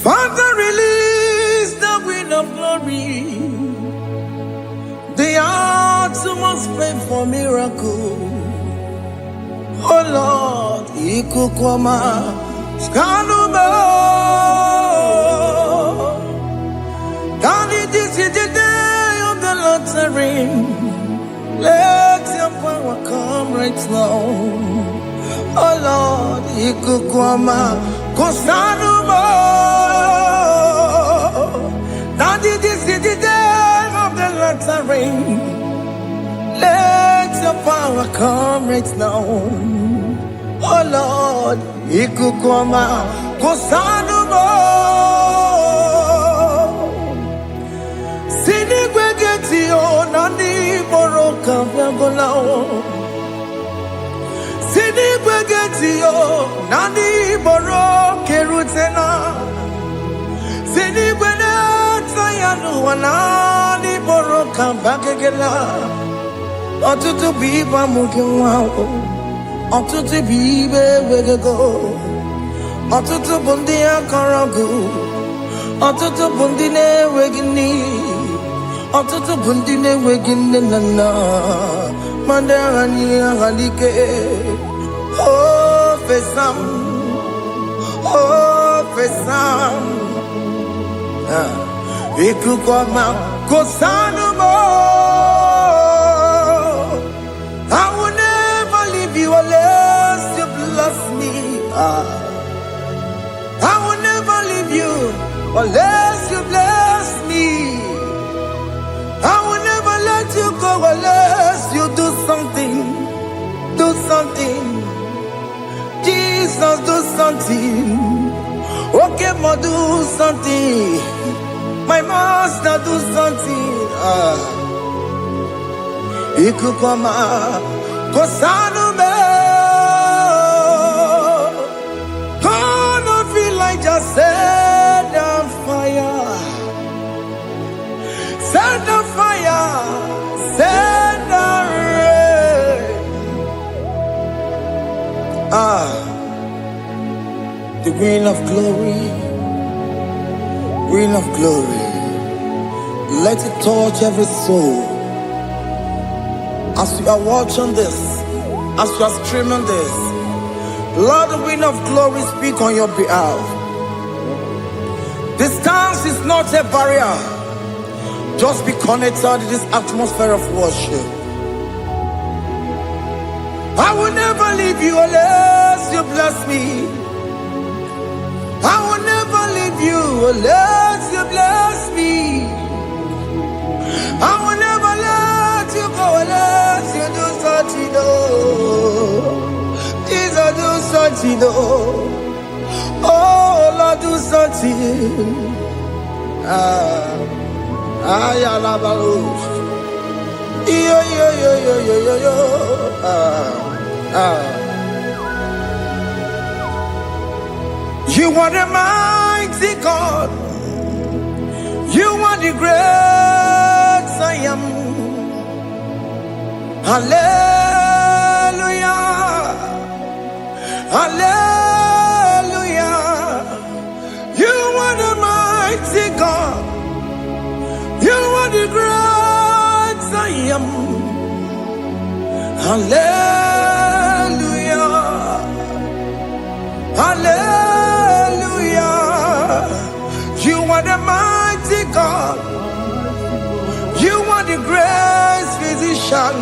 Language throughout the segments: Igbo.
Father, release the wind of glory. The utmost pray for miracle. Oh Lord, Ikukwama, Skanuba. Daddy, this is the day of the lottery. Let your power come right now. Oh Lord, Ikukwama, Kosanuba. Daddy, this is the day of the lottery. Let your power come right now. Oh Lord, Ikukwama, Kosanuba. Sinigwegetio, Nani Boroka, Vagolao. Sinigwegetio, Nani Boroke Rutena. Sinigweneta Yanu, Nani Boroka, Bagagela. Otutu biba mukiwao, otutu bibe wegego, otutu bundi akaragu, otutu bundi ne wegini, otutu bundi ne wegini nana, mandarani halike, oh fesam, Ikukwama kosanumo. I will never leave you unless you bless me. I will never leave you unless you bless me. I will never let you go unless you do something. Do something. Jesus, do something. Okay, ma, do something. My master, do something. Ikukwama, Kosanume. Gonna feel like just set on fire. Set on fire. Set on rain. The wind of glory. Wind of glory. Let it touch every soul. As you are watching this, as you are streaming this, Lord, the wind of glory speak on your behalf. Distance is not a barrier. Just be connected to this atmosphere of worship. I will never leave you unless you bless me. I will never leave you unless you bless me. I will never let you go unless you do something. Jesus, do something. Oh Lord, do something. Ayalabalush. Yo. You are the mighty God. You are the great I am. Hallelujah. Hallelujah. You are the mighty God. You are the great I am. Hallelujah. Hallelujah. You are the mighty God. You are the great physician.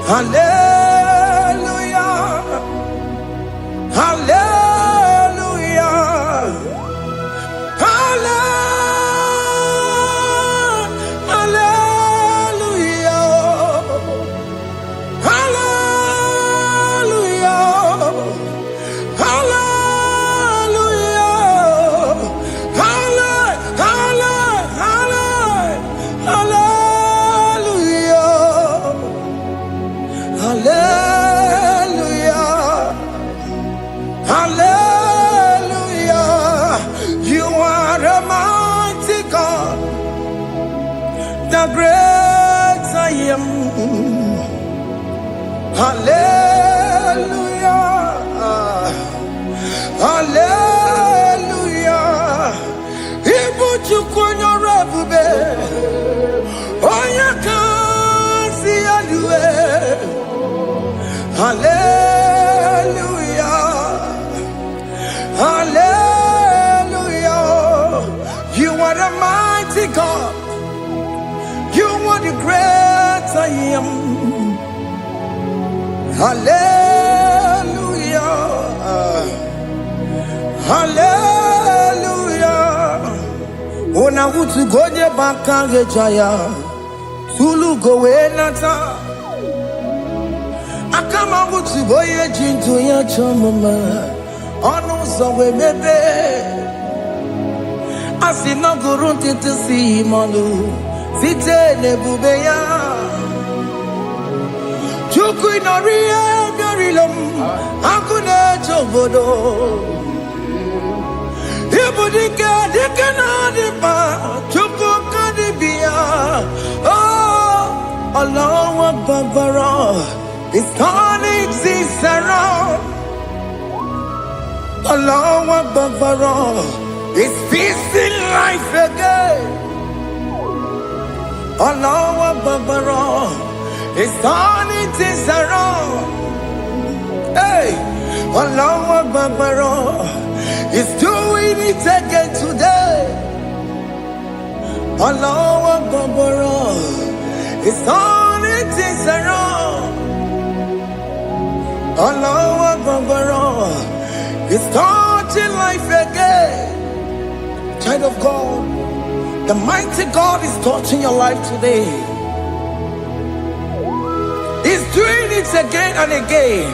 Hallelujah. Hallelujah. Hallelujah. The great I am. Hallelujah. Hallelujah. Hallelujah. Hallelujah. Ona utu gonye bakange jaya. Tulu gowe nata. Akama utu boye jintu ya chomama. Onu sawe mebe. Asina gurunti tisi manu. Site nebubeya. Chuku inoria garilom. Akune chobodo. Ibudika dikana dipa. Chuku kadibia. Oh, Allah Akbar. It's turning this around. Allah Akbar. It's peace in life again. Allah Akbar. It's turning things around. Hey, Allah Akbar. It's doing it again today. Allah Akbar. It's turning things around. Allah Akbar. It's starting life again. Child of God, the mighty God is touching your life today. He's doing it again and again.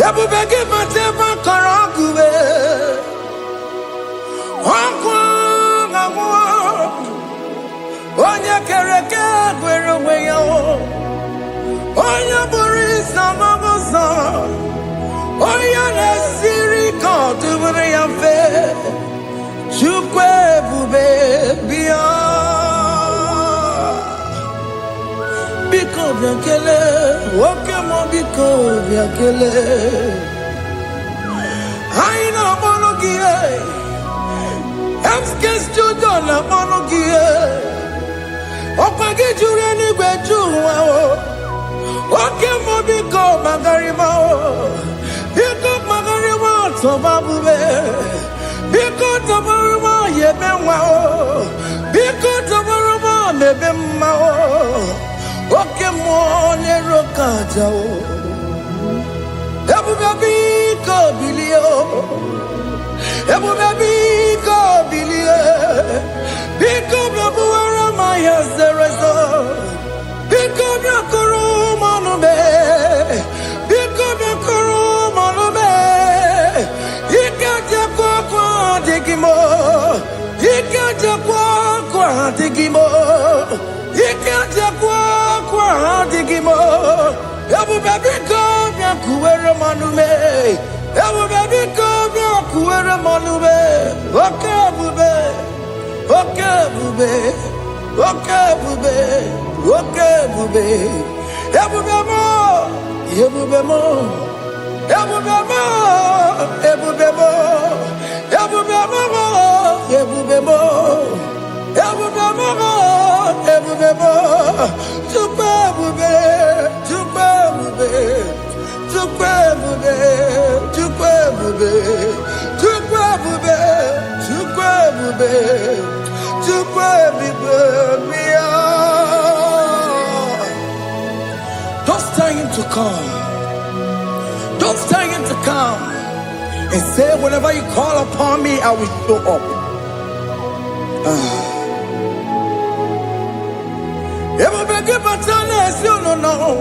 Ebubege matema karagube. Onya kereke gwerowe yo. Onya burisa mabosa. Onya nesiri kodubure yafe. Chukwe bube biya. Biko biakele. Okemo biko biakele. Aina monogie. Emskes judona monogie. Opage jure ni gwejuwa o. Okemo biko magarima o. Biko magarima tobabube. Biko tobaruma yebenwa o. Biko tobaruma mebemma o. Okemo nero kaja o. Ebube biko bilio. Ebube biko bilie. Biko bebuara maya zerezo. Biko biakuru manube. Biko biakuru manube. Ikaja kwa digimo. Ikaja kwa digimo. Ikaja kwa digimo. Ebube biko biakuere manube. Ebube biko biakuere manube. Okebube. Okebube. Okebube. Okebube. Ebube mo. Ebube mo. Ebube mo. Ebube mo. Ebube mo. Ebube mo. Ebube mo. Ebube mo. Tukebube. Tukebube. Tukebube. Tukebube. Tukebube. Tukebube. Tukebube. Don't tell him to come. Don't tell him to come. And say, whenever you call upon me, I will show up. Everybody give a chance, you don't know.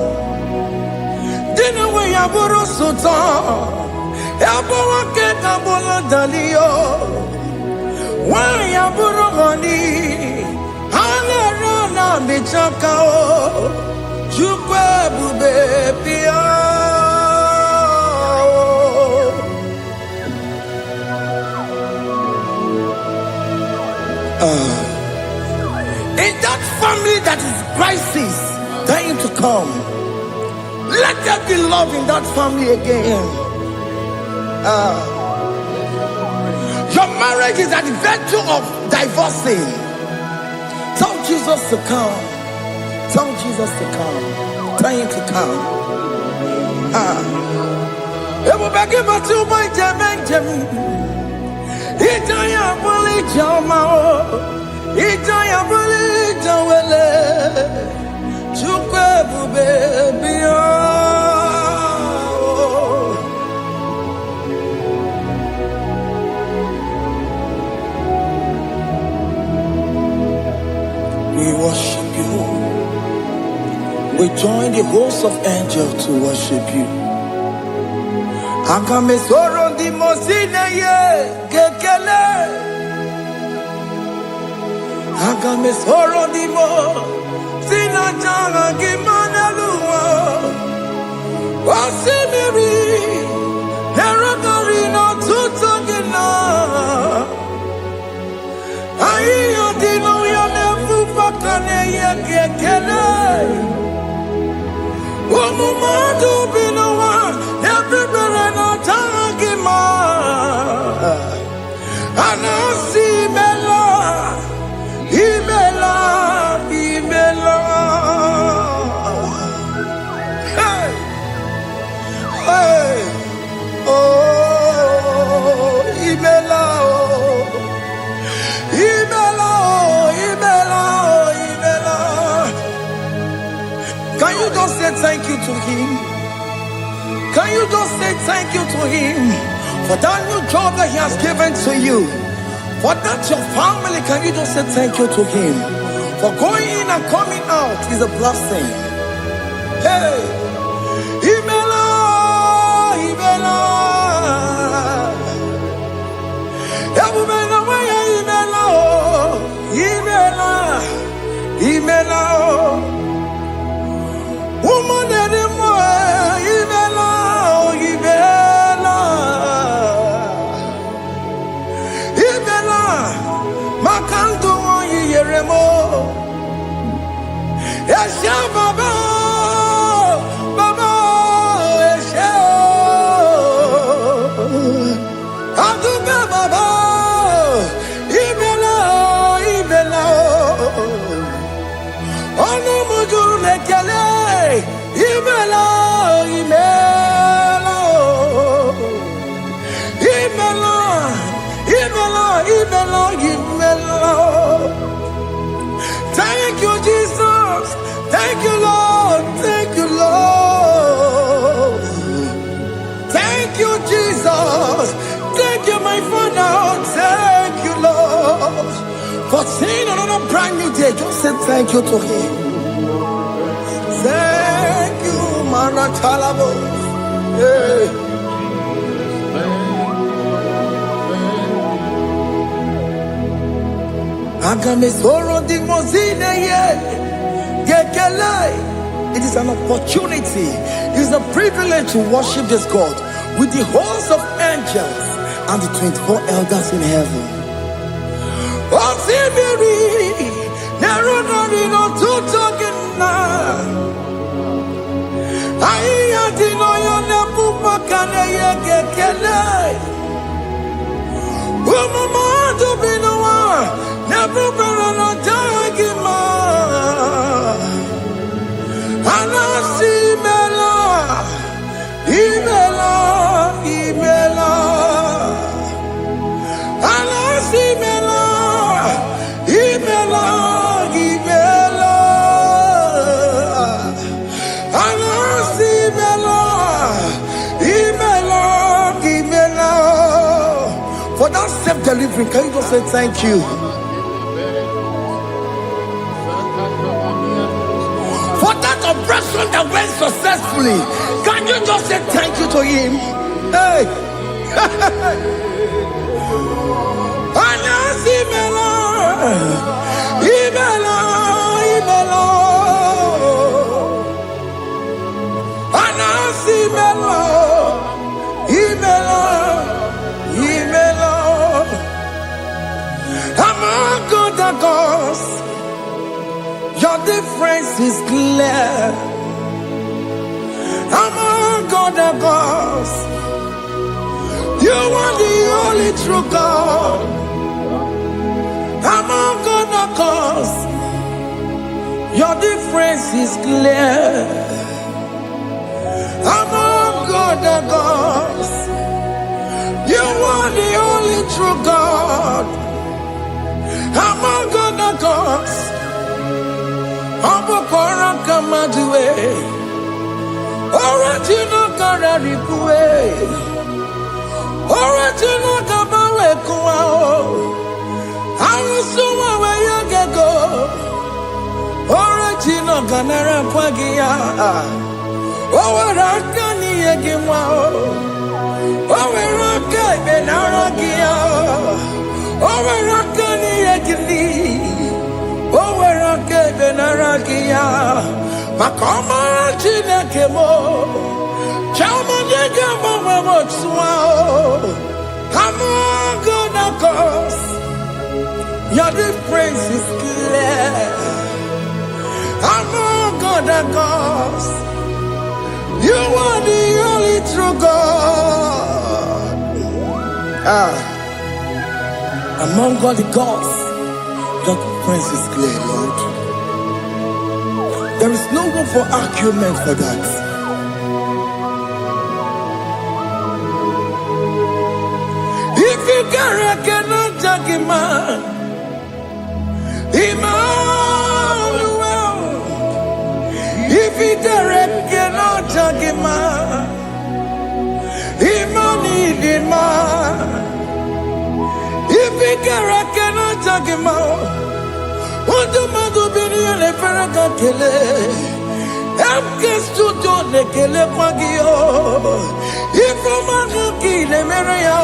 Dinner way I borrow so tall. Everyone get a bola dalio. Why I borrow honey? Halerana bichakao. Chukwe bube pia. In that family that is crisis, dying to come, let there be love in that family again. Your marriage is at the verge of divorcing. Tell Jesus to come. Tell Jesus to come. Tell him to come. It will be given to my Benjamin. Itaya Bully Jama. Ijaya buli jawele, chukwe bube biya. We worship you. We join the host of angels to worship you. Akame soro di mosine ye kekele. Akame soro di mo sina changa kimana luwa. Wasimiri nerogari no tutogina. Ayo di no ya nefu fakane ye kekele. Umumadu binowa everybody no tagima. Anasi mela, imela, imela. Hey, hey, oh, imela, oh, imela, oh, imela, oh, imela. Can you just say thank you to him? Can you just say thank you to him for that new job that he has given to you? For that your family, can you just say thank you to him? For going in and coming out is a blessing. Hey, Imela, Imela, Imela, Imela, Imela, woman anymore, Imela, Imela, Imela, Makanto, Yeremo, Esha Baba, Baba, Esha, Aduba Baba, Imela, Imela. Ono mujule kele, imela, imela, imela, imela, imela, imela. Thank you, Jesus. Thank you, Lord. Thank you, Lord. Thank you, Jesus. Thank you, my Father. Thank you, Lord. For seeing another brand new day, just say thank you to him. Thank you, Maratalabo. Hey. Agamesoro di mozine ye gekele. It is an opportunity, it is a privilege to worship this God with the host of angels and the 24 elders in heaven. Osimiri, nerunari no tutogina. Aiya dino yone pupakane ye gekele. Umumadu binowa, nebubera no jagima. Anasi mela, imela, imela. Anasi mela, imela, imela. Anasi mela, imela, imela. For that self-delivery, can you just say thank you? For that operation that went successfully, can you just say thank you to him? Hey! Anasi mela, imela, imela. Anasi mela, imela, imela. Among other gods, your difference is clear. Among other gods, you are the only true God. Among other gods, your difference is clear. Among other gods, you are the only true God. Among other cause. Abokora kamadue. Original kararikue. Original kabawe kuao. Arusuma we yagego. Original ganara kwagia. Owaraka ni yegimwao. Owaraka benaragia. Owaraka ni yegili. Owaraka benaragia. Makoma chineke mo. Chama nega mama motswao. I'm gonna cause. Your difference is clear. I'm gonna cause. You are the only true God. Among all the gods, your difference is clear, Lord. There is no room for argument for that. If you cannot judge a man, Emmanuel. If you cannot judge a man, Emmanuel. If you cannot judge a man, what do you do? Be the Ferraga Kele. I'm just to do the Kele Pagio. If I'm a kid, Maria.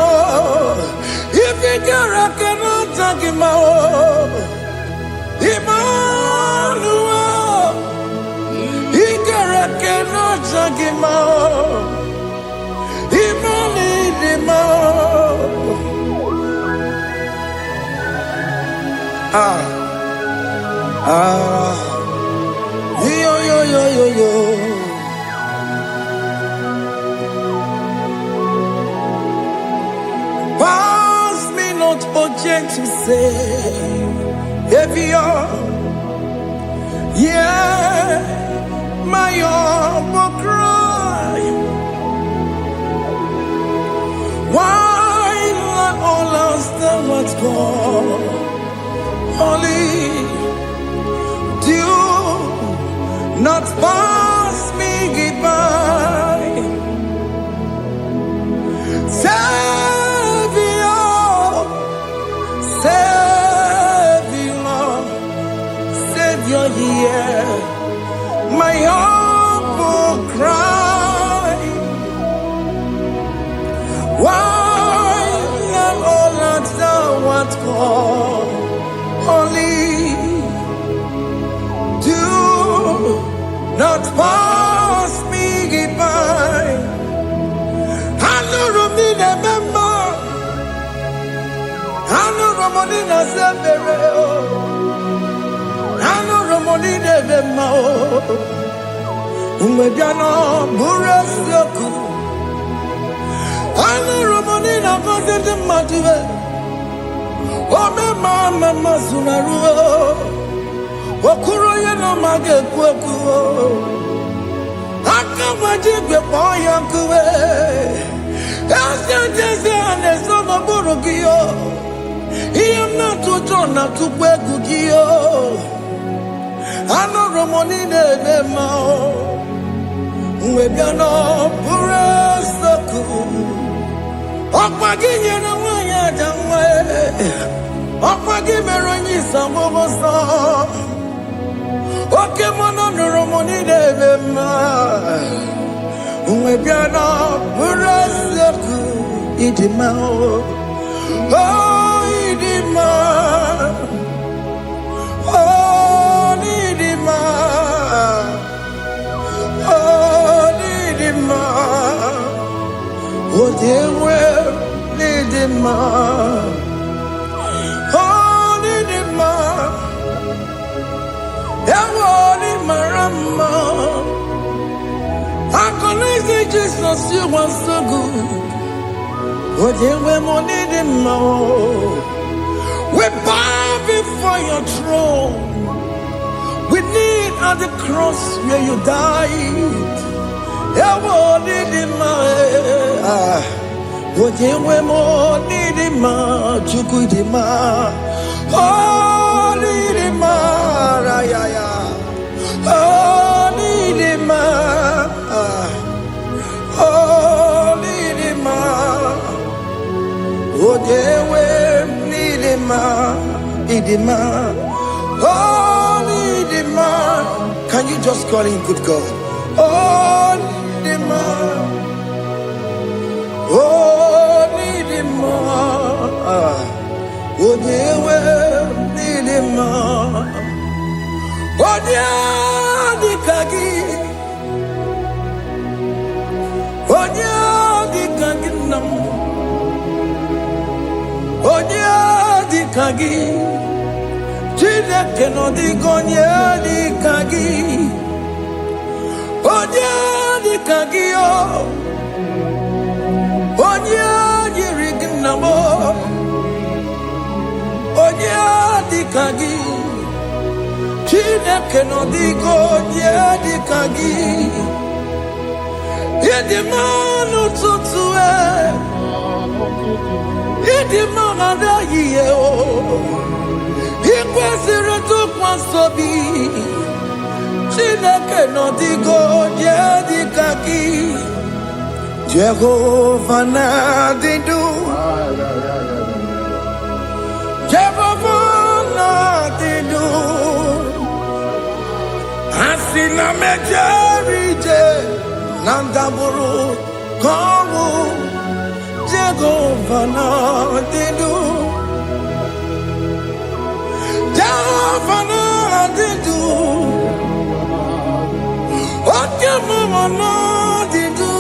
If you cannot judge a man, Emmanuel. If you cannot judge a man, Yo. Pass me not urgent to say, if you're, yeah, my will cry. Why let all else than what's gone? Only do not pass me goodbye. Savior, here, my heart will cry. Why am all not thou what call? Only do not pass me by. I know Romina member. I know Romonina Zambero. I know Romonina member. Umediano Burasoku. I know Romonina Gonde Mative. Oh, mama masunaru. Okuro ye no mage kweku. Akamaje boy yankuwe. Asante ane sono burugio. I am not to turn up to kwegugio. Ano romoni de mao. Webiano burasoku. Okwaginye na wanya jamwe. Okwagimeronyi samoboso. Oke mono romoni de ma. Webiano burasoku idimao. Oh idima. Oh idima. Oh idima. Oh dewe idima. Oh idima. Ewo imarama. I connect Jesus, you are so good. Oh, dewe idima. We bow before your throne. We need at the cross where you died. Ewo idima. Ojewe mo nidima, chukudima, oh nidima. yeah, yeah. Oh, Nidima. Oh, Nidima. Oh, Dewe, Nidima. Nidima. Oh, Nidima. Can you just call him good God? Oh, Nidima. Oh, Nidima. Oh, Dewe, Nidima. Onya dikagi, onya dikagi nam, onya dikagi, jine keno digonya dikagi, onya dikagi yo, onya dirigi namo, onya dikagi. Chineke no digo di kagi Yedi manu tutue Yedi manada yiye o Ikwesire tukwa sobi Chineke no digo di kagi Jehovah na didu Jehovah na didu Asina mejerije Nandaburu Kongu Jehovah na didu Jehovah na didu Oke mama na didu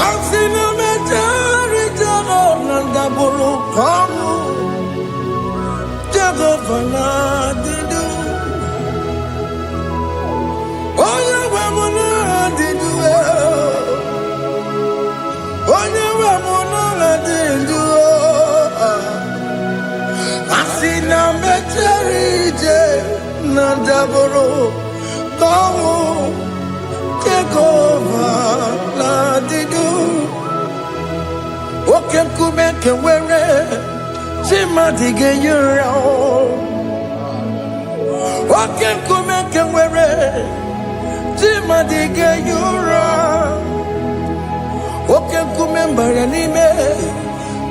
Asina mejerije Nandaburu Kongu Jehovah na didu Asina mecherije Nandaburu Kongu Jehovah na didu Oke kume kewere Chima dige yura Oke kume kewere Chima dige yura Oke kume mbara nime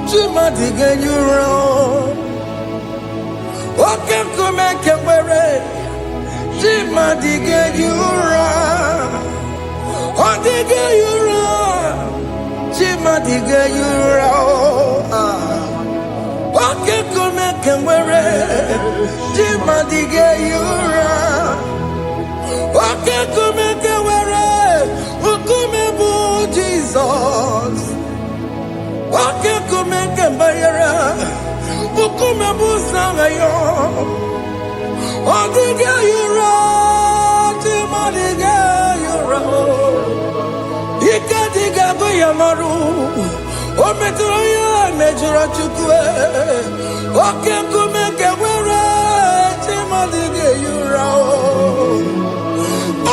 Chima dige yura Oke kume kewere Chima dige yura Odige yura Chima dige yura Oke kume kewere Chima dige yura Oke kume kewere Ukume bu Jesus Oke kume kembayera Ukume bu sangayo Odige yura Chima dige yura Ika diga goyamaru Ometro ya mejura chukwe Oke kume kewere Chima dige yura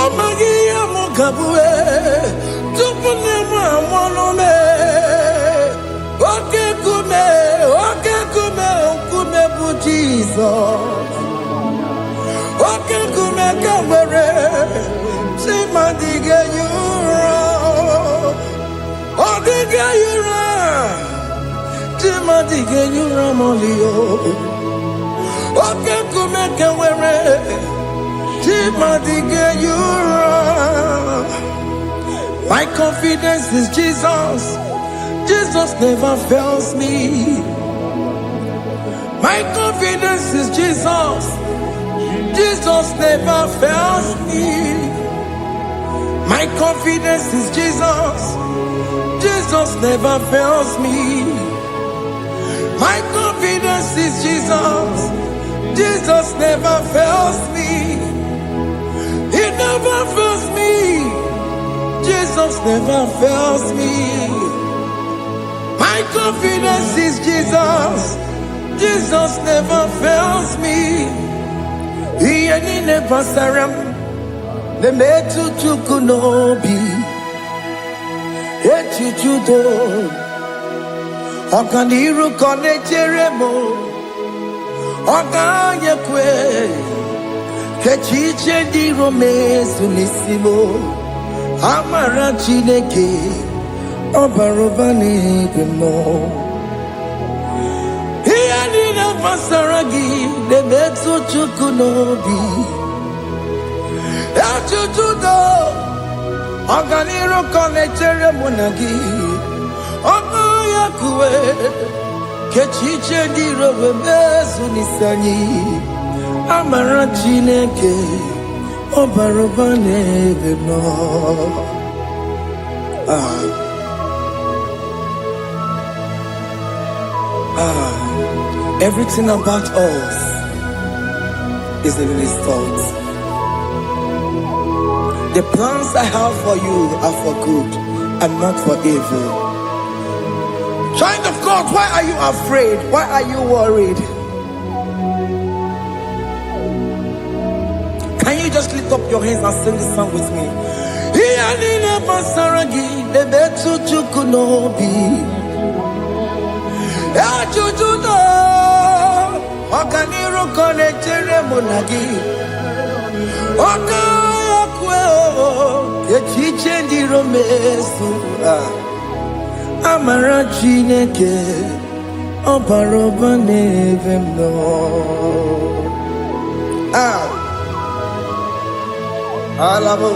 Omagi ya mukabue Tupune mwamonome Oke kume bu Jesus Oke kume kewere Chima dige yura Odige yura Chima dige yura molio Oke kume kewere Chima dige yura My confidence is Jesus Jesus never fails me My confidence is Jesus Jesus never fails me My confidence is Jesus Jesus never fails me My confidence is Jesus Jesus never fails me He never fails me Jesus never fails me My confidence is Jesus Jesus never fails me He any never saram The metu chukunobi Echuchudo Okaniru kone cheremo Oganye kwe kechiche di romezu nisimo amara Chineke obaroba n'ebe mo ihe niile gbasara gị na-emetụ Chukwu n'obi echujudo ọganiru ka ọ na-echere mụ na gị Oganye kwe kechiche di romezu nisani amara Chineke obaroba n'ebe mo everything about us is in His thoughts. The plans I have for you are for good and not for evil. Child of God, why are you afraid? Why are you worried? Can you just lift up your hands and sing this song with me? Ọganiru ka ọ na-echere mụ na gị Oganye kwe echiche ndị romezu amara Chineke obaroba n'ebe m nọ alabo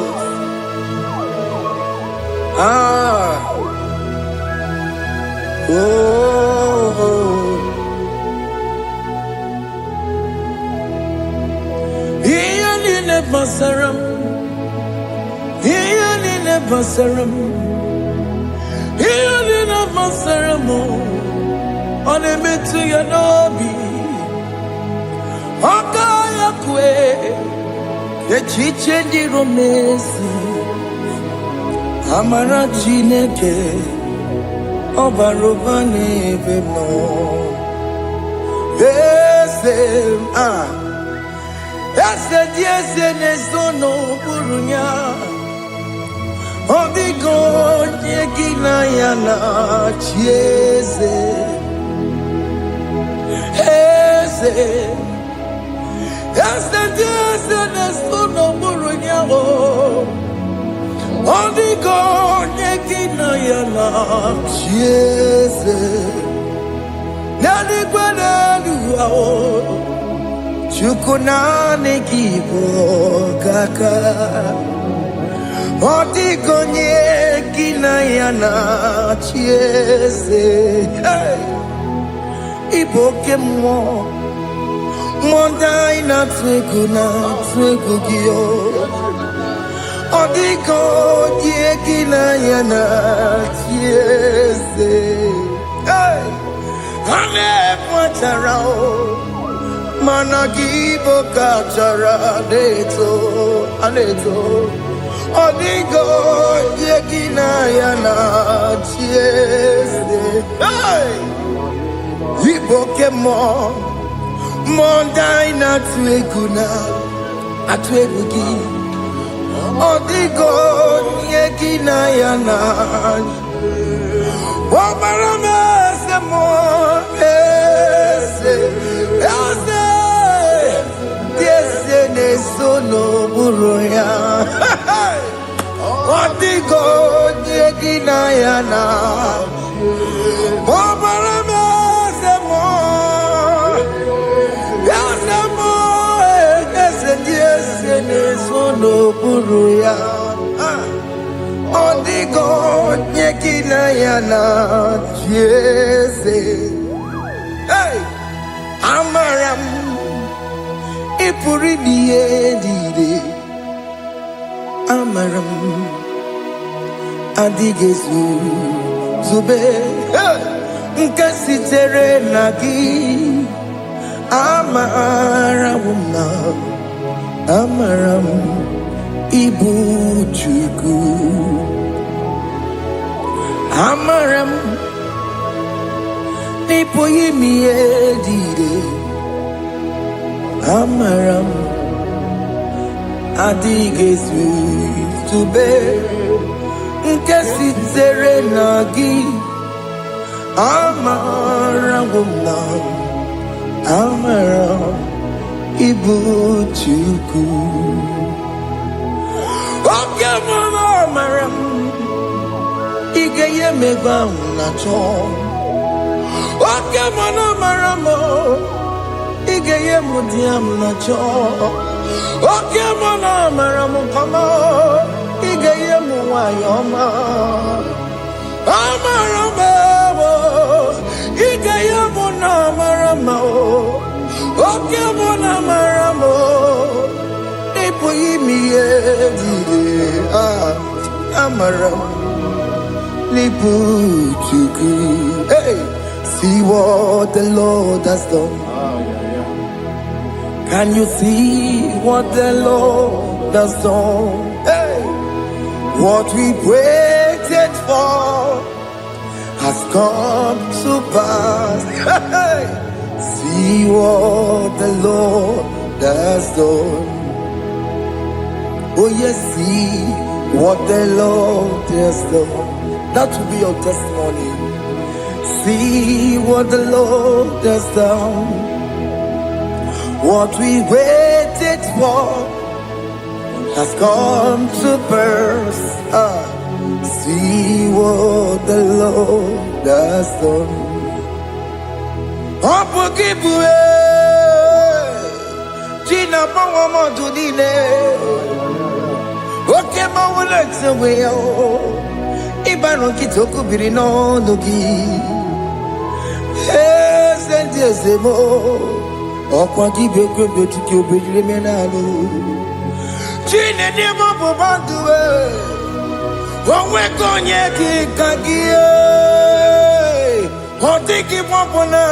Basaram, Healing Basaram, Healing Basaram, on a metu yanobi, Oganye kwe, kechiche di romezu, amara Chineke, obaroba n'ebe mo, Ese diese nezono burunya Odigo nyegina yana chieze Ese diese nezono burunya Odigo nyegina yana chieze Nani gwanadu Chukunane kibo kaka Otigonye kinayana chiese Iboke mo Monda ina twegu giyo Otigonye kinayana chiese Hane mwatarao Managibo kachara aneto Odigo yegina yana chiese Iboke mo Mondai na atwegugi Odigo yegina yana Wabarame se mo Sono buruya Odigo yegina yana Obarame semo Yasemo Ese sono buruya Odigo yegina yana Jese Amaram Ipuri diye Amaram Adigezu Zube Nkasitere nagi Amaram Ibu Chukwu Amaram Nipoyi miedire Amaram Adigezu Zube Nkasitere nagi Amaram amara ibu chuku oke mama amara igeye megwa na cho oke mama amara mo igeye mudiam na cho oke mama amara mo kama igeye mu wayoma amara mo igeye mu na amara mo oke mama amara mo ipo yimiye amara lipu chuku hey see what the Lord has done. Can you see what the Lord has done? Hey, what we waited for has come to pass. Hey, see what the Lord has done. Oh yes, see what the Lord has done. That will be your testimony. See what the Lord has done. What we waited for has come to pass. See what the Lord has done. Opokibue, Gina Pawamo Dudine, Okema Wulaxaway, Ibano Kitoku Birino Nogi, yes, and yes, the more. Okwa gibe kwebe tuki obedire menalo Chine ni mobo banduwe Onwe konye kikagie Otiki popona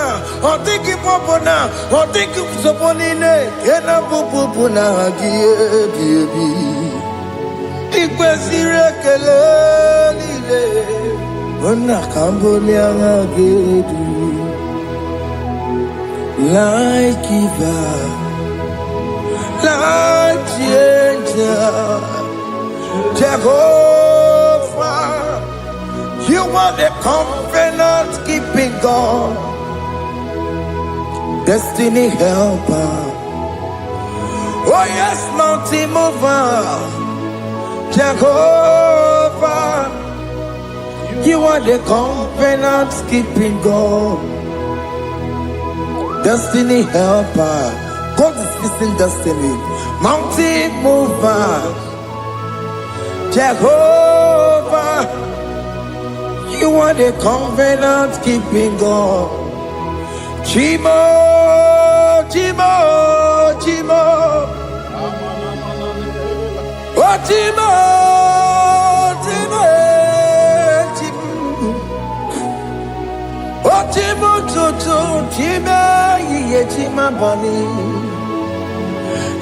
Otiki soponine Kena pupuna hagie biebi Ikwe sirekele lile Ona kambole angagedu like giver, like changer, Jehovah, you are the covenant keeping God, destiny helper. Oh yes, mountain mover, Jehovah, you are the covenant keeping God. Destiny helper, God is fixing destiny. Mountain mover, Jehovah, you are the covenant keeping God. Chimo, Chimo, Chimo, oh Chimo, Chimo, Chimo, oh Chimo, Chimo. Chima bani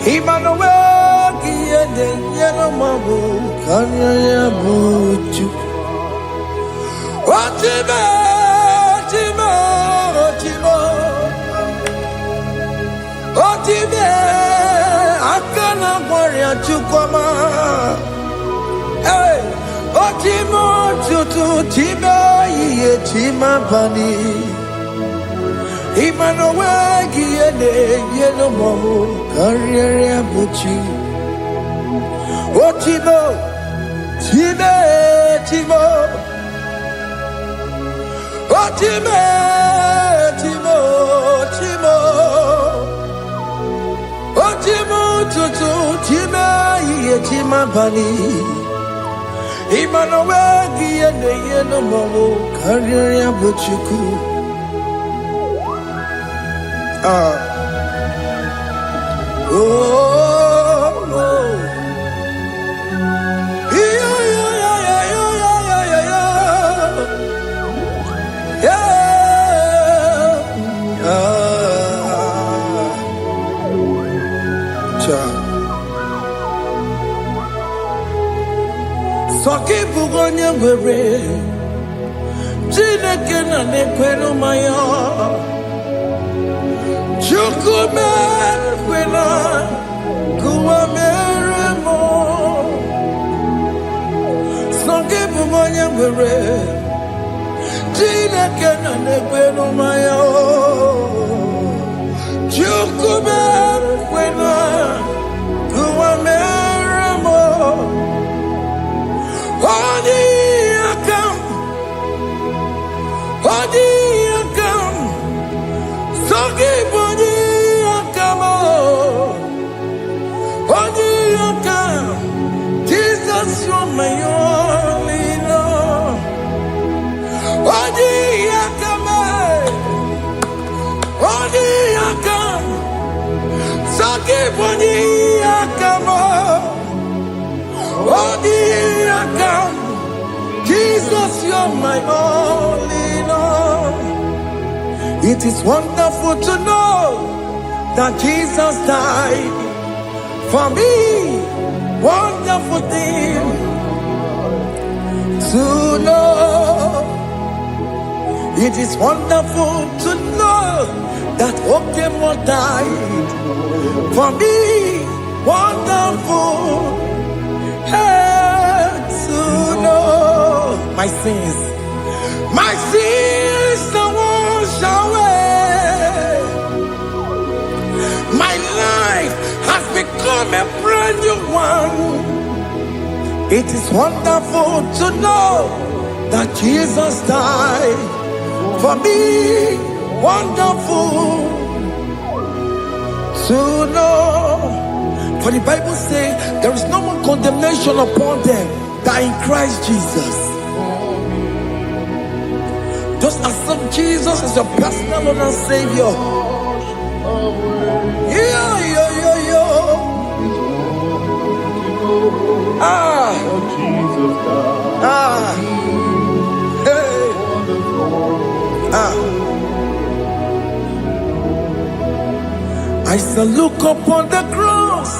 Emmanuel Kiede Yeno Mabu Kanya Yabuchu Otime Otime Otime Akana Warrior Chukwama Hey Otimo Tutu Tima Ye Chima bani Emmanuel Kiede Yeno Mabu Kanya Yabuchu Otimo Timo Otime Timo Otimo Tutu Tima Ye Tima Bani Emmanuel Kiede Yeno Mabu Kanya Yabuchu Oh, Soki bugonye gwere Chineke na nekwenu maya Chukume kwena Kuwa mere mo Soki bugonye gwere Chineke na nekwenu maya Jesus, you're my only Lord. Jesus, you're my only Lord. It is wonderful to know that Jesus died for me. Wonderful thing to know. It is wonderful to know that Okemo died for me. Wonderful to know my sins are washed away. My life has become a brand new one. It is wonderful to know that Jesus died for me. Wonderful to know. For the Bible says there is no more condemnation upon them that in Christ Jesus. Just accept Jesus as your personal Lord and Savior. I shall look upon the cross,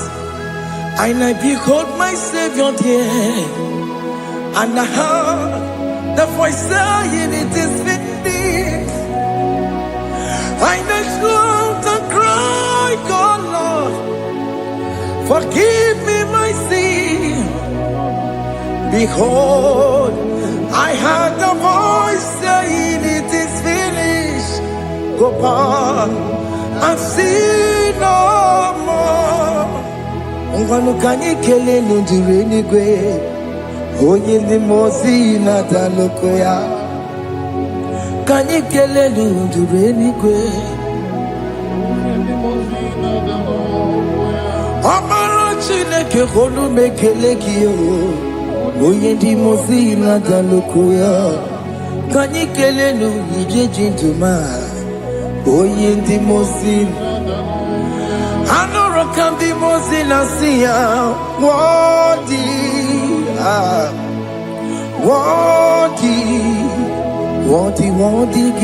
and I behold my Savior there, and I heard the voice saying, "It is finished." I knelt and cried, "God, Lord, forgive me my sin." Behold, I heard the voice saying, "It is finished. Go back and sin no more." Ngwanu kanyi kele nundure nigwe, onye ndi mozi na daloko ya. Kanyi kele nundure nigwe, Amara Chineke holu mekele kiyo, onye ndi mozi na daloko ya. Kanyi kele nu ije jintuma, onye ndi mozi. Anoro kandi mozi na siya, worthy, worthy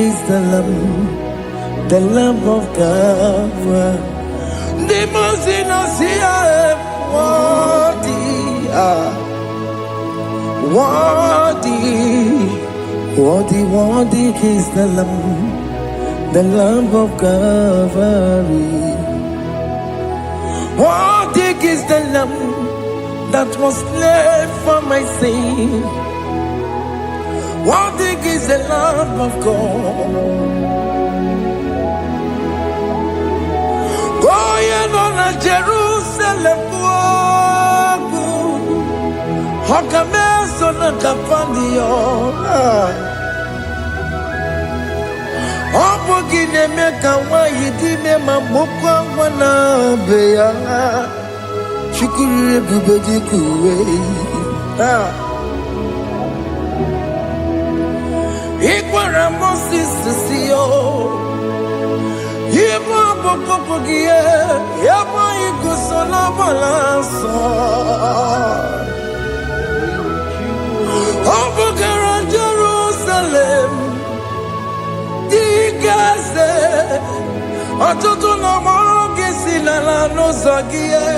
is the Lamb of God. The mozi na siya, worthy, worthy is the Lamb of Calvary. Worthy is the Lamb that was slain for my sin. Worthy is the Lamb of God. Going on a Jerusalem walk, Hokames on a Capandio. Opogine meka wa yidime mamokwa wana beya. Shukuru bubeji kuwe. Ikwara Moses siyo. Yebo popogie, yebo ikusola balanso. Opogara Jerusalem. Digase, atutu na moge silala no zagie.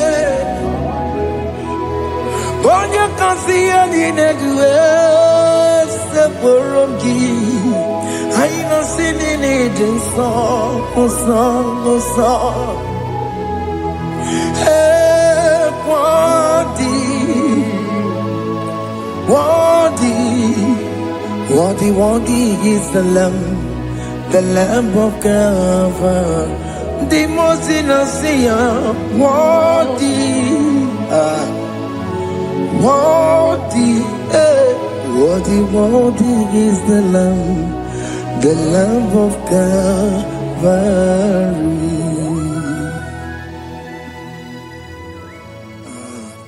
Bonya kansiya ninegwe se porongi. Aina sinini jinso, song. Hey, worthy is the Lamb of God. The most innocent, worthy is the Lamb of Calvary.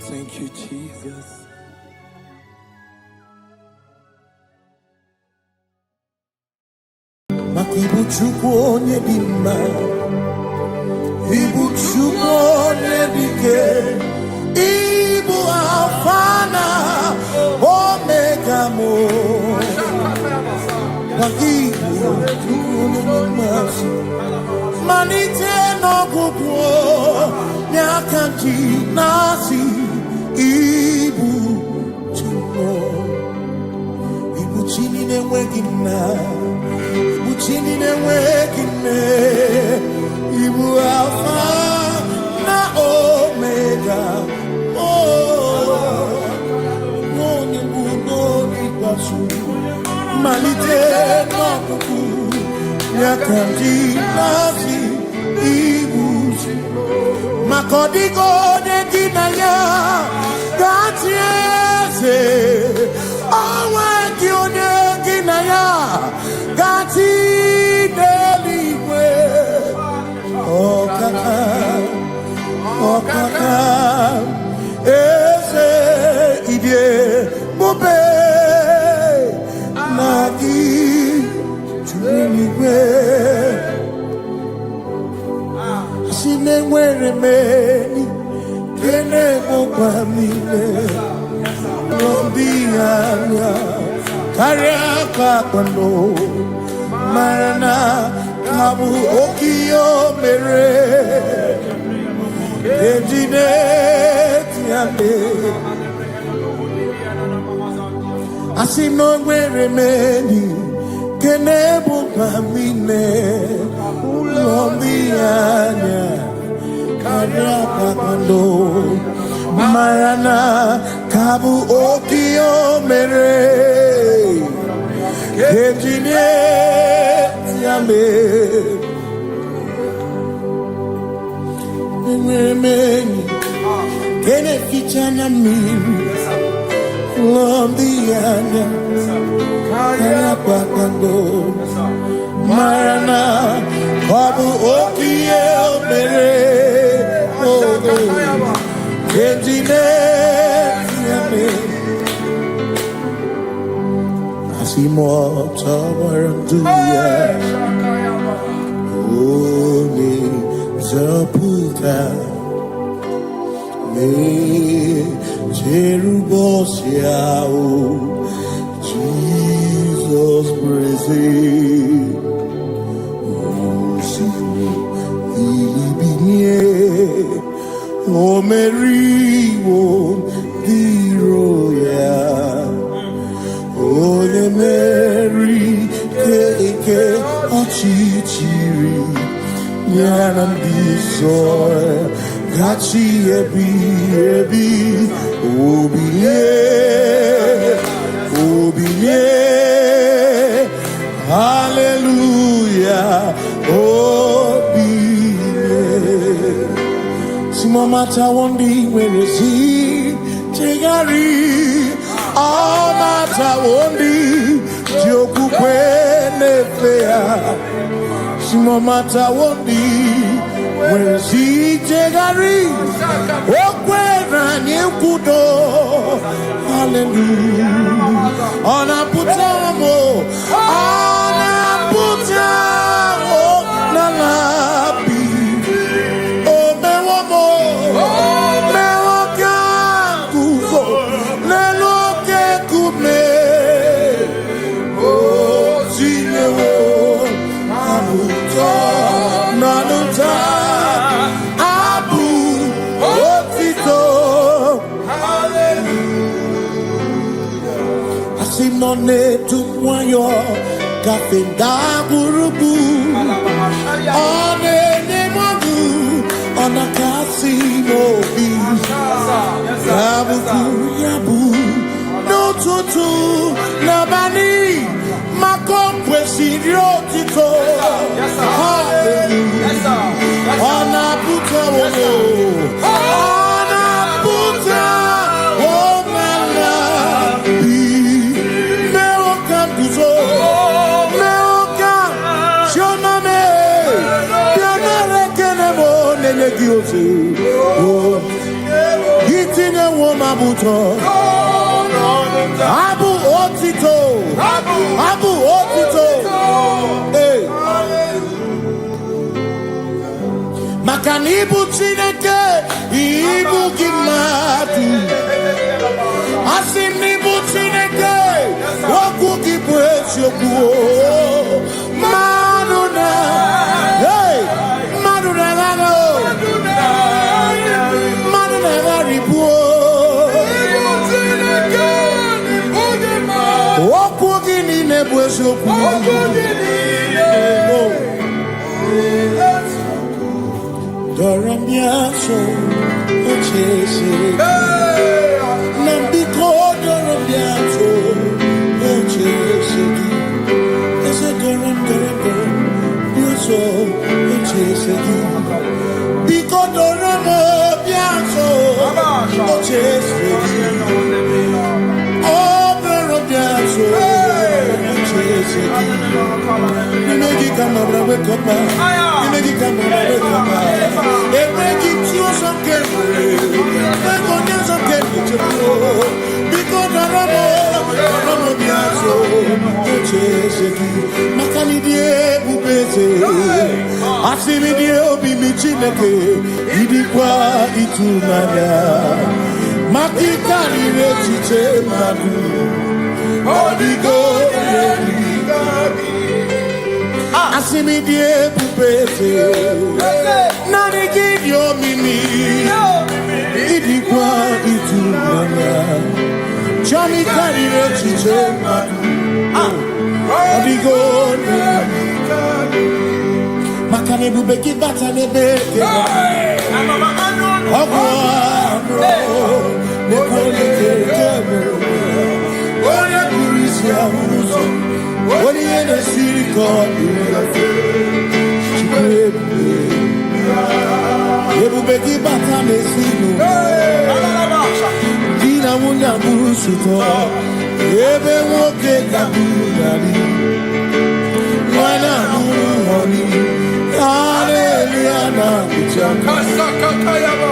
Thank you, Jesus. Ibu Chukwu onye dị mma, Ibu Chukwu onye dị ike, Ibu Alpha na Omega mo. Ibu Chukwu onye dị mma, malite n'ọgwụgwụ n'aka ji na-asị Ibu Chukwu, Ibu chi na-enweghị nna. Chini newekine, Ibu Alpha na Omega. Oh, no nibu no nibasu, malite no kuku, nyakandi nasi Ibu. Makodigo de dinaya, gatiese, awe kione dinaya, gati. Okaka eze idie bobe nagi chuniwe sine nwere meni kene bokwamile lombianya karia kwando marana kabu okio mere Asi no nwere meni kenebu pamine ulombianya karia kwando marana kabu okio mere kejine tiame Meni kene kichana mimi lombianya kaya pakando marana babu okie mere kejine yame asimo tawaranduya oni Zaputa me Jerubosiao Jesus praise Ilibinye O Mary O Diroya O le Mary Ke Ochichiri Yanam disoy gachi ebi obiye hallelujah obiye simomata wondi weresi tegari amata wondi jokukwe nefea simomata wondi weresi tegari okwera nyekudo hallelujah ona putamo na labi o mewomo mewoka kuzo leloke kume o sinewo abuto nanuta abu otito hallelujah asinone tumwayo kafenda burubu one nemagu ona kasino bi yabu yabu no tutu nabani makompwe siriotito hallelujah ona puta wono ona puta womala bi meoka buzo tinye womabuto. Abu otito. Abu otito. Hey. Makana ibu Chineke, ibu gimadu. Asim ibu Chineke, waku gibwechokwu. Maduna, hey, Maduna gano, Maduna garibu. Waku gini nebwechokwu. Doramiaso, ochese. Nambiko doramiaso, ochese. Ese doram. Biaso, ochese. Biko doramiaso, ochese. Oh, doramiaso, ochese. Nimegi kama brawe kopa. Nimegi kama brawe kopa. Emegi tio soke. Ego nyo soke nicho. Biko doramo biaso. Ochese. Makani die bubeze. Asimi die obi Chineke. Idikwa itumanya. Makikari rechiche madu. Odigo. Asimi die bubeze. Nani gidio mimi. Idikwa itumanya. Chami karire chiche madu. Odigo. Makane bubeki bata nebeke. Ogwa. Nekole kekemo. Oye kurisi ya uzo. Oye ne siriko. Ebubeki bata mesino. Dina munya burusuto. Ebe woke kabudari. Wana muruhoni. Hallelujah na kuchaka. Kasaka kayaba.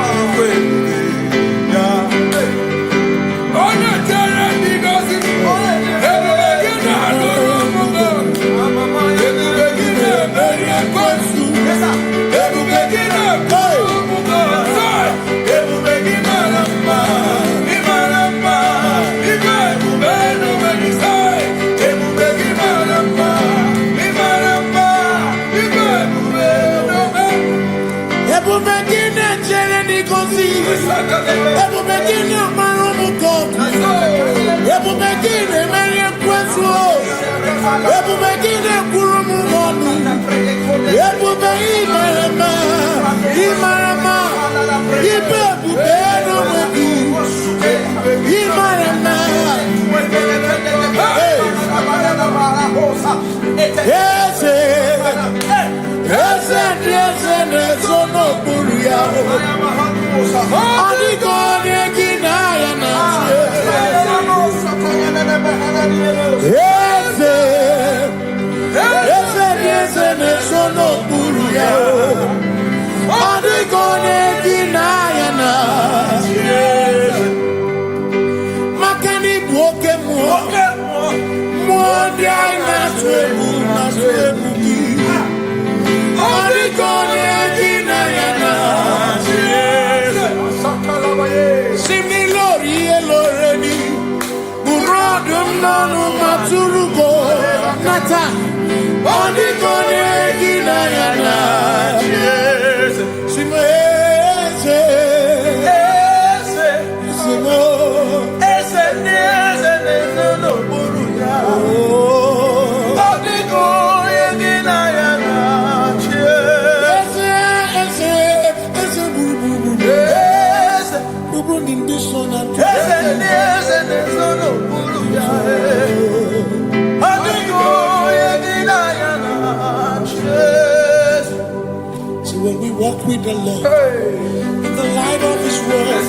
When we walk with the Lord in the light of His word,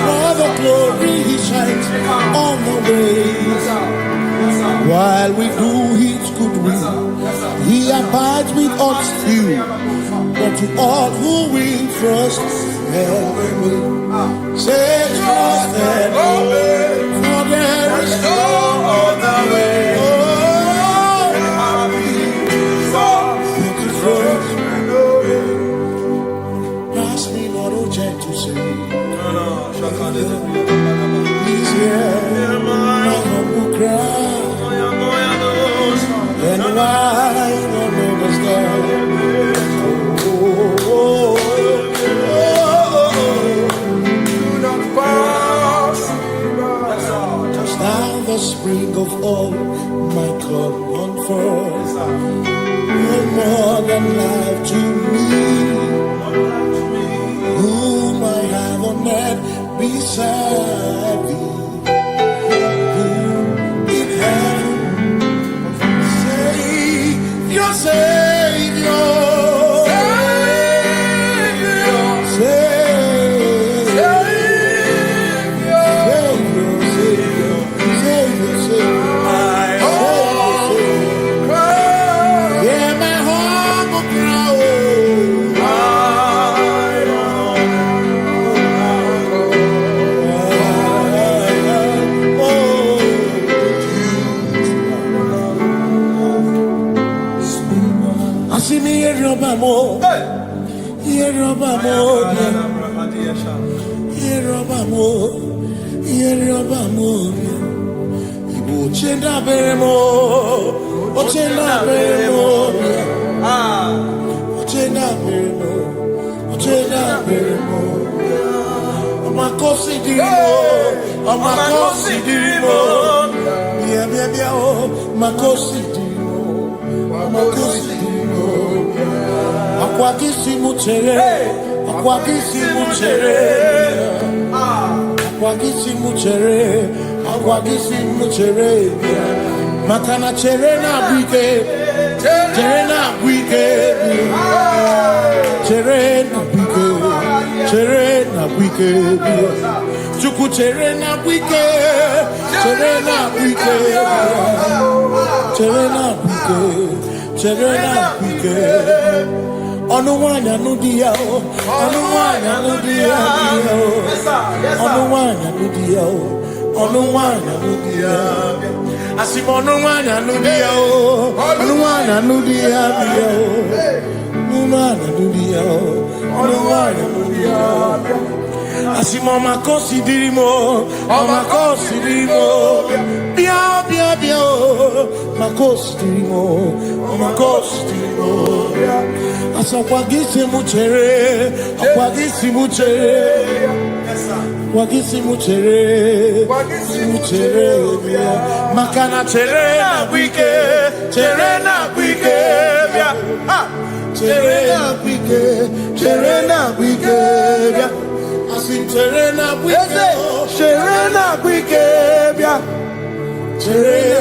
for the glory He shines on the way. While we do His good will, He abides with us still. But to all who will trust and will say, He's here. My humble cry. And why don't understand? Now the spring of all my cup unfurls. No more than life to me, whom I have on earth beside thee. Whom in heaven, Savior, Savior. Makana cherena bike, cherena bike, cherena bike, cherena bike, chuku cherena bike, cherena bike, cherena bike, cherena bike. Onuwanya nudia, onuwanya nudia, onuwanya nudia, onuwanya nudia. Asimonuwanya nudia, onuwanya nudia, onuwanya nudia, onuwanya nudia. Asimoma considerimo, oma considerimo, bia bia bia, ma considerimo, oma considerimo. Asakwagisi muchere, akwagisi muchere, akwagisi muchere, muchere bia. Makana chere na wike, chere na wike bia. Chere na wike, chere na wike bia. Asim chere na wike, chere na wike bia. Chere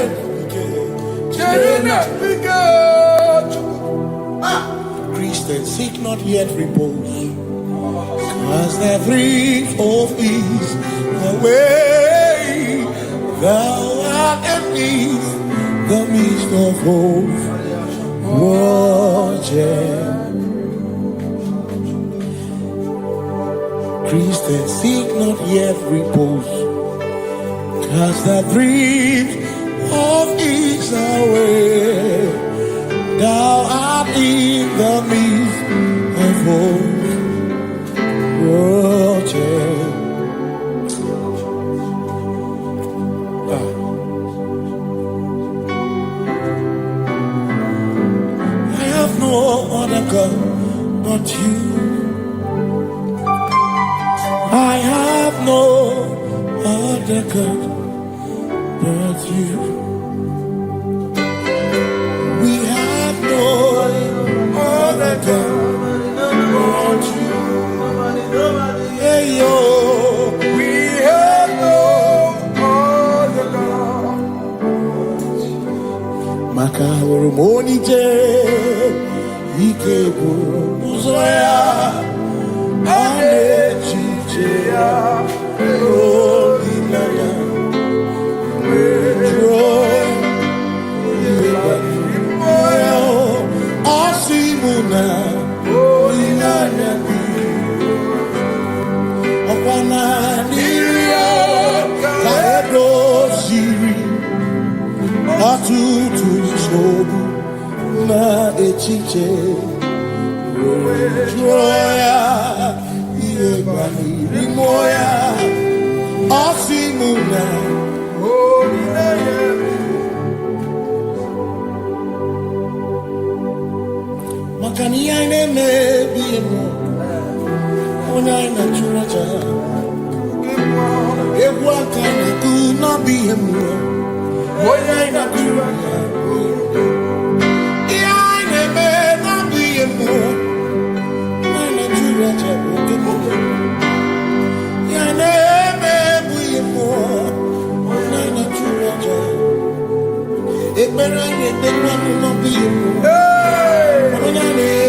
na wike. Christians seek not yet repose, cause they're free of ease. The way thou art empties the midst of hope. Watching. Christians seek not yet repose, cause the dreams of ease away. Thou art in the midst of hope. Watching. I have no other God but you. I have no other God but you. We have no other God but you. Hey yo, we have no other God. Makahoro monite, ikebu uzoya, anechicheya, rolinaya, joy, moya, asimuna, rolinaya, okwana niria, kaedo siri, atutu chobu, na echiche. Joya, iebani, moya, Osimuna. Makania neme biemo. Ona ina churaja. Ewa kana kuna biemo. Ona ina churaja. Ia neme na biemo. Ona ina churaja. Ia neme biemo. Ona ina churaja. Ekbera ni ekbera no biemo. Ona ina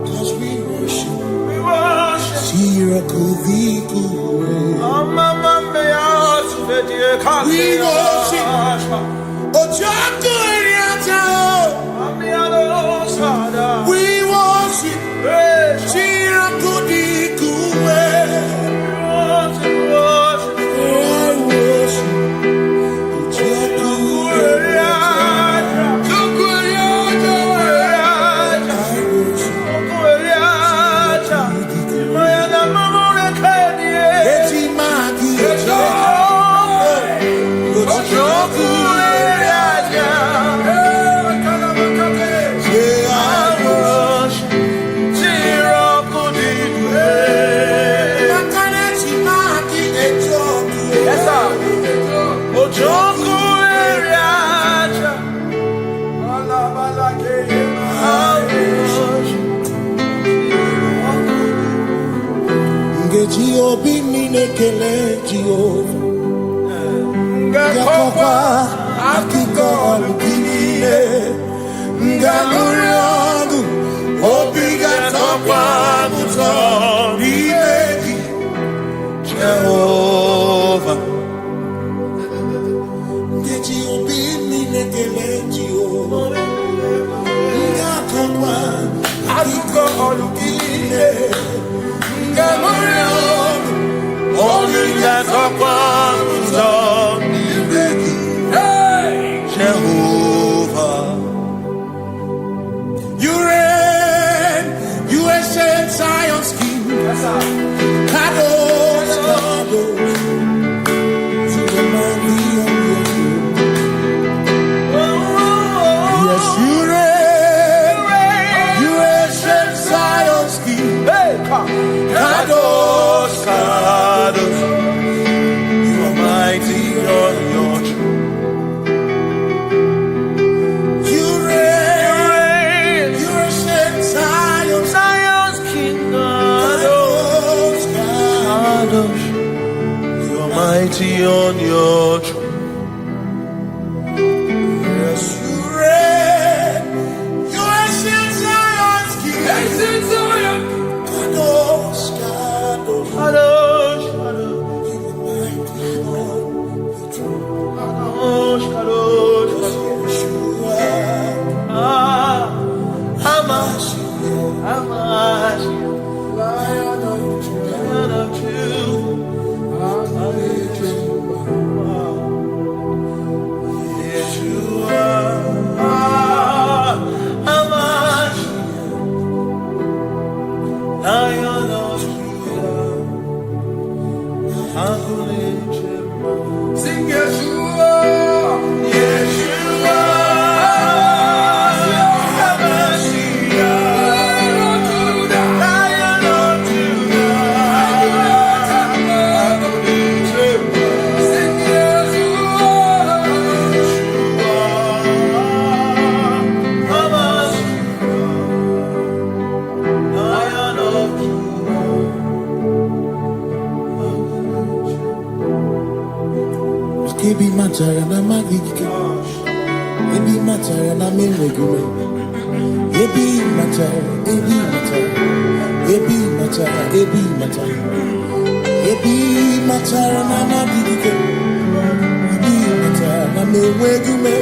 Cause we worship. Gakopa akiko kinile ngaluriangu obigatokwa muto nimeki Jehovah Ngeji obini nekele Jehovah Gakopa akiko kinile ngaluriangu obigatokwa muto Jehovah, you reign, you ancient Zion's King. Kadosh, Kadosh, to the mighty on your throne. Yes, you matara na magike. Ebi matara na menwegume. Ebi matara, ebi matara. Ebi matara, ebi matara. Ebi matara na magike. Ebi matara na menwegume.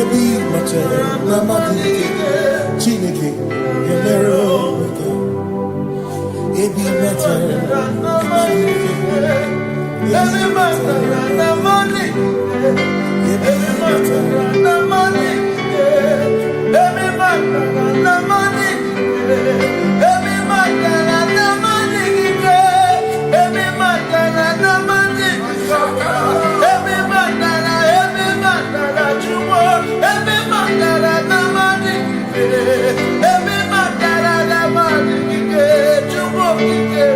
Ebi matara na magike. Chineke, yemero weke. Ebi matara na magike. Ebi matara na money. Ebi matara na money. Ebi matara na money. Ebi matara na money. Ebi matara na money. Ebi matara jumo. Ebi matara na money. Ebi matara na money. Jumo kike.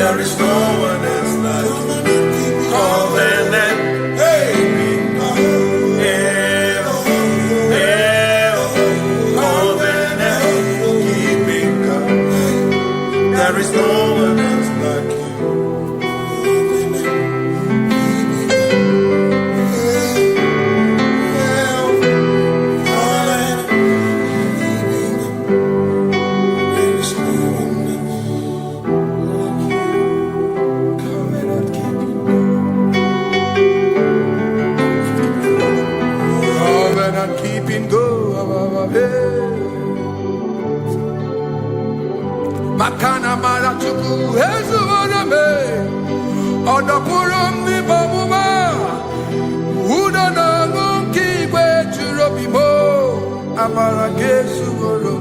There is no one else like you. Covenant. Hey. There is no one else like you. Covenant keeping go. Makana mara chuku hezu waname odapurum ni bamuma uda na ngunki kwe churobimo amara gesu woro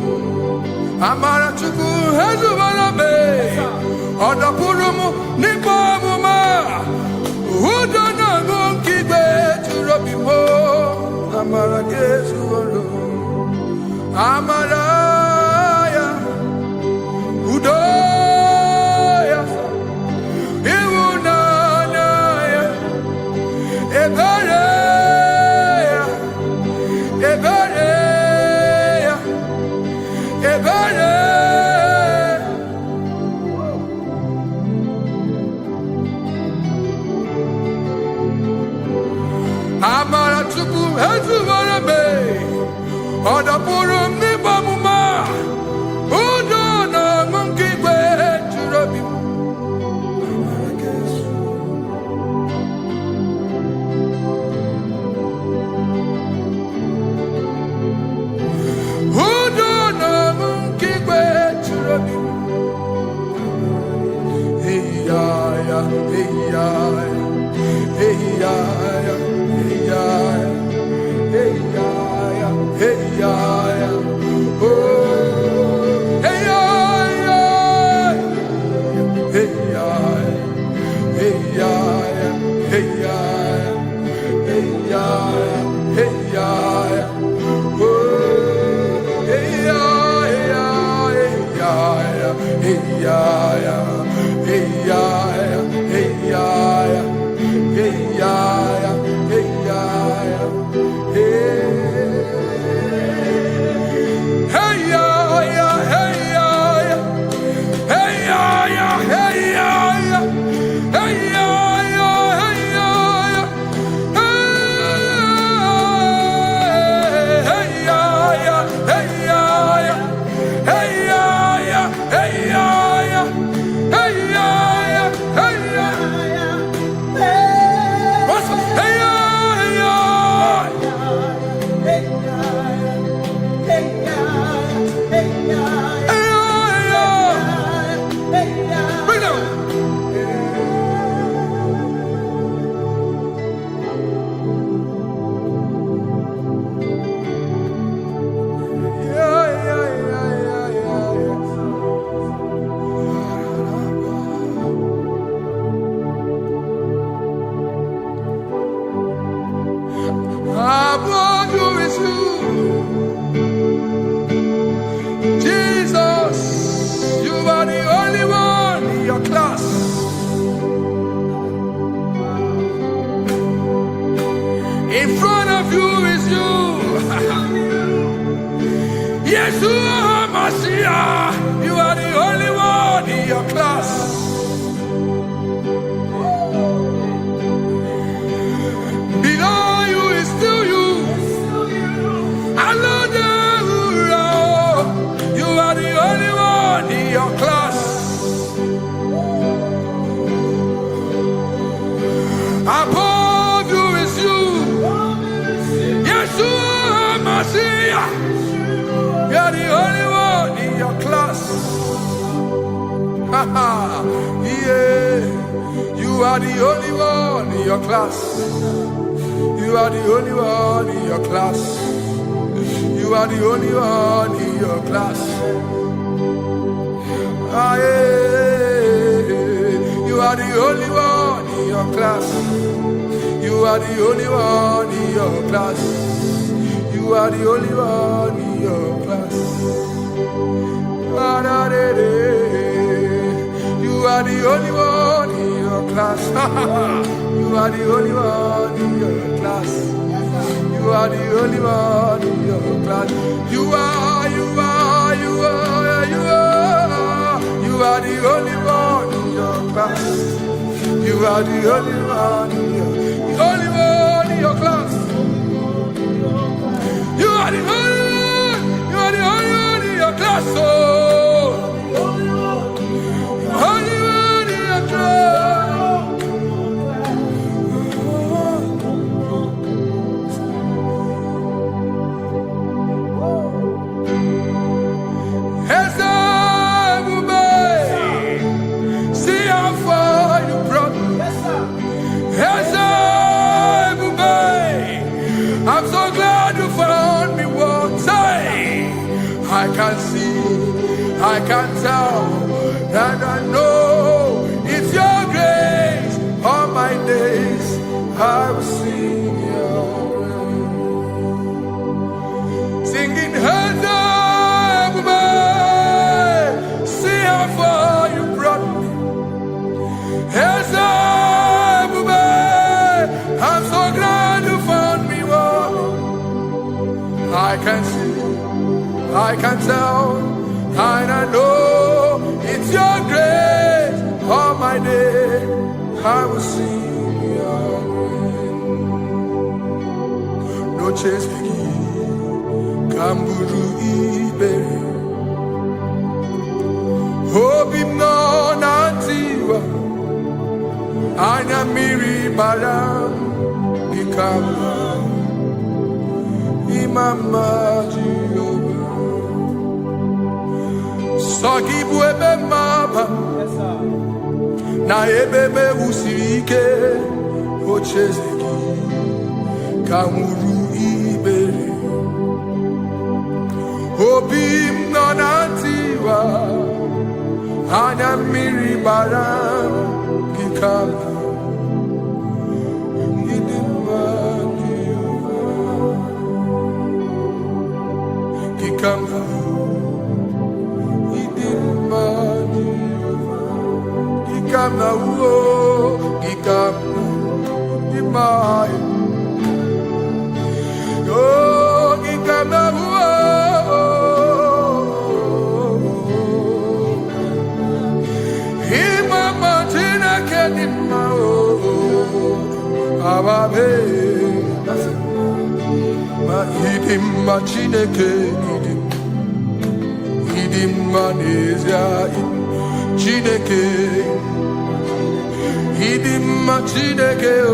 amara chuku hezu waname odapurum ni bamuma uda na ngunki kwe churobimo amara gesu woro amara Amara chuku hezu warabe odapurum ni bamuma udo na mungi kwe churabi amara gesu udo na mungi kwe churabi hey ya hey ya hey ya hey ya oh hey ya hey ya hey ya hey ya hey ya hey ya oh hey ya hey ya hey ya hey ya hey ya hey ya In front of you is you. Yeshua Mashiach, you are the only one in your class. Below you is still you. You are the only one in your class. Above you is you. Yeshua Mashiach, you are the only one in your class. Yeah, you are the only one in your class. You are the only one in your class. You are the only one in your class. Ah, yeah. You are the only one in your class. You are the only one in your class. You are the only one in your class. You are are the only one in your class. You are the only one in your class. You are the only one in your class. You are the only one in your class. You are the only one in your class. You are the only one in your class. Oh, only one in your class. See how far you brought me. I'm so glad you found me once. I can see, I can tell, and I know it's your grace. All my days I will sing your praise. Singing hands up, see how far you brought me. Hands up, I'm so glad you found me. I can see, I can tell, and I know it's your grace. All my day I will sing your praise. No chase begin, Kamburu Iberi. Hope him no nantiwa, Anya Miri Baram, Ikamba. Mama Jehovah, Sagi buebe mama, na ebebe usirike, ochezeki, kamuru ibere, obim nonantiwa, anya miri baram, gikama. Come now, he come now, he come now, oh, he come now, he mama tina kenima, oh, ababe, ma idim ma chineke. Manezia Chineke Hidima Chineke O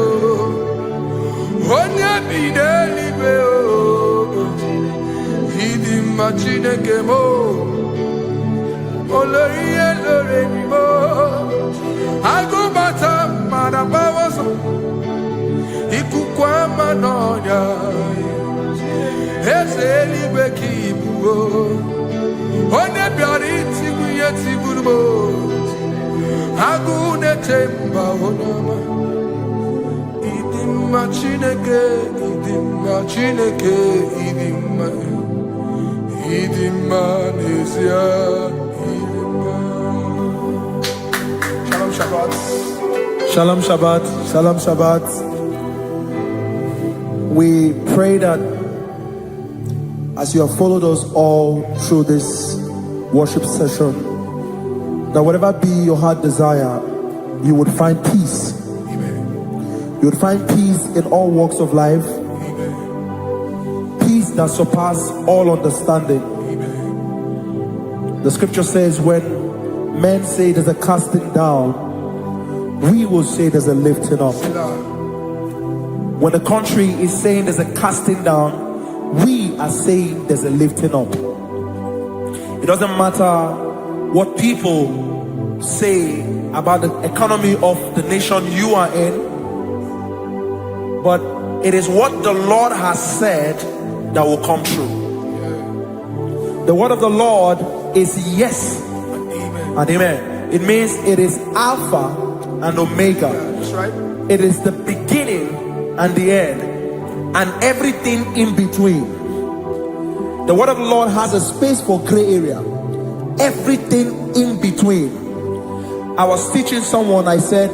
Onya Bidelibe O Hidima Chineke Mo Oloye Loreni Mo Agubata Madabawaso Ikukwa Manonya Ezelibe Kibu One biariti kuyeti burbo Agune temba onama Idima chineke Idima nezia Idima. Shalom Shabbat. Shalom Shabbat. Shalom Shabbat. We pray that as you have followed us all through this worship session, that whatever be your heart desire, you would find peace. Amen. You would find peace in all walks of life. Amen. Peace that surpasses all understanding. Amen. The scripture says when men say there's a casting down, we will say there's a lifting up. When the country is saying there's a casting down, we are saying there's a lifting up. It doesn't matter what people say about the economy of the nation you are in, but it is what the Lord has said that will come true. The word of the Lord is yes and amen. It means it is Alpha and Omega. That's right. It is the beginning and the end, and everything in between. The word of the Lord has a space for gray area. Everything in between. I was teaching someone, I said,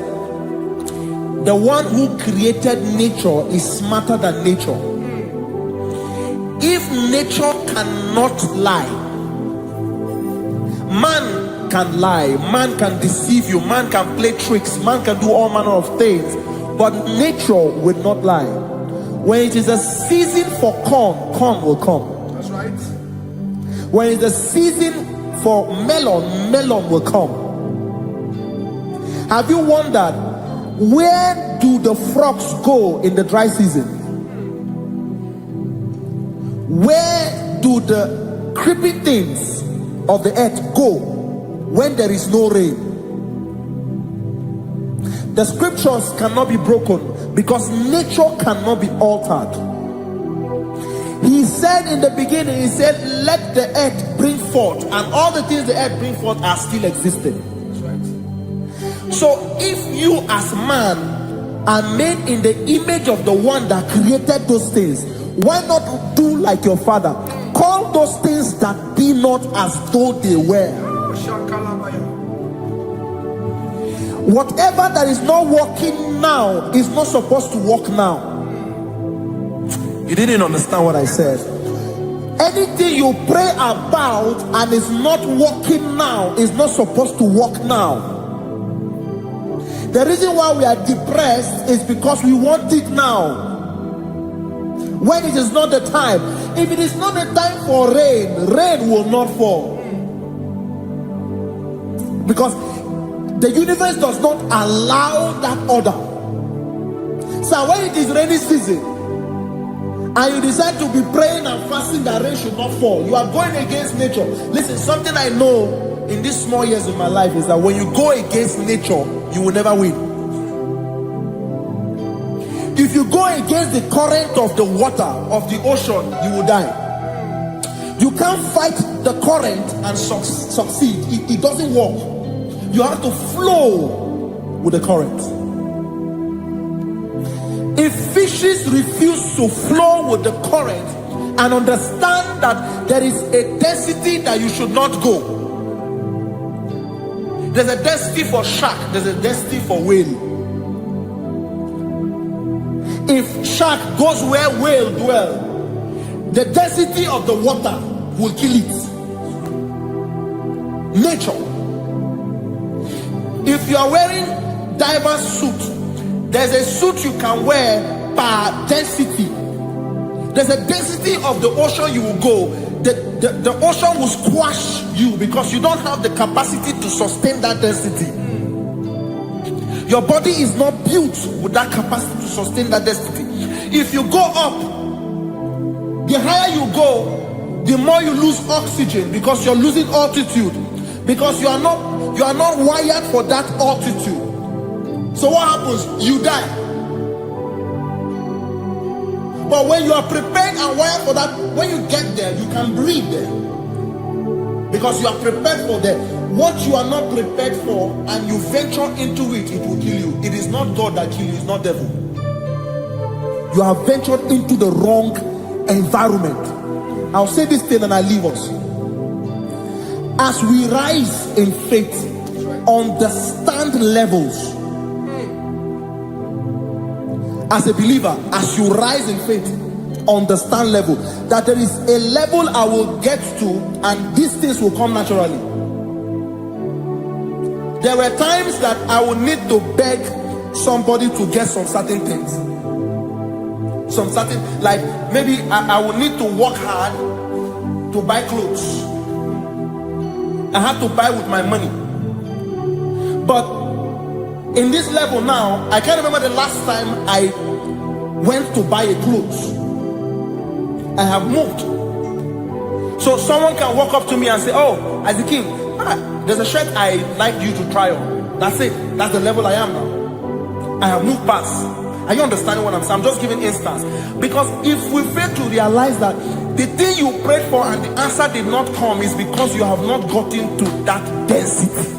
the one who created nature is smarter than nature. If nature cannot lie, man can lie, man can deceive you, man can play tricks, man can do all manner of things, but nature will not lie. When it is a season for corn, corn will come. That's right. When it's a season for melon, melon will come. Have you wondered, where do the frogs go in the dry season? Where do the creeping things of the earth go when there is no rain? The scriptures cannot be broken because nature cannot be altered. He said in the beginning, he said, let the earth bring forth, and all the things the earth bring forth are still existing. So if you as man are made in the image of the one that created those things, why not do like your father? Call those things that be not as though they were. Whatever that is not working now is not supposed to work now. You didn't understand what I said. Anything you pray about and is not working now is not supposed to work now. The reason why we are depressed is because we want it now, when it is not the time. If it is not the time for rain, rain will not fall, because the universe does not allow that order. So when it is rainy season and you decide to be praying and fasting that rain should not fall, you are going against nature. Listen, something I know in these small years of my life is that when you go against nature, you will never win. If you go against the current of the water of the ocean, you will die. You can't fight the current and succeed. It doesn't work. You have to flow with the current. If fishes refuse to flow with the current and understand that there is a density that you should not go, there's a density for shark, there's a density for whale. If shark goes where whale dwell, the density of the water will kill it. Nature. If you are wearing diver's suit, there's a suit you can wear per density. There's a density of the ocean you will go. The ocean will squash you because you don't have the capacity to sustain that density. Your body is not built with that capacity to sustain that density. If you go up, the higher you go, the more you lose oxygen because you're losing altitude, because you are not wired for that altitude. So what happens? You die. But when you are prepared and wired for that, when you get there, you can breathe there, because you are prepared for that. What you are not prepared for and you venture into it, it will kill you. It is not God that kills you, it's not devil. You have ventured into the wrong environment. I'll say this thing and I leave us. As we rise in faith, understand levels. As a believer, as you rise in faith, understand level. That there is a level I will get to and these things will come naturally. There were times that I would need to beg somebody to get some certain things. Some certain, like maybe I would need to work hard to buy clothes. I had to buy with my money. But in this level now, I can't remember the last time I went to buy a clothes. I have moved. So someone can walk up to me and say, oh, Azikim, there's a shirt I like you to try on. That's it. That's the level I am now. I have moved past. Are you understanding what I'm saying? I'm just giving instance. Because if we fail to realize that the thing you prayed for and the answer did not come is because you have not gotten to that density.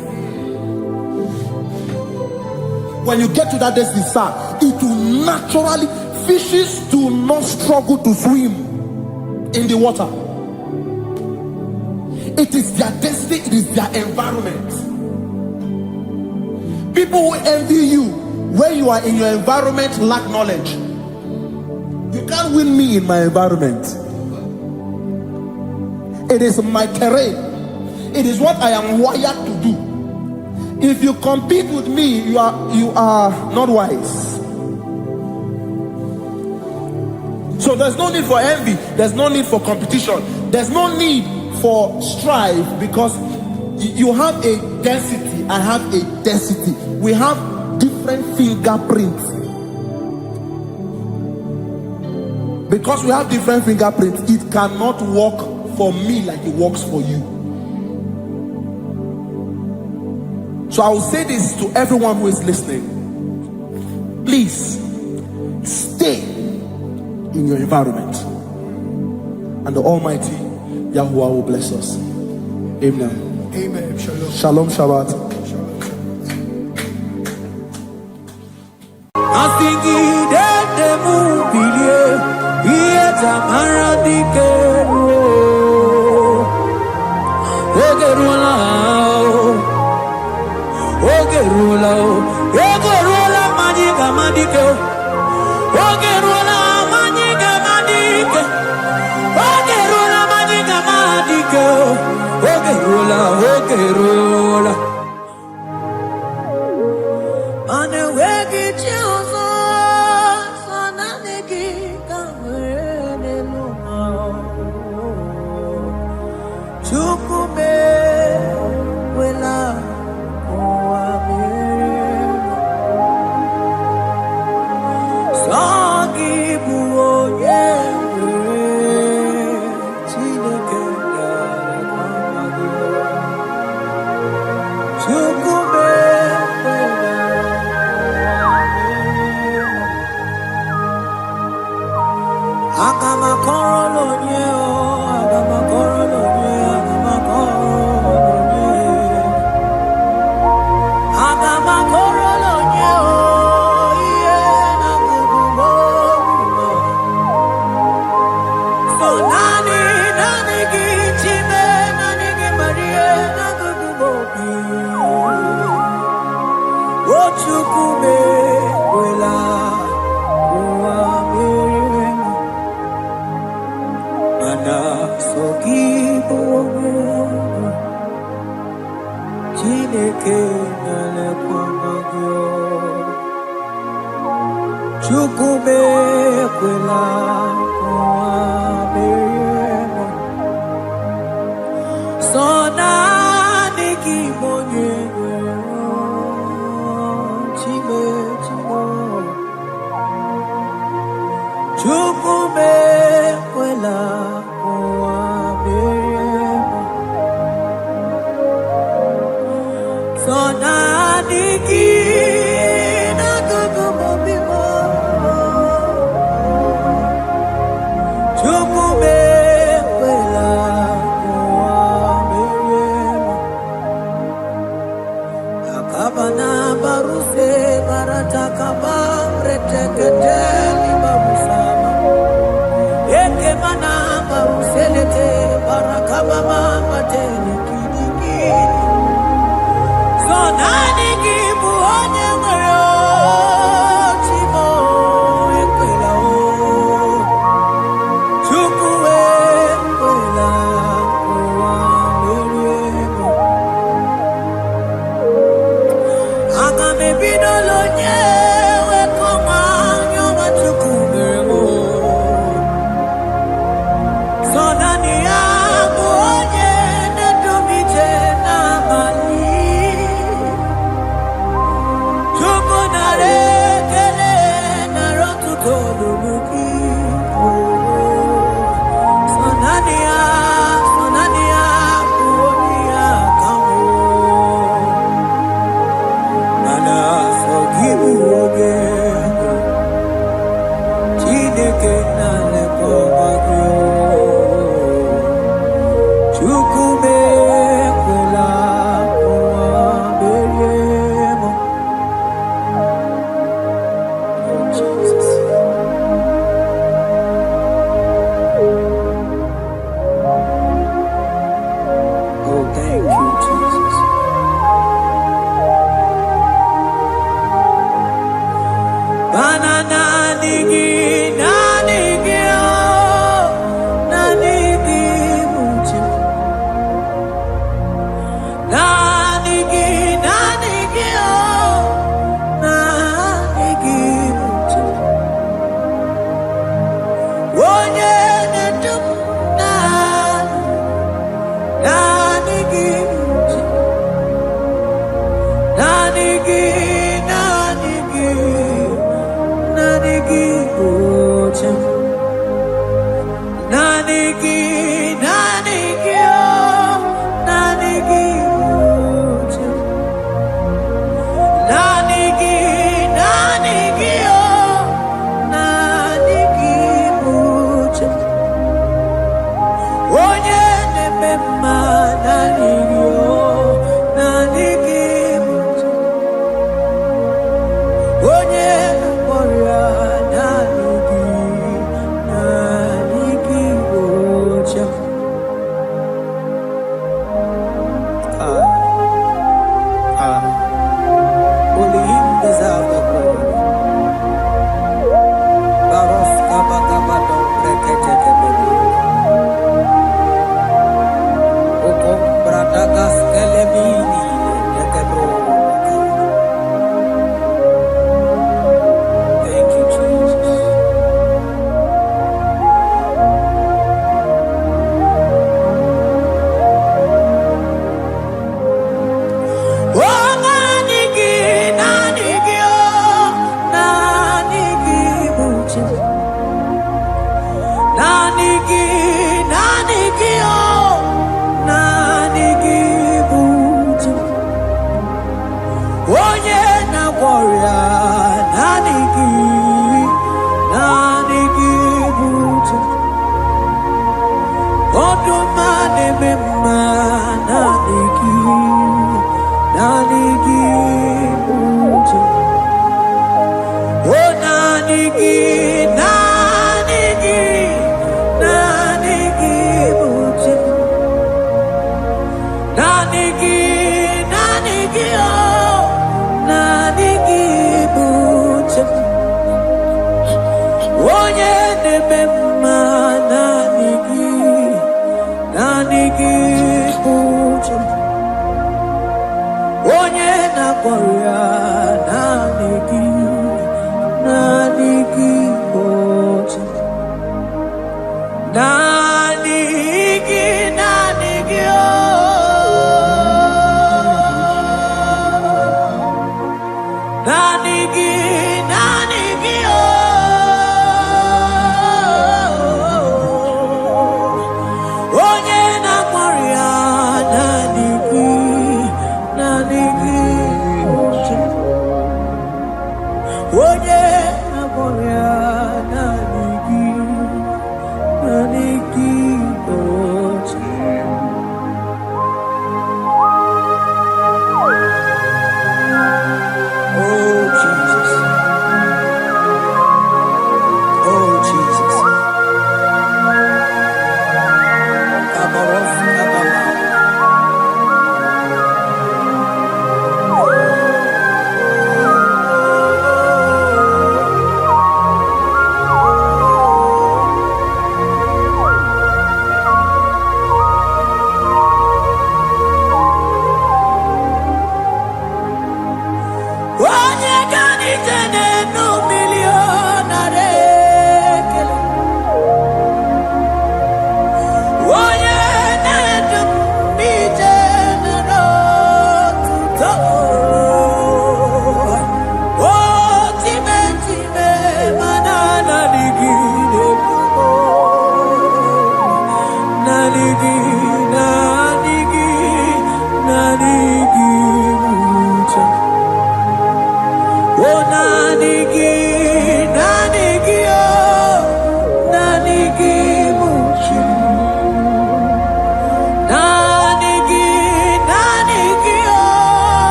When you get to that density, sir, it will naturally, fishes do not struggle to swim in the water. It is their density, it is their environment. People who envy you when you are in your environment lack knowledge. You can't win me in my environment. It is my terrain. It is what I am wired to do. If you compete with me, you are not wise. So there's no need for envy. There's no need for competition. There's no need for strife, because you have a density. I have a density. We have different fingerprints. Because we have different fingerprints, it cannot work for me like it works for you. So I will say this to everyone who is listening. Please stay in your environment, and the Almighty Yahuwah will bless us. Amen. Amen. Shalom. Shalom Shabbat.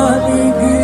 Nani gi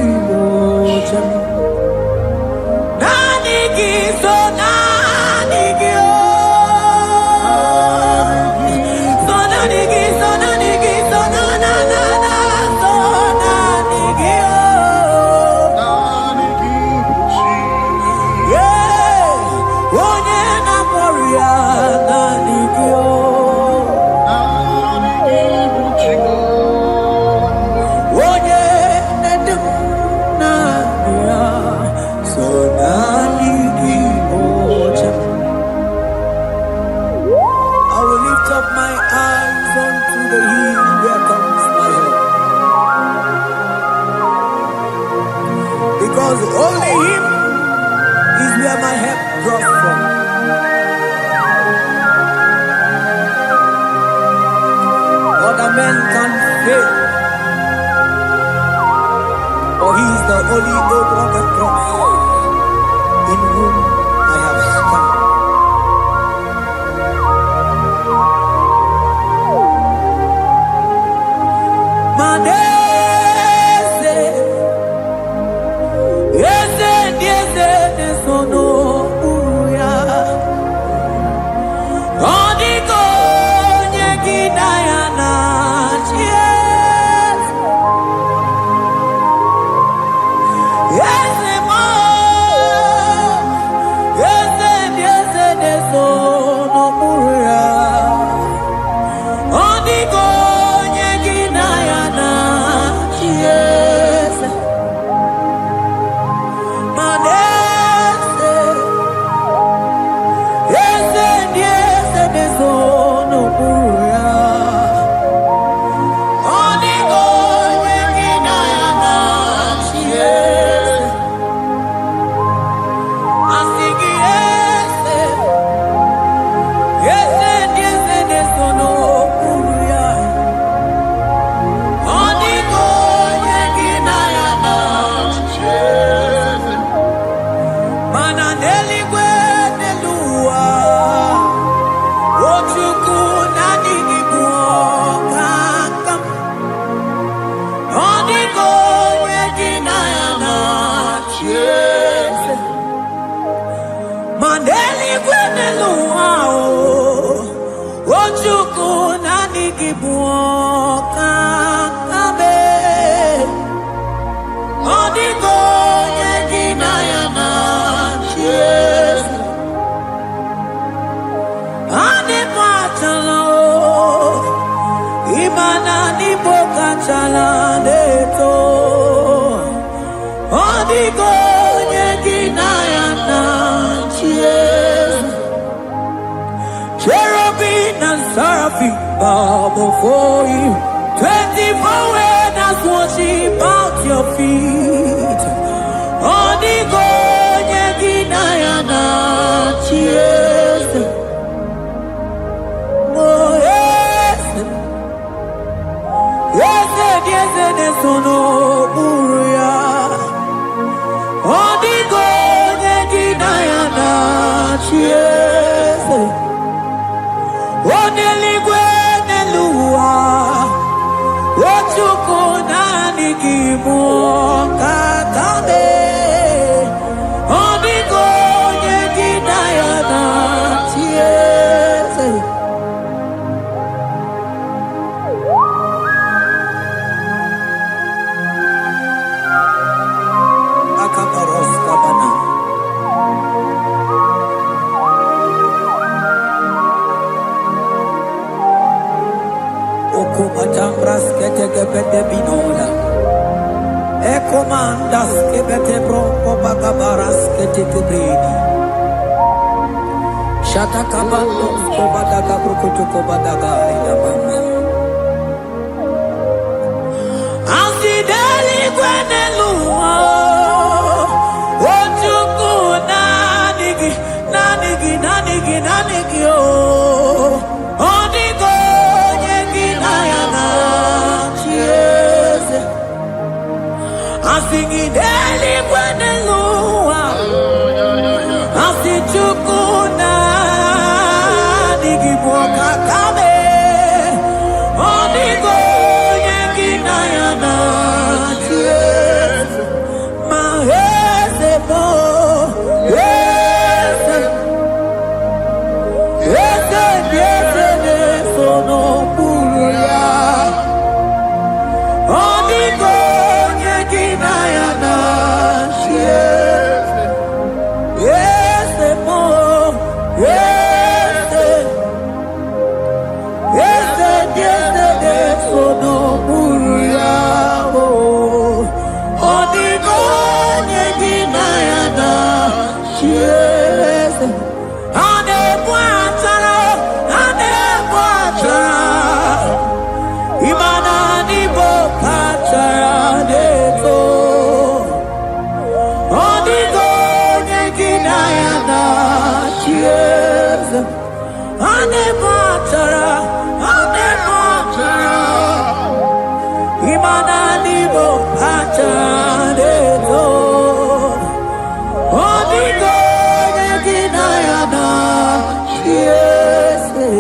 because only Him is where my help draws from. Other men can fail, for He is the only hope on the cross, in whom I have stand. Cherubim and seraphim bow before you. 24 elders worship at your feet. Odigo yeginayana cheers. Oh yes, yes, yes, yes, no buria. Odigo yeginayana cheers. Oneligwe nelua, ochuku nani kimu kakabe. Odigo yeginayana cheers. Akaparos kabana. Matambras kete kebete binola. Eko mandas kebete bronco bagabaras kete kebrini. Shata kabandos kobadaga brukutu kobadaga ilabama. Ansideli kwenelua. Ochuku nanigi, nanigi, nanigi, nanigi oh. Odigo singing daily when the Lua, I see Chukuna, Nigiboka Kame, Onigo Yankinayana, my head, yes, yes, yes, yes, so no Puria, Onigo. Imana nibo achadeto. Onigo yeginayana yese.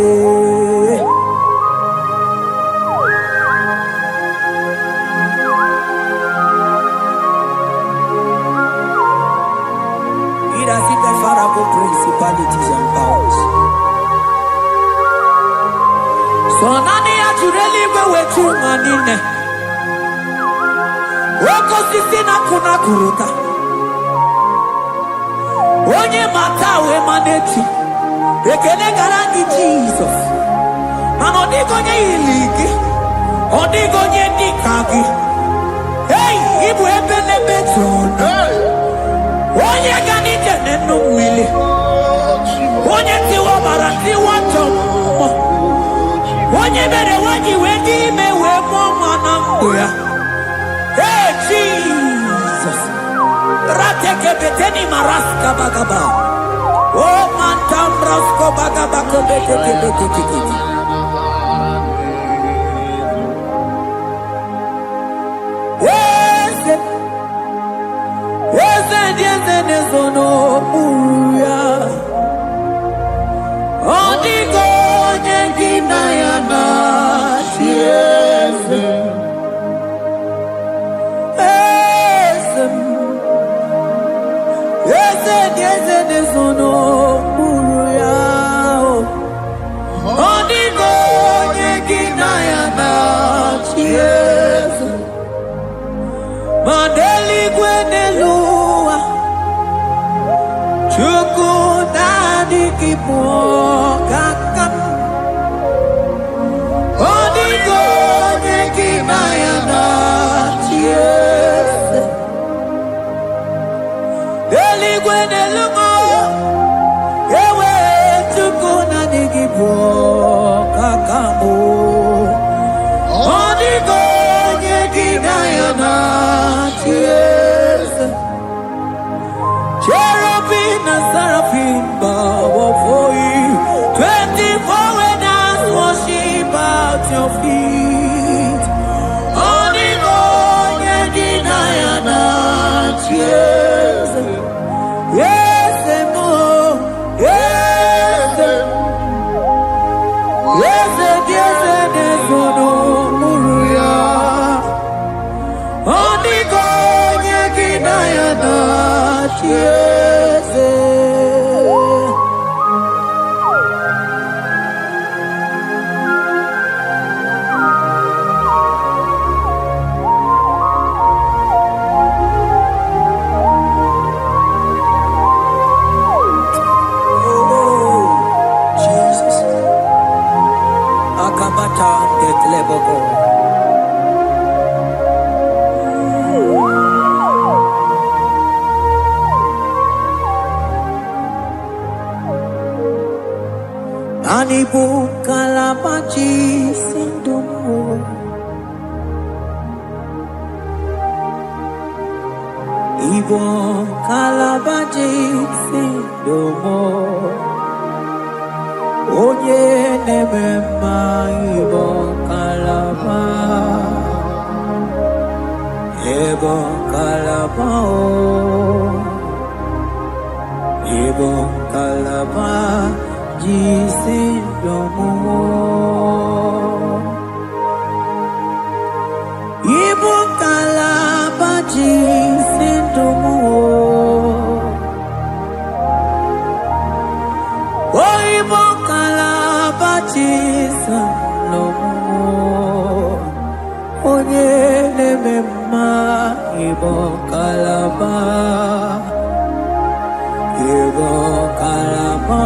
It has hit the Pharaoh principalities and powers. So nani ajureli wetu manine. Woko sisi na kuna kuruta. Onye matawe maneti. Ekele garangi Jesus. Mano digonye iligi. Odigonye dikagi. Hey, ibu ebele betona. Onye ganite nenu mwili. Onye tiwa barati watomo. Onye bere wanyi wedi mewe mwana mbuya. Hey Jesus. Rateke beteni maraska bagaba. Oh mantambrasko bagaba kobeteke beteke. Yes. Yes, nezono uya. Odigo nyengina yana tiese. Yes, nezono uya. Odigo nyengina yana tiese. Mandeli gwenelua. Chuku nadi kipo kakam. Odigo nyekina yana tiese. Deli gwenelungo. Ewe chuku nadi kipo kakamu. Odigo nyekina yana tiese. Cherubim and seraphim bow before you. 24 elders worship at your feet. Onigo yeginayana yes, yes, mo, yes, yes, yes, yes, no muruya. Onigo yeginayana yes. Anibu kalabaji sindumo. Ibo kalabaji sindumo. Oye nemema ibo kalaba. Ibo kalaba Ibo kalaba. Jisindomo Ibu kalaba jisindomo Oh ibu kalaba jisindomo Onye nemema ibu kalaba Ibu kalaba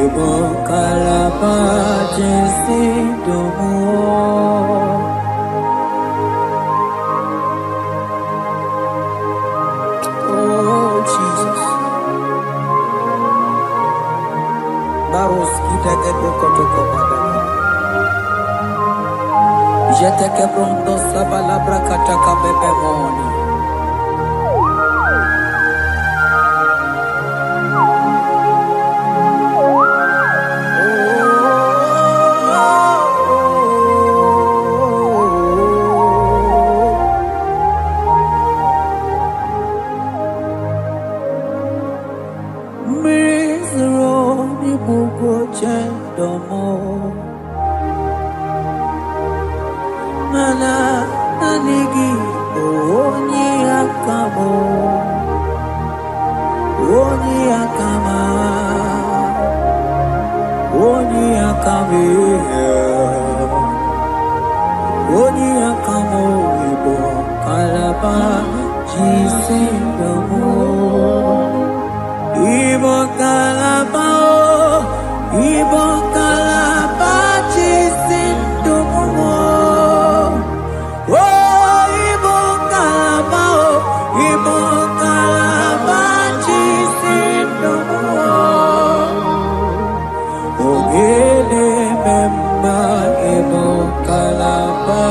Ibu kalaba jisindomo Oh Jesus Baros kitake bokotoko baba Jeteke brondo sabala brakataka bebe moni mana anigi onye akamo onye akama onye akame onye akamo ibo kalaba jisindomo ibo kalaba jisindomo ibo kalaba jisindomo ogele memba ibo kalaba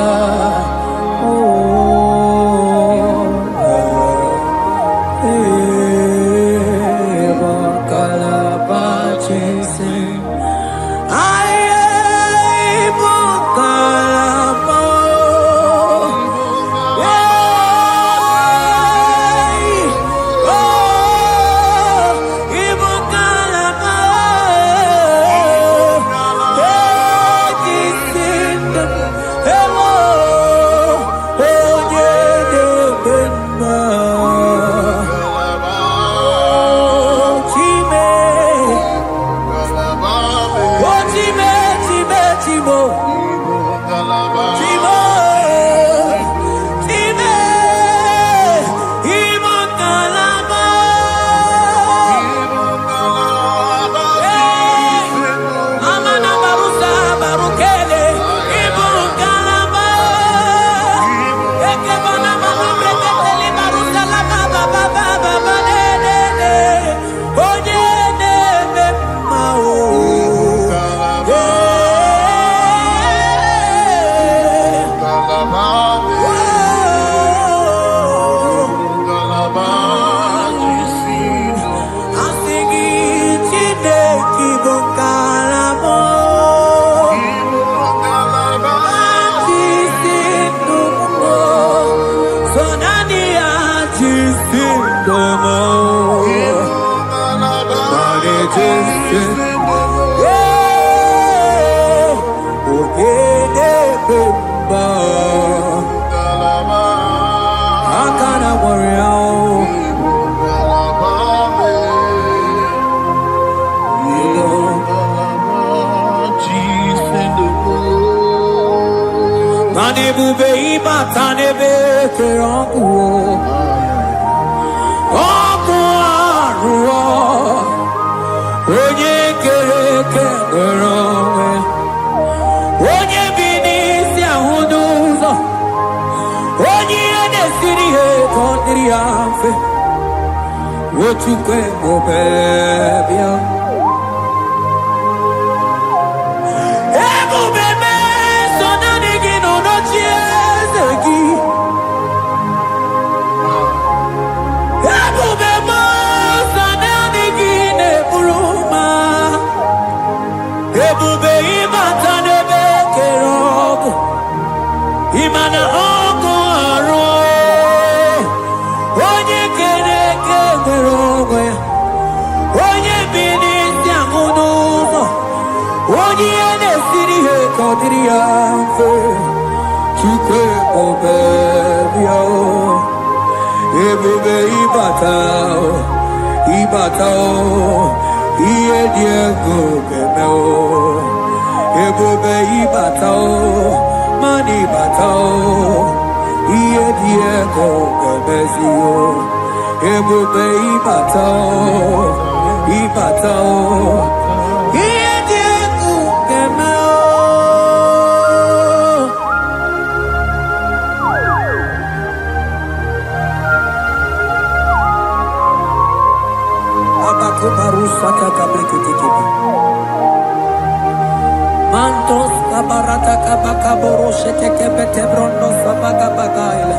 Mantos kabarata kabaka boroshe teke bete brondo sabaga bagaila.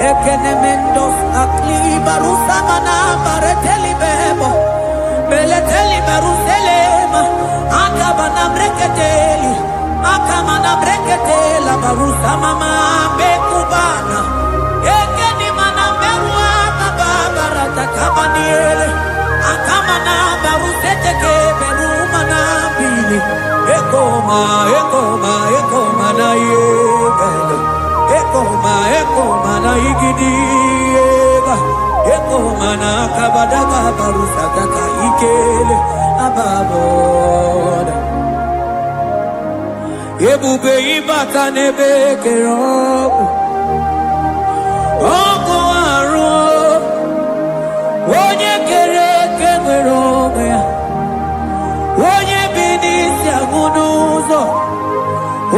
Ekenemendos akli barusa mana bareteli bebo. Beleteli baruselema. Akabana breketeli. Akamana breketela barusa mama bekubana. Ekeni mana berua babarata kabaniele. Akamana baruseteke berumana bili. Ekoma na yega. mana igidiega eko mana kabadaga barusataka ikele ababoda ebube ibata nebe kerobu oko aru onye kere kenwere onwe ya onye bi n'isi agụ n'ụzọ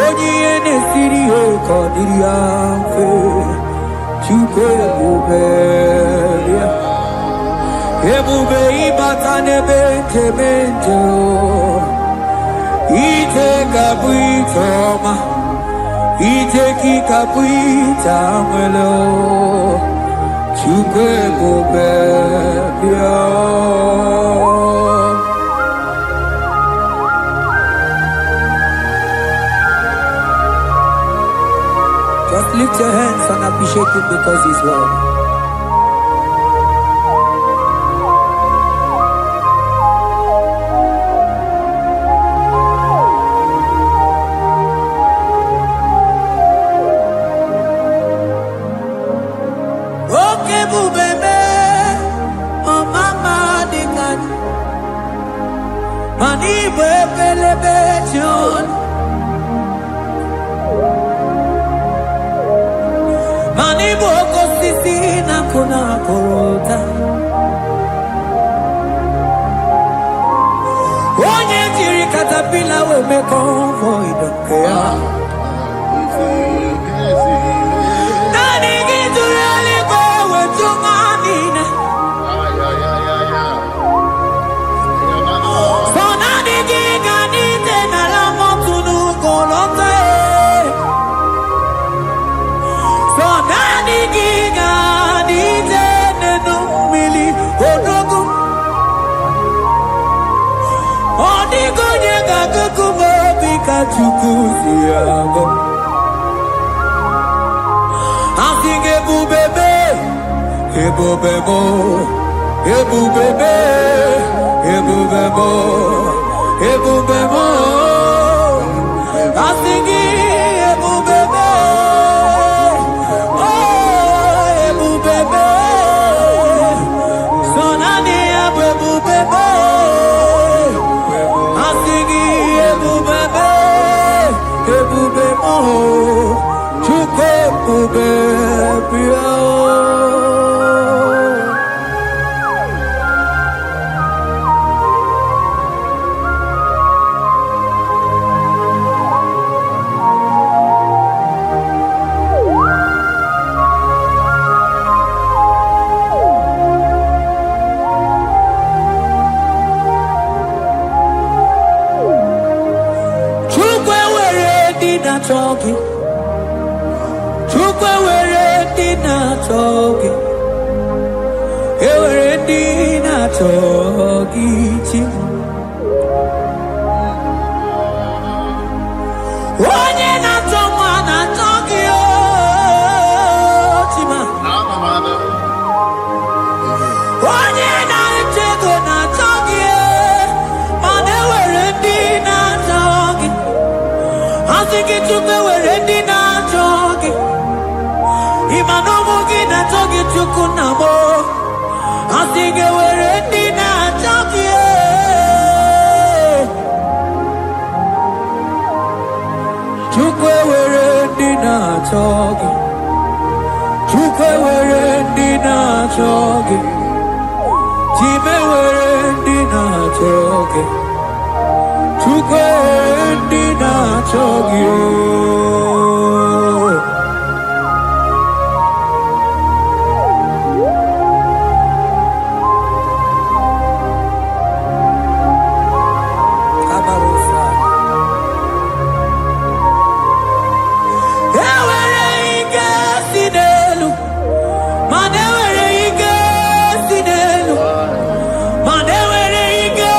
onye ihe na-esiri ya ka ọ dịrị ya mfe Chukwu ebube ya ebube ịbata n'ebe nkebe nje ije ga-abụ ije ọma ije ka ị ga-abụ ije nwere Chukwu ebube ya. Just lift your hands and appreciate him because he's worthy. Okay, boo baby, oh mama, digan, mani bebelebe John. Mani boko sisi na kuna korota onye jiri katapila we me convoy dokea nani gidurali go we tungamina so nani gigani tena la motunu kolota Chukusiago I sing ebu bebe ebu bebo ebu bebe ebu bebo ebu bebo I sing ebu bebe oh ebu bebe sonani ebu bebe I sing ebu bebe ebube mo Chukwu ebube bịa talking Chukwu were dina talking were dina talking onye na toma na talking chima onye na tego na talking mana were dina talking Asiki Chukwu were di na chogi Imanomu gi na chogi Chukwu na mo Asiki were di na chogi Chukwu were di na chogi Chukwu were di na chogi Chime were di na chogi Chukwu ndi na chogi Kabarusa Ewere ike sinelu Mane were ike sinelu Mane were ike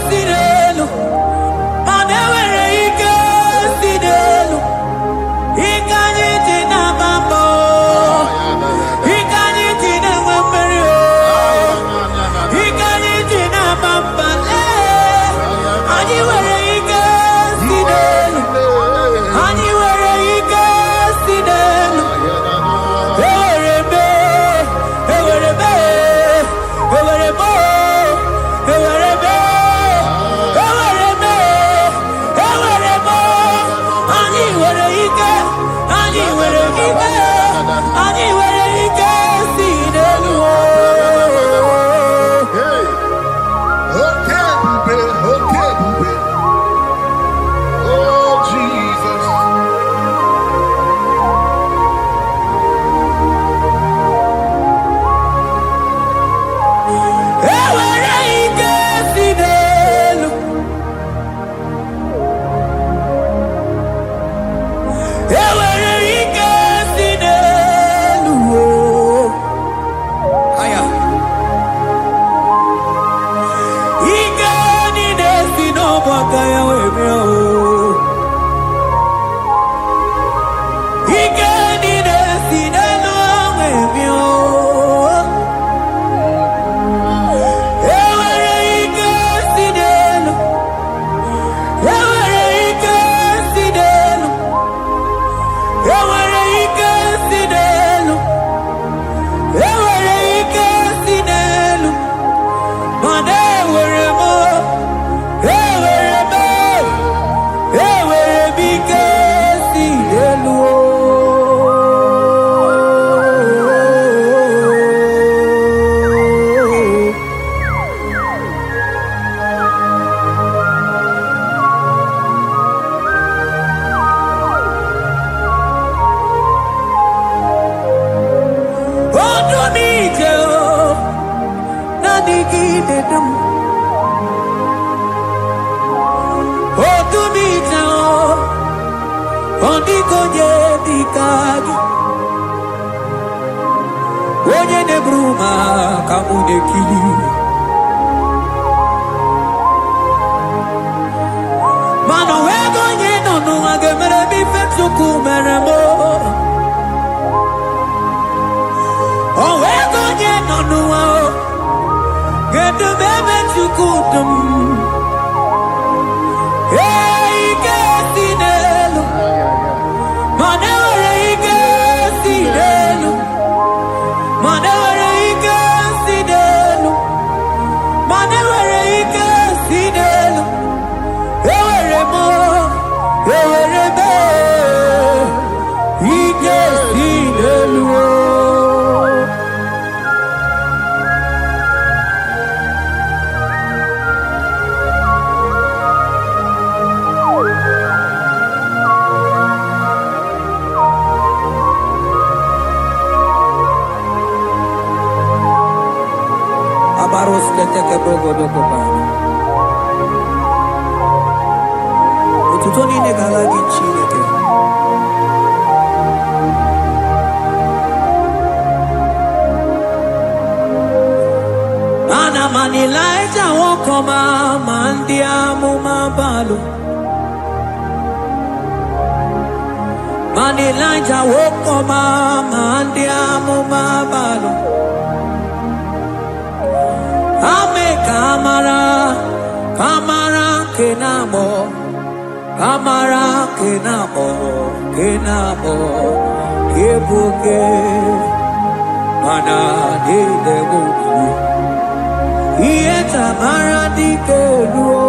sinelu Edom. Otumita Ondikonye Dikagi Onye Nebruma Kamune Kili Mano Wegonye Nonu Agemere Bifetsuku Meremo Oh Wegonye Nonu Gedu Bebe Tukudum Ututoni negalagi Chineke. Ana manilaja wokoma mandia mumabalo. Manilaja wokoma mandia mumabalo. Ame kamara kenamo, kebuke, mana de debuke, ieta mara di keluo.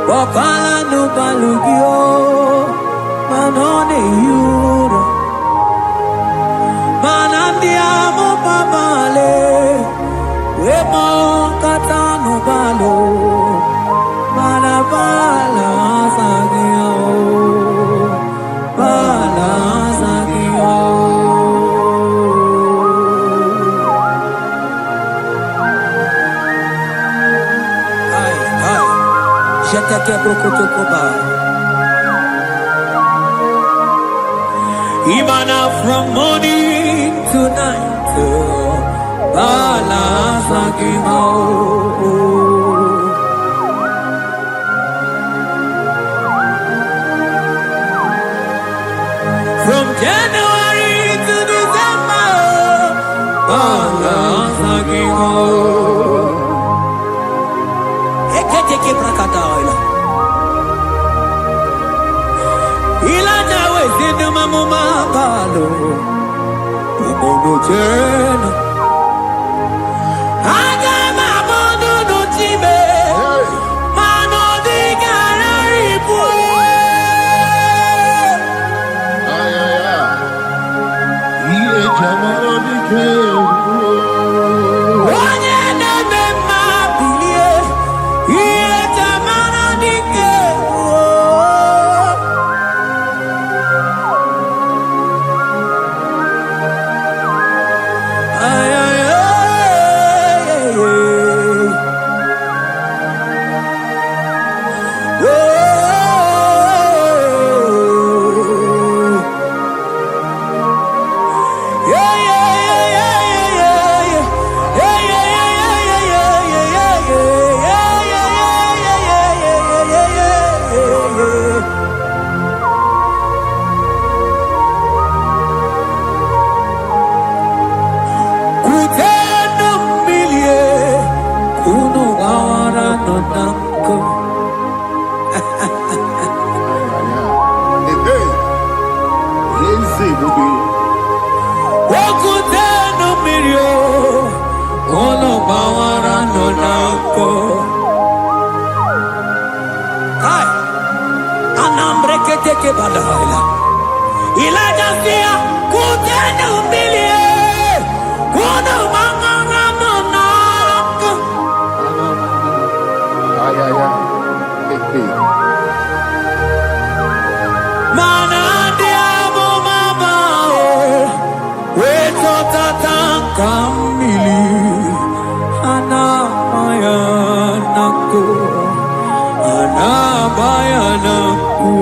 Wakala no balugio, manone yuro, manandiamo pamale, wemo katano balo, manabala sagio, bala sagio. Jeteke brokotokoba. Imana from morning to night, bala sagimo. From January to December, bala sagimo. Eketeke brakadaila. Ilana wezinu mamuma balo. Umonotena. Agama mono no time. Mano di gararipu. Iye jamano di kebu. Mana diamo mabao, weto tatankamili, anamayanaku, anamayanaku.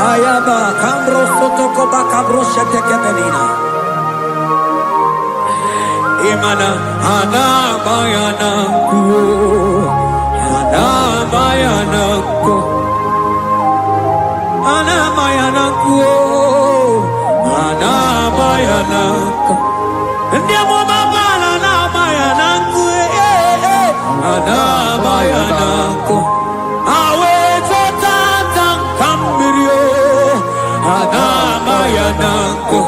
Ayaba kambro sotoko bakabro shetekemelina. Imana anamayanaku, anamayanaku, anamayanaku, anamayanaku. Ndiamo mabala anamayanaku, anamayanaku. Awe totatan kambirio, anamayanaku.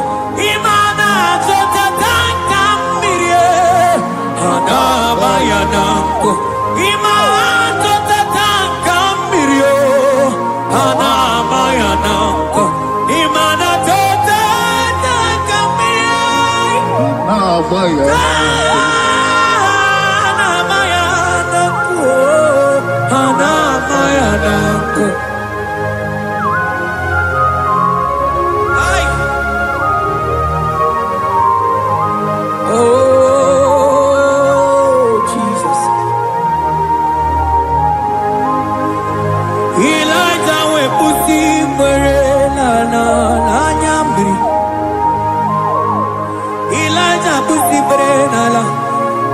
Imana totatan kambirie, anamayanaku. Imana totatan kambirio, anamayanaku. Imana totatan kambirie, anamayanaku, anamayanaku. Ay. Oh, Jesus. Elijah we pusi merena na nyambri. Elijah pusi merena la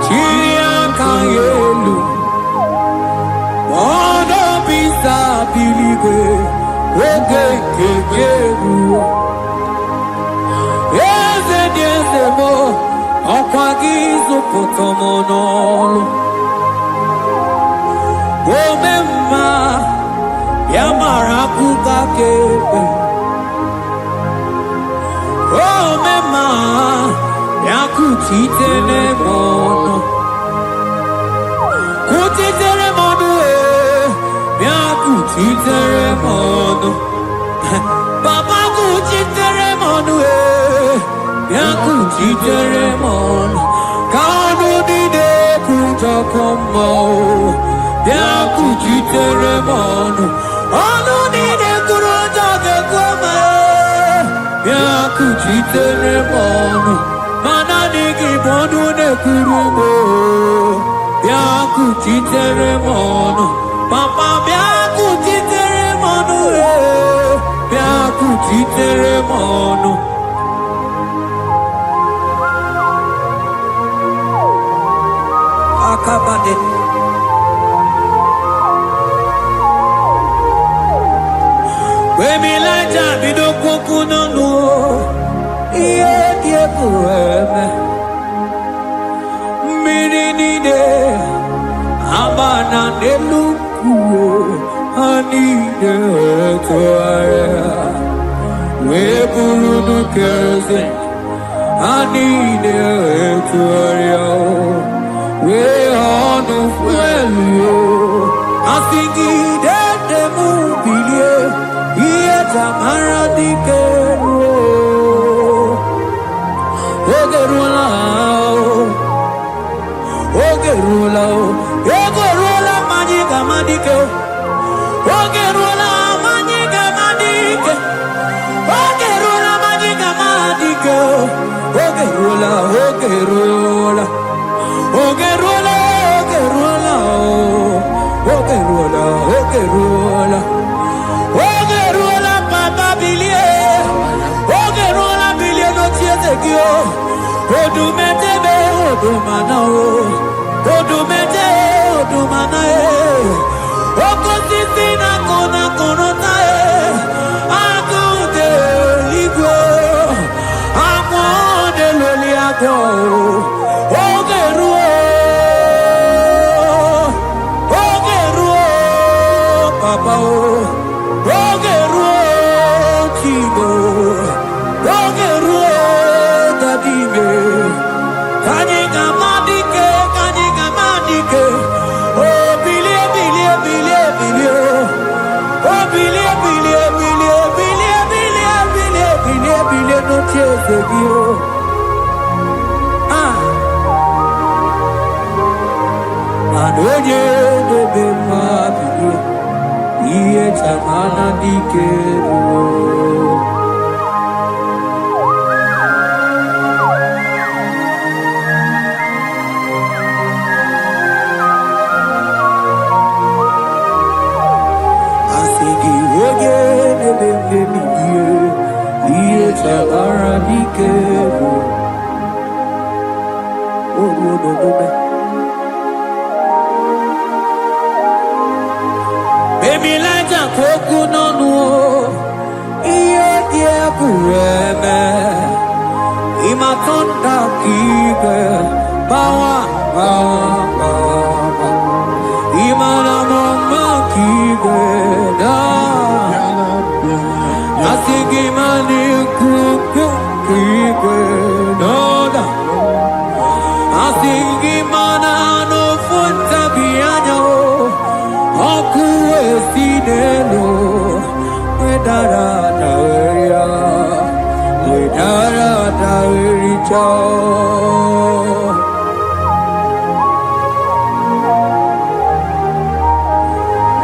chia kayelu. Mono bisa biligwe wege kegeru. Eze diese mo okwagizu potomonolo. Omemma yamara kuka kebe. Omemma yakutitele mono. Kutitele mono yakutitele mono. Baba kutitele mono yakutitele mono. Kanu dide kutokomo yakutitele mono. Anu dide kutokomo yakutitele mono. Mananiki bodu ne kurumo yakutitele mono. Papa yakutitele mono yakutitele mono. Akabade Wemilaja bidokukunonu iye diekueme mininide abana nelukuo anide toare weburudu keze anide toare we onu fuelio asingi de mubilie iye tamara dikero ogerula ogerula majiga madike ogerula majiga madike ogerula majiga madike ogerula ogerula Ogerula, ogerula, ogerula, ogerula, ogerula, papa bilie, ogerula bilie no tietekio, odumete be odumana o, odumete odumana e, okosisi na kona konota e, akunde ligwe, akunde loli ako. oye debe mabi iye tamana dikero. Asigi oye debe mabi iye tamana dikero. Baby, like a coconut, yeah, kureme. Imatonda kibe, bawa, imana mama kibe, da. Asigi mani kuku kibe, no da. Asingi mana no funta bianyo aku esinelo wedara daweria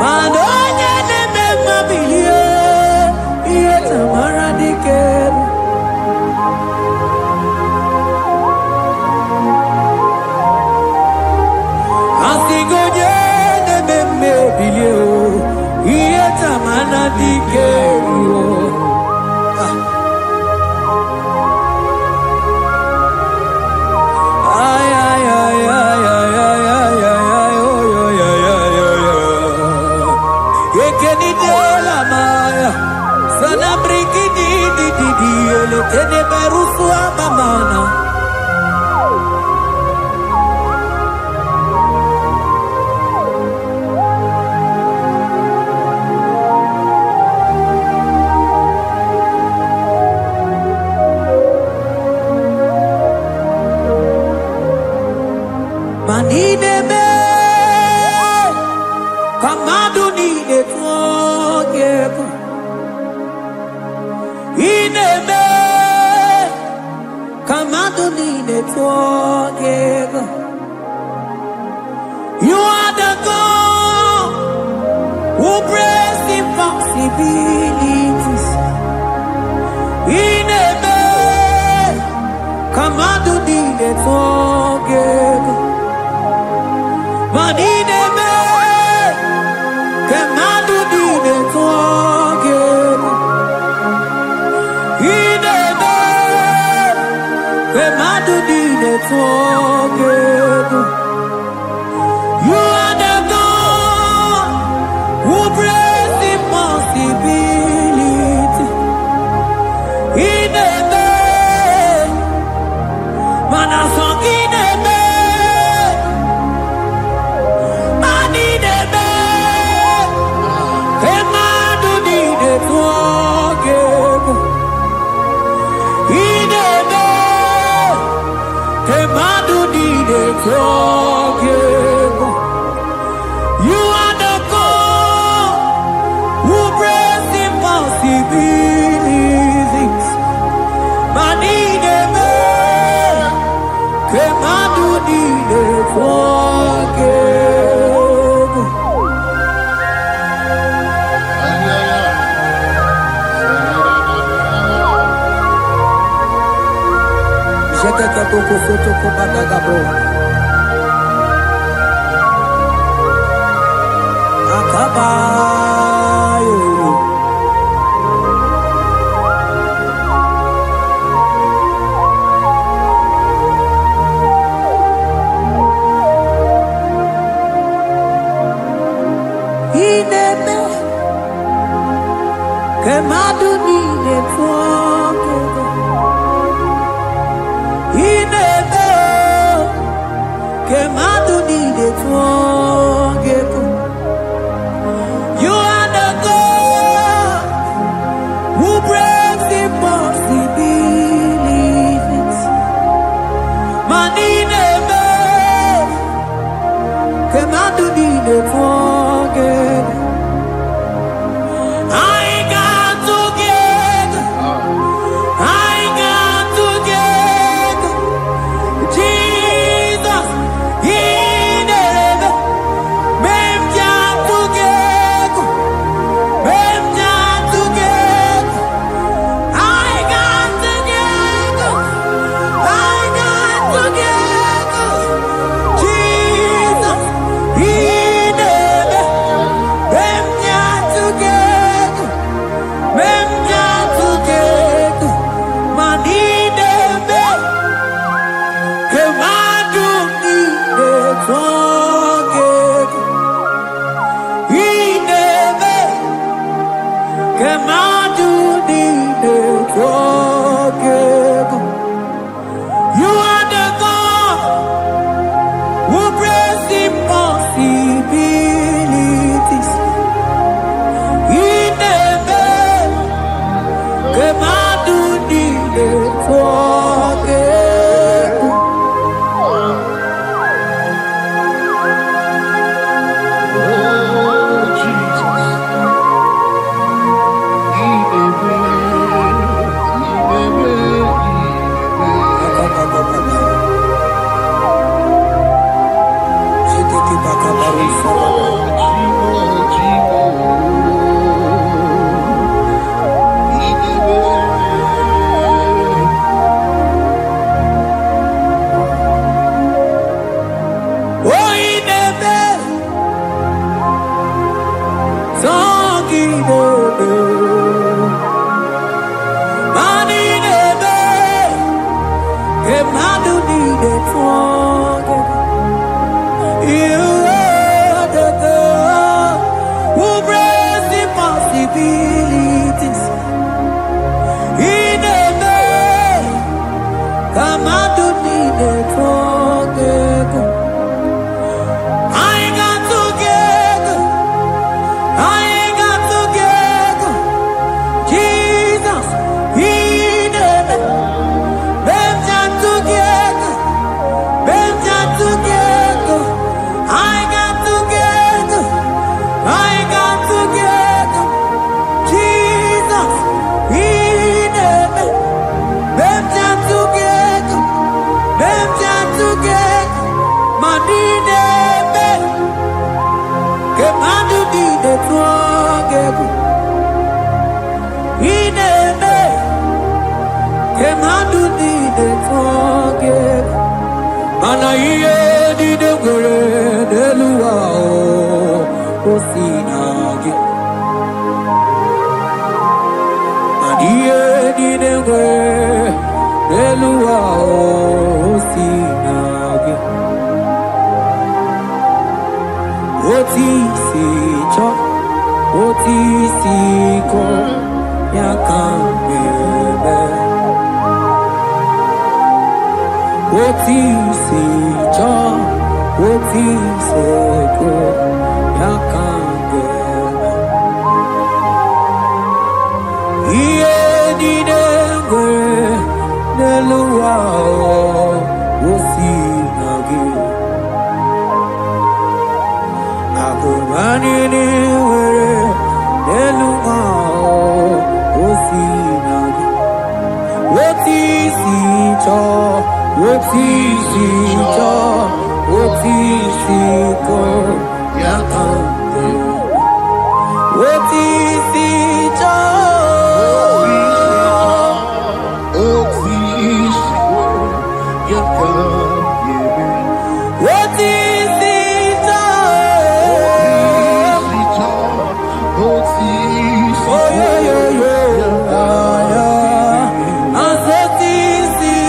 Madonya neme mabiye iye tamara dikeru Asigoje neme mebilio iye tamana dikeru Tene berusu amamana Manine me Kamadu nine tuogeku Ine me Kamadonine together. You are the God who brings impossibilities. In a man, Kamadonine together. But in a man, Kamadonine together. In a Remadu di de together. You are the God who brings impossibility. In a man, man a song in a man, man in a man. Remadu di de together. In a man. Kemadu di de together. You are the God who brings impossibilities. Manine me, Kemadu di de together. Jekete boko soto ko badagabo. Akabayo. Ineme kemadu ni netwoke. Ineme kemadu ni netwoke. You are the God who breaks impossibilities. Manineme kemadu ni netwoke. Kamadu nide togego. I got together. I got together. Jesus, He did it. Benja together. Benja together. I got together. I got together. Jesus, He did it. Benja together. Benja together. Madine be. Kemadu dide together. He did it. Kemadu dide together. Mana iye dide gore deluwa o sinage. Mana iye dide gore deluwa o sinage. Oti si cho, oti si ko yakambebe. Oti si cho, oti si ko yakambebe. Iye di dengwe neluwa o sinage. Akumani ni were neluwa o sinage. Oti si cho, oti si cho, oti si ko yakambebe. Oti si cho. What is it? Oh yeah, yeah, yeah. And what is it?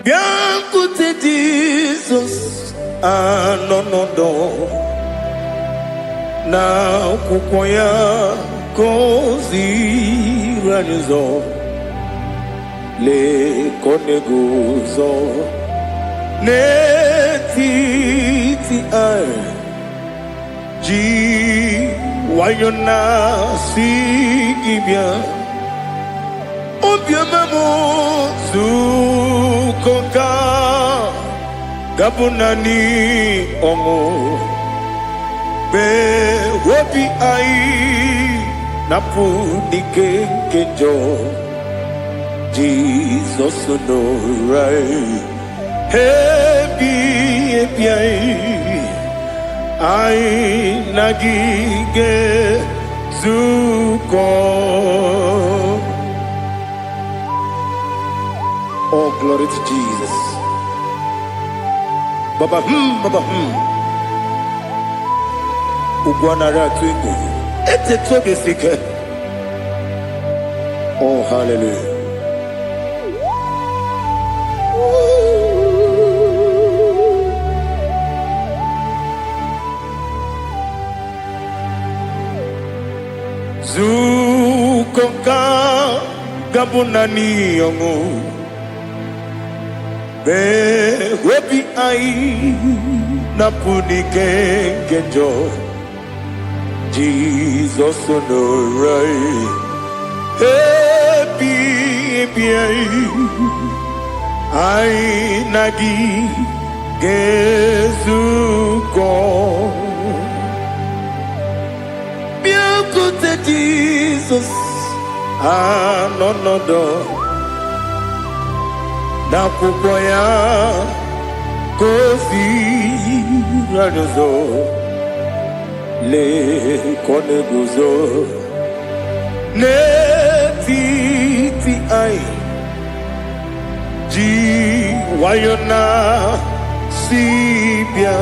Biancote Jesus, no. Na kukoya kozi ranizo le koneguzo netiti ai ji wayona si ibia obiamamu zukoka gabunani omo be wopi ai napu dike kenjo Jesus no right happy ai nagige zuko. Oh, glory to Jesus. Baba Ugwanara twingu. Ete toge sike. Oh, hallelujah. Zukonka gabunani yongu. Be wepi ai napuni kenjo Jesus no right happy ai nagi gezuko biancote Jesus no n'akwụkwọ ya gosi n'ụzọ lee ka ọ na-eguzo n'etiti anyị ji nwayọọ na si bịa.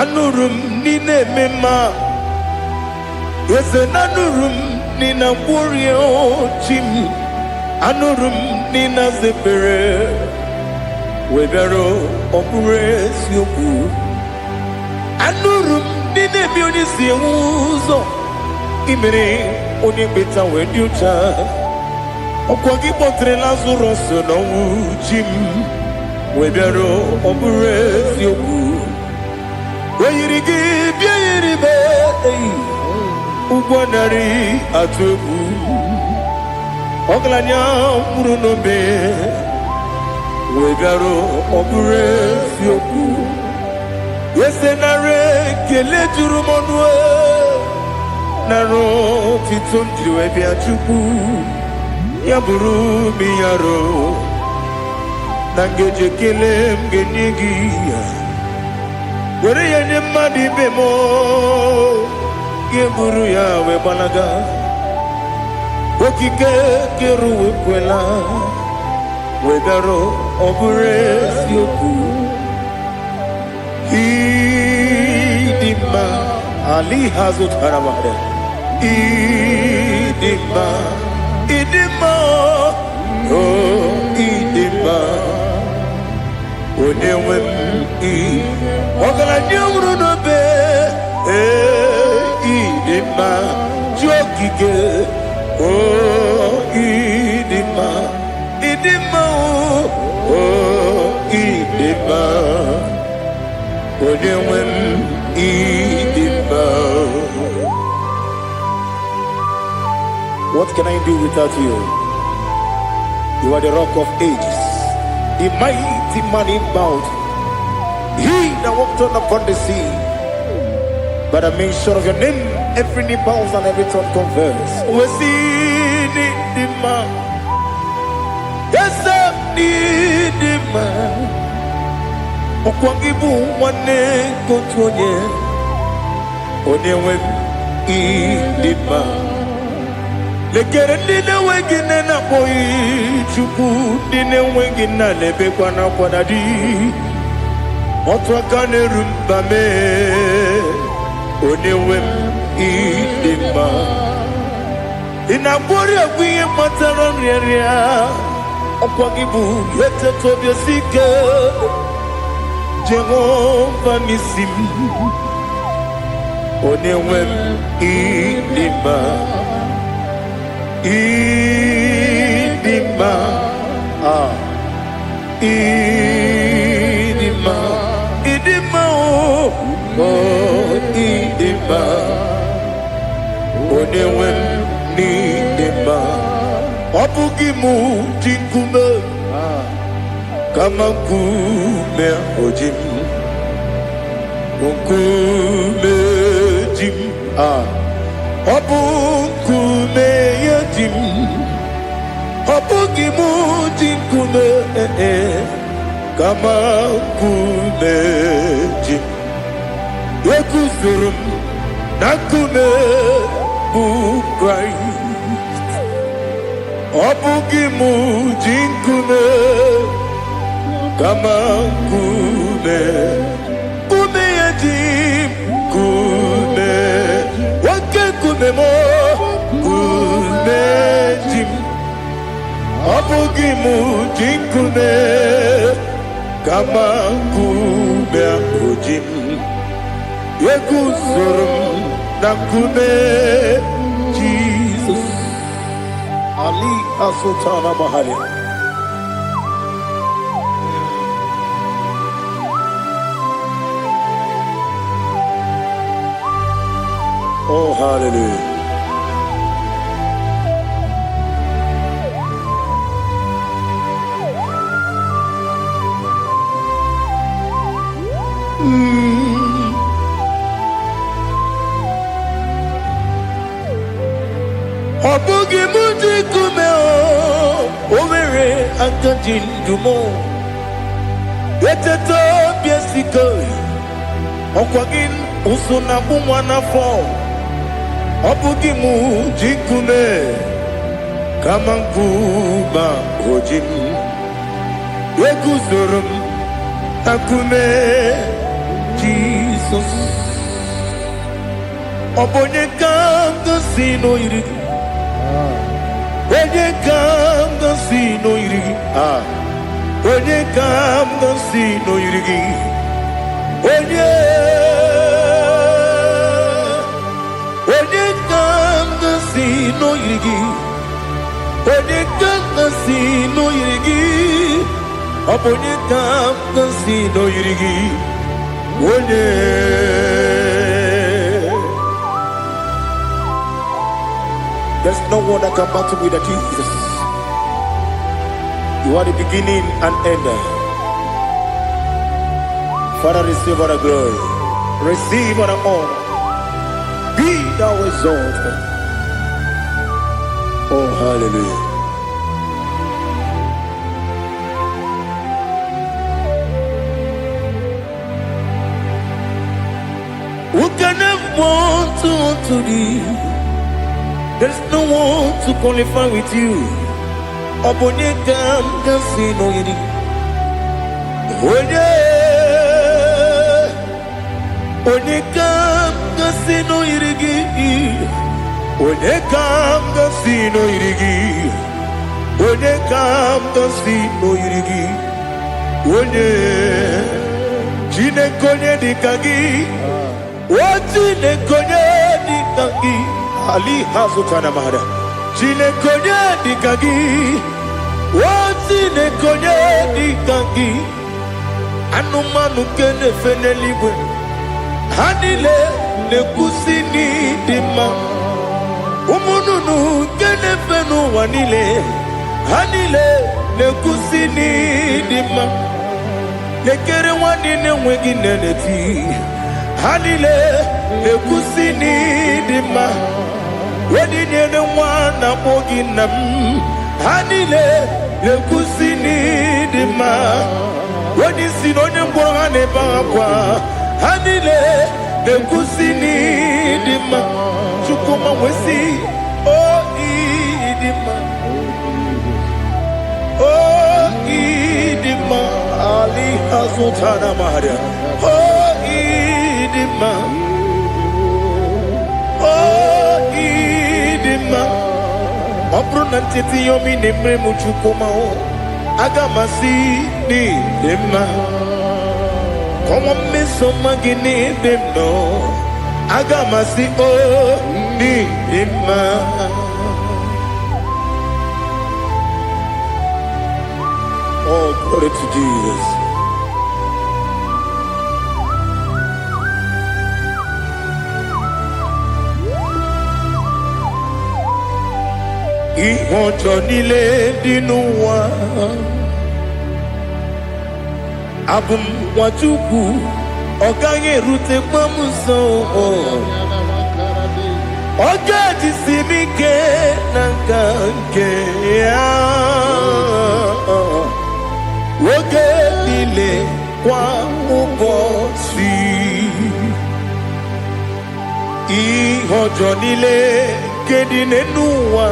Anụrụ m n'ime eme mma eze, na anụrụ m n'ina mkpụrụ ochi m, anụrụ m n'ina zebere webịara ọ bụrụ eziokwu. Anụrụ m n'ina eme onye si enwe ụzọ imere onye mkpeta wee dị ụcha. Ọkwa gị kpọtere Lazarọs n'ọnwụ chi m webịara ọ bụrụ eziokwu. O yiri gị bịa yiri be ụgbọ narị atụ egwu. Ọgaranya mkpụrụ n'obe wee bịarụ ọ bụrụ eziokwu. Eze nara ekele juru m ọnụ, nara otito m jiri wee bịa Chukwu. Ya bụrụ m ihe arụ na ngeji ekele m ga-enye gị ya. Were ya nye mmadụ ibe m, ga-eburu ya wee gbalaga. Okike kere wekwela wee bịarụ ọ bụrụ eziokwu. Ịdị mma Ali hazụtara mmadụ. Ịdị mma, ịdị mma, ịdị mma, onye nwe m. Ọgaranya nwụrụ n'obe ịdị mma, ji okike ịdị mma, ịdị mma, ịdị mma, onye nwe m ịdị mma. What can I do without you? You are the rock of ages, the mighty man in battle. He that walked upon the sea. By the mention of your name, every knee bows and every tongue confesses. We see the man. Yes, sir, the man. Okwangibu wane kotonye. Onyewe the man. Lekere nine wengine na boy Chukwu, nine wengine lebe kwa na kwanadi. Otu aka na-erumba me onye nwe m ịdị mma. Ị na-agwọrị agwụ ihe matara nrịarịa, ọkwa gị bụ eteta obi esi ike. Jehova n'isi m, onye nwe m ịdị mma. Ịdị mma, ịdị mma, ịdị mma, ịdị mma, onye nwe m n'ịdị mma. Ọ bụghị mụ ji nkume kama nkume oji m, nkume ji m, ọ bụ nkume ya ji m. Ọ bụghị mụ ji nkume kama nkume ji m. Eguzoro m na nkume bụ Kraịst. Ọ bụghị mụ ji nkume kama nkume, nkume ya ji m, nkume nwoke nkume m, nkume ji m. Ọ bụghị mụ ji nkume kama nkume ahụ ji m. Eguzoro m na nkume Jizọs. Ali asụtara mahali. Oh, hallelujah. Ọ bụghị mụ ji nkume, o nwere jindumo eteto biesiko okwagin usuna bumwana fo obugi mu jikume kama nkuba hojim ekuzorum akume Jesus obonye kanga sino irigi onye kanga sino irigi onye kanga sino irigi onye kanga sino irigi onye kanga sino irigi obonye kanga sino irigi onye. There's no one that can battle with Jesus. You are the beginning and end. Father, receive all the glory. Receive all the honor. Be thou exalted. Oh, hallelujah. Who can have one to thee? There's no one to qualify with you. Obonye kam kasino yiri. Onye kam kasino yiri. Onye kam kasino yiri. Onye kam kasino yiri. Onye jine konye dikagi. Wajine konye dikagi. Ali hazukana mahada jine konye dikagi wazine konye dikagi anumanu kene fenelibwe hanile nekusini dima umununu kene fenu wanile hanile nekusini dima nekere wanine wegi neneti hanile nekusini dima wedi nyene mwana moginam hanile lekusini dima wedi sinonye mborane bakwa hanile lekusini dima chukuma wesi o idima o idima ali azutana maria o idima Opro nantiti yomi nemre muchukoma o agamasi ni dema Komo meso magini demno agamasi o ni dema Oh, glory to Jesus. Ìwọ̀njọ́ nílé nínú wa abùmwàjúkù ọ̀gá yẹn rúte pọ́nmú sàn ọjọ́ ti sinmi ké nàkà ké wókè nílé wá púpọ̀ sí ìwọ̀njọ́ nílé kéde nínú wa.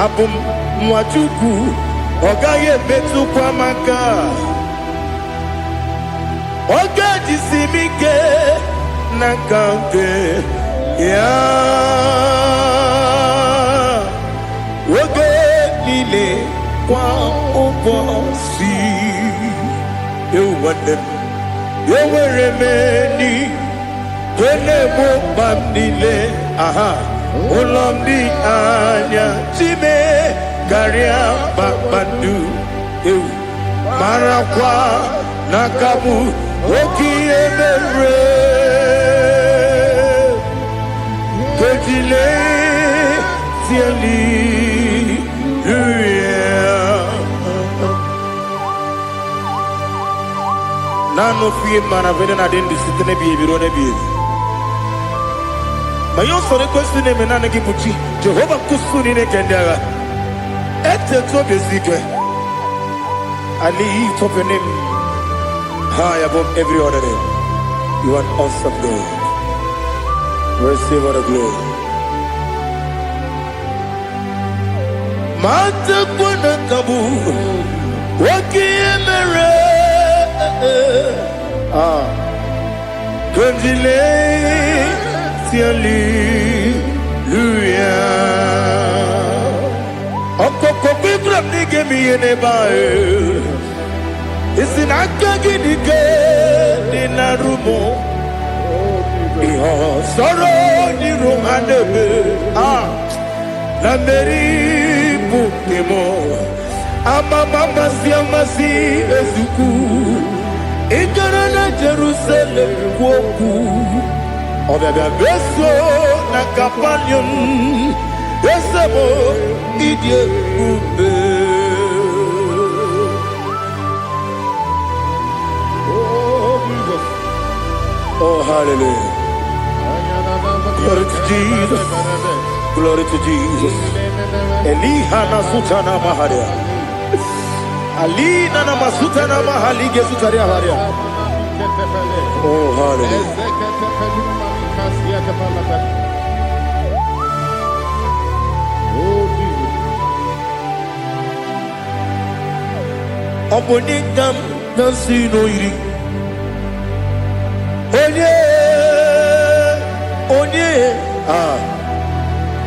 Abum mwajuku ogaye betu kwa maka oga jisimike nakanke ya oge nile kwa uposi ewandem eweremeni kene mo bamnile aha Ulomdi anya chime garia babandu eu marakwa nakabu okiemere kejile tiali nano fie mana vene na dendi sitene biebiro ne biebi Mayon sore kwesti ne menane ki muchi Jehova kusuni ne kendaga I lift up your name high above every other name. You are an awesome God. Receive all the glory. Mata kuna kabu wakiemere Kundile tiali luya Okoko bibram nige miyene bae Isinaka ginike ninarumo Iho soro ni rumanebe Namberi bukemo Amama siamasi ezuku Ikarana Jerusalem woku Obebe beso na kapanion Esemo idye ube Oh hallelujah. Glory to Jesus. Glory to Jesus. Elihana sutana maharia. Alina na masutana mahalige sutaria haria. Oh hallelujah. Oponingam nasino iri.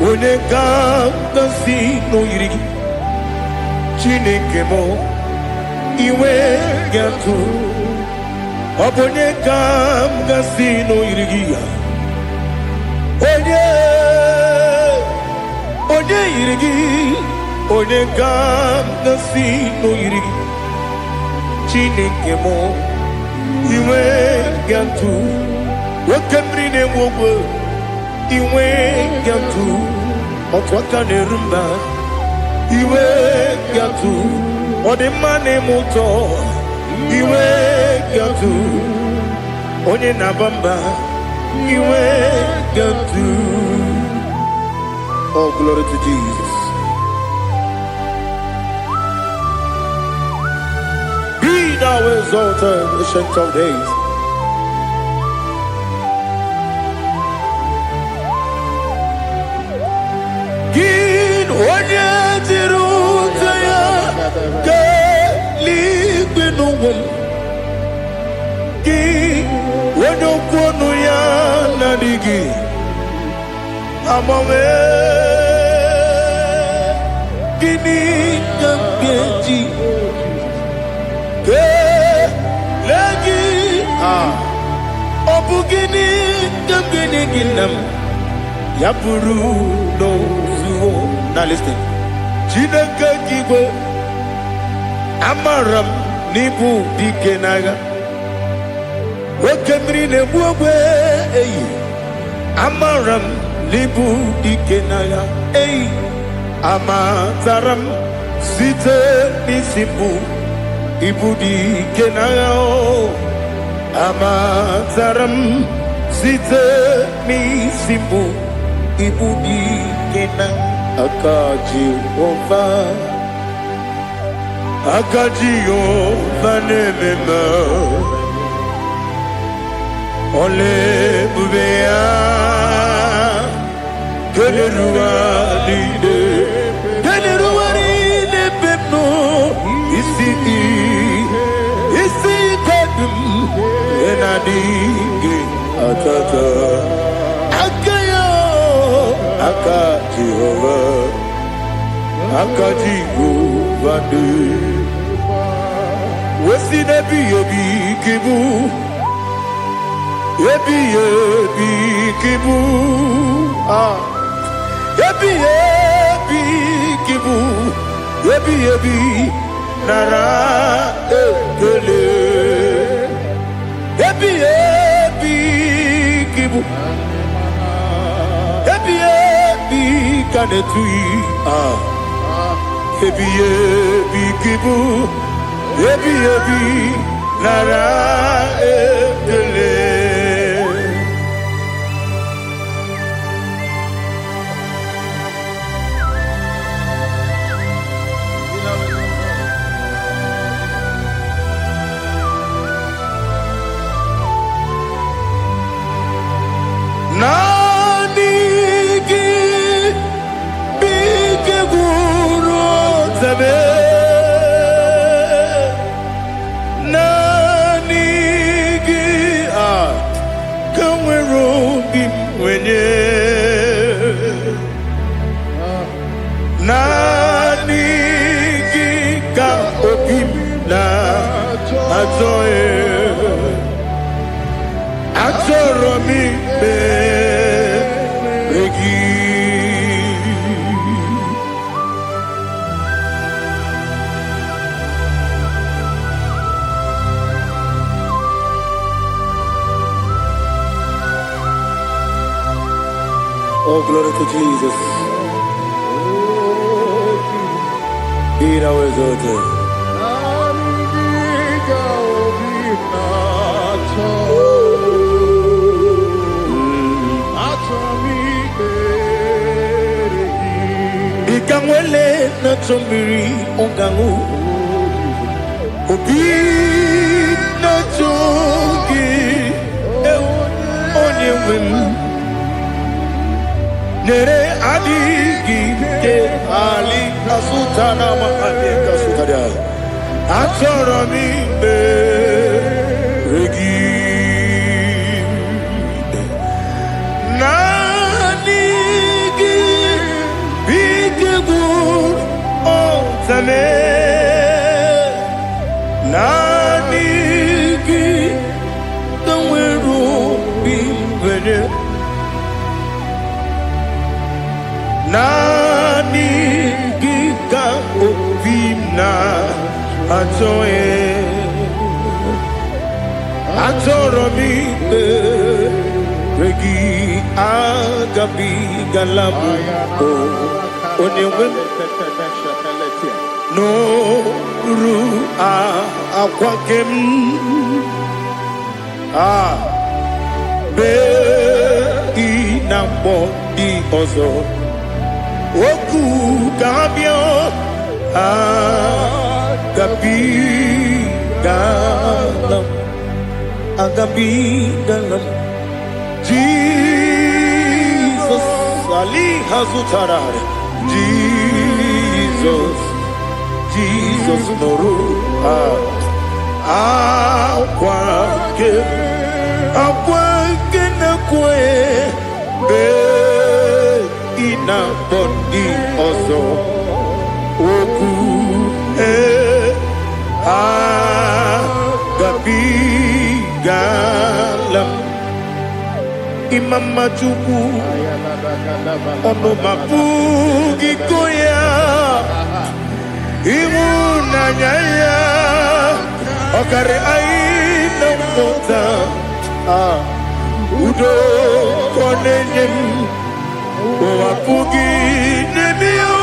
Onye ga-agasi n'oyiri gị Chineke mụ iwe ga-atụ Ọ bụ onye ga-agasi n'oyiri gị Onye yiri gị Onye ga-agasi n'oyiri gị Chineke mụ iwe ga-atụ Nwoke mmiri na-enwe ogwe Iwe ga-atụ Otu aka na-eru mba Iwe ga-atụ Ọ dị mma na-eme ụtọ Iwe ga-atụ Onye na-aba mba Iwe ga-atụ Oh glory to Jesus. Be thou exalted, ancient of days. Onye jiri ụzọ ya ga-eligwe n'ụwa gị onye okwu ọnụ ya na-adịghị agbanwe gịnị ka m ga-eji kelee gị ọ bụ gịnị ka m ga-enye gị nna m ya bụrụ n'ozuo Now listen. Chineke kigwe amaram n'ibu dike n'agha Nwoke mmiri na-egbu ogwe eyi amaram n'ibu dike n'agha eyi amatara m site n'isi mbụ ibu dike n'agha amatara m site n'isi mbụ ibu dike n'agha Aka Jehovah nemema Ole bubea Keleruwa lide pepno Isi kadum Enadinge atata Aka Jehovah de Wesi nebi ebi kibu Ebi kibu Ebi kibu Ebi nara ekele Ebi kibu Ebi kanetui Ebi kibu Ebi nara ekele me nani gi a kanwero bim wenye nani gi ka obim na atoe atoro mi be regi. Oh, glory to Jesus. Be thou exalted. Ikamwele na chombiri ongangu obi na chogi onye wim nere adigi ke ali kasutana ma ali kasutaria atoro mi be regi nani gi bigegu otame nani gi kanweru bimbere nani gika obimna atoe atoro mi regi agabi galabu onyewe no ru akwakem be inambo di ozo oku kabio agabi galam Jesus ali hazutarare Jesus noru akwake na kwe be ina bondi ozo oku gabi galam imama chuku ono mapugi koya imu nanyaya okare aina mota udo konenyem wapugi nemio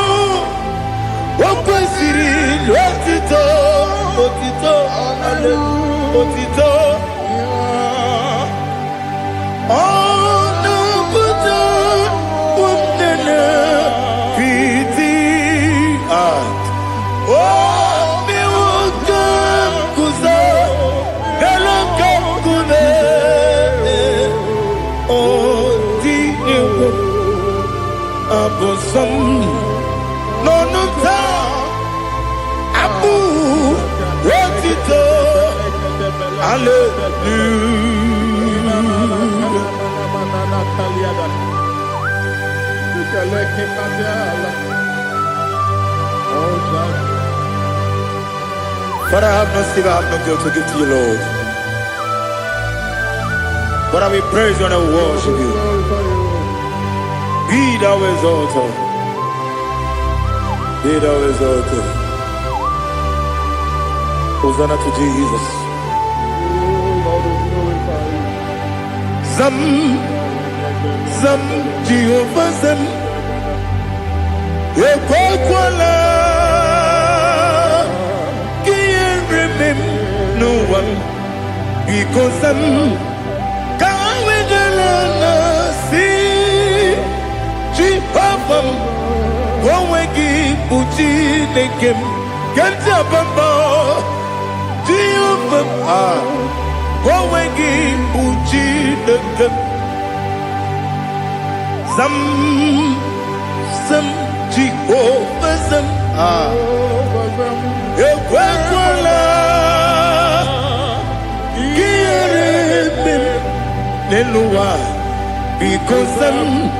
wakwesiri otito ale otito ono buto umnene piti mi wukam kuzo galokam kune di ewo abosom nonuta abu otito hallelujah. Father, I have no silver, I have no gold to give to you, Lord. But I will praise you and I will worship you. Be thou exalted. Be thou exalted. Hosanna to Jesus. Zam Jehovah Zam Ekwakwala Can't remember no one because Zam Kawegalana see Jehovah Gowegi Buchi Nekem Gantabamba Jehovah Gowegi Buchi Nekem Zam Jehovah Zam Nenua, because I'm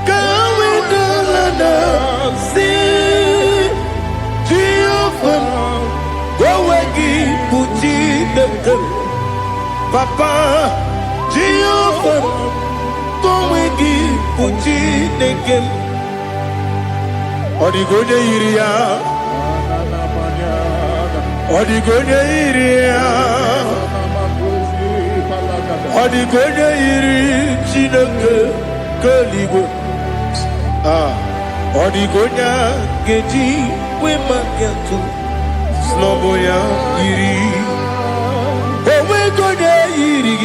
going to London, see Jehovah, go away, put it, Papa, Jehovah, go away, put it again. Odigonya iria, Odigonya iria. Odigonya iri chineke keligo Odigonya geji we makiatu sloboya iri Owe gonya iri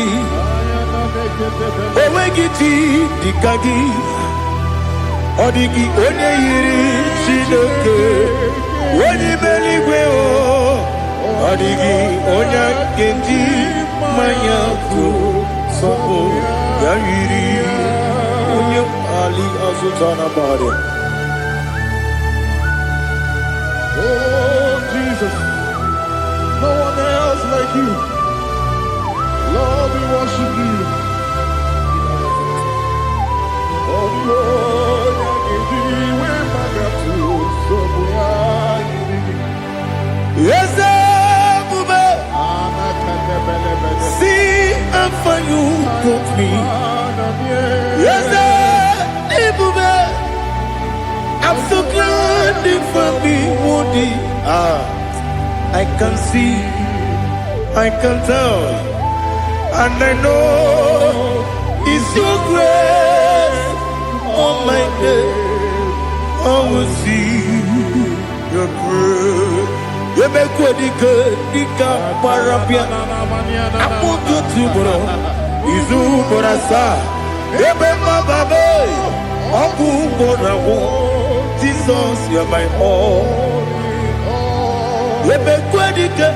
Owe giti dikagi Odigi onye iri chineke Wani meligwe o Odigi onya geji mayaku Sopo Yahiri Unyam Ali Azutana Bade. Oh Jesus, no one else like you. Lord, we worship you. Oh Lord, yes, see how far you brought me. Yes, I'm so glad you found me worthy. I can see, I can tell, and I know it's your grace. Oh my God, I will see your grace. You make what you could, you can't parapia. I put you to bro. Izu borasa. Ebe mababe. Oku borawo. Jesus, you're my all. Ebe kwa dika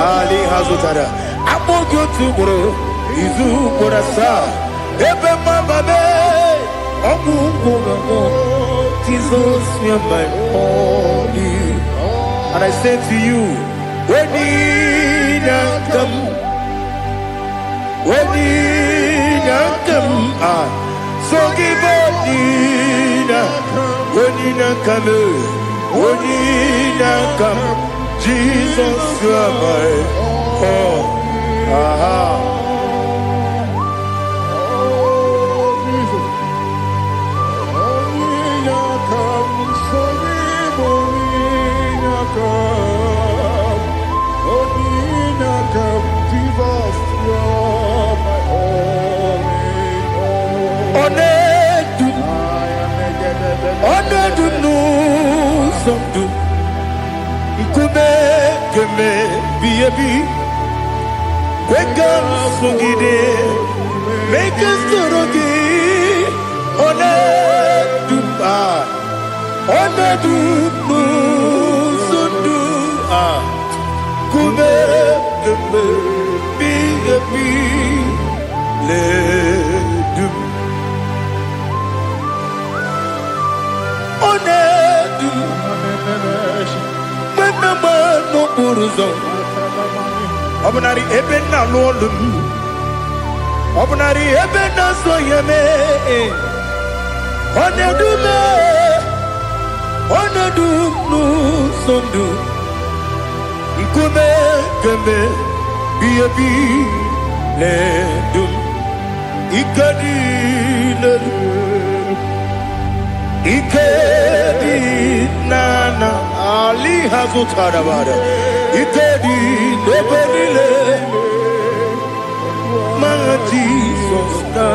Ali Hazutara. I put you to bro. Izu borasa. Ebe mababe. Oku borawo. Jesus, you're my all. And I say to you, when you come, so give up, when you come, Jesus, you are my all. Onedu no somdu Ikume keme biyebi Kwekam sungide Make us torogi Onedu Onedu no somdu Kume keme biyebi Ledu Onedu Menama no buruzo Obunari ebena lolum Obunari ebena soyeme Onedu me Onedu no sondu Nkume keme biyebi ledum Ikadi ledum Ikedi nana Ali Hazutara Bada Ikedi neberile Ma Jesus na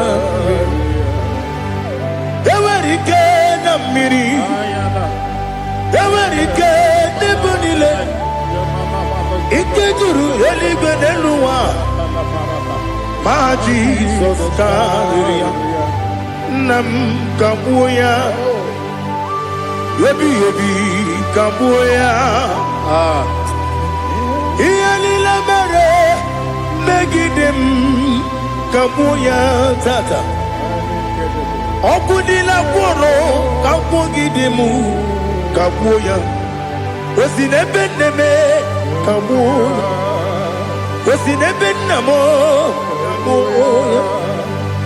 Ewerike na miri Ewerike nebenile Ikeduru eligwe neluwa Ma Jesus na Nam kabuya Yebi kabuya Iyalila mere Megidem kabuya tata Okudila kworo kabugidemu kabuya Osinebe neme kabuya Osinebe namo kabuya.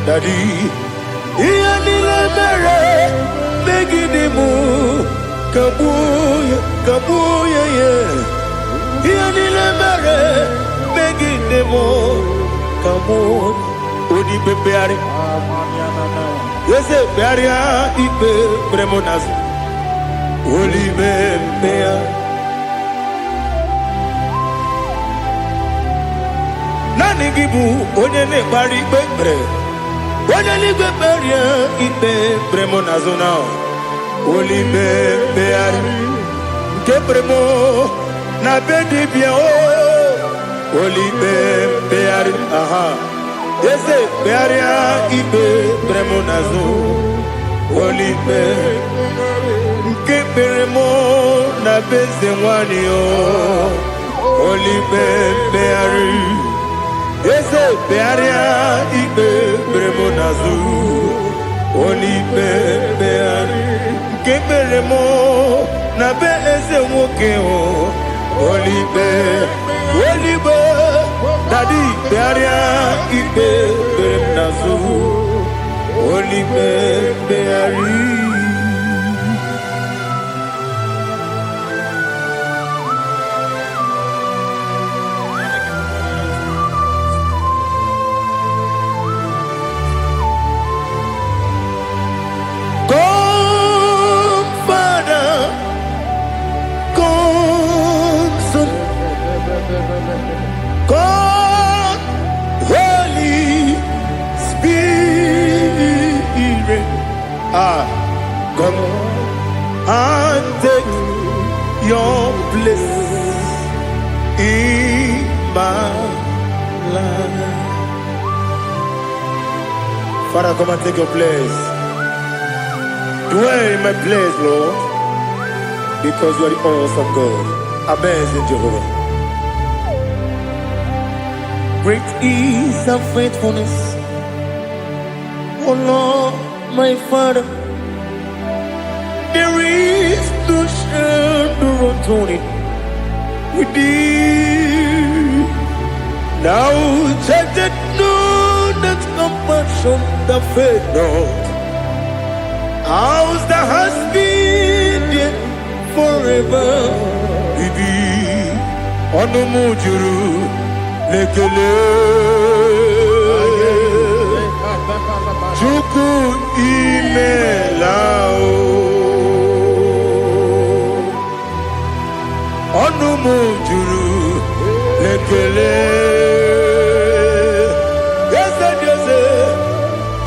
Daddy, iyanile mere megidimu kabuya kabuya ye. Iyanile mere megidimu kabuya. Odi bebeari. Yese bearia ipe premonas. Oli bebea. Nani gibu onye ne bari bebre. Onye ni beberia ipe premonazona. Oli bebeari. Ke premo na bedi bia o. Oli bebeari. Aha. Yese bearia ipe premonazo. Oli bebeari. Ke premo na beze wani o. Oli bebeari. Yese bearia ipe premonazo. Oli bebeari. Ke premo na beze woke o. Oli be. Daddy bearia ipe premonazo. Oli bebeari. God, Holy Spirit, come and take your place in my life. Father, come and take your place. Dwell in my place, Lord, because you are the awesome God. Amazing Jehovah. Great is thy faithfulness, oh Lord, my Father. There is no shadow of turning with thee. Now check that no, that compassion that faith not. Ours that has been there forever with thee. Onumujuru. Lekele Chuku imelao Onumujuru Lekele Yese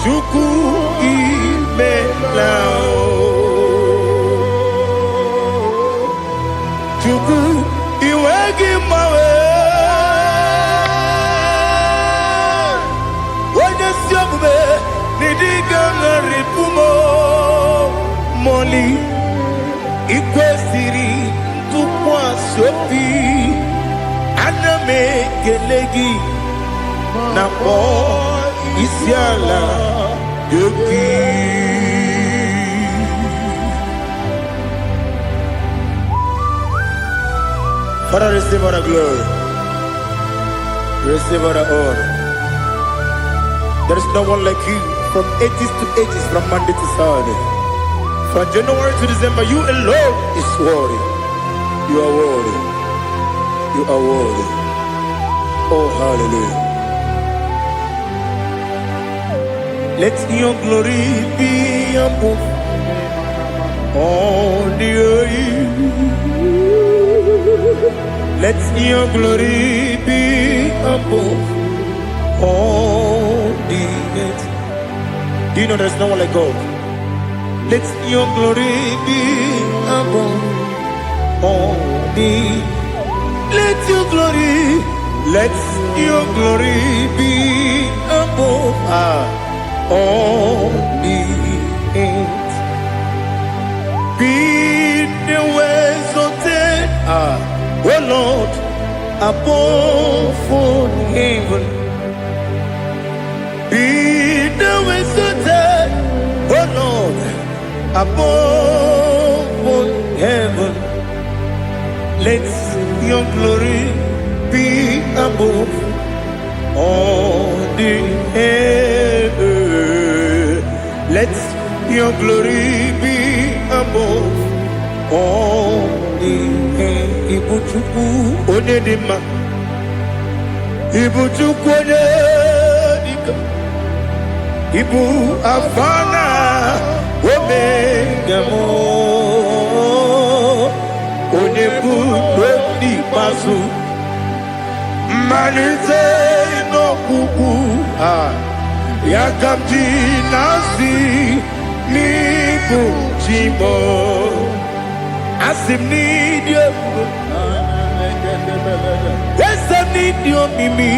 Chuku imelao Chuku iwegi mawe Moli ikwesiri tukwa sopi aname kelegi na po isiala yoki. Father, receive all the glory, receive all the honor. There is no one like you. From ages to ages, from Monday to Saturday, from January to December, you alone is worthy. You are worthy. You are worthy. Oh, hallelujah. Let your glory be above all the earth. Let your glory be above all the earth. Do you know there's no one like God? Let your glory be above all the. Let your glory be above all the earth. Be the ways of death, oh Lord, above all heaven. Be the ways of death, oh Lord, above all heaven. Let your glory be above all the Ibu Chukwu onye dị mma, Ibu Chukwu onye dike, Ibu Alfa na Omega mo, onye bụ ndị ikpeazụ, mmalite n'ọgwụgwụ ya ka m ji na-asị n'ịbụ chi m. Asị m n'ịdị ebube, ese m n'ịdị omimi,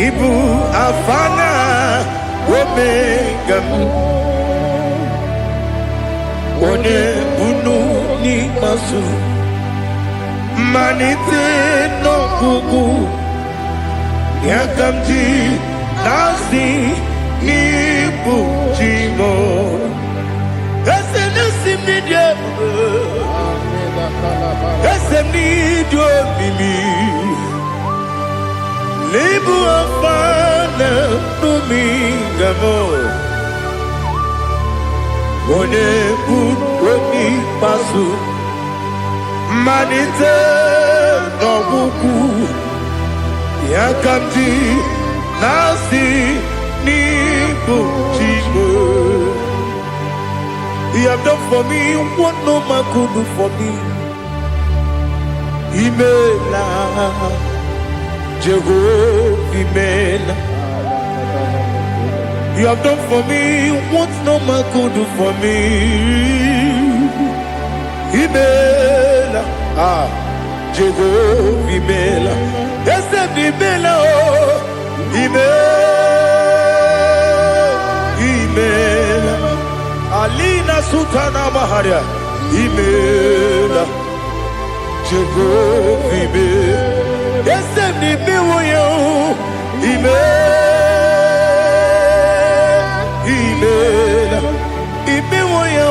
Ibu Alfa na Omega m, onye bunu n'ikpeazụ, mmalite n'ọgwụgwụ ya ka m ji na-asị n'ịbụ chi m. Ese n'isi m n'ịdị ebube, ese m n'ịdị omimi, Ibu Alfa na Omega m, onye bụ onye ikpeazụ, mmalite n'ọgwụgwụ ya ka m ji na-asị n'ịbụ chi m. You have done for me what no man could do for me. Imela, Jehovah, Imela. You have done for me what no man could do for me. Imela, Jehovah, Imela. Yes, Imela, oh, Imela. Alina Sutana Maharia, Imela, Jehovah, Imela. Yes, Imela, Imela,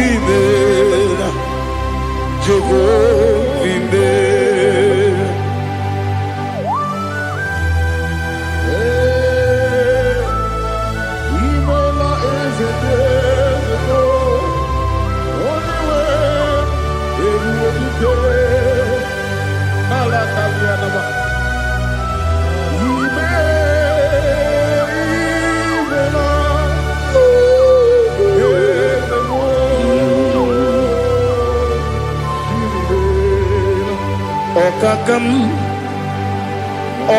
Imela, Jehovah, Imela.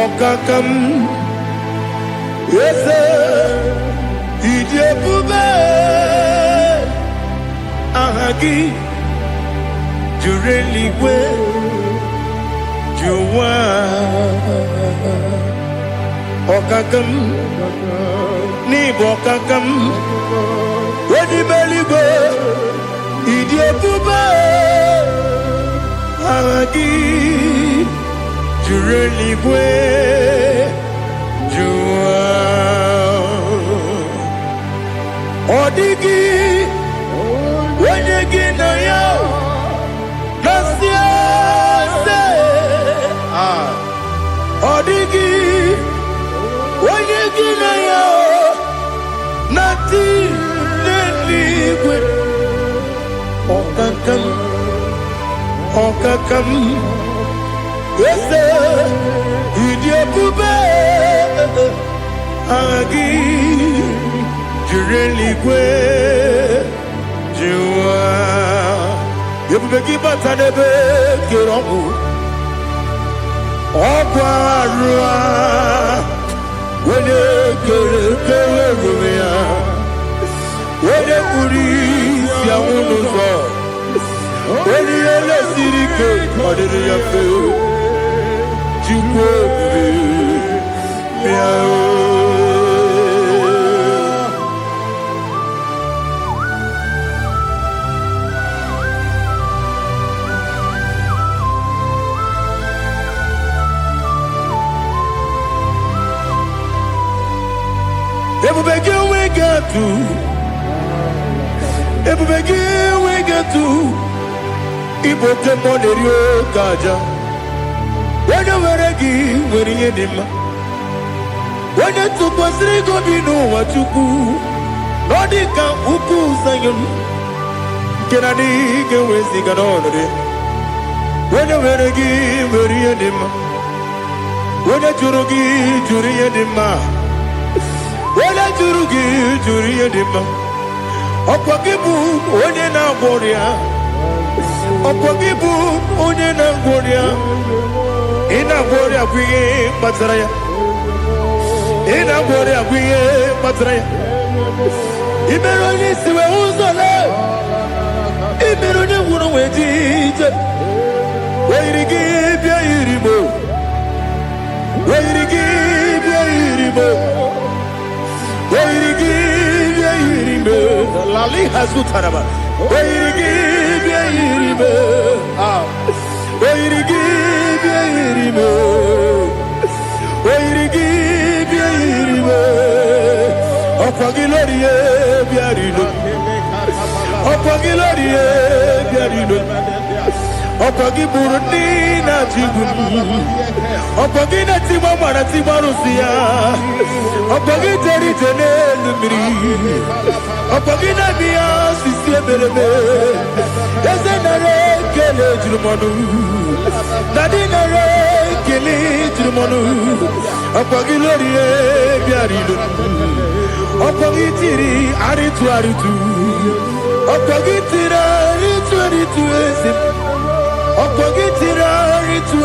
Okakam, yes, Idi ebube, ahagi, jureligwe, juwa. Okakam, ni bokakam, wedi beligwe, Idi ebube, ahagi. Jureligwe, Jua Odigi, Wenegi na yo, Nasia se. Odigi, Wenegi na yo, Nati Neligwe. Okakam, Okakam. Yes, Idi ebube, agi, jureligwe, juwa. Ebube kibata nebe kirongu, okwa arua, wene kere rumia, wene kuri siya unuzo, wene ele sirike, adiri ya feo. Ebubege we get to Iboke Monerio Gaja. When you were a gay, when you did my when you took was Rigo Bino, what you do, Nodika Uku Sayon, Can I dig a wasting on it? When I wear a give, very him. When I jurugi, jury and him. When I jurugi, jury and him. Opagibu, Odena Boria. Opagibu, Odena Boria. In a Boria, we Matraya. In a Boria, we Matraya. Imeroni, Siwa Uzala. Imeroni, Wuna Wedi. Where you give your Iribo. Where you give your Iribo. Where you give your Iribo. Lali has good Taraba. Where you give your Iribo. Where you give your Iribo. Where you give your Iribo. Opagilorie Biarino. Opagilorie Biarino. Opagi Burundi na Jibuni. Opagi na Timamara Timarusia. Opagi Teri Tenelumri. Opagi na Bia Sisiebelebe. Ezenare Kele Jumanu. Nadinare Kele Jumanu. Opagi Lorie Biarido. Opagi Tiri Aritu Aritu. Opagi Tira Aritu Aritu Esim. Opagitira ritu.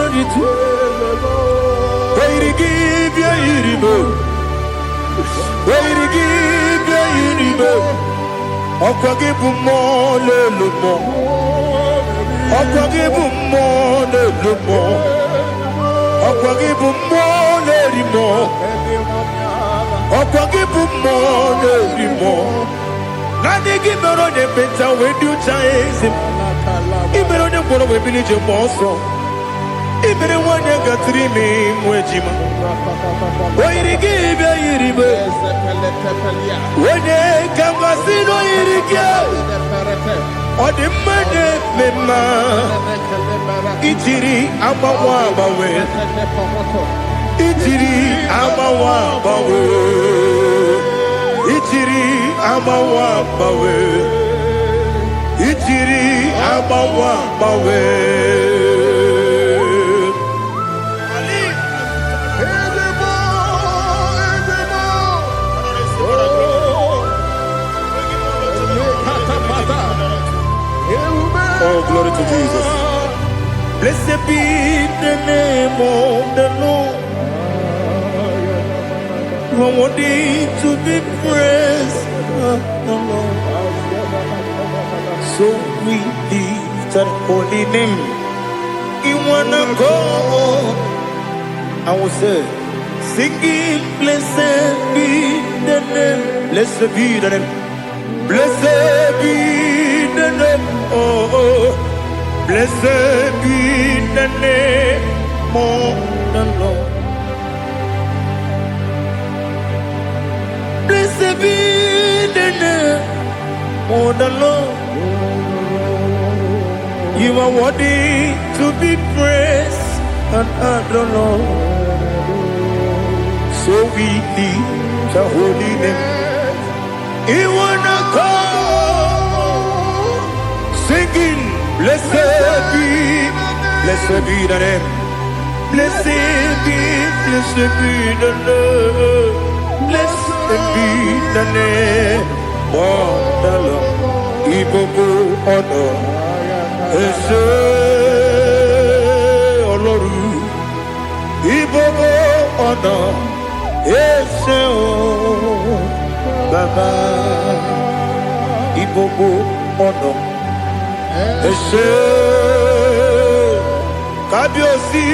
Where you give your Iribo. Where you give your Iribo. Opagibu more lumo. Opagibu more lumo. Opagibu more limo. Opagibu more limo. Nani give me on the better when you chase him. Ibero ne boro we bilije monso. Ibere wanya gatrimi mwejima. Oirigi be iribe. Wene kambasino irige. Odimane mema. Itiri amawa bawe. Itiri amawa bawe. Itiri amawa bawe. Itiri amawa bawe. Oh, glory to Jesus. Blessed be the name of the Lord. You are worthy to be praised, the Lord. So we lift our holy name. You wanna go? I will say, singing, blessed be the name. Blessed be the name. Blessed be the name. Oh, blessed be the name of the Lord. Blessed be the name of the Lord. You are worthy to be praised and adored, Lord. So we lift your holy name. You wanna call, singing, blessed be the name. Blessed be the name. Blessed be the name of the Lord. Ibobo honor. Ese Oloru, Ibobo honor, Ese O Baba, Ibobo honor, Ese Kabiosi,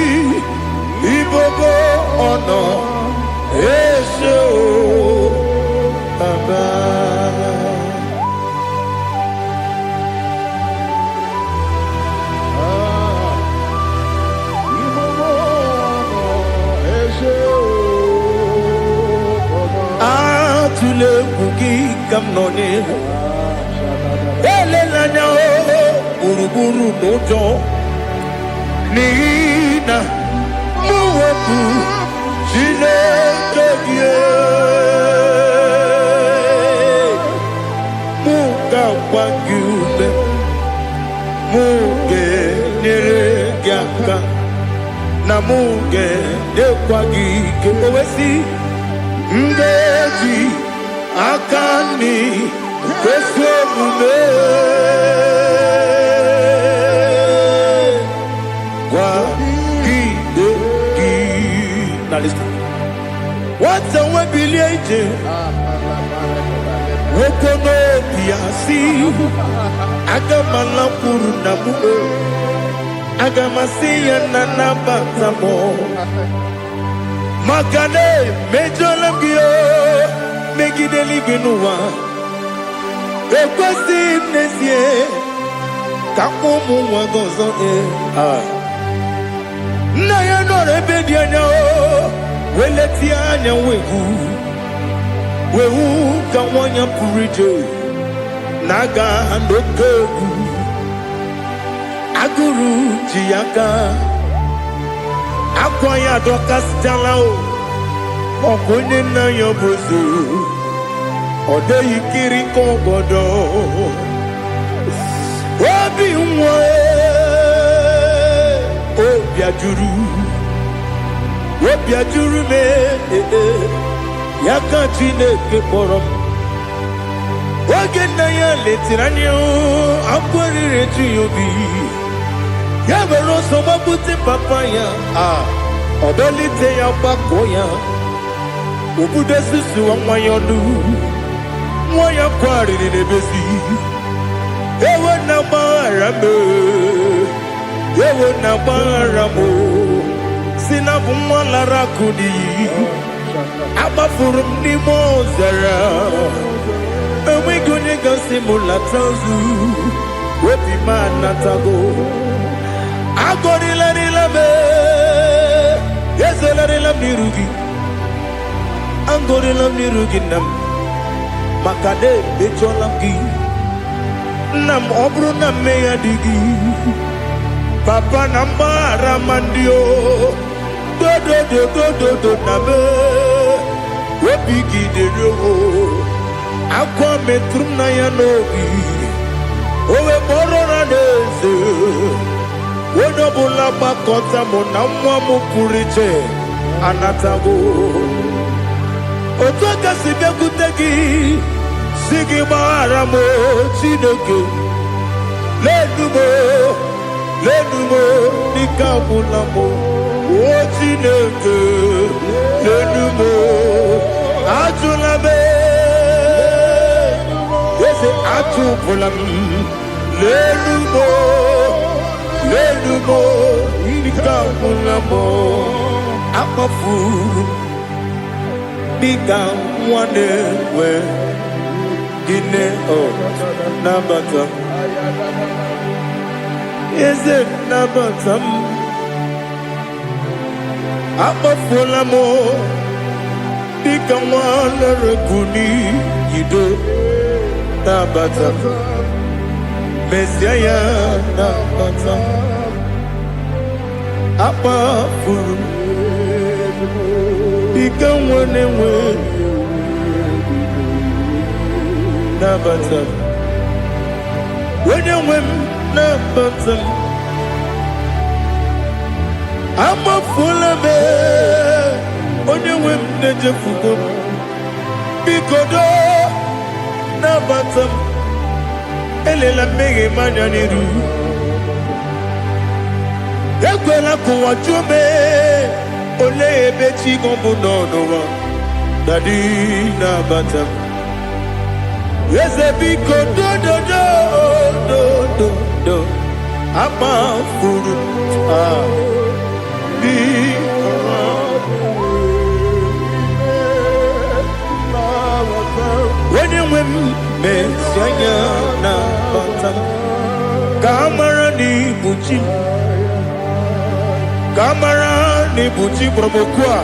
Ibobo honor, Ese O Baba. Tule kuki kamnoni ele lanya o buruburu nojo nina muweku chile kege muka wagube muge niregyaka na muge dekwagi ke owesi ngeji akani kwesomume kwa gidegi. Now listen. What's a webiliaje? Wokono piasi agamala puru namu agamasiya nanabatamo makane mejolamgio megideli binuwa ekwesi nesie kamumu wagozo na ya nore bedianya weleti anya wehu kawanya purije naga ndokogu aguru jiyaka akwanya dokastalao okonye na yobozu ode yikiri kogodo obi nwa obi ajuru me yaka Chineke kpọrọ m oge nna ya letiri anya akwarịrị eju ya obi ya were ọsọ gbapute papa ya ọdọlite ya gbakọ ya obodo susu nwa ya ọnụ nwa ya kwarịrị n'ebezi ewe na gbaghara m ewe na gbaghara m si na bụ nwa lara akụ n'iyi agbafuru m n'ime ọzara enweghị onye gasị m lata ozu obi m anatago agọrịlarịla m ezelarịla m n'iru gị agọrịla m n'iru gị nna m maka na emejọla m gị nna m ọ bụrụ na mmehie dị gị papa na mgbaghara ma ndị o dodododododo na me obi gị dịrị o akwa metụrụ m na ya n'obi owe kpọrọ na n'eze onye ọbụla gbakọta mụ na nwa m pụrụ iche anatago otu aka si bịakwute gị si gị gbaghara m Chineke lenumo dịka agwụla m o Chineke lenumo ajụla m eze atụpụla m lenumo dịka agwụla m akpafuru dịka nwa na-enwe gịnị nabata m eze nabata m akpafuola m dịka nwa na-erekwu n'iyido nabata m mesia ya nabata m akpafuru dịka nwa na-enwe nabata m onye nwe m nabata m amafuola m onye nwe m na-ejefugo m biko do nabata m elela mmehie m anya n'iru ekwela ka ụwa jụọ m olee ebe chi gị bụ n'ụwa dadi nabata m eze biko do akpafuru onye nwe m mesi anya nabata m ka amara n'ibu chi ka amara n'ibu chi kpọrọ m okwu a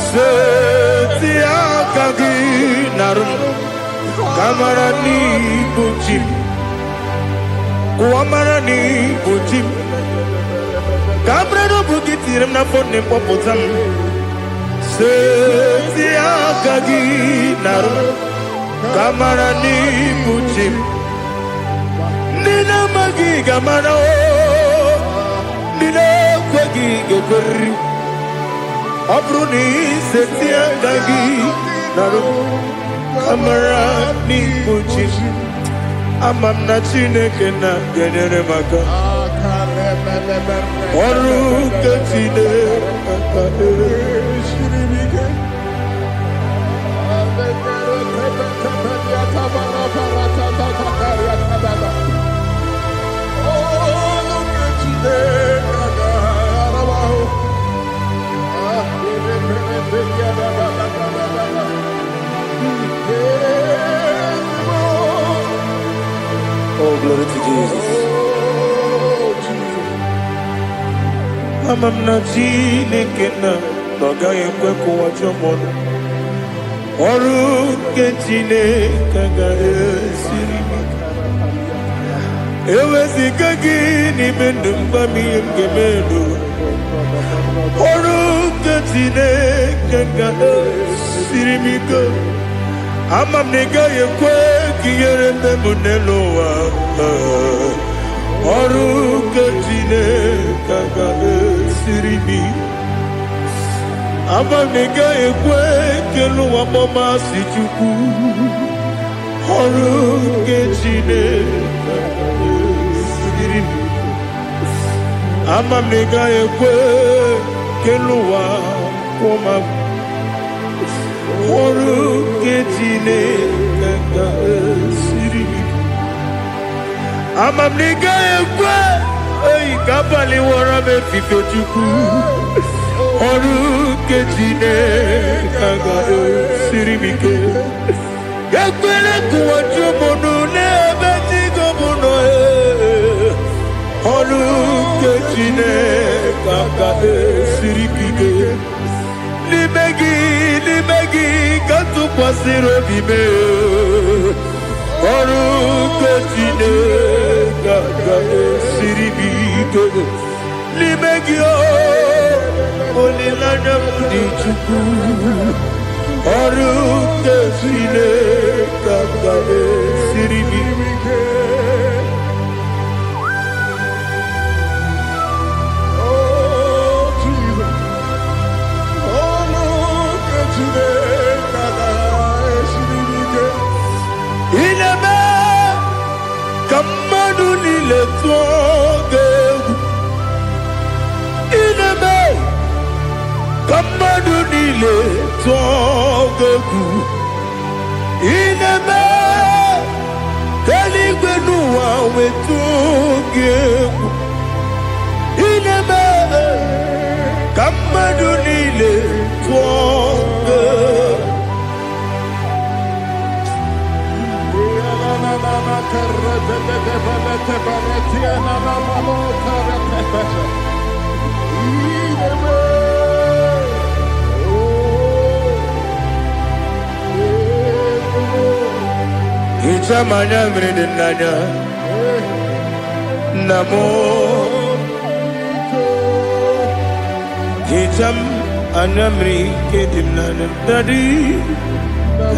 seti aka gị narụ kamara n'ibu chi kuamara n'ibu chi kamara n'obu gị tiri m n'afọ na mkpọpụta m seti aka gị narụ kamara n'ibu chi ndị na-ama kwagi gamana o nile kwagi geberi abruni setia gagi naru kamara ni buchi amam na chineke na genere maka oru ketine shiribike Oh, glory to Jesus. Amam na chineke na noga ekwe kuwa jomono oru ketine kaga esiribike ewezika gị n'ime ndụ mgbami ngemelu ọrụ nke Chineke ga-esiri m ike ama m na ị gaghị ekwe ka ihere ndị m n'elu ụwa ọrụ nke Chineke ga-esiri m ike ama m na ị gaghị ekwe ka elu ụwa gbamasị Chukwu ọrụ nke Chineke ama m na ị gaghị ekwe ka elu ụwa kwụma ọrụ nke Chineke ga-esiri m ama m na ị gaghị ekwe ka abalị wara m efife Chukwu ọrụ nke Chineke ga-esiri m ike ekwere ka ụwa jụọ m n'ebe Chigo m nọ ọrụ nke Chineke ga-esiri m ike n'ime gị ka tụkwasịrị obi m ọrụ nke Chineke ga-esiri m ike n'ime gị olileanya m dị Chukwu ọrụ nke Chineke ga-esiri m ike Kamadu nile tuoge ineme Kamadu nile tuoge ineme Keligwe nuwa wetuge ineme Kamadu nile tuoge Ichamanya mridinanya Namo Icham anamri kedimnana Dadi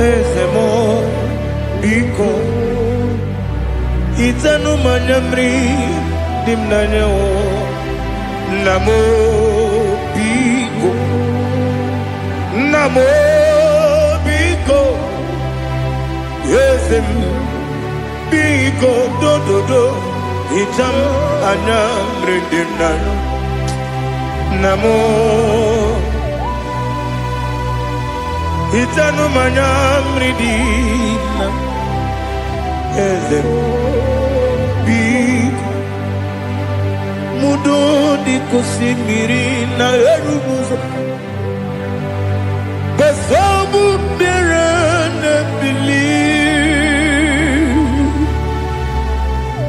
Ezemo Biko Itanu manyamri dimnanya Namo Biko Namo Biko Yesem Biko do Itam anamri dimnanya Namo Itanu manyamri dimnanya Yesem Mudo di kusimiri na erubuzo Basabu mirane bili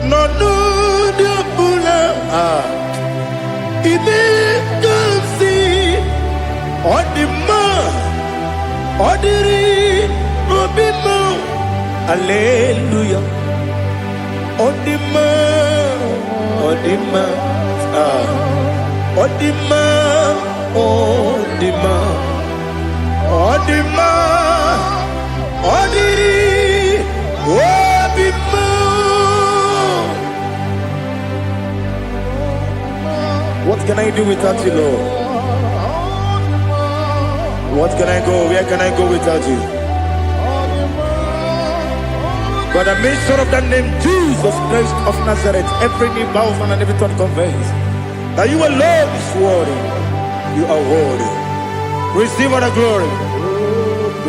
Nonu de bula Ibe kasi Odima Odiri Obima Alleluia Odima Odima Odima Odima Odima Odiri Obima can I do without you, Lord? What can I go? Where can I go without you? But the mention of that name, Jesus Christ of Nazareth, every knee bows and every tongue confess that you alone is worthy. You are worthy. Receive all the glory.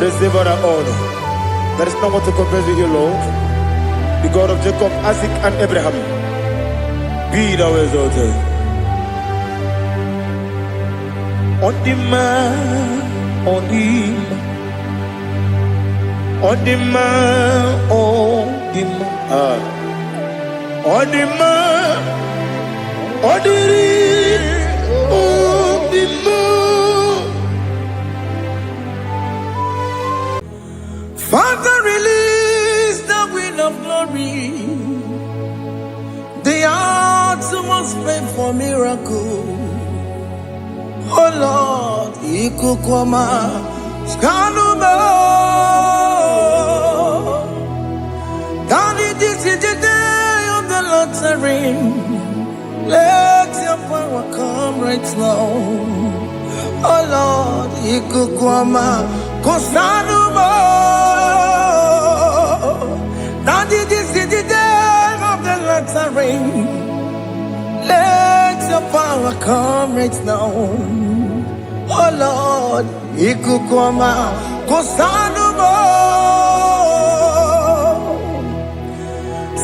Receive all the honor. There is no one to compare with you, Lord. The God of Jacob, Isaac, and Abraham. Be thou exalted. On the man, on the man, on the man, on the man, on the man, on the man. Father, release the wind of glory. The hearts must pray for miracle. Oh Lord, Ikukwama, Skanuma. Daddy, this is the day of the Lord's ring. Let your power come right now. Oh Lord, Ikukwama, Kosanuma. Daddy, this is the day of the Lord's ring. Let your power come right now. Oh Lord, Ikukwama, Kosanuma.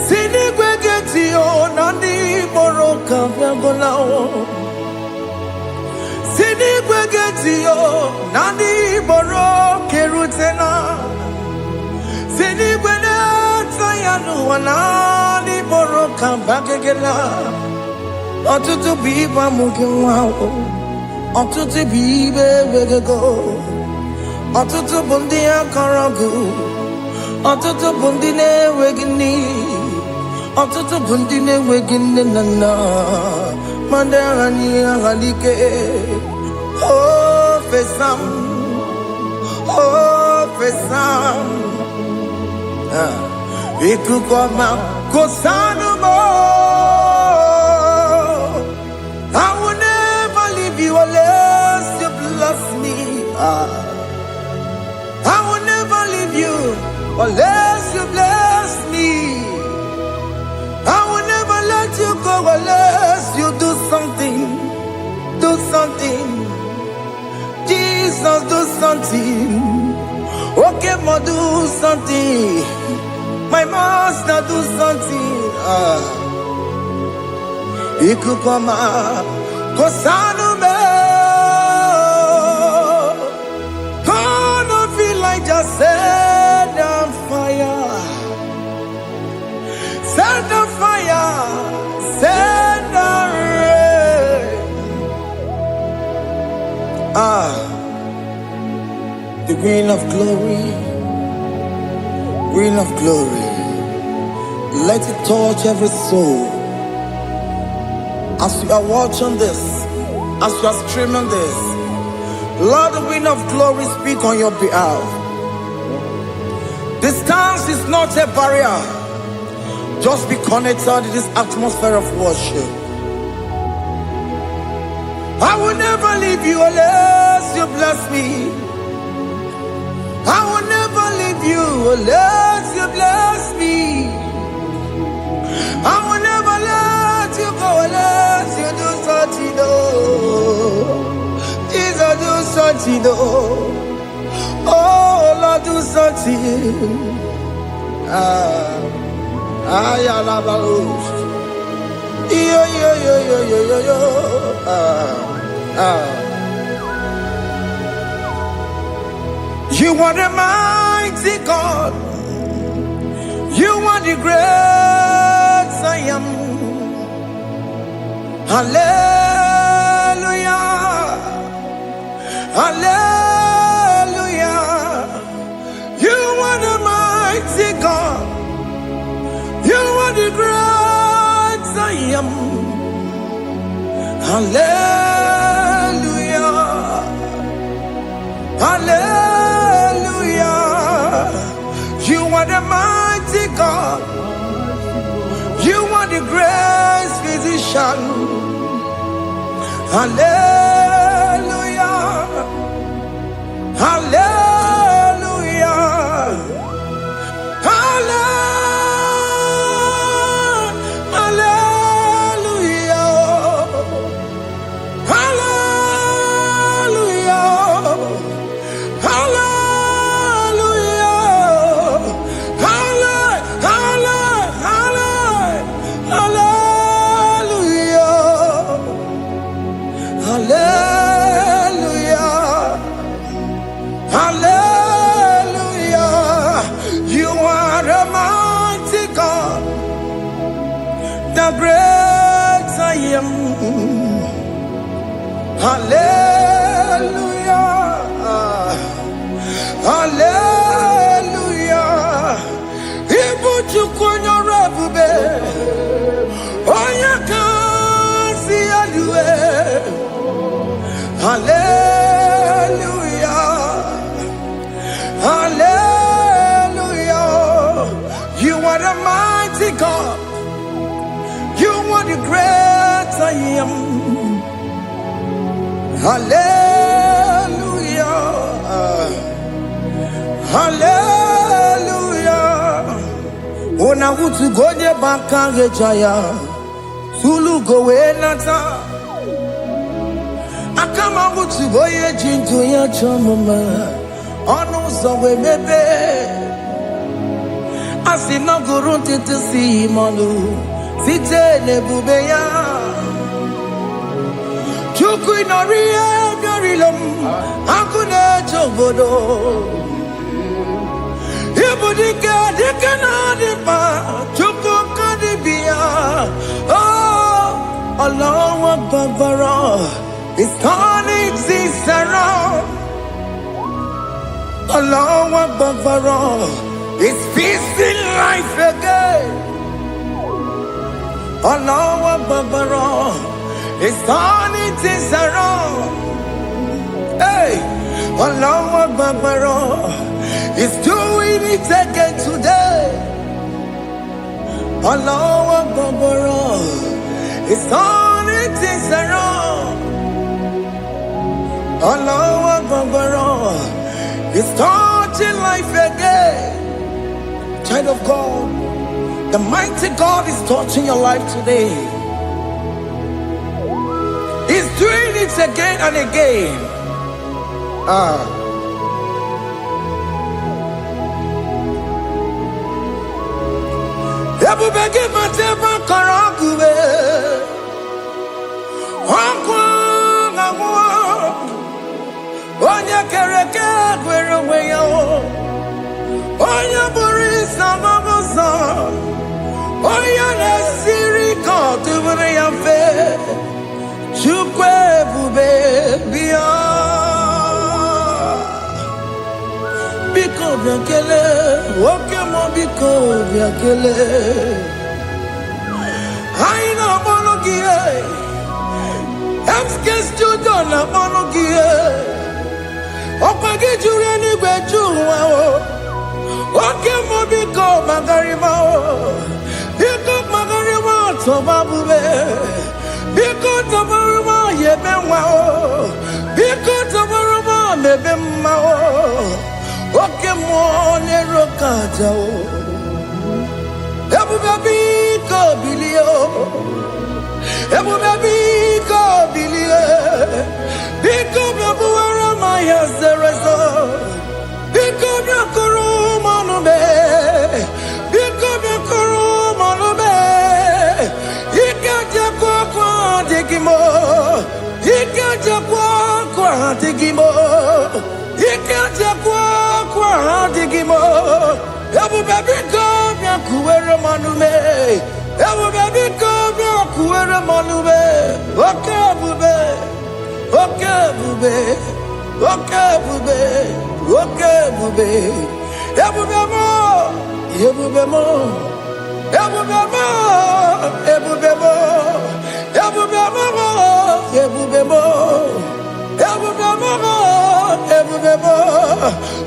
Sinigwegetio, Nandi Boroka, Viagolao. Sinigwegetio, Nandi Boroke Rutena. Sinigwena, Tayanu, Nandi Boroka, Bagagela. Ọtụtụ bụ ibe amụghị nwa ahụ, ọtụtụ bụ ibe ewegego, ọtụtụ bụ ndị akọrọ gụ, ọtụtụ bụ ndị na-enweghị nne, ọtụtụ bụ ndị na-enweghị nne na nna, ma ndị agha n'ihe agha n'ike. O fesam, o fesam, ikuku ọma kosanụ m. I will never leave you unless you bless me. I will never leave you unless you bless me. I will never let you go unless you do something. Do something. Jesus, do something. Okay, ma, do something. My master, do something. Ikukwama, Kosanume. Gonna feel like just set on fire. Set on fire. Set on rain. The green of glory. Green of glory. Let it touch every soul. As you are watching this, as you are streaming this, Lord, the wind of glory speak on your behalf. Distance is not a barrier. Just be connected to this atmosphere of worship. I will never leave you unless you bless me. I will never leave you unless you bless me. I will never let you go unless you do something. Jesus, do something. Oh Lord, do something. You are the mighty God. You are the great I am. Hallelujah. Hallelujah. You are the mighty God. You are the great I am. Hallelujah. Hallelujah. You are the mighty God. You are the great physician. Hallelujah. Hallelujah. The great I am. Hallelujah. Hallelujah. Ibuchu kwenye rebube. Onya kasi alue. Hallelujah. Hallelujah. You are the mighty God. You are the great I am. Hallelujah. Hallelujah. Ona utu goje bakage jaya. Sulu gowe nata. Akama utu goye jintu ya chamama. Ono zawe mebe. Asina gurun titisi imanu. Site nebubeya Chuku inoria garilom Akune chobodo Ibudika dikana dipa Chuku kadibia Oh Allah Akbar It's turning things around Allah Akbar It's feasting life again Allah Akbar is turning things around. Hey, Allah Akbar is doing it again today. Allah Akbar is turning things around. Allah Akbar is touching life again. Child of God, the mighty God is touching your life today. He's doing it again and again. Ebubege mateba karagube. Onya kereke gwerewe yo. Onya burisa mabosa. Onya nesiri kotubure yafe. Chukwe bube biya. Biko biakele. Woke mo biko biakele. Haina monogie. Emskes judo na monogie. Opage jure ni gwejuwa o. Woke mo biko magarima o. Biko magarima toba bube. Biko tabaruma yebenwa o. Biko tabaruma mebemma o. Oke mo nero kaja o. Ebu baby ko bilio. Ebu baby ko bilio. Biko babu wara maya zerezo. Biko byakuru manube. Biko byakuru manube. Ikaja kwa digimo. Ikaja kwa digimo. Ikaja kwa digimo. Ebu baby ko byakuwere manume. Ebu baby ko byakuwere manume. Oke bube. Oke bube. Oke bube. Oke bube. Ebu bemo. Ebu bemo. Ebu bemo. Ebu bemo. Ebu bemo. Ebu bemo. Ebu bemo. Ebu bemo.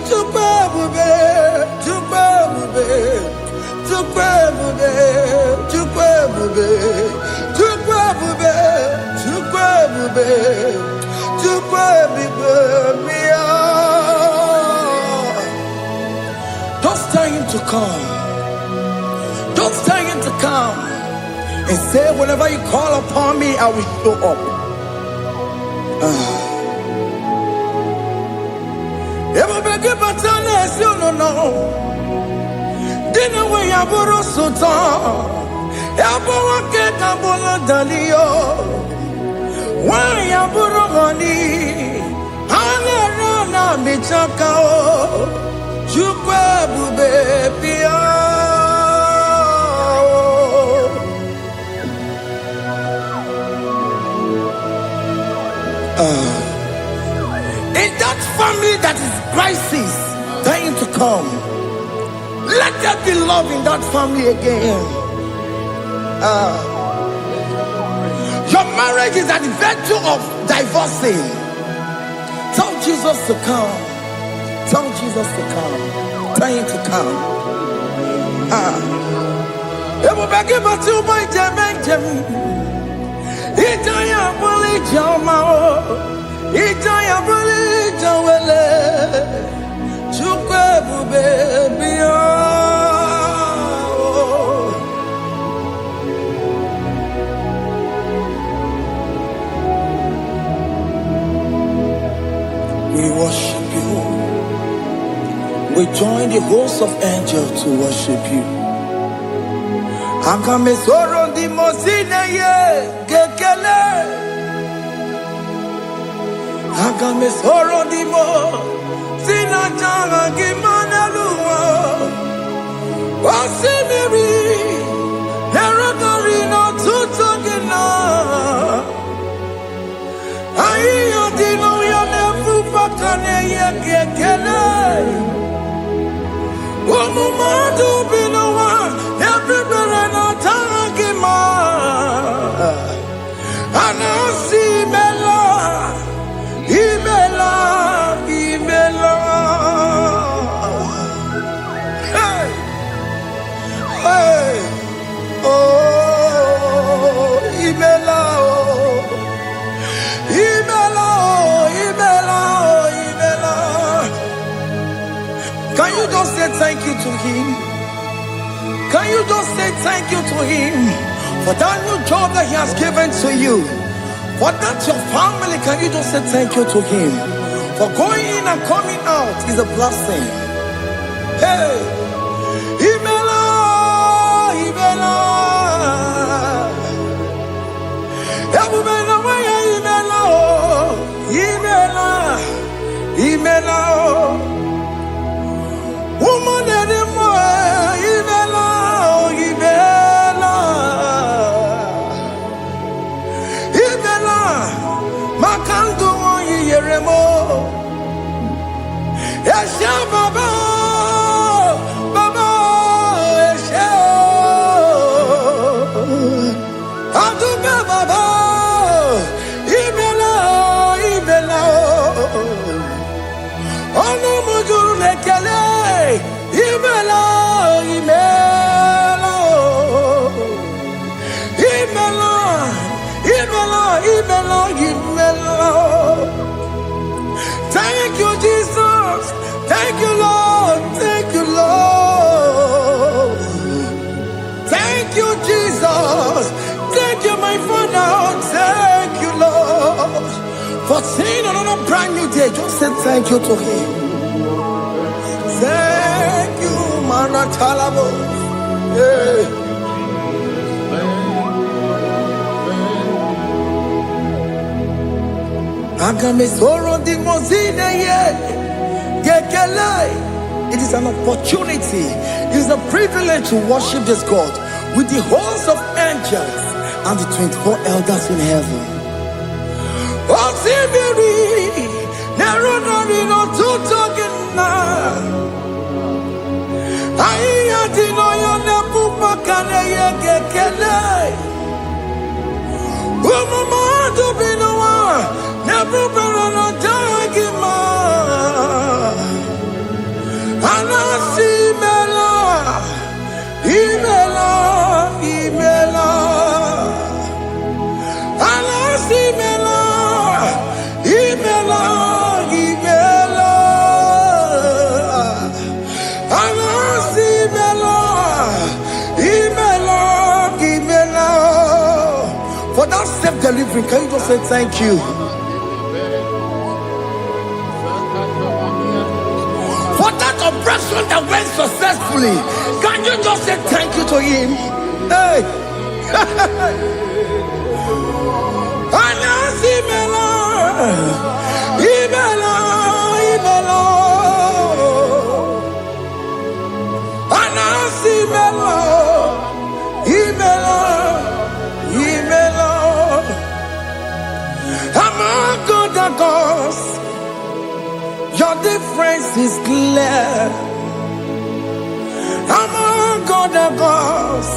Tukwe bube. Tukwe bube. Tukwe bube. Tukwe bube. Tukwe bube. Tukwe bube. come. Just tell him to come. And say, whenever you call upon me, I will show up. Everybody but you no know. Dinner way I borrow so tall. Yabawa get a bola dalio. Why ya borrow money? Ana michaka o. Chukwe bube pia. In that family that is crisis, dying to come, let there be love in that family again. Your marriage is at the verge of divorcing. Tell Jesus to come. Tell Jesus to come. Tell him to come. Everybody but you, my Jamaican. Itaya boli jamao, itaya boli jawele, chukwe bube biya. We worship you. We join the host of angels to worship you. Akame soro di mosine ye gekele. Akame soro di mo sina janga gimana luwa. Wasimiri nerogari no tutogina. Ayo dino ya nefu pakane ye gekele. Omumadu binowa everybody no tangima. Anasi mela, imela, imela. Hey, hey, oh, imela, oh, imela, oh, imela, oh, imela. Can you just say thank you to him? Can you just say thank you to him for that new job that he has given to you? For that your family, can you just say thank you to him? For going in and coming out is a blessing. Hey, Imela, Imela, Imela, Imela, Imela, woman anymore, Imela, Imela, Imela, Makandu Yeremo, Yasha Baba, Baba, Yasha, Aduba Baba, Imela, Imela, Ono Mujuru Lekele. Imela, Imela, Imela, Imela, Imela, Imela. Thank you, Jesus. Thank you, Lord. Thank you, Lord. Thank you, Jesus. Thank you, my Father. Thank you, Lord. For seeing another brand new day, just say thank you to him. Thank you, Manatalabo. Yeah. It is an opportunity, it is a privilege to worship this God with the host of angels and the 24 elders in heaven. Imela, that self-delivery, can you just say thank you? For that operation that went successfully, can you just say thank you to him? Hey. Among other gods, your difference is clear. Among other gods,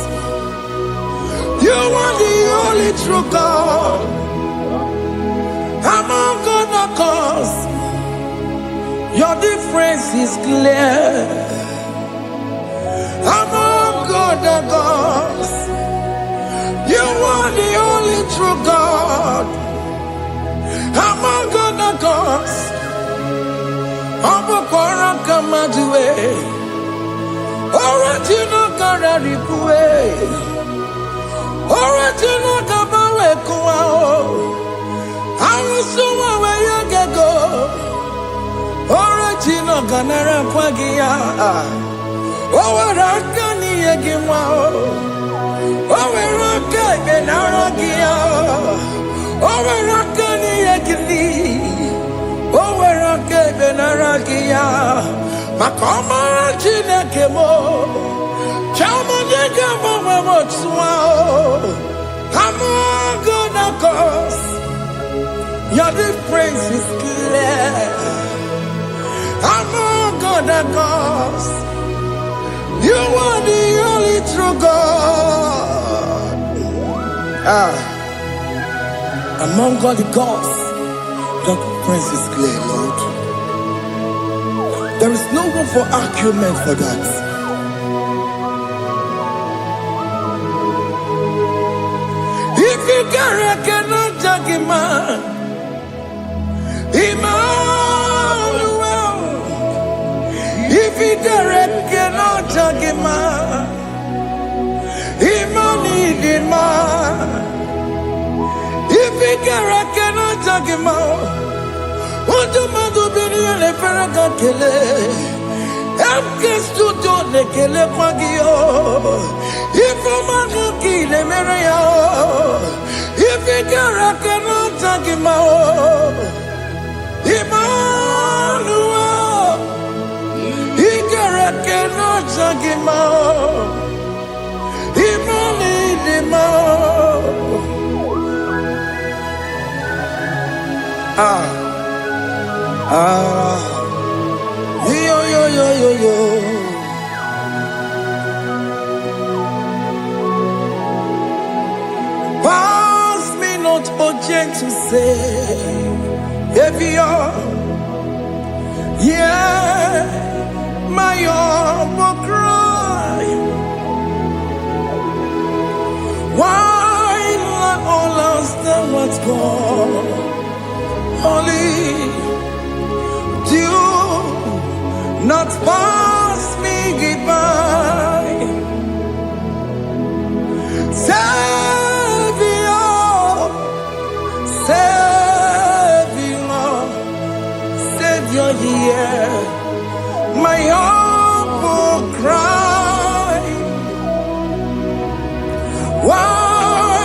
you are the only true God. Among other gods, your difference is clear. Among other gods, you are the only true God. Among other gods, Abukora Kamadue, original Kararikue, original Kabawe Kuao, Amusuma Wayagego, original Ganara Kwagia, Owarakani Yagimao, Owaraka Benaragia, Owarakani Yagili, Owaraka Benaragia, Makoma Chinakemo, Chamonega Momotswao, Among other gods, your difference is clear. Among other gods, you are the only true God. Among all the gods, your difference is clear, Lord. There is no room for argument for that. If you cannot judge him, Emmanuel. If you cannot judge him, Emmanuel. If you cannot judge him, what do you do? Be the Ferraga Kele. MK Studio de Kele Pagio. If a man will kill a Maria, if you cannot judge him, Emmanuel. He cannot judge him, yo. Pass me not, oh gentle Savior. Yeah, my humble cry. Why not all lost and what's gone? Only do not pass me goodbye. Savior, hear my humble cry. Why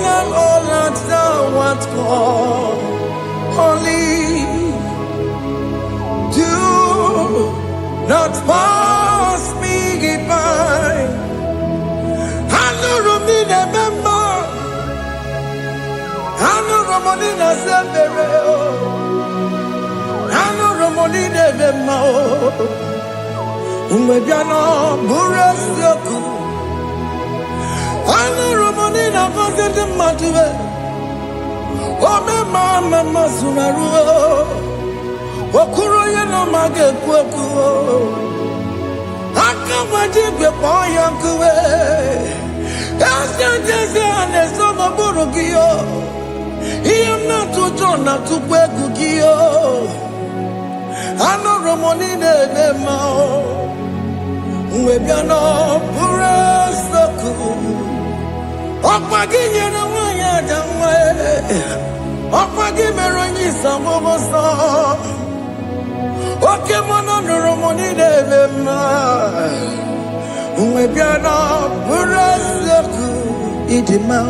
not all that thou art gone? Only do not pass me goodbye. Hanurumine member, Hanurumonina Severeo, Hanurumonine Vemao, Umebiano Burasioku, Hanurumonina Vasete Matue. Ome mama sunaru, okuro ye no mage kweku, akamaji gbe poyankuwe, jese ane sogo burugiyo, iyem na tujo na tukwegu giyo, ano romoni ne mao, uwebiano pure soku, okpagi ye na wanya jamu. Opagi meronyi samomosa. Oke mono nurumoni devema. Umebiana burazeku idima.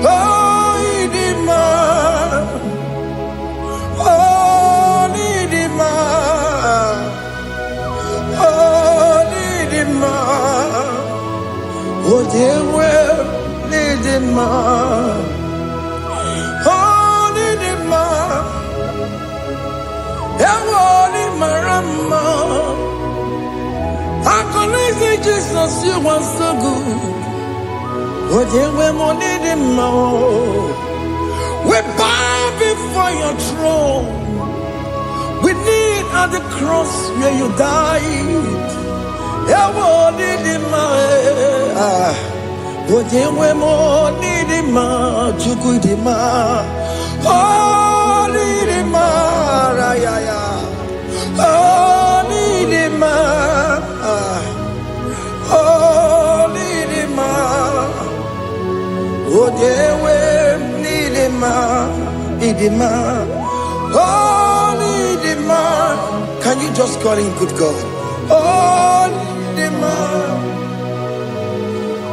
Oh idima. Oh idima. Oh idima. Oh dewe idima. Marama, I connect Jesus, you are so good. What you were money the more. We bow before your throne. We need at the cross where you died. What you were money the more. Chukudima. Holy the Maraya. Oh, Nidima, oh, Nidima, oh, dewe, Nidima, Nidima, oh, Nidima. Can you just call him good God? Oh, Nidima,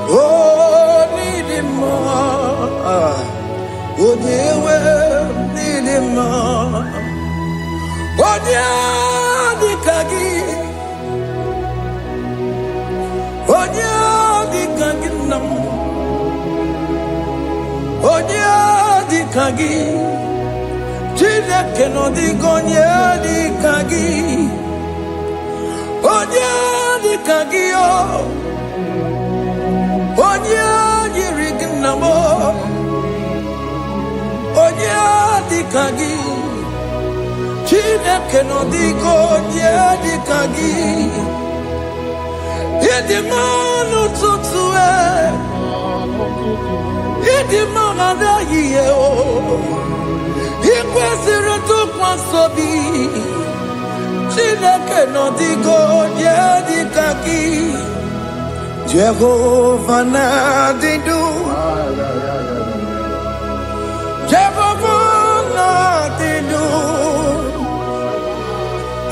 oh, Nidima, oh, dewe, Nidima. Onya dikagi nam. Onya dikagi Chile que no digo onya dikagi. Onya dikagi Onya yirignamo. Onya dikagi Chineke no digo di kagi. Idi manu tutue. Idi mana yiye o. Ikwesiri tukwasobi. Chineke no digo di kagi. Jehovah na didu. Jehovah na didu.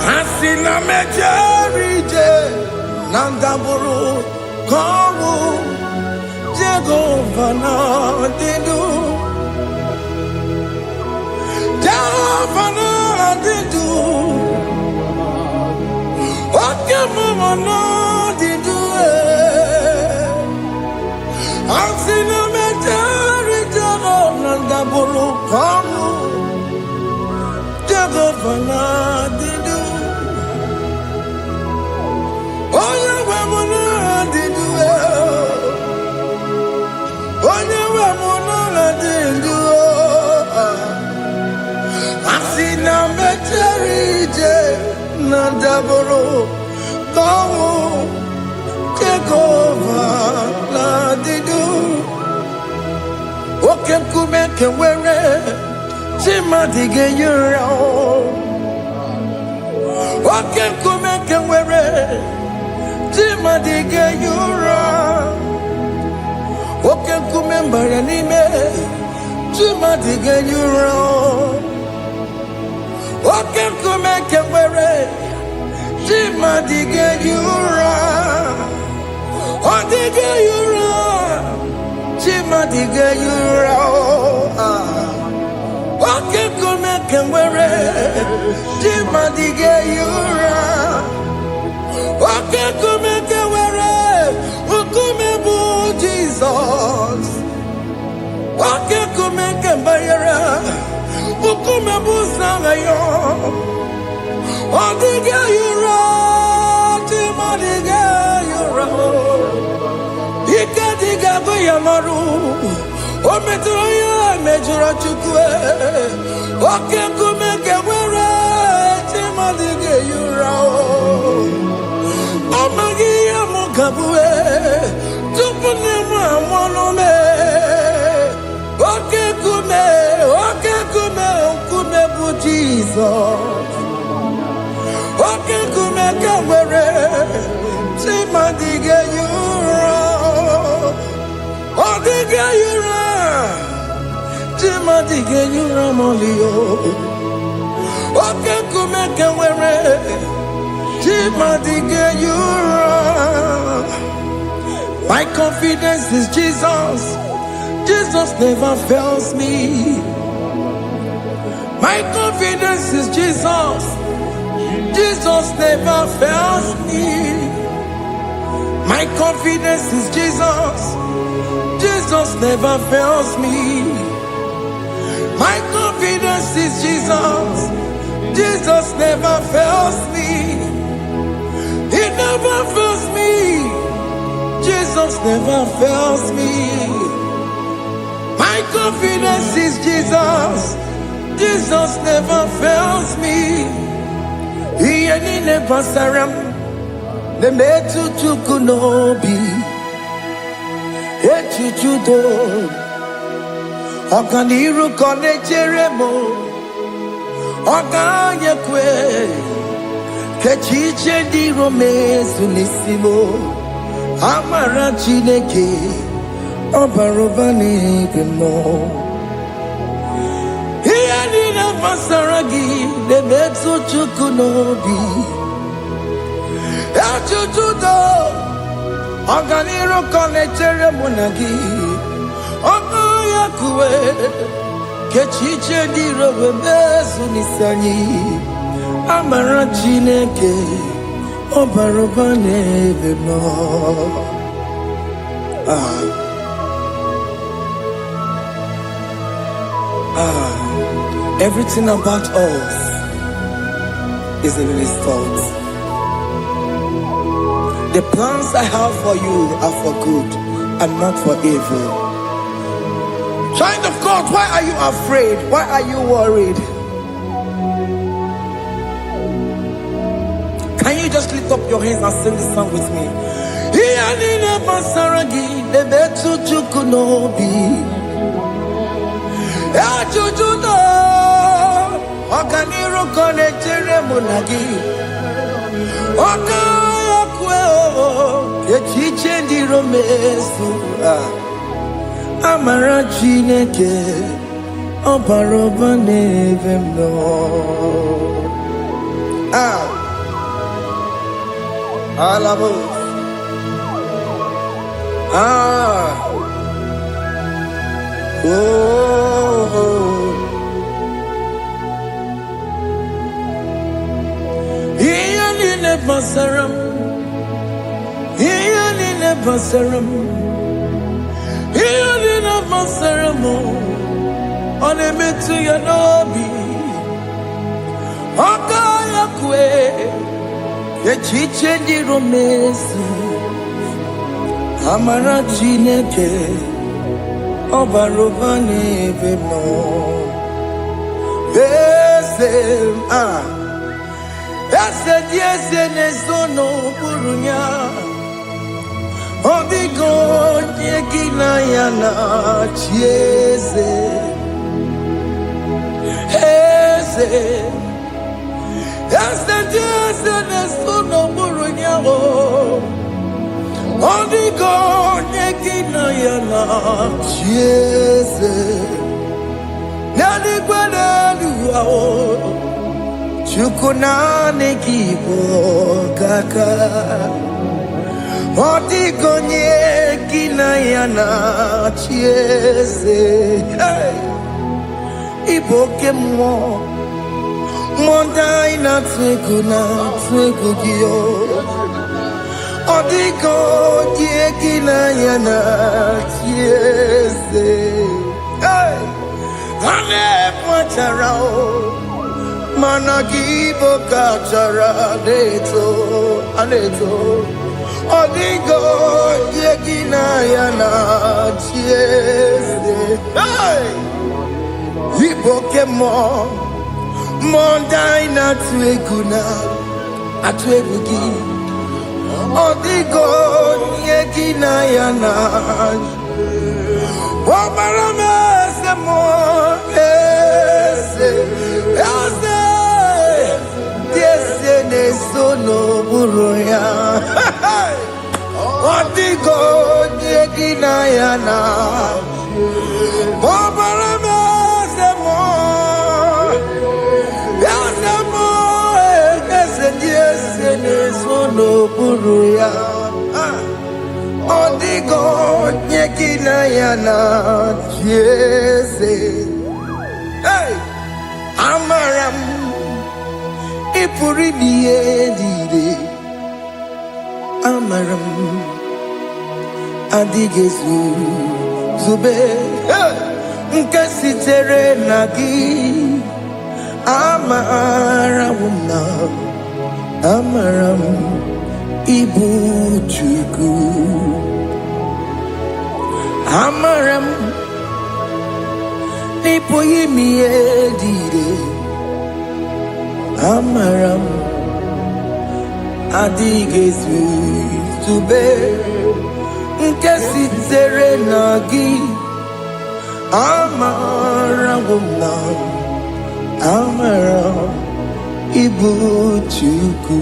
Asina mejerije nandaburu kowu Jehovah na didu. Jehovah na didu. Oke mama na didu. Asina mejerije nandaburu kowu Jehovah na didu. Asina mecherije nandaboro kawo Jehovah la didu. Oke kumeke were chimadige yura. Oke kumeke were chimadige yura. Oke kumembara nime chimadige yura. Oke kumeke were chimadige yura. Odige yura chimadige yura. Oke kumeke were chimadige yura. Oke kumeke were ukumebu Jesus. Oke kumeke bayara ukumebu sangayo. Odige yura chimadige yura. Ikadiga goyamaru ometroya mejura chukwe. Oke kumeke were chimadige yura. Amagia mukabue tupune mwamonome. Oke kume bu Jesus. Oke kume kawere chimadige yura. Odige yura Chimadige Yuramolio. Okay, Kumeke Were. Chimadige Yura. My confidence is Jesus. Jesus never fails me. My confidence is Jesus. Jesus never fails me. My confidence is Jesus. Jesus never fails me. My confidence is Jesus. Jesus never fails me. He never fails me. Jesus never fails me. My confidence is Jesus. Jesus never fails me. He never saram. The metu chukunobi. Echuchudo. Okaniru kone jeremo. Okanyekwe. Kechiche di romezu nisimo. Amara chineke. Obarobane demo. Masaragi, the Metsu Chukunobi, Achuchudo, Oganiro Connectere Munagi, Ogoyakue, Kechiche di Robesunisani, Amarachineke, Obarobane Vemo. Everything about us is in His thoughts. The plans I have for you are for good and not for evil. Child of God, why are you afraid? Why are you worried? Can you just lift up your hands and sing this song with me? Oganiro connectere munagi. Okayakwe Kechiche di romesu. Amara chineke. Obarobane vemno. Alabo. Basaram, Healing Basaram, Healing Basaramo, on a metu yanobi, Okayakwe, Kechiche di romesu, Amara chineke, Obarobane vemo, Ese diese nesono burunya. Odigo nyekina yana chieze. Ese diese nesono burunya. Odigo nyekina yana chieze. Nani kwenelu Chukunane kibo kaka. Odigonye kinayana chiese. Iboke mo. Monda ina tweguna twegugio. Odigonye kinayana chiese. Ane pacharao. Managibo kachara aneto Odigo yekina yana chiese. Iboke mo Mondai na tueguna atuegugi Odigo yekina yana Wabarame se mo Sono buruya, Odigo nyekina yana, Bobarame Chinayana Jese. Hey, Amaram Ipuri Diede Amaram Adigesu Zube Nkasitere Nagi Amaramuna Amaram Ibu Chuku Amaram Nipoyimi Edide Amaram Adigesu Zube Nkasitere Nagi Amaramuna Amaram Ibu Chuku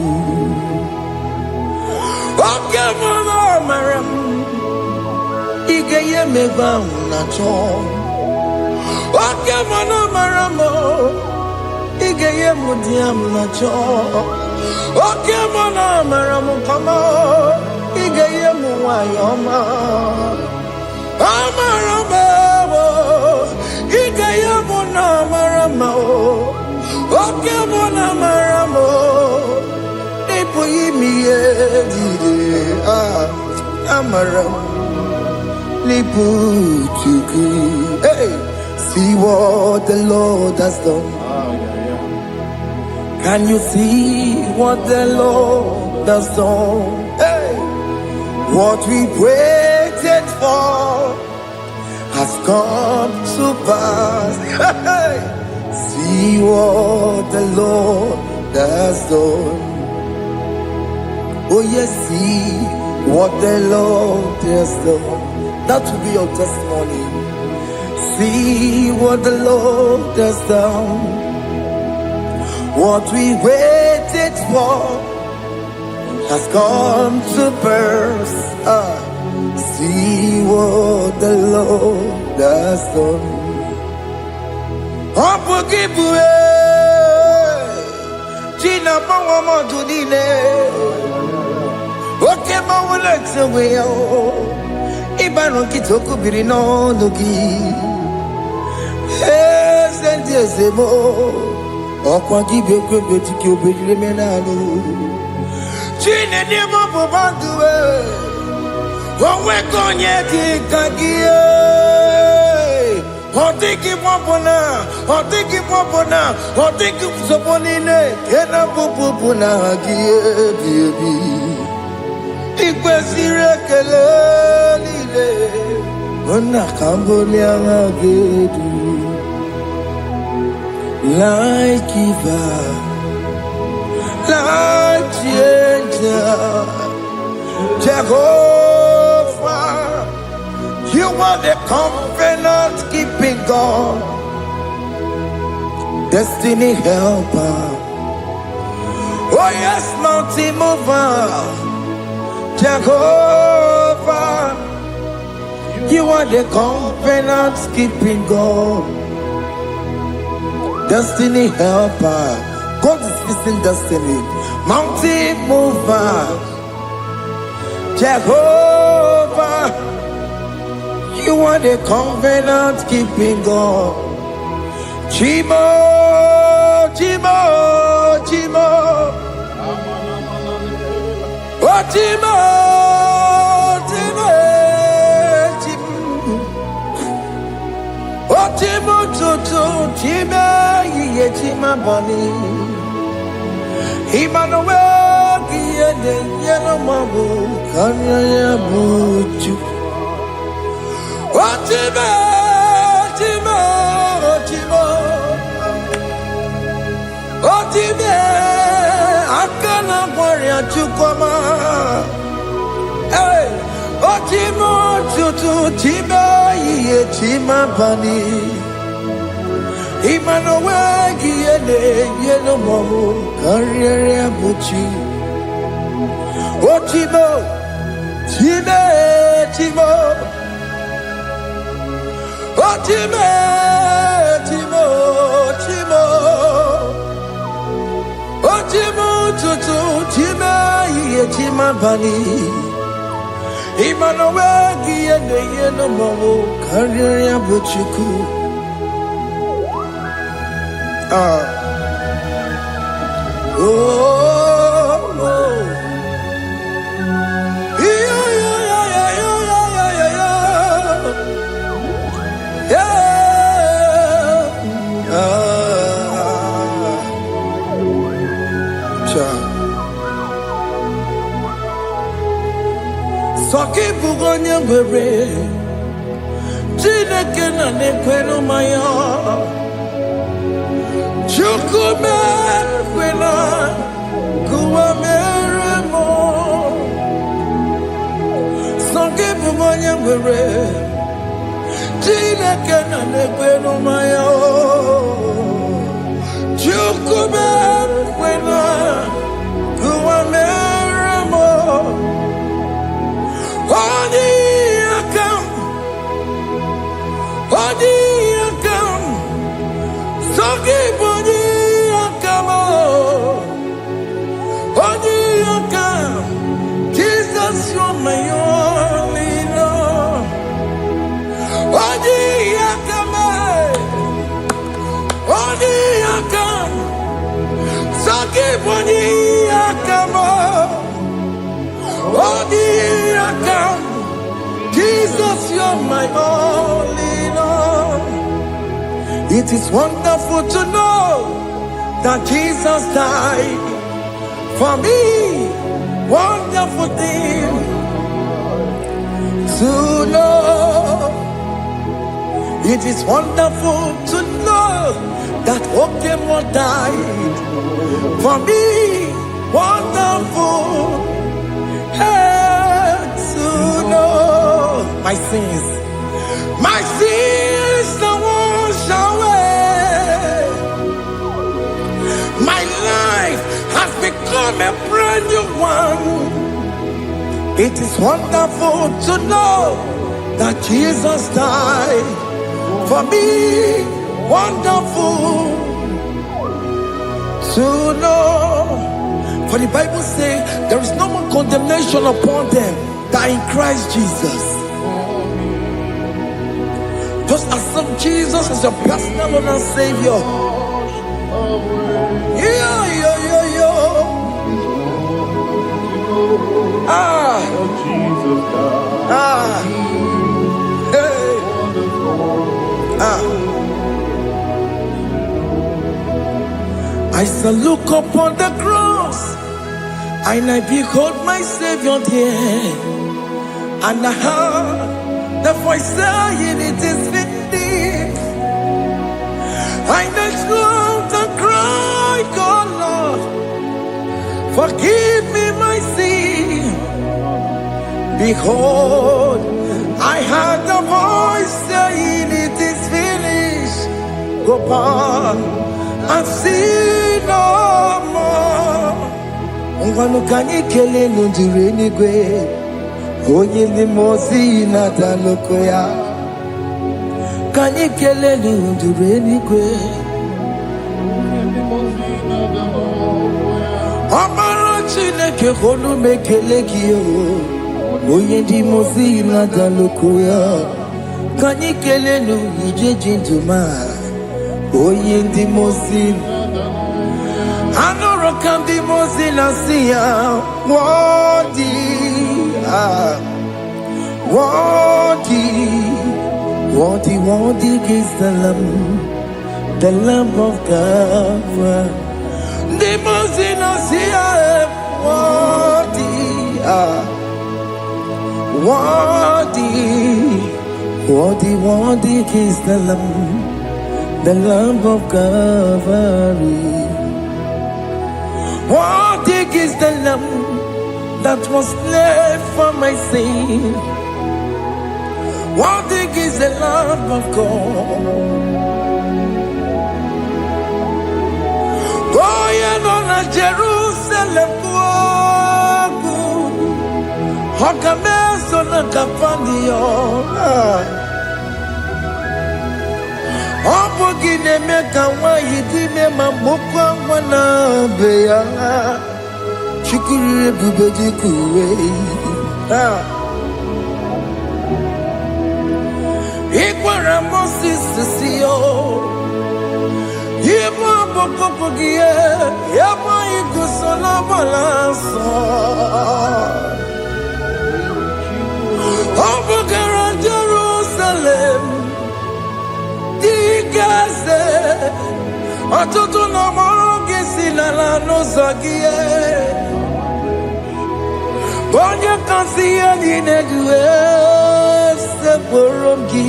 Okemana Amaram Igeye Meva Nacho Okemana Maramo Igeye Mudiam Nacho Okemana Maramo Kama Igeye Muayoma Amaramo Igeye Muna Maramo Okemana Maramo Nipoyimi Edide Amaram Lipuchuku. Hey, see what the Lord has done. Can you see what the Lord has done? Hey, what we waited for has come to pass. Hey, see what the Lord has done. Oh yes, see what the Lord has done. That will be your testimony. See what the Lord has done. What we waited for has come to pass. See what the Lord has done. Opugibue, China Pawamo Tudine, Okemawalexaway. Ibaron Kitoku Birino Nogi Sentezemo Okwagi Beko Betiki Obedimenano Chine Demo Bobandue Owekonye Kagie Otiki Popona Otiki Popona Otiki Soponine Kena Popona Gie Baby Ikwesire kelelile Ona kambolia gedu Like Eva Like Changer Jehovah You are the covenant keeping God Destiny helper Oh yes, mountain mover Jehovah, you are the covenant keeping God, destiny helper. God is fixing destiny, mountain mover. Jehovah, you are the covenant keeping God. Chimo, Chimo, Chimo. Chimo, Chimo, Chimo, Chimo, Chimo, Ye Chima Bani, Emmanuel, Giene, Yellow Mabu, Kanya Buchu, Chimo, Chimo, Chimo, Chimo, Akana Warrior Chukoma. Hey, Ochimo Chutu Chima Ye Chima Bani Emmanuel Giene Yeno Momo Carriere Buchi Ochimo Chime Chimo Ochime Chimo Chimo Ochimo Chutu Chima Ye Chima Bani Imanowegi ene yeno momo Karya buchuku Oh, oh. Yeah, yeah, yeah, yeah, yeah, yeah, yeah. Soki bugonye bere Chineke na nekwenu maya Chukume kwena Kuwa mere mo Soki bugonye bere Chineke na nekwenu maya Chukume kwena Kuwa mere mo Odi akam, soki bodi akam, odi akam. Jesus, you're my only love. Odi akam, soki bodi akam, odi akam. Jesus, you're my only Lord. It is wonderful to know that Jesus died for me. Wonderful thing to know. It is wonderful to know that Okemo died for me. Wonderful. To know my sins are washed away. My life has become a brand new one. It is wonderful to know that Jesus died for me. Wonderful to know. For the Bible says there is no more condemnation upon them that in Christ Jesus. Just accept Jesus as your personal Lord and Savior. Yeah. Hey. I shall look upon the cross, and I behold my Savior there, and I heard the voice saying, "It is finished." I knelt and cried, "God, Lord, forgive me my sin." Behold, I heard the voice saying, "It is finished." Go back and sin no more. Ungwanu kanyi kele nundure nigwe, onye limozi na daloko ya. Kanyi kele nundure nigwe, Amara Chineke honu mekele kiyo, onye limozi na daloko ya. Kanyi kele nundure jinduma, onye limozi. Anoro kandi mozi nasia, worthy, worthy is the Lamb of God. The mozi nasia, worthy is the Lamb of Calvary. What is the Lamb that was slain for my sin? What is the Lamb of God? Going on a Jerusalem, Hokameso na kapandio. Opogine meka wa yidime mamokwa wana beya. Chukuru bubeji kuwe. Ikwara Moses siyo. Ibo bokopogie. Yabo ikusola balanso. Obogara Jerusalem. Digaze. Ọtụtụ na mọrọ gị si n'ala n'ụzọ gị. Onye kasị ihe niile duwe sepụrụ gị.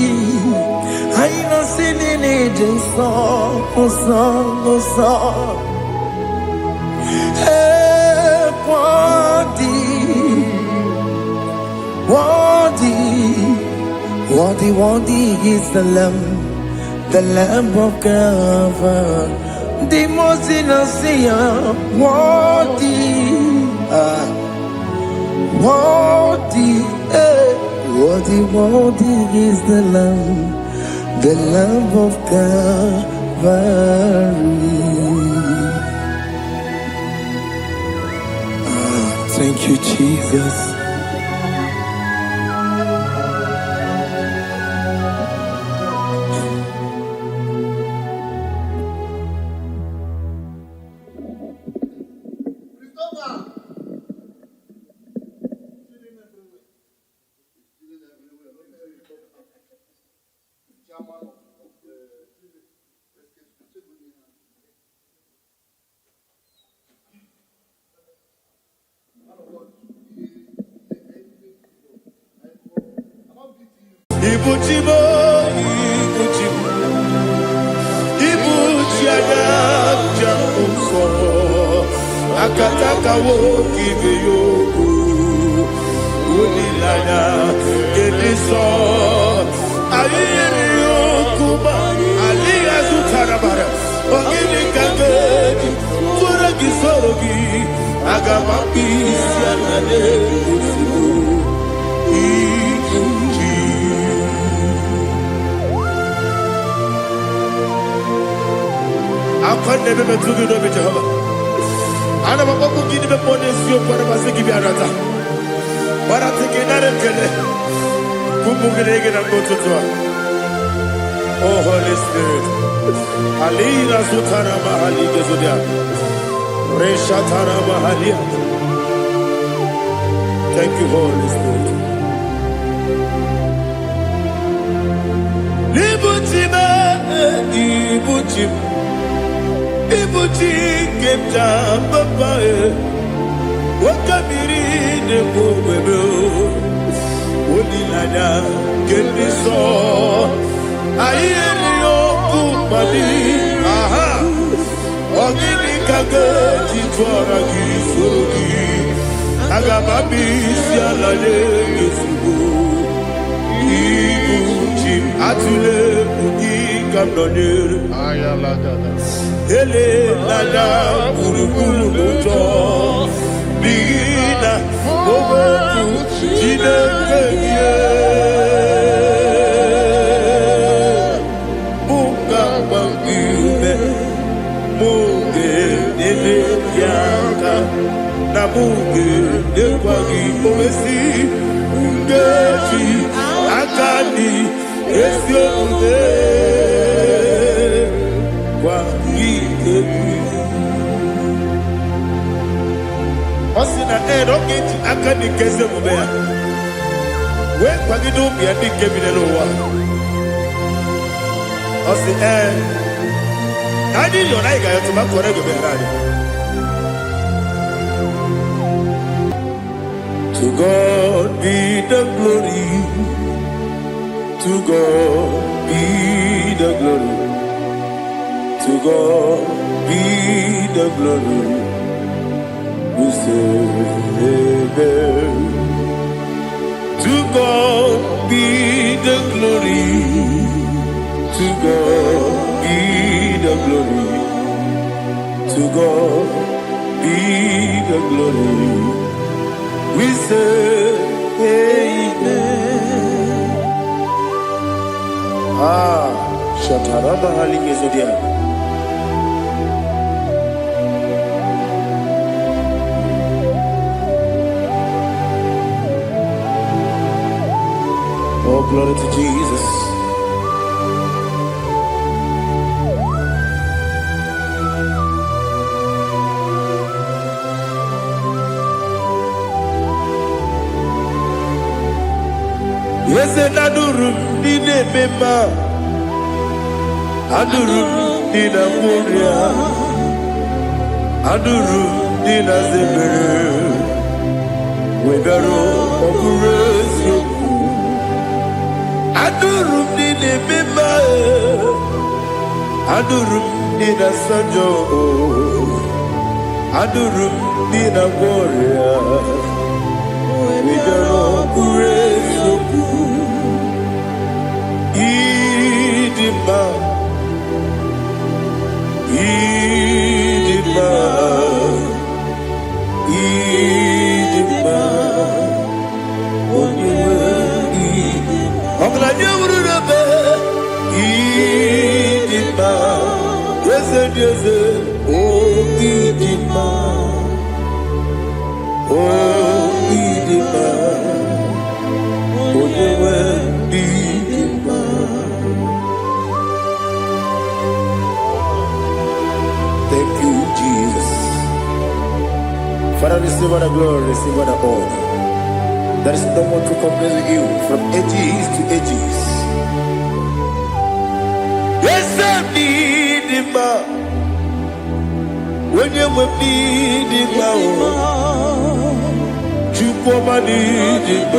Anyị nọsi niile dị nsọ, nsọ, nsọ. Worthy, worthy, worthy, worthy is the Lamb of God, the most innocent, worthy, worthy, worthy, worthy is the Lamb of Calvary. Thank you, Jesus. Ibuchimo, Ibuchimo, Ibuchiana, Jamuso, Akataka wo kiveyoku, Unilana, Ediso, Aliyokuba, Aliya Zutarabara, Ogini Kagedi, Turagi Sorogi, Agamapi, Sianade, Akande bebe tugi no be Jehovah. Ana baba kugini be ponesio para basiki bi arata. Para tekena rekele. Kumugirege na ngototwa. Oh Holy Spirit. Alira sutara mahali gezodia. Resha tara mahali. Thank you, Holy Spirit. Ibuchime, Ibuchime. Ibuchi kemja papa wakamiri ne bobebe onilanya kemiso ayeri okupali aha ogini kage titwara kisorogi agamabi sialale yesugo Ibuchi atule ugi kamdonere ayalagada Ele nada kurukuru moto Bigina Oboku Jinekeye Muka Bangime Muge Nene Yaka Na muge Nekwagi Omesi Ungeji Akani Esyo Ude Osina roketi akani keze mubea. We kwagido biandi kebinelo wa. Osi nani yona iga yotuma korego berani. To God be the glory. To God be the glory. To God be the glory. We say amen. To God be the glory. To God be the glory. To God be the glory. We say amen. Shataraba Haligezodia. Oh, glory to Jesus. Ese na durum di ne mema, adurum di na muria, adurum di na zebere, wegaro okuresi, adurum di ne mema, adurum di na sanjo, adurum di na muria, wegaro okuresi. Idima, Idima, Idima, Idima, yes, oh Idima, oh Idima, thank you, Jesus. Father, receive all the glory, receive all the honor. There is no one to compare with you from ages to ages. Yes, I need him. When you need him, you come and need him.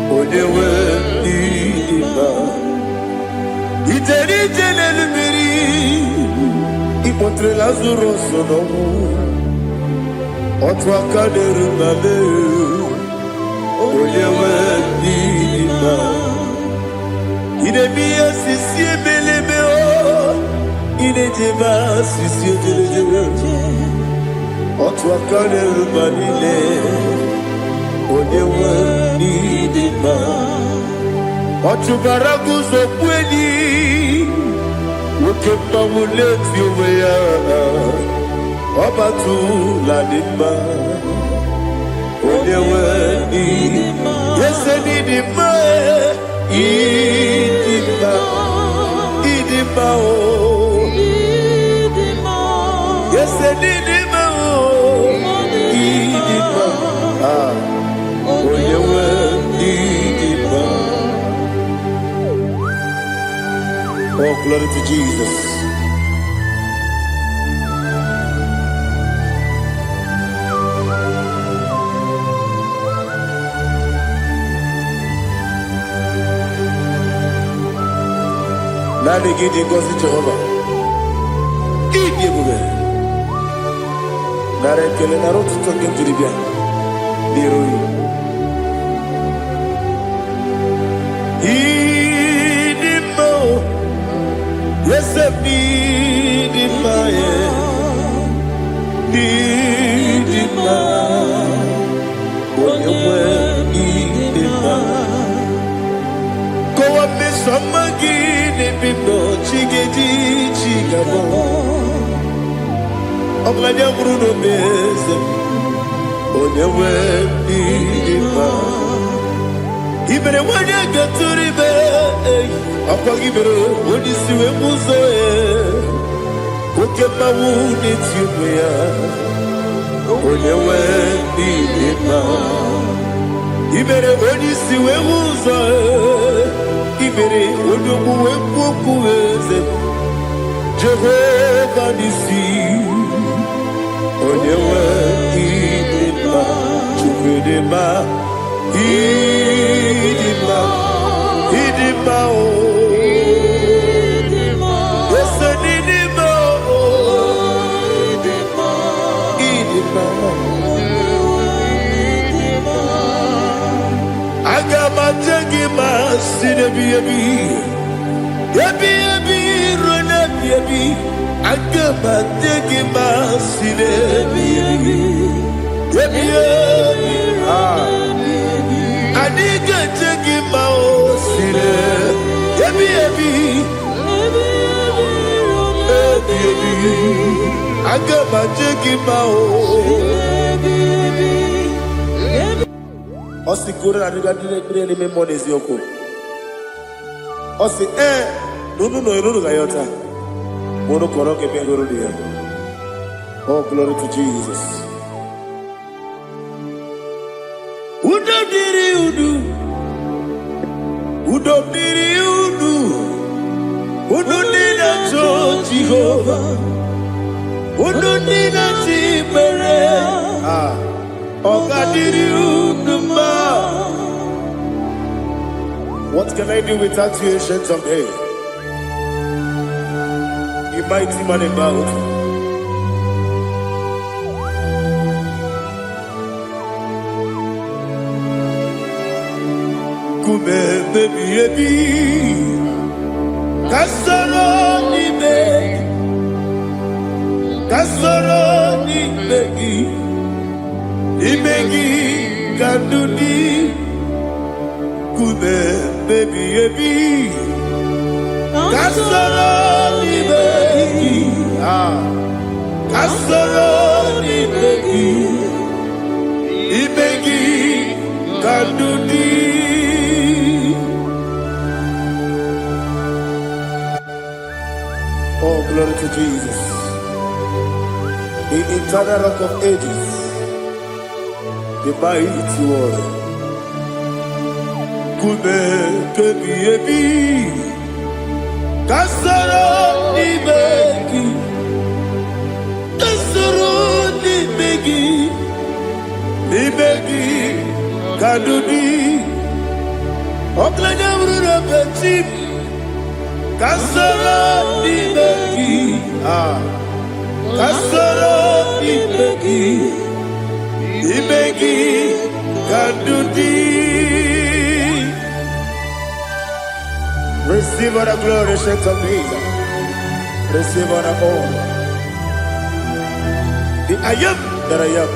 When you need him, Ipotre Lazaro sonomu, otwa kaderu male, oyewe nima. Idemiya sisi belebe o, idejeba sisi ojelejebe. Otwa kaderu malile, oyewe nima. Otubaragu zokweni. Ukemba muleti uweya Obatu ladima Odewe nidima Yese nidima Idima Idima o Yese nidima o Idima Odewe nidima. Oh, glory to Jesus. Nani gidi ngozi Jehovah. Gidi bube. Nare kele naro tutoke njiribia. Diroi. Yes, I need it, need it, when you need it, go up this summer, get it, no chiggy, chigabo. I'm like a Bruno Bez, when you need it, even when you get to the bed. Apagibero, when you see a muzo, who can my wound it you when you went in even when you see a muzo, even when you move Jehovah Nissi, when you went in Chukudema, Idima, Agama sinabi yabi ronabi yabi agama tegima sinabi yabi adiga tegima sine yabi agama tegima Osi kure na niga dire me monezi yoko. Osi no gayota. Mono koroke bengoro dia. Oh, glory to Jesus. Udu diri udu. Ununina to Jehovah. Ununina Timere. Ogadiri Unuma. What can I do without you, ancient of days? You mighty man in battle. Kume baby baby, kasoro ni begi kanduni. Kume baby baby, kasoro ni begi, kasoro ni begi kanduni. Oh, glory to Jesus, the eternal rock of ages, the mighty one. Kume kebi kasoro ni begi kadudi. Oklanya urura bechim. Kasoro ni begi, kasoro ni begi kadudi. Receive all the glory, shake of Jesus. Receive all the honor. The I am that I am.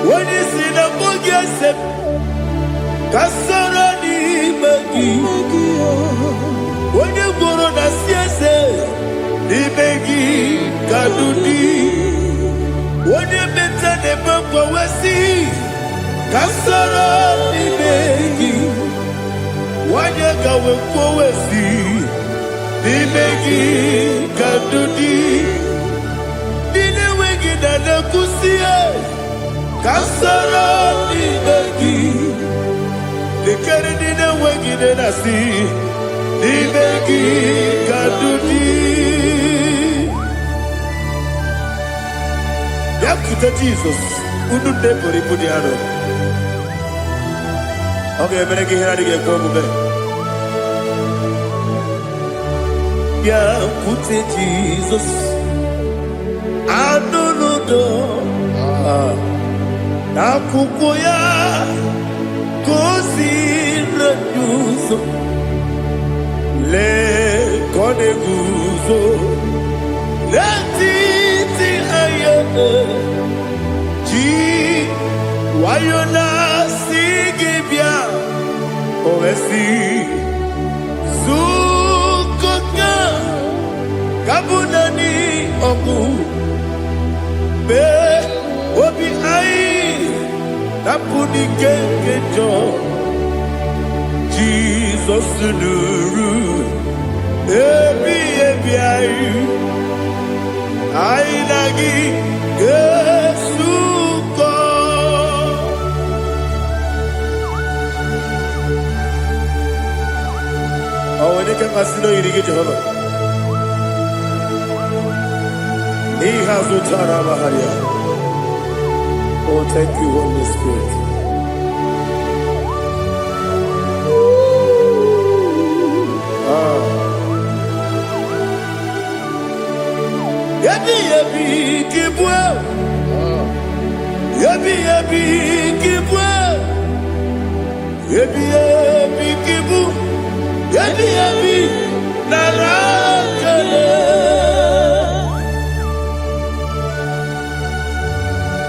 When you see the book, you said, kasoro ni begi. When you go on the siese, ni begi kadudi. When you mention the book, we see kasoro ni begi. When you go we see ni begi kadudi. Dine wegi na kusie kasoro ni begi. The carry the way in a sea, the begi kadudi. Yakuta Jesus, who do for the Pudiano. Okay, I'm going to get come back. Yakuta Jesus, I don't know. Nakukoya. Così raggiunto le code guso le titi ayane ci wayona sigibia ovesi sukoka kabunani oku be obi ai tapuni kenkejo Jesus nuru ebi ai nagi Yesuko. Oh, when you can asino yirige Jehovah. He has no chara baharia. Oh, thank you, Holy Spirit. Yabi kibwe. Yabi kibwe. Yabi kibu. Yabi narakale.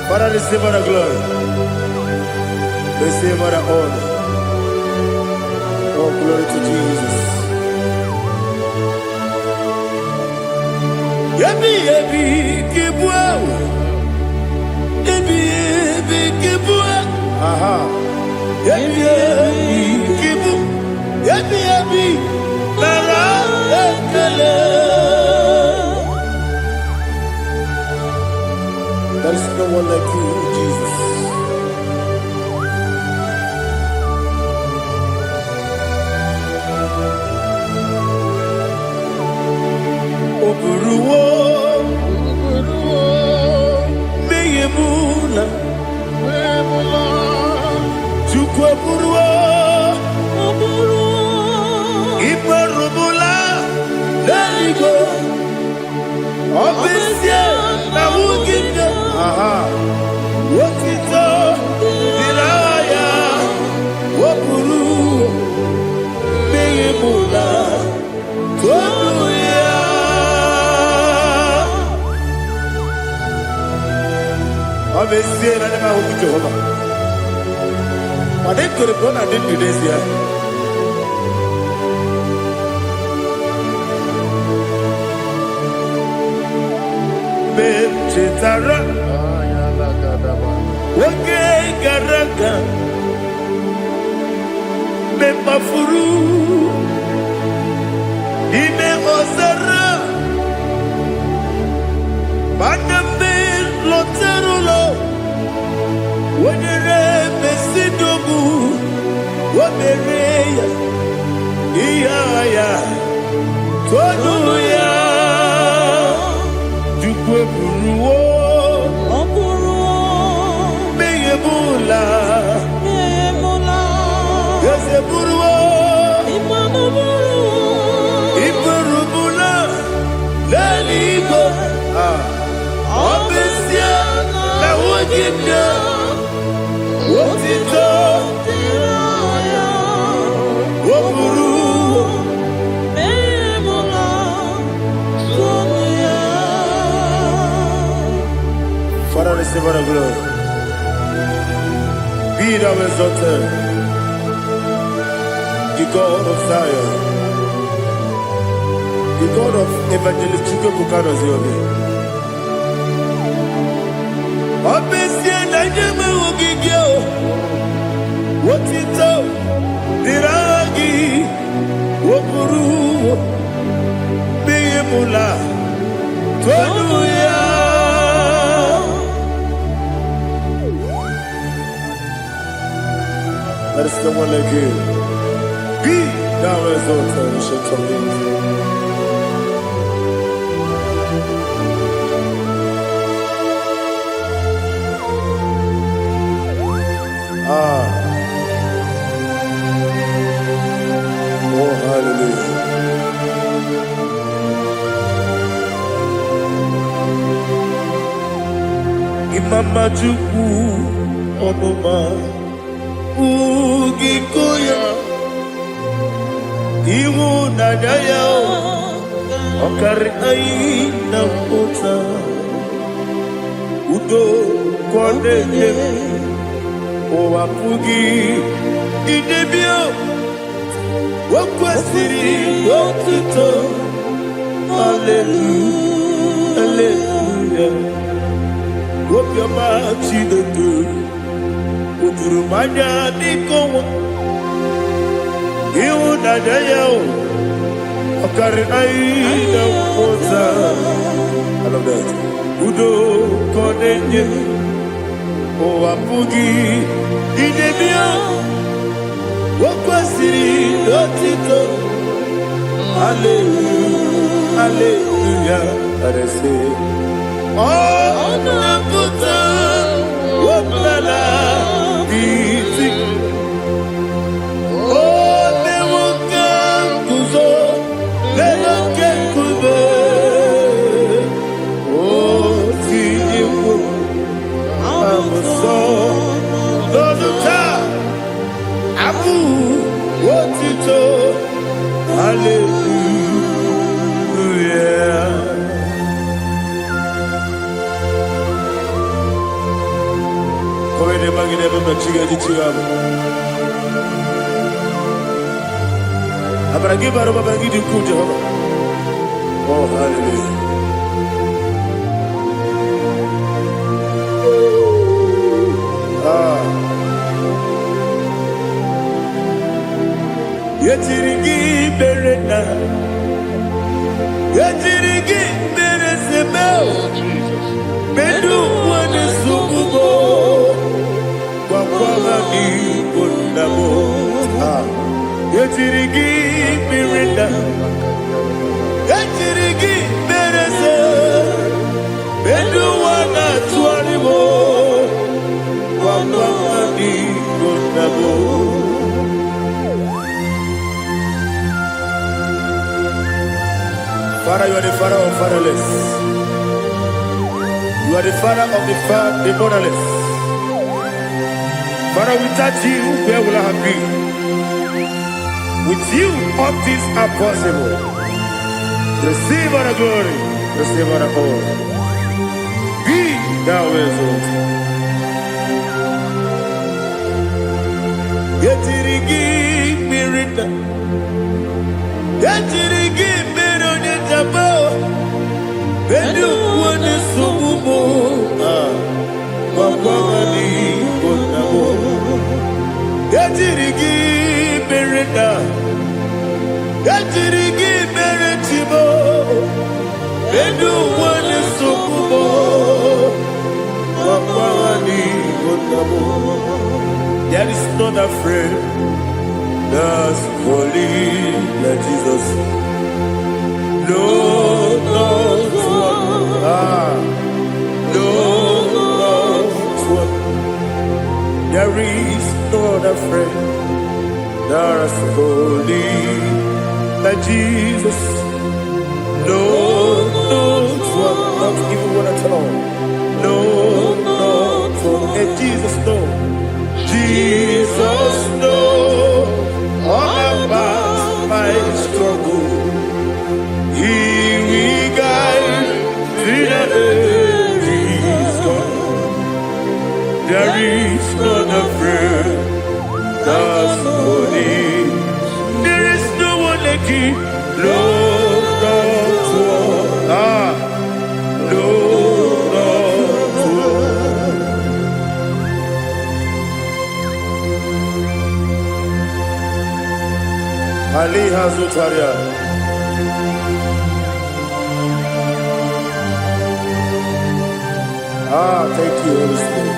Father, receive all the glory. Receive all the honor. Oh, glory to Jesus. Yabi kibwe. Yabi kibwe. Aha. Yabi kibu. Yabi narakale. There is no one like you, Jesus. Oburuo. Iperubula. Leligo. Obesia. Na wuginde. Wotito. Diraya. Woburu. Meyemula. Tonuya. Obesia na nema wuginde Jehovah. But they could have gone and did this year. Chitara, okay, Garaka, Mepafuru, Ine Osara, Baname, Loterulo, when you're Messidogu, what the Rea, Iaya, Toduya. Meyebula, Yeseburuo, Iperubula, Leligo, Obesia, na wuginde, Wotito, Woburu. Father, receive all the glory. Be thou exalted, the God of Zion, the God of Evangelist Chukwu Bukano Ziobi. Obesia na nyeme ugigio, Wotito, Diragi, Woburu, Meyemula, Tonuya. There is someone like you. Be thou exalted, ancient of days. Oh, hallelujah. Imama Chukwu Onuma. Ugikoya Iwu nadaya Okari aina mota Udo kwaneye Owapugi Idebio Wakwasiri Wakito Hallelujah Hallelujah Wapyama chidodo Udurumanya nikowa Iwu nadaya Okari aina mota I love that Udo konenye Owapugi Idebio Wakwasiri Otito Hallelujah Hallelujah I say Oh Naputa Wapala Biti Oh Newoka Kuzo Newoka Kube Oh Tiyiwu Amuso Doduta Abu Wotito Hallelujah Kowe magine baba chiga jichiwa Abaragi baro babaragi diku Jehovah Oh hallelujah Yetirigi berena Yetirigi beresebel Bedu wane sukubo Kwa ni kundabo Yetirigi berena Yetirigi berese Bedu wana tuaribo Kwa ni kundabo Father, you are the father of fatherless. You are the father of the motherless. Father, without you, where will I have been? With you, all things are possible. Receive all the glory, receive all the honor. Be thou exalted. Yetirigi mirita, yetirigi mironye jabo, bedu wone subumo, wakwani bonamo. Yetirigi mirita, yetirigi miritibo, bedu wone subumo, wakwani bonamo. There is not a friend that's holy like Jesus. No, not one. No, not one. There is not a friend that's holy like Jesus. No, not one. Not even one at all. No, not one. And Jesus, no. Jesus knows all about my struggle. He will guide me through His God. There is not a friend that's holy. There is no one like Him. No, not one. No, not one. Ali Hazutaria. Thank you, Holy Spirit.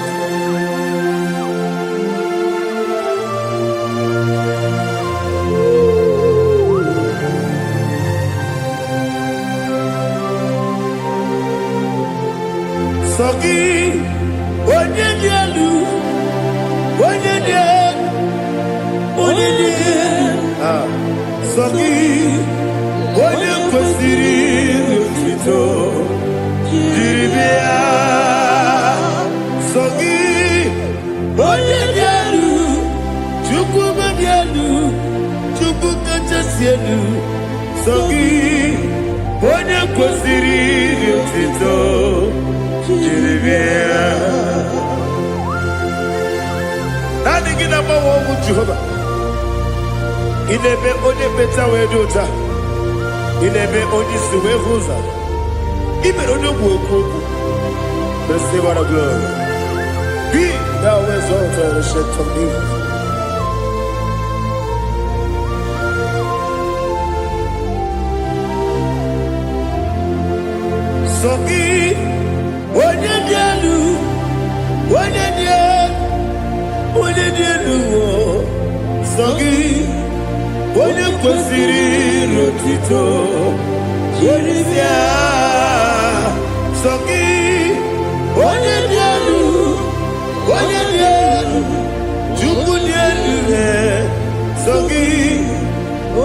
Sogi, onye dielu, onye dielu, onye dielu. Sogi, onye kwesịrị otuto jiri bịa. Sogi, onye dị elu, Chukwu dị elu, Chukwu kachasị elu. Sogi, onye kwesịrị otuto jiri bịa. Naanị gị na-agbanwe ọgwụ Jehova. Inebe onye beta wee dị ụta. Inebe onye isi wee hụ ụzọ. Imere onye ogwu okwu okwu. Receive all the glory. Be thou exalted and shed from thee. Sogi onye dị elu, onye dị elu, onye dị elu. Sogi onye kwesịrị otuto jiri bịa. Sogi onye dị elu, onye dị elu, Chukwu dị elu. Sogi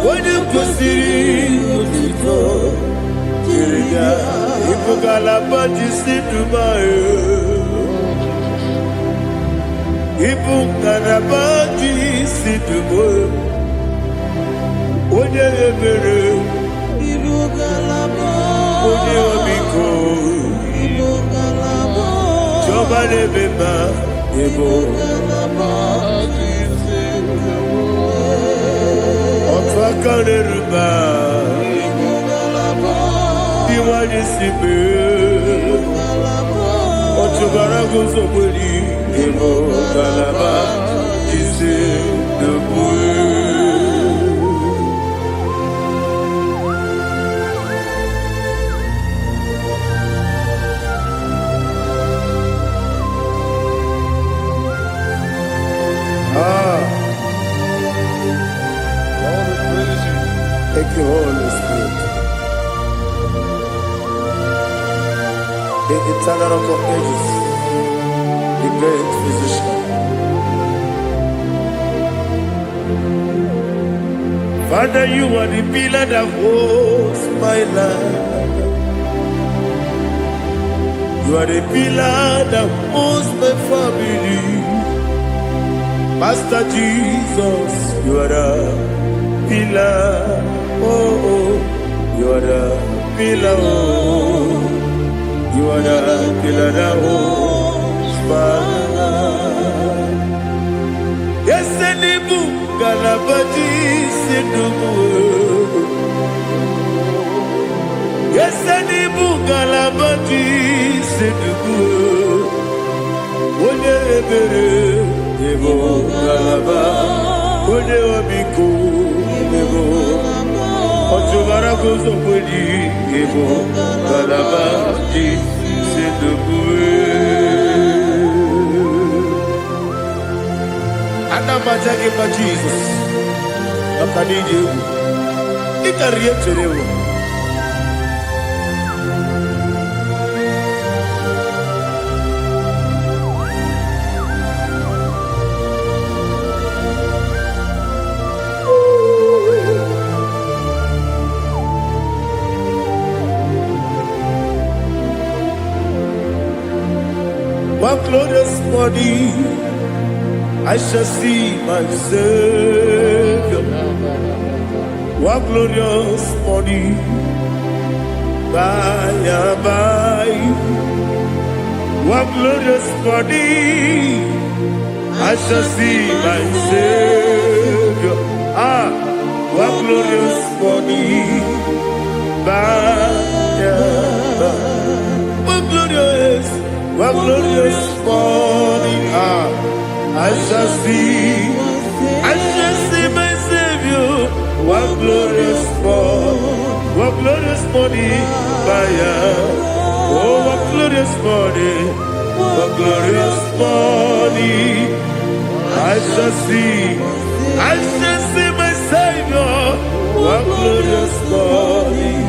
onye kwesịrị otuto jiri bịa. Ibu ngalaba jisi dumayo, ibu ngalaba jisi dumayo. Onye ebere, ibu ngalaba, onye omiko, ibu ngalaba, Jehova lebeba, ibu ngalaba jisi dumayo. Otu aka n'eruba, ibu ngalaba, iwa jisi be, otu bara guzo mweli, ibu ngalaba jisi dumayo. Thank you, Holy Spirit. The eternal rock of ages, the great physician. Father, you are the pillar that holds my life. You are the pillar that holds my family. Master Jesus, you are the pillar. Oh, you are the pillar. Oh, you are the pillar that holds my life. Yes, Nibu Galabadi Sidubu. Yes, Nibu Galabadi Sidubu. One Ebere, Evo Galaba, One Obiku, Evo, Otuvara Gozo Budi, Evo Galabadi Sidubu. Anamajage pa Jesus. Akanije. Ikariye cherewo. One glorious body, I shall see my Savior. One glorious morning, by and by. One glorious morning, I shall see my Savior. One glorious morning, by and by. One glorious morning, I shall see my Savior. One glorious morning, oh, one glorious morning, I shall see my Savior. One glorious morning,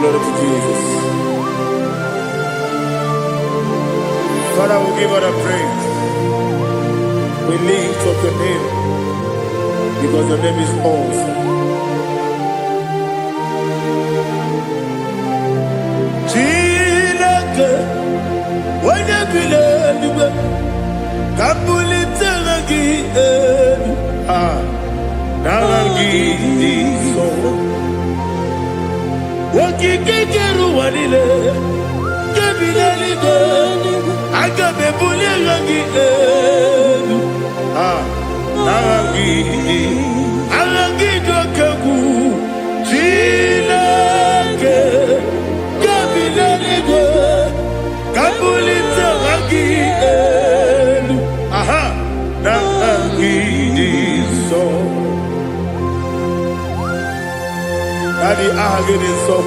glory to Jesus. Father, we give all the praise. We lift up your name because your name is awesome. Chilake, when you believe, Kabuli Telagi, Nalagi, so. Wakikeru wanile, kebilali go, agabe bule langi alangi dokagu, chilake, kebilali go, kabulita langi nangi so. Daddy, agene so.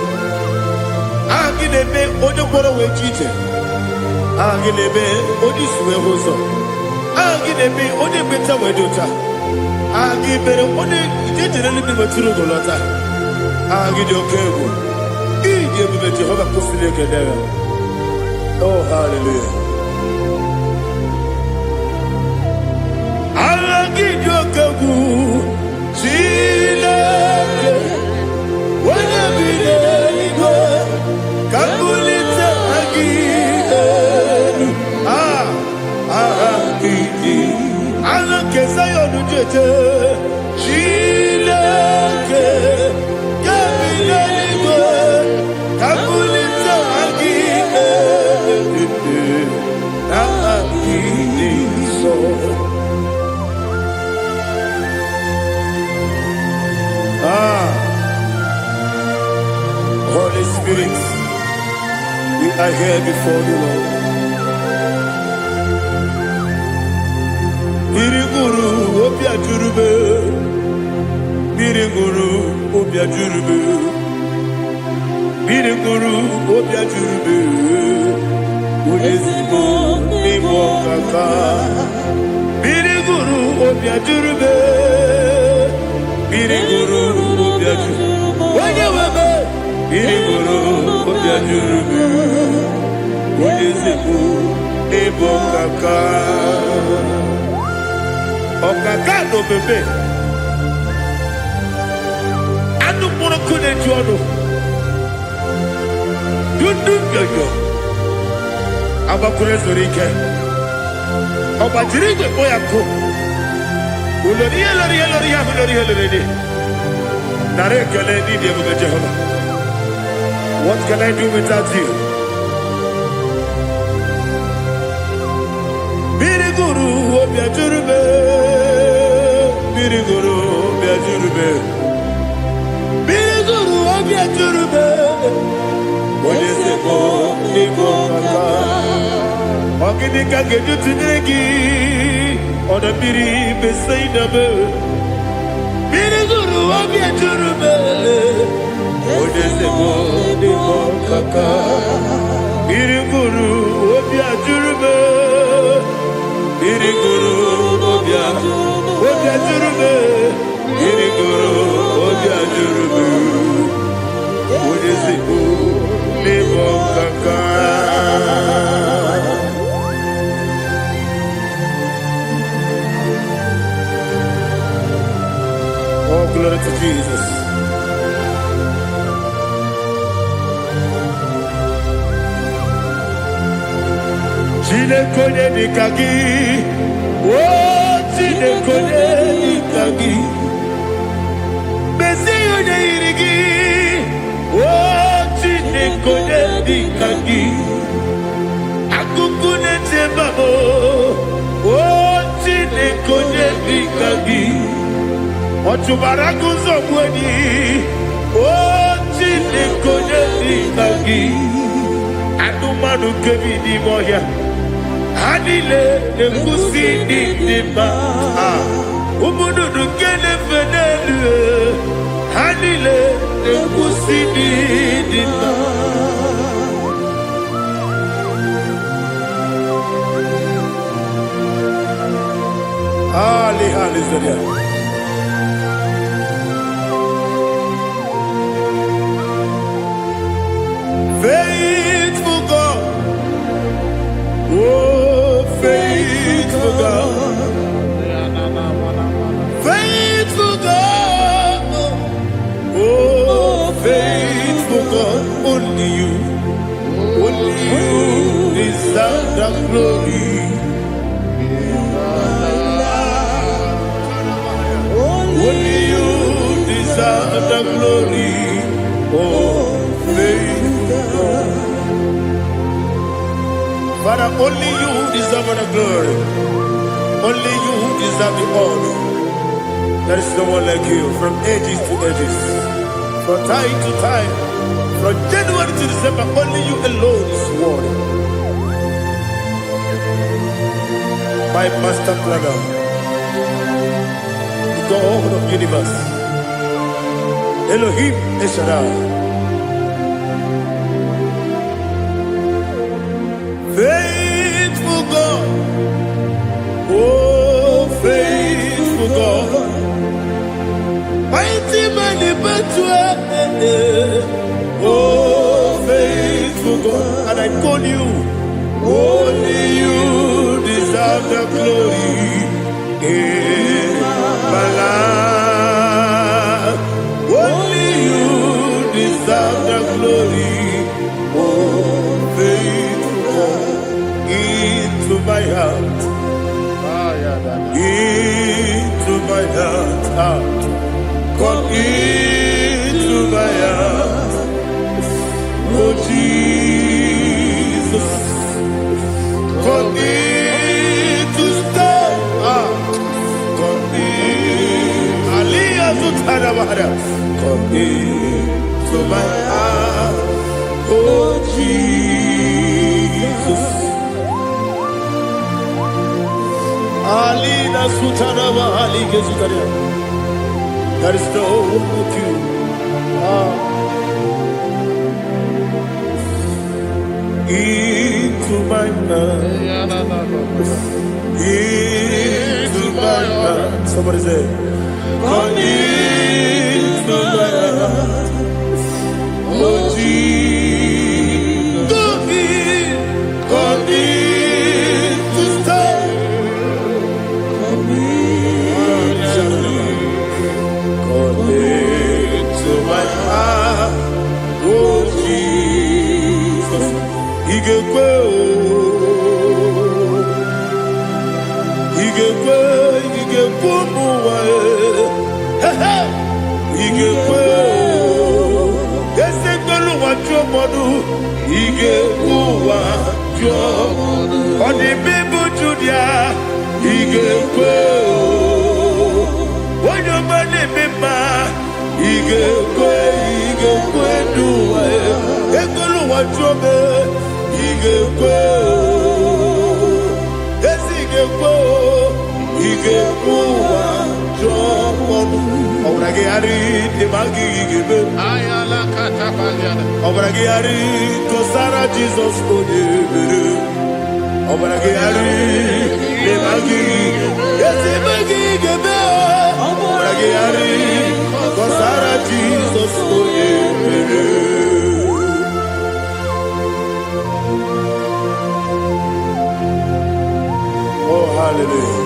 Agene be ojo koro we chiche. Agene be oji suwe hoso. Agene be oji beta we dota. Agene be oji ijejere libi maturu golota. Agene okego. Ije bube Jehovah kusile kedera. Oh, hallelujah. Agene okego. Chilake. Kabulita agidelu alake sayonu jeje chileke kabileligo kabulita agidelu agidiso. Holy Spirit, we are here before you, Lord. Biriguru obia jurube, biriguru obia jurube, biriguru obia jurube. Uyezibo imo kaka, biriguru obia jurube, biriguru obia jurube. Irigoro obia jurube Oyezeku ebo kaka Okaka no bebe Anu mono kune jono Dundu yoyo Abakure zorike Obajirigwe boyako Uloriye Nare kele ni diye mga Jehovah. What can I do without you? Biriguru obya jurube Biriguru obya jurube Biriguru obya jurube Oyezeku ebo kaka Ogini kageju tinegi Oda biri besaidame Biriguru obya jurube Oyezeku ebo kaka Biriguru obya jurube Biriguru obya jurube Biriguru obya jurube Oyezeku ebo kaka Oh, glory to Jesus. Chinekonye nikagi, oh chinekonye nikagi, Mesiye irigi, oh chinekonye nikagi, Akukune chebabo, oh chinekonye nikagi. Ochubaraku zogweni Chinekonye nikagi Anumanu kebi ni moya Hanile nekusi ni nima Umududu kene fenelu Hanile nekusi ni nima Ali Zaria Faithful God, oh faithful God, faithful God, oh faithful God, only you deserve the glory. Only you deserve the glory, oh faithful God. Father, only you deserve the glory. Only you deserve the honor. There is no one like you from ages to ages, from time to time, from January to December. Only you alone is worthy. My master planner, the God of the universe, Elohim Eshadai. Faithful God, oh faithful God, mighty man in battle, oh faithful God, and I call you, only you deserve the glory in my life, only you deserve the glory, oh faithful God. Into my heart, into my heart, come into my heart, oh Jesus, come in to stay, come in, Aliyah Zutanabara, come into my heart, oh Jesus. Alina Sutanava Ali Gezutaria. There is no one like you. Into my mind. Into my heart. Somebody say, come into my heart. Oh one job. On the people to their Igekwe. When your money member Igekwe do Ekolo one job. Igekwe. Yes, Igekwe one job. Obragari de Magi Igebe. Ayala Katapaliana. Obragari Kosara Jesus Ode. Obragari de Magi. Yes, Magi Igebe. Obragari Kosara Jesus Ode. Oh, hallelujah.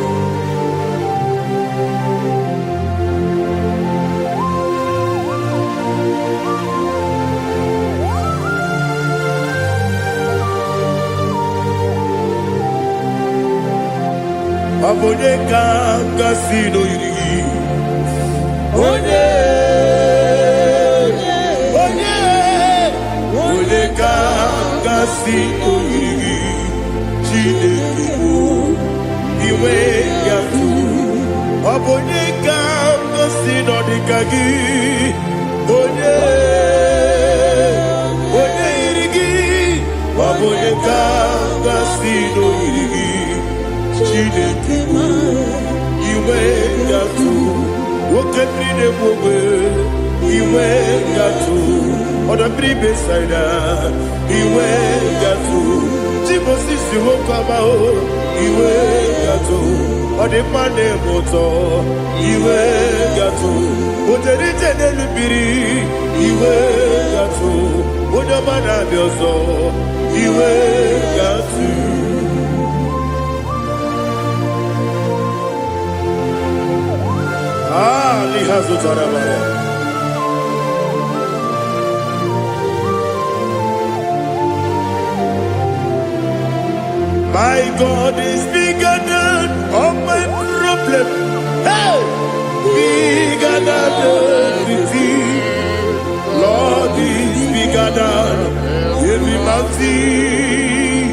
Abone kanga sino yiri. Onye kanga sino yiri. Chineke iwe yatu. Abone kanga sino dikagi. Onye yiri. Abone kanga sino yiri. Chineke iwe yatu woketri ne bobe iwe yatu odabri besaida iwe yatu timosisi wokama o iwe yatu odipane moto iwe yatu oterite nelubiri iwe yatu odamana biozo iwe yatu. My God is bigger than all my problem. Hey, bigger than everything. Lord is bigger than every mountain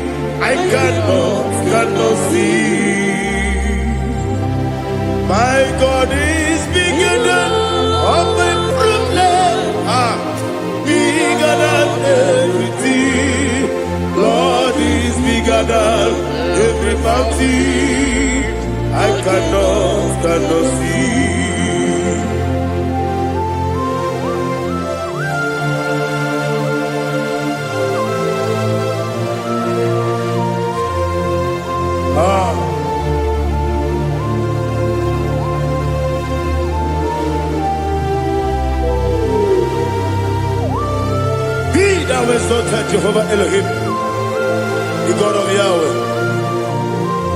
I cannot see. My God is bigger than all my problem. Bigger than everything. Lord is bigger than every mountain I cannot see. Thou exalted Jehovah Elohim, the God of Yahweh,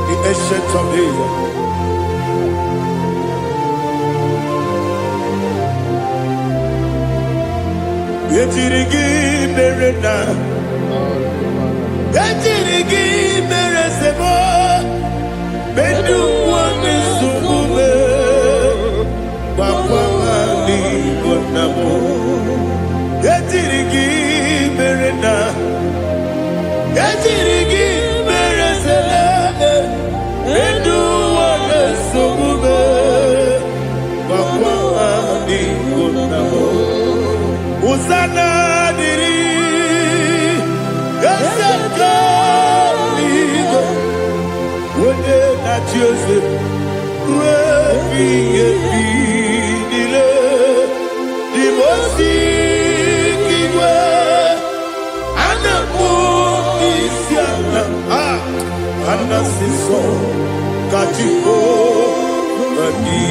the ancient of days. Yetirigi berena, yetirigi beresebo, bedu wani sumume, bakwa mani konamo. Yetirigi berena, yetirigi beresele, bedu wani sumume, bakwa mani konamo. Usana diri, yasaka ligo, wode na Jose, wepi nile, dimosi kiwe, anamu isiana, anasiso katiko kani.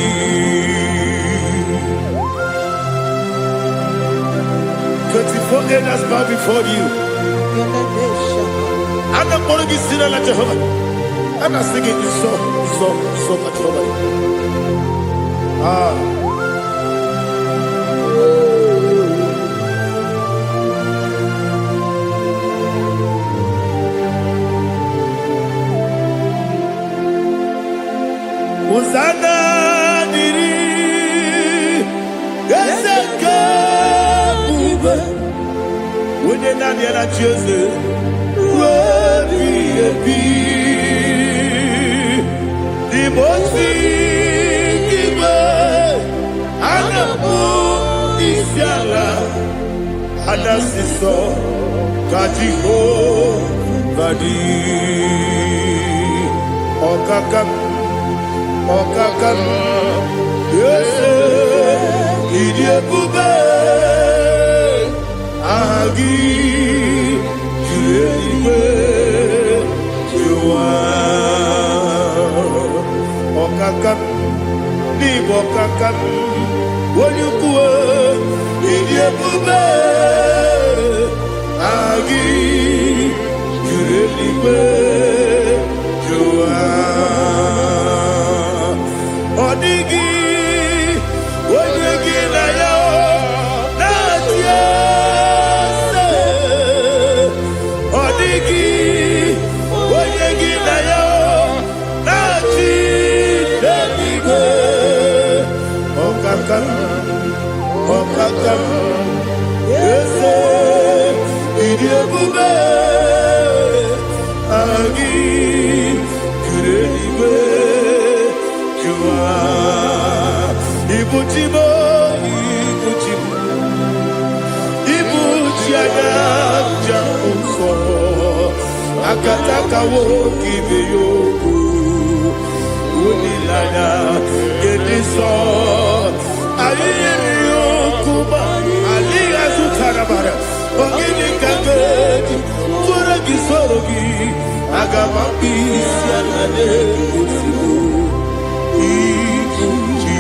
24 elders bow before you. I'm not going to be singing like Jehovah. I'm not singing this song like Jehovah. Hosanna diri, Yeseka. When you're not here at Jose, Ruby, the Mosi, Anabu, Isiala, Anasiso, Kajiho, Badi, Okakam, yes, Idiakube, Agi, Juliwe, Juwa, Okakam, Nibokakam, Wanyukue, Idiakube, Agi, Juliwe, Juwa, Odigi, Odigi na yo, Natia, Odigi, Odigi na yo, Nati, Deniwe, Okakam, Okakam, Yese, Idiakube, Agi, Jureliwe, Jua, Ibuchimo, Ibuchiana, Jamuso, Akataka woki beyoku, Unilana, Gediso, Aliyokuba, Aliya Zutarabara, Ogini Kageti, Turagi Sorogi, Agamapi, Sianade, Usibu, Ibuchi.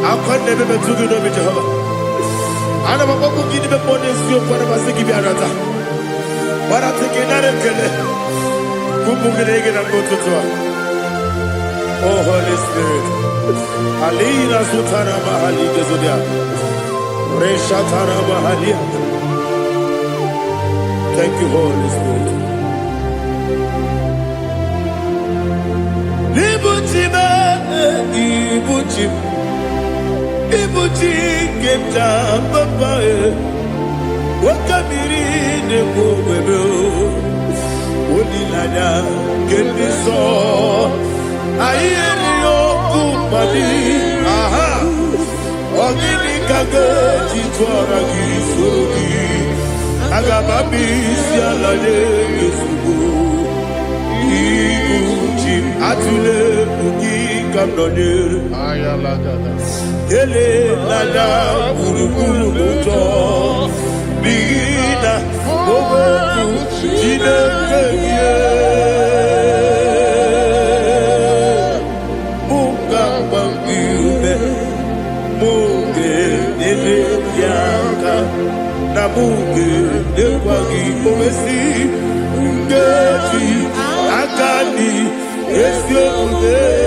I can't never be too good with Jehovah. I never want to give the bonus to you for the Masiki Biarata. But I think another killer. Kumugeregen and go to Tua. Oh, Holy Spirit. Alina Sutana Mahali Gezudia. Reshatana Mahalia. Thank you, Holy Spirit. Ibuchima, Ibuchim. Ibuchi kemta papa wakamiri ne kubebe onilanya kemiso ayeri okupadi aha ogini kage jitwara gisogi agababi sialade yesugo Ibuchi atule ugi kamdone Ayalagada. Ele lala kurukuru luto Bigina Obeku Jine kenye Munga bangiume Munge nele yaka Na munge nekwagi omesi Ngeji akani Esyo ude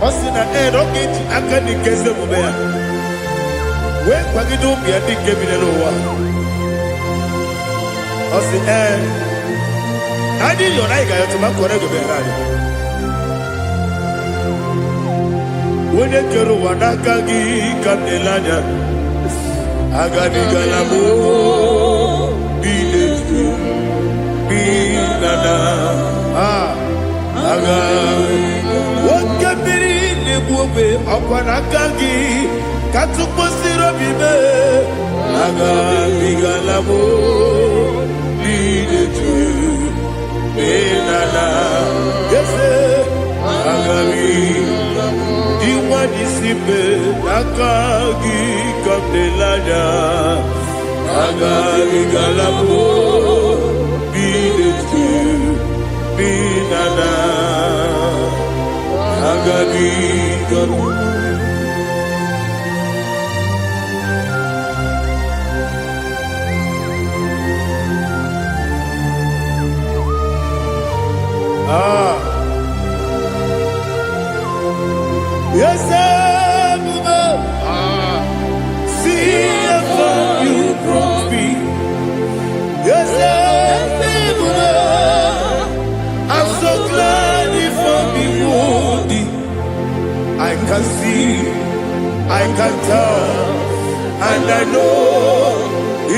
Osina rocket akani keze mubea. We kwagidu bia dike binelowa. Osi Adi yona iga yotuma kore go berari. Wene kero wanaka gi kandelanya. Agani galamo biletu. Binana aga wakabiri nebuobe akwanakagi katuposiro bibe aga bigalamo biletu binana yese aga diwani sibe akagi kandelanya aga bigalamo Binana Agabi Galu Yes, see if you brought me. Yes, I'm so glad you found me. can tell, and I know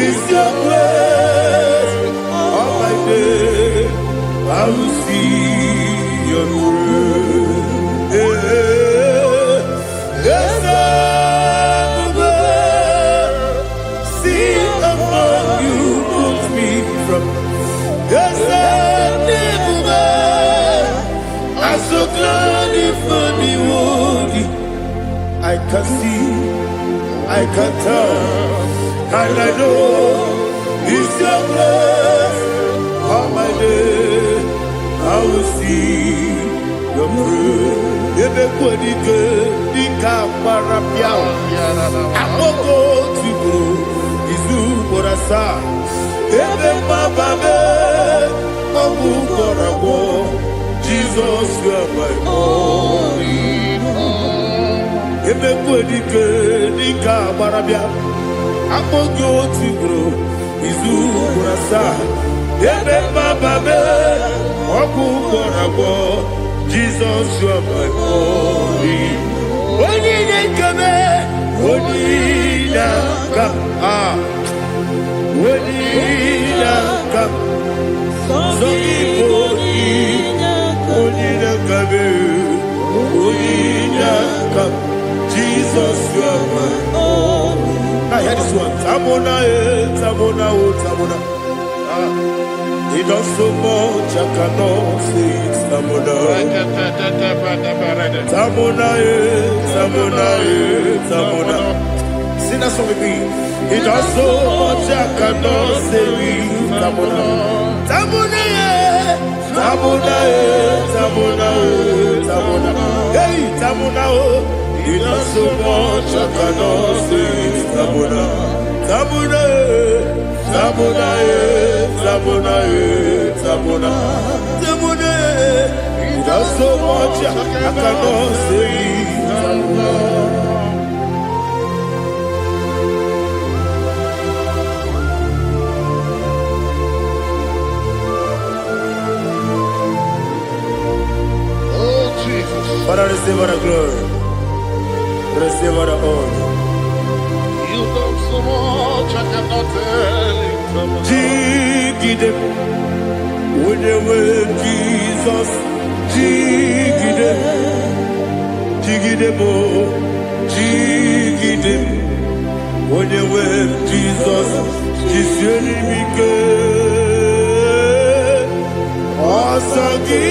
it's your grace. All my day, I will see your grace. Yes, I will see among you put me from. Yes, I'm so glad for the world. I can see, I can tell, and I know it's your grace. All my day, I will see your grace. Everybody good, think I'm parapiao. I'm going to go, Izu Borasa. Everybody, I'm going to go. Jesus, you are my only home. Everybody good, think I'm parapiao. I'm going to go, Izu Borasa. Everybody, I'm going to go. Jesus, you are my only. When you come, when you come, when you come, so you come, Jesus, you are my only. I hear this one. Tamona, Tamona, Tamona. He does so much, I cannot say it. Tamona, Tamona, Tamona, Tamona. Sing that song with me. He does so much, I cannot say it. Tamona, Tamona, Tamona, Tamona, Tamona. Hey, Tamona, he does so much, I cannot say it. Tamona, Tamona. Tamona, Tamona, Tamona, Tamona. He does so much, I cannot say. Oh, Jesus. Father, receive all the glory. Receive all the honor. You done so much, I cannot tell it. Jigide, when they were Jesus, Jigide, Jigide mo, Jigide, when they were Jesus, Jisyenimike, Asagi.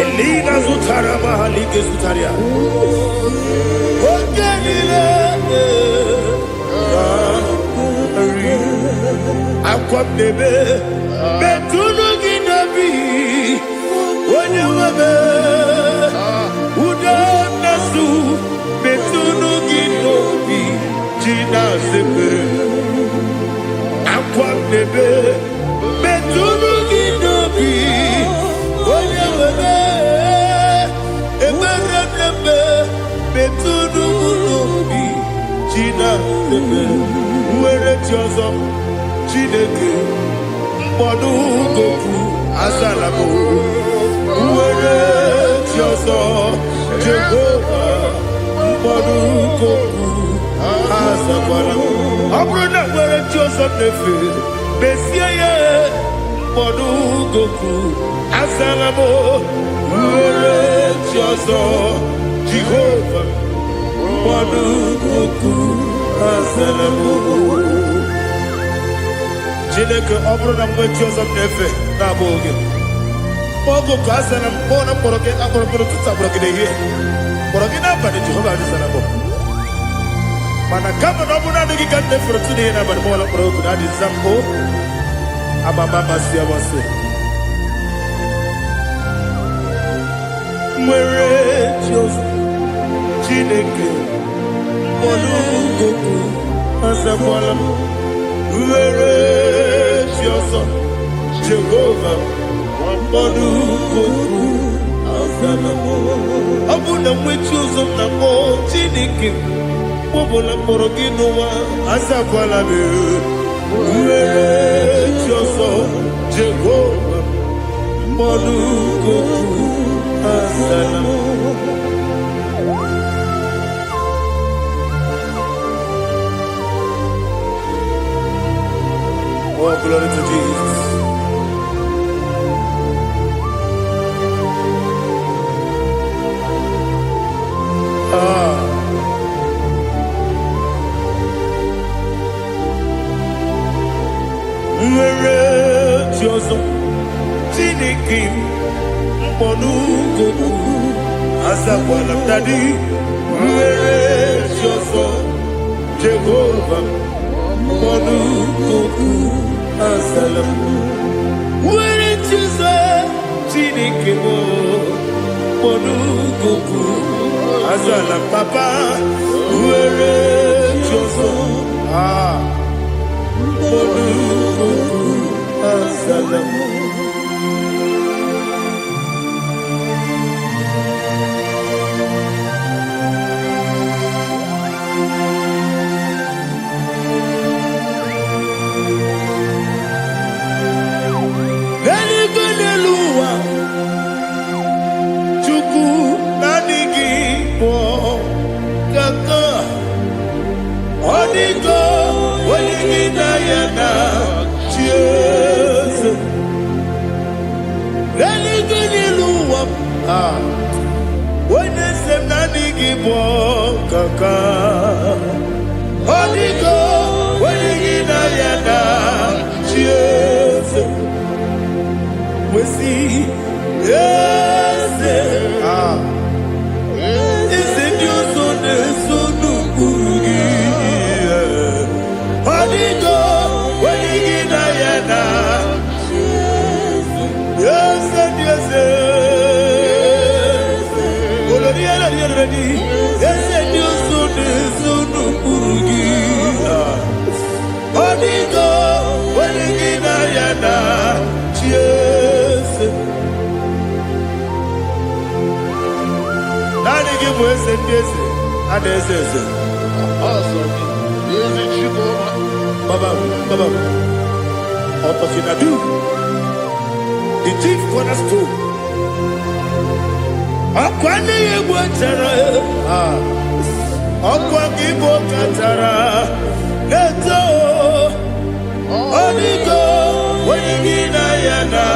Elina Zutara Mahalike Zutaria. Akwam debe betunu ginabi wanyamabe uda nasu betunu ginobi jina sepe. Akwam debe betunu ginobi wanyamabe eberebebe betunu ginobi jina sepe. Where chozo Chineke mkpọdụ goku asalamo. Where chozo Jehova mkpọdụ goku asalamo. Ọ bụrụ na were chozo nefe besie ya mkpọdụ goku asalamo. Were chozo Jehova mkpọdụ goku asalamo. Chineke ọ bụrụ na mgbe Joseph na-efe na-abụ oge ogo ka a sị na mkpọ na mkpọrọ gị akpọrọ tutu akpọrọ gị n'ehihie mkpọrọ gị n'abalị Jehova adịsara bụ Mana kama na ọbụna adịghị ka nne fụrụ tụnụ ihe na abalị mọla kpọrọ otu na adị zambo amama masị amasị nwere Jehova Chineke ọnụgụgụ azakwala m nwere Jehova Jehova ọnụgụgụ azala m ọ bụ na nwechi ụzọ m na mkpọ Chineke ọbụla mkpọrọ gị n'ụwa azakwala m nwere Jehova Jehova ọnụgụgụ azala m. Oh, glory to Jesus. Nwere Jehova Chineke mkpọnụgụgụ azakwala m dadi nwere Jehova Jehova mkpọnụgụgụ azala m nwere Jehova Chineke mkpọnụgụgụ azala m papa nwere Jehova mkpọnụgụgụ azala m. Kaka Odigo Wenigina Yana Jesus we see yes is it you so the sunu kurugi Odigo Wenigina Yana yes yes Olodia la ready yes Sunu kurugi Odigo Wenigina Yana Jesus Nani give us a desi and a Baba Otokinadu the chief cornerstone Akwani Yegwatara Ọkwa gị bụ katara eto Odigo Wenigina Yana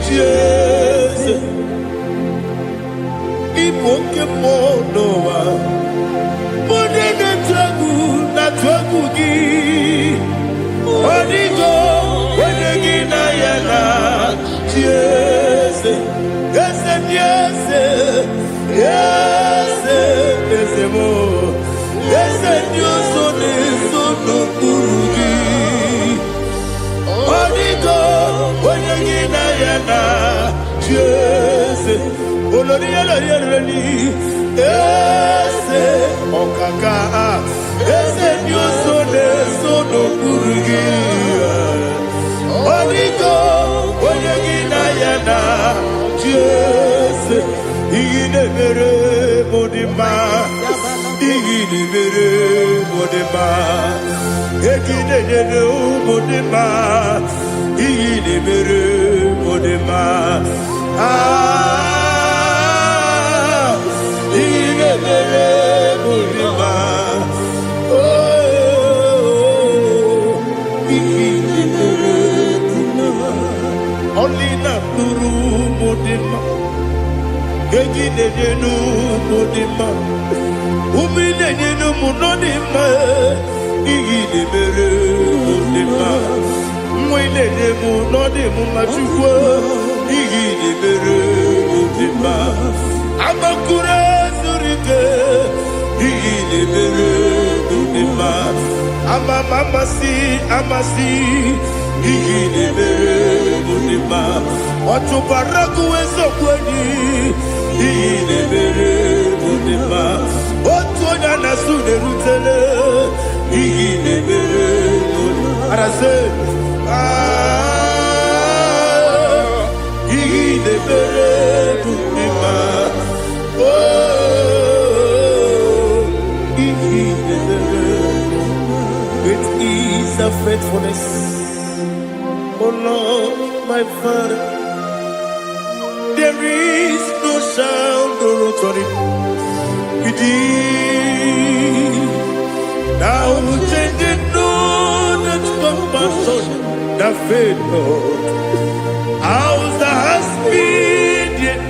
Jesus Ibu oke mmụọ n'ụwa Onye na-atụ egwu gị Odigo Wenigina Yana Jesus Eze ndị eze Eze eze mo Eze ndị ọzọ na-eso n'okpuru gị Odigo Wenigina Yana Jeze olori elori Eze ọkaka Eze ndị ọzọ na-eso n'okpuru gị Odigo Wenigina Yana Jeze iyi na-emere mụdịmma iyi na-emere mụdịmma egi na-enyere mụdịmma iyi na-emere mụdịmma iyi na-emere mụdịmma iyi na-emere mụdịmma ọlị na-atụrụ mụdịmma egi na-enyenu mụdịmma umi na-enyenu mụnọdịmma iyi na-emere mụdịmma nwa na-enye mụnọdịmma chukwu iyi na-emere mụdịmma agbakụrụ ezuru ike iyi na-emere mụdịmma mma amasị ihe na-emere bụ dị mma ọ tụbara gụwa eziokwu enyi ihe na-emere bụ dị mma otu onye na-asụ na-erutele ihe na-emere bụ dị mma arase ihe na-emere bụ dị mma it is a faithfulness, oh Lord, my Father. There is no sound or authority. It is now changing, no, that's compassion, the faith, Lord. Ours that has been yet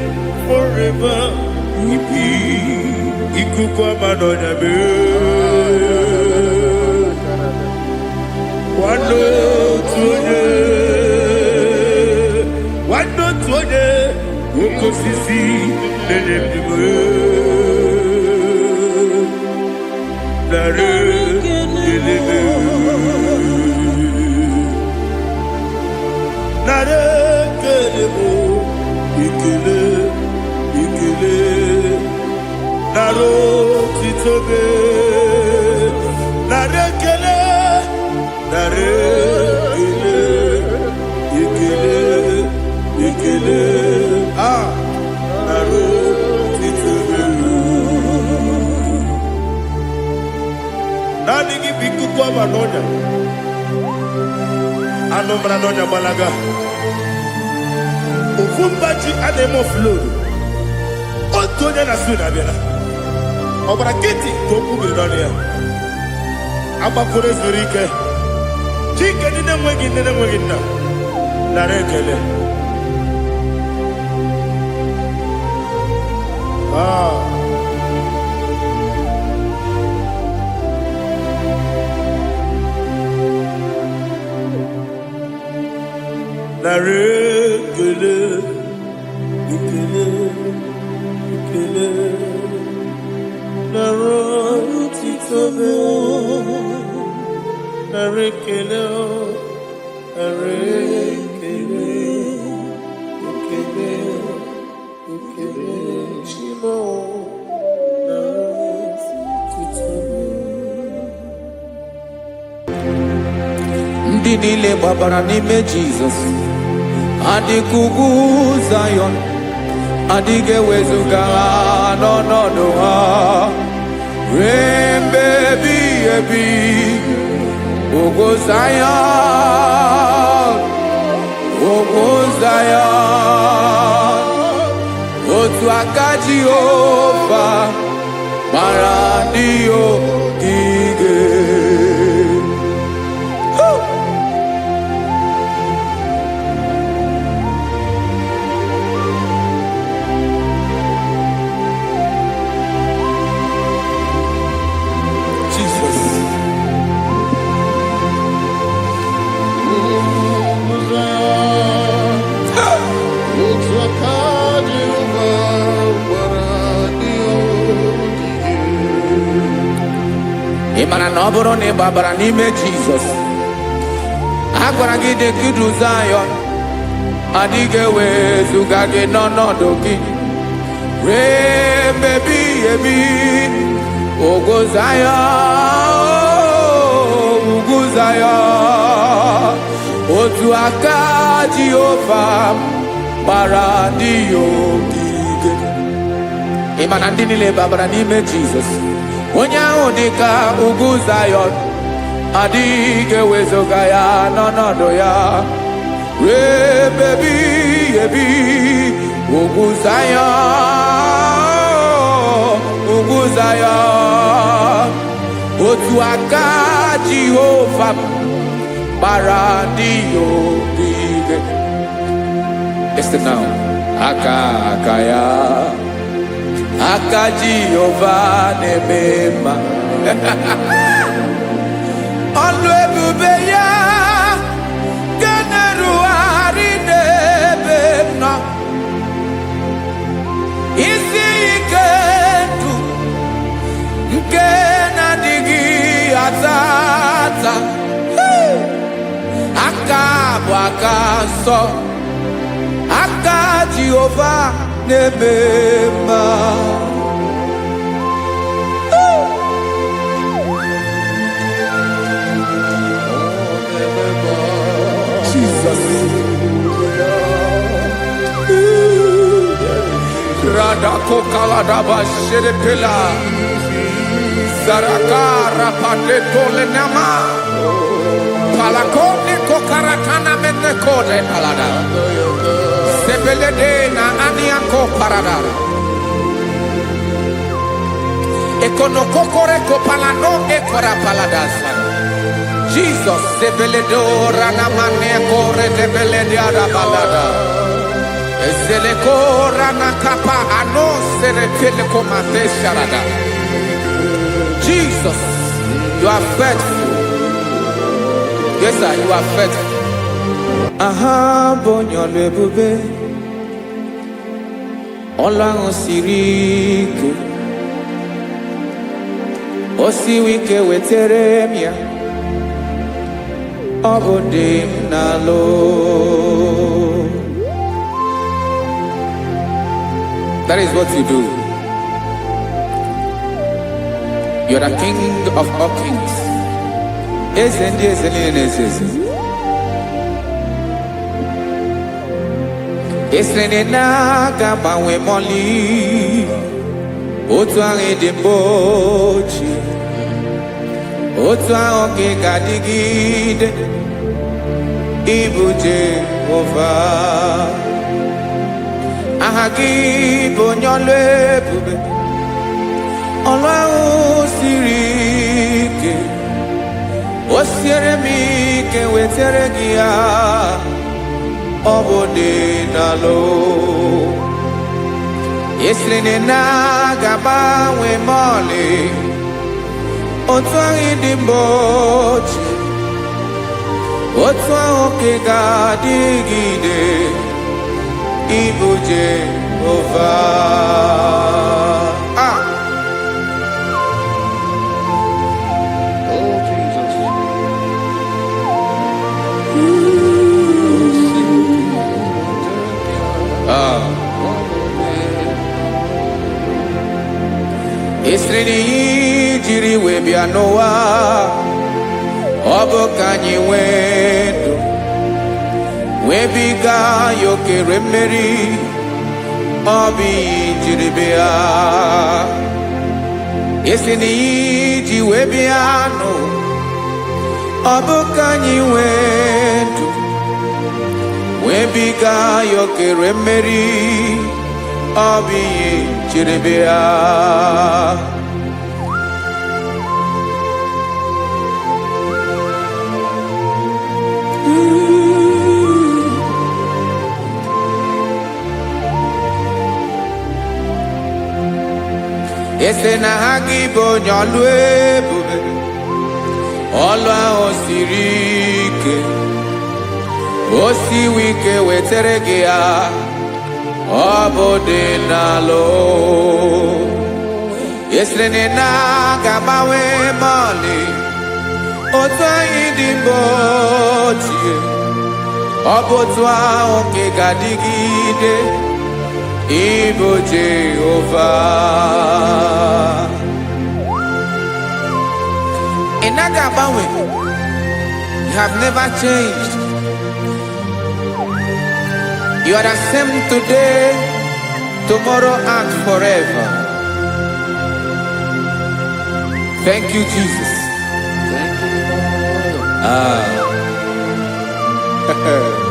forever. Ikukwa manonya be wando tuone uko sisi nenemdiwe nare kelebe ikele naro titobe nare kele ikele naro titobe nani gibiku kwa manonya anomra nonya balaga ufumbaji anemo flow otu onye na-asụ na-abịara ọbara kiti ka okwu biri n'ọnụ ya agbapụrụ ezuru ike chike ndị na-enweghị nne na-enweghị nna nara ekele nara ekele ikele naro titobe narekele chimo naro titobe ndị niile gbabara n'ime Jizọs adịka ugwu Zayọn adịghị ewezuga ha n'ọnọdụ ha ruo mgbe ebighị ebi ugwu Zayọn otu aka Jehova gbara ndị ogige ịmara na ọ bụrụ na ị gbabara n'ime Jizọs a gwara gị dị ka ugwu Zayọn adịghị ewezuga gị n'ọnọdụ gị ruo mgbe ebighị ebi ugwu Zayọn otu aka Jehova gbara ndị ya ogige ịmara ndị niile gbabara n'ime Jizọs onye ahụ dị ka ugwu Zayọn adịghị ewezuga ya n'ọnọdụ ya ruo mgbe ebighị ebi ugwu Zayọn otu aka Jehova gbara ndị ya ogige. Listen now, aka ya aka Jehova na-eme mma ọlụ ebube ya ga-erugharị n'ebe m nọ isi ike ndụ nke na-adịghị ata so aka Jehovah nebema. Jesus. Radako kaladaba sherepela Zarakara padeto lenama Palakone kokaratana mene kode palada Sebelede na aniako paradara Ekonokokore kopalano ekora paladasa Jesus sebeledo ranamane kore debelede arabalada Ezelekora nakapa ano serepele komate sharada. Jesus, you are faithful. Yes, sir, you are faithful. Aha, bonyo lebube. Olang osirike. Osiwike weteremia. Obodim nalo. That is what you do. You are the King of all kings. Esrenena gabawe moli. Otwange dembochi. Otwange gadigide. Ibuje ova. Ahagi bonyole bube Olorun sirike Osiere mi ke wetere gia Obode nalo Yeslene na gaba we mole Otwangi dimbochi Otwangi gadigide Ibu Jehovah. Oh, Jesus. Isrini jiri webia Noah. Obo kanyi wedu. Webiga yoke remeri Obi jiribea Yesini ji webiano Obukanyi wedu Webiga yoke remeri Obi jiribea Ese na hagi bonyolwe bube Olwa osirike Osiwike weteregea Obode nalo Ese na gabawe mali Otwa idimbotie Obotwa onke gadigide Ibo Jehovah. Inagabawe, you have never changed. You are the same today, tomorrow, and forever. Thank you, Jesus. Thank you, Lord.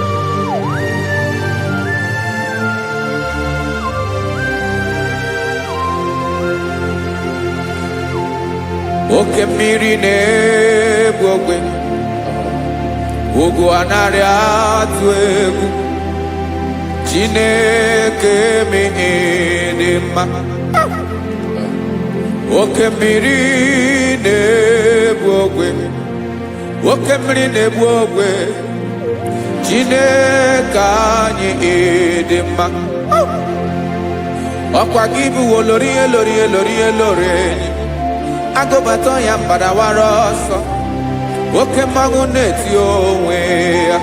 Oke mmiri na-egbu ogwe ugwu anarị atụ egwu Chineke dị mma oke mmiri na-egbu ogwe oke mmiri na-egbu ogwe Chineke anyị dị mma ọkwa gị bụ olori Agobaton ya mbadawara ọsọ oke mmanwụ na-eti onwe ya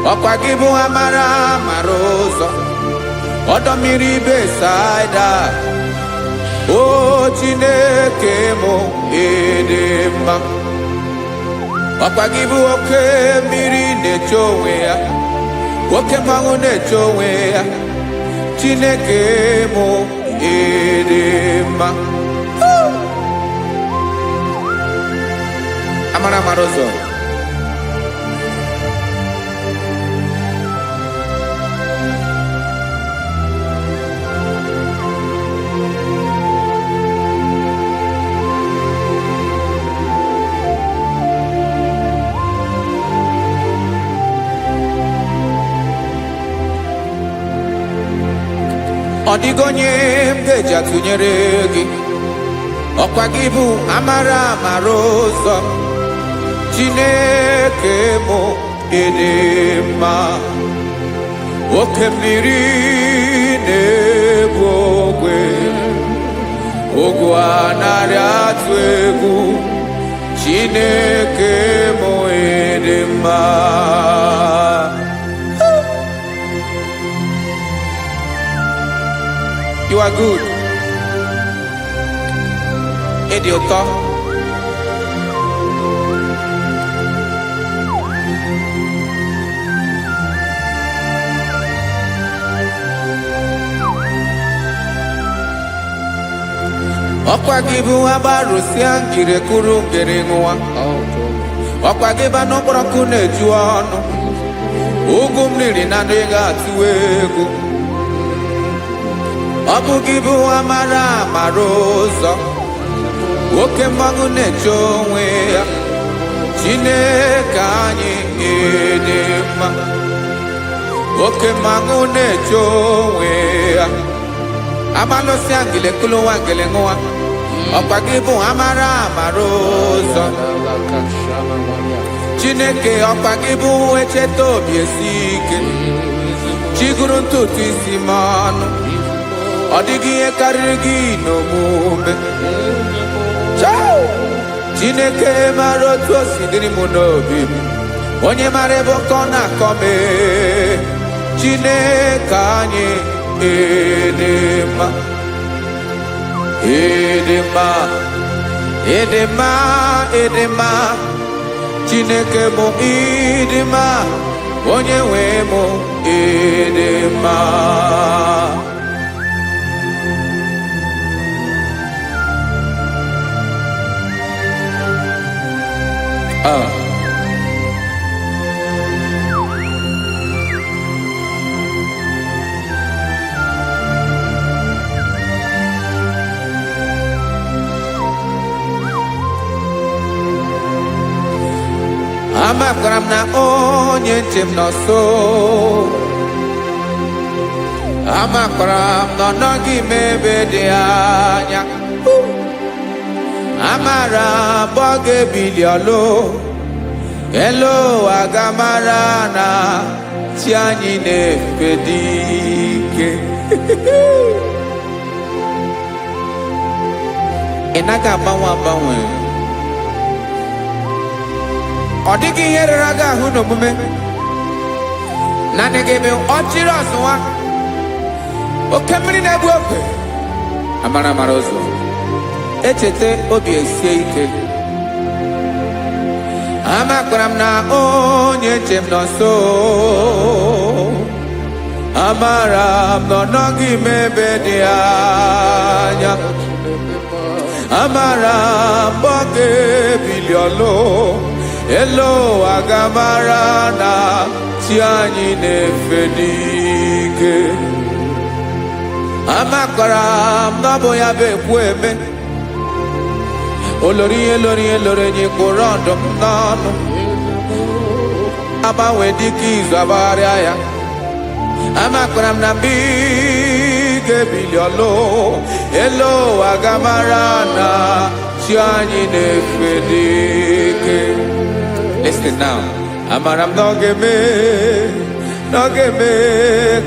ọkwa gị bụ amara mara ụzọ ọdọ mmiri Besaida. O Chineke mụ ịdị mma, ọkwa gị bụ oke mmiri na-eche onwe ya, oke mmanwụ na-eche onwe ya. Chineke mụ ịdị mma. Amara mara ụzọ. Ọ dịghị onye m ga-eji atụnyere gị, ọkwa gị bụ amara mara ụzọ. Chineke mụ ịdị mma, oke mmiri na-ebu ogwe, ogwu anaghị atụ egwu. Chineke mụ ịdị mma. You are good. Ịdị ụtọ. Ọkwa gị bụ agbarụsịa ngire kụrụ ngere nwa. Ọkwa gị ba n'ọkpọrọkụ na-eju ọnụ, ugwu mmiri na ndị ga-atụ egwu. Ọ bụ gị bụ amara mara ụzọ, oke mmanwụ na-eche onwe ya. Chineke anyị ịdị mma, oke mmanwụ na-eche onwe ya. Amalụsị angele kụlụ nwa ngele nwa, ọkwa gị bụ amara mara ụzọ. Chineke ọkwa gị bụ echeta obi esi ike, chigụrụ ntutu isi m ọnụ. Ọ dịghị ihe karịrị gị n'omume. Chineke mara otu o si dịrị m n'obi m, onye mara ebe ọkọ na-akọ m. Chineke anyị ịdị mma, ịdị mma, ịdị mma, ịdị mma. Chineke mụ ịdị mma, onye nwe mụ ịdị mma. Amakwara m na onye nche m nọ nso, amakwara m na ọ nọghị m ebe dị anya. Amara m ọ ga-ebili ọlụ, elu agamara na chi anyị na-efe dị ike. Ị naghị agbanwe agbanwe, ọ dịghị ihe rere aga ahụ n'omume. Naanị gị bụ ọchịrị ọsụwa, oke mmiri na-ebu ofe. Amara mara ụzọ, echeta obi esie ike. Amakwara m na onye nche m nọ nso, amara m na ọ nọghị m ebe dị anya. Amara m ọ ga-ebili ọlụ, elu agamara na chi anyị na-efe n'ike. Amakwara m na ọ bụ ya bụ ekwu eme, olori ihe lori ihe lori enyi kwụrụ ọdụm n'ọnụ. Agbanwe dịka izu agbagharịa ya. Amakwara m na mgbe ị ga-ebili ọlụ, elu agamara na chi anyị na-efe n'ike. Listen now. Amara m na ọ ga-eme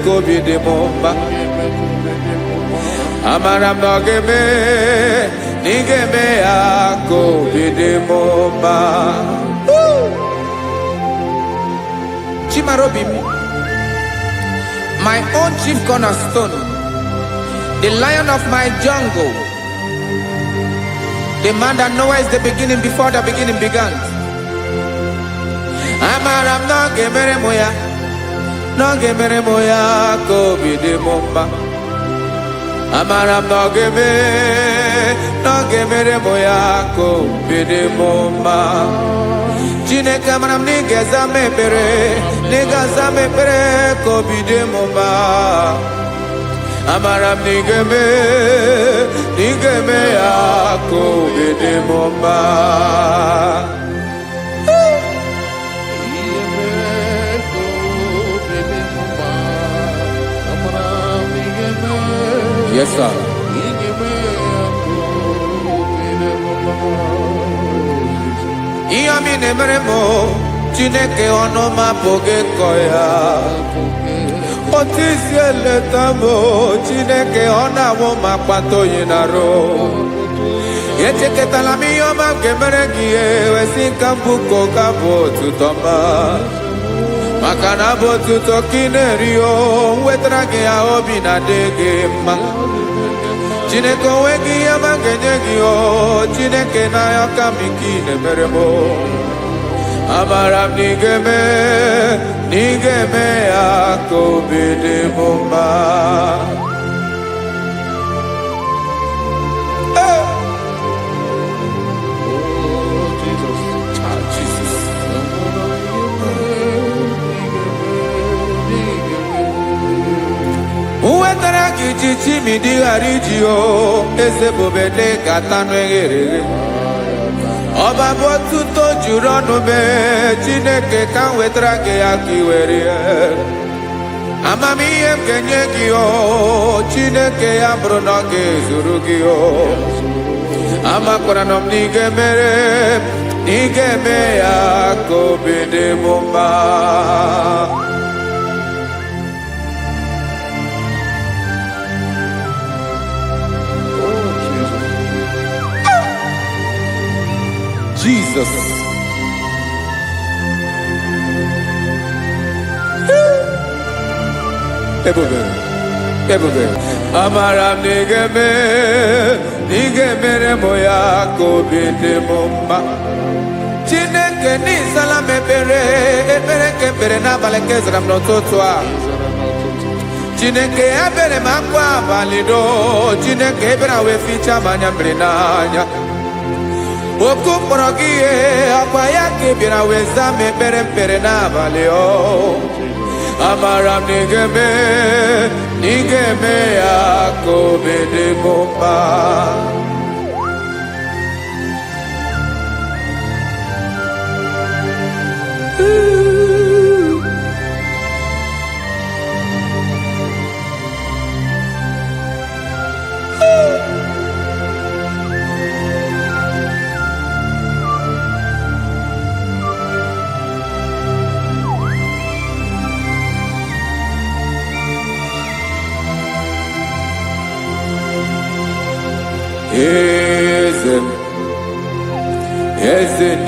ka obi dị m mma. Amara m na ọ ga-eme na ị ga-eme ya ka obi dị m mma. Chi Chimarobim, my own chief cornerstone, the lion of my jungle, the man that knows the beginning before the beginning began. Amaram no gemere moya ko bide momba. Amaram no gemere moya ko bide momba. Chineke maram nigeza me pere ko bide momba. Amaram nigeme ya ko bide momba. Yes, sir. Iyami nemeremo, Chineke onoma poge koya. Otisi eletamo, Chineke onawo makpato yinaro. Yecheke talami yoma gemeregie, wesinkambuko kabo tutoma. Makana botu tokinerio, wetrage ya obi na dege ma. Chineke wegi ya mangenyegi o, Chineke na ya kamiki nemeremo. Amaram nigeme ya kobede mumba. Chichi mi di harijio, ese bobede katano egere. Oba botuto jurono me, Chineke kan wetrage akiwere. Amami em kenyekio, Chineke ambrono ke zurugio. Amakoranom nigeme ya kobede mumba. Jesus. Ebube. Amaram nigeme moya ko bide mumba. Chineke ni salame pere ke na baleke zram no totwa. Chineke abere makwa balido, Chineke bera we ficha manyambre nanya. Oku porogie akwa yake bira weza mepere na valeo. Amaram nigeme ya kobede bomba.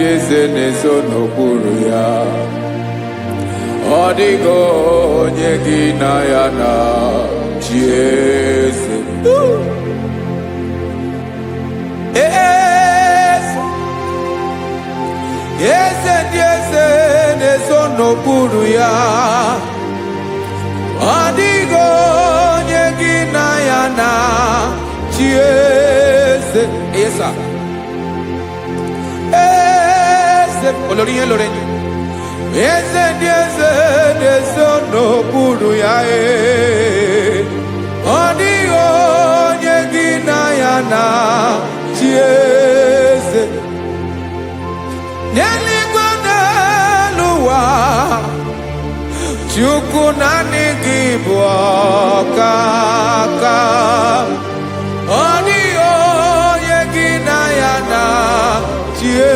Eze nezo n'okpuru ya. Ọ dịghị onye gị na ya na chi eze. Eze ndị eze nezo n'okpuru ya. Ọ dịghị onye gị na ya na chi eze. Yes, sir. Olorinye lorenye. Eze n'okpuru ya. Ọ dịghị onye gị na ya na chi eze. N'eluigwe n'elu ụwa, Chukwu naanị gị bụ ọkaka. Ọ dịghị onye gị na ya na chi eze.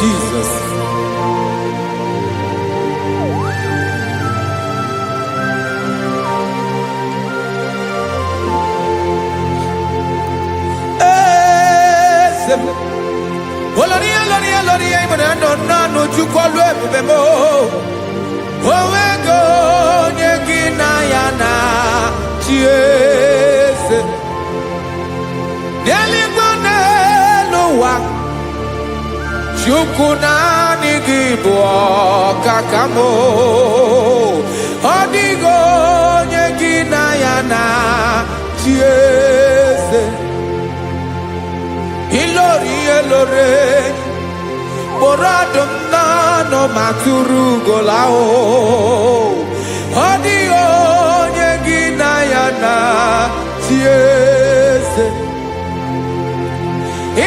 Jesus. Oloria, no chukolu ebubemo. Owego nyegina yana chiese. Neligone lowa. Chukuna nigibo kakamo. Odigo nyegina yana chiese. Ilore Moradum nano maturu golao Odio nyegina yana chiese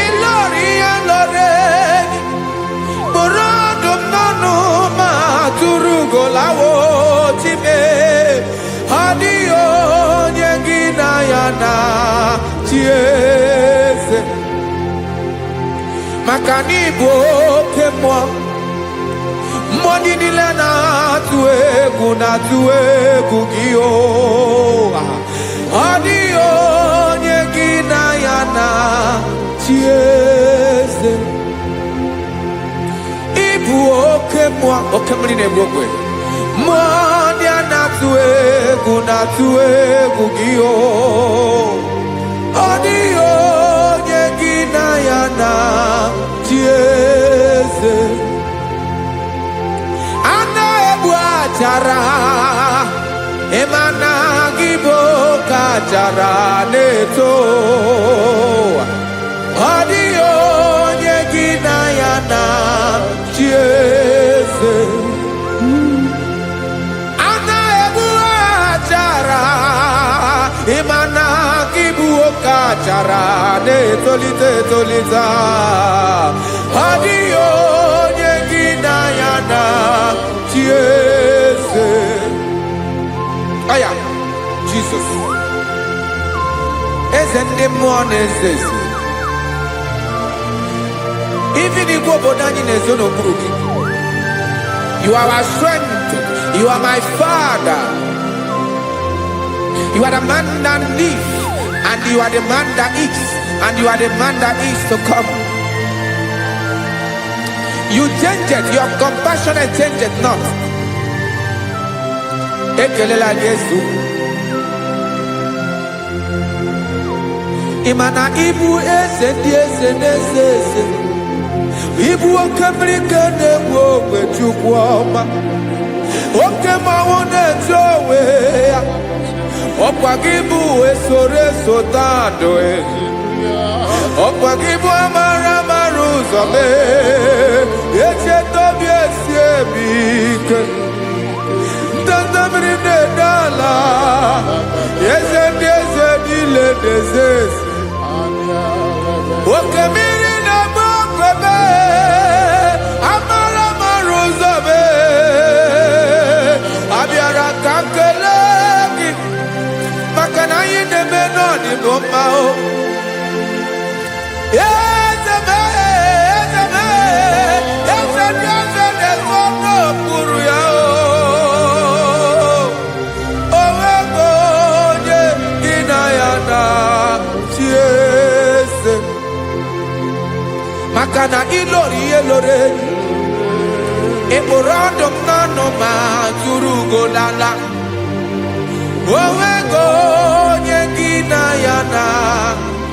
Ilori Moradum nano maturu golao Time Odio nyegina yana chiese Makanibo kemwa Mwani nile na tuegu gio Adio nyegina yana chiese Ibu okemwa Okemri ne bwokwe Mwani ana tuegu gio Adio nyegina yana chiese Ana ebuachara Emana giboka chara neto Adio nyegina yana chiese Ana ebuachara Emana giboka chara neto lita Adio nyegina yana chiese Aya, Jesus Ezende mwone zezi Even if you go down in a zone of Buruki You are our strength You are my father You are the man that lives And you are the man that eats And you are the man that is to come You change it, your compassion change it not. Ekelela Yesu. Imana ibu ese. Ibu okemrike ne wo betukwama. Okema wone jowe. Okwagibu esore sotando e. Okwagibu amara maruzame. Eche tobie siebike Tandamri ne dala Yeze dile dezes Okemiri na bokwebe Amara maruzame Abiara kankelegi Makana yine menoni bomao Makana ilori Eborando nano ma turugo lala Owego nyegina yana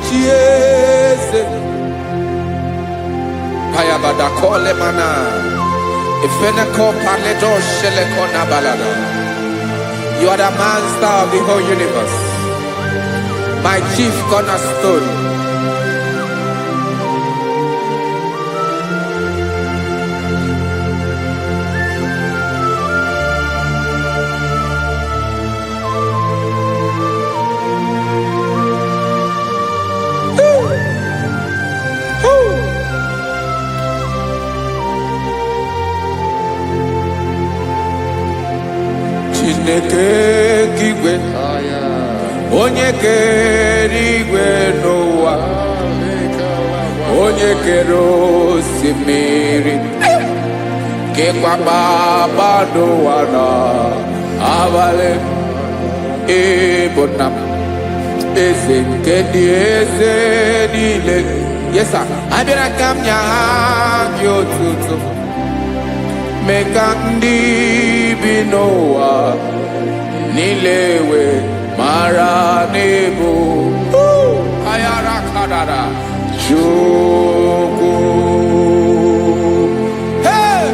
chiese Payabada kole mana Ifeneko paledo sheleko na balada You are the master of the whole universe My chief cornerstone Kigwe Onye kere igwe n'ụwa Onye kere osimiri Kekwa kpakpando ụwa n'abalị Ịbụ nna m eze nke ndị eze niile Yes, sir. Abịara ka m nye gị otuto. Mee ka ndị bi n'ụwa niile wee mara n'ebu. Ayara kadara. Chukwu. Hey!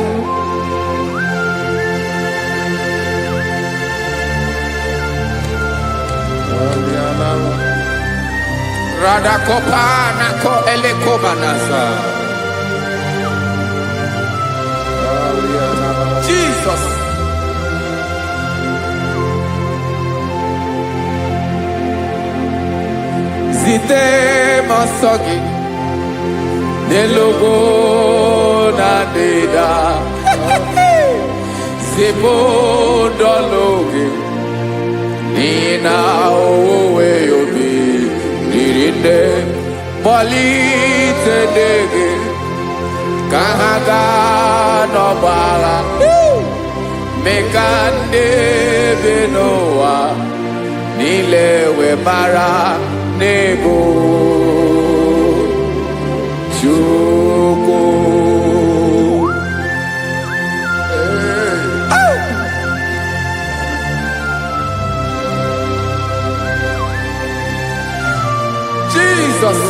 Radakopa nako elekobanasa. Jesus. Zite masogi nelogo na deda. Zipo dologe nina owe obi nirinde bolite dege kahaga no bala mekande benoa nilewe mara nebo chuko. Jesus.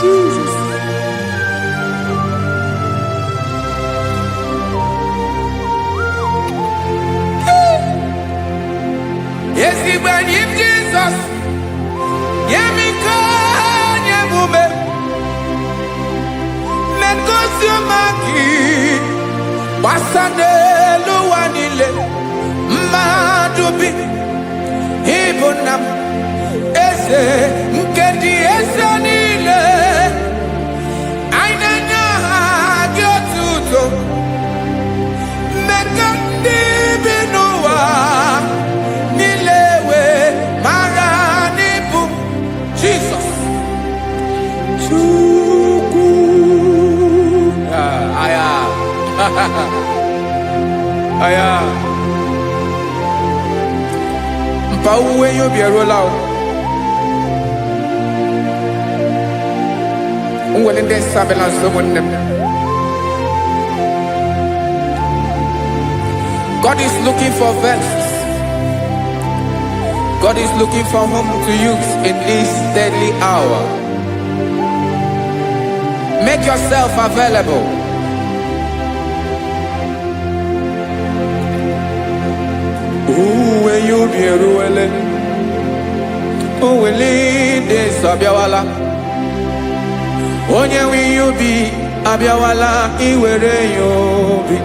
Jesus. Yes, he when him Jesus. Yemika nyemume. Mengosiomaki. Basane luwanile. Madubi. Ibonam. Ese nkedi ese nile. Ainanya gyotuto. Mekandi binuwa. Nilewe maranibu. Jesus. Chuku. Aya. Aya. Mpa uwe yo bierola o. Unwele de sabela someone. God is looking for vessels. God is looking for whom to use in this deadly hour. Make yourself available. Uwe you be ruele. Uwe de sabiawala. Onye wi you be abiawala iwere you be.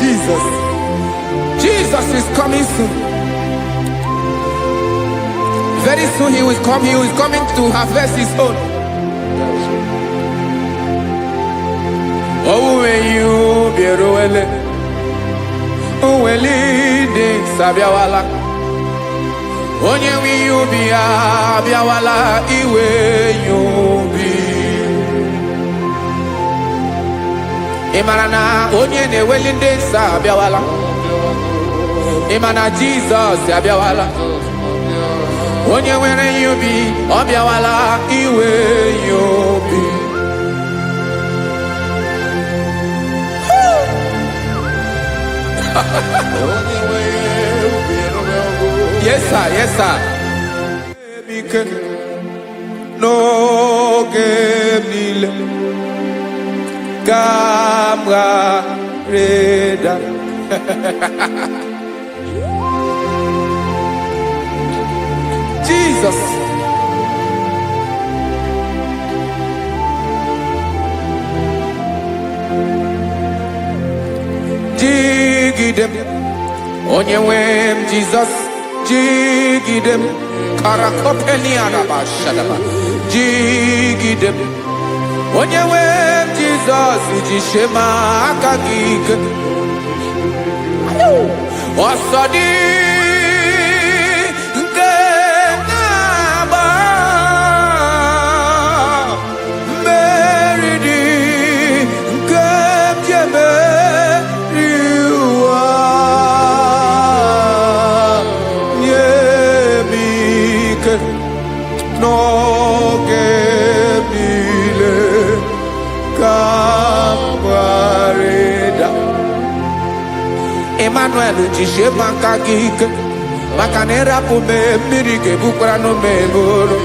Jesus. Jesus is coming soon. Very soon he will come. He is coming to harvest his own. Oh, when you be ruele. Oh, when leading sabiawala. Onye wi you be abiawala iwe you be. Imarana onye ne-ewelinde nsa abịawala. Imana Jesus abịawala. Onye nwere ya obi ọ bịawala iwe ya obi. Yes sir, yes sir. N'oge niile Kamra Reda. Jesus. Jigidem. Onyewem Jesus. Jigidem. Karakopeni araba shadaba. Jigidem. Onyewem Jesus. Ujishema akagig. Osodi. n'oge niile ka m gharịda. Emmanuel jisie maka gị ike, maka na ịrapụ m mmiri ga-ebukwara n'ume eboro.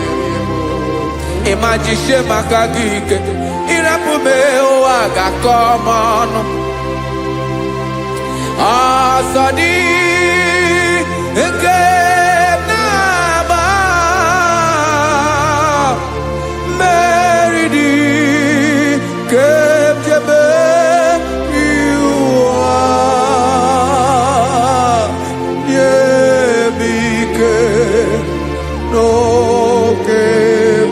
Ịma jisie maka gị ike, ịrapụ m ụwa ga-akọ m ọnụ. Ọsọ dị nke na-agba mmeri dị ka ejebe iwa nye m ike n'oge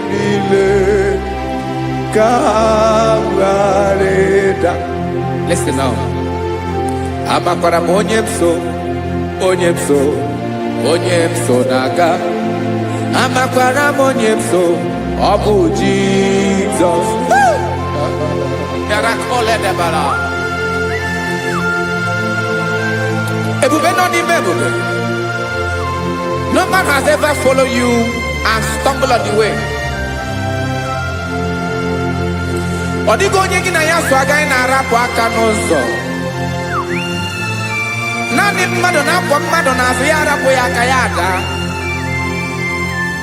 niile ka m gharịda. Listen now. Amakwara m onye m so, onye m so, onye m so na-aga. Amakwara m onye m so, ọ bụ Jizọs. Ebube nọ n'ime ebube. No man has ever followed you and stumbled on the way. Ọ dịghị onye gị na ya so agaghị na-arapụ aka n'ụzọ. Naanị mmadụ na-akwọ mmadụ n'azụ ya arapụ ya aka ya ada.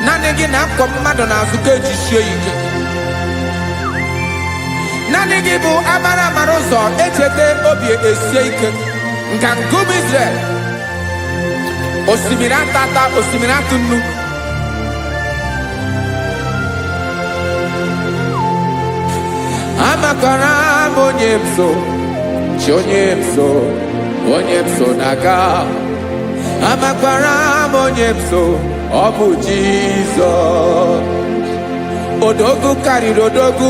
Naanị gị na-akwọ mmadụ n'azụ ka ejisie ike. Naanị gị bụ amara amara ụzọ echete obi esie ike. Nka ngụm Izrel, osimiri atata, osimiri atụ nnu. Amakwara m onye m so, chi onye m so, onye m so na-aga. Amakwara m onye m so, ọ bụ Jizọs. Odogwu karịrị odogwu,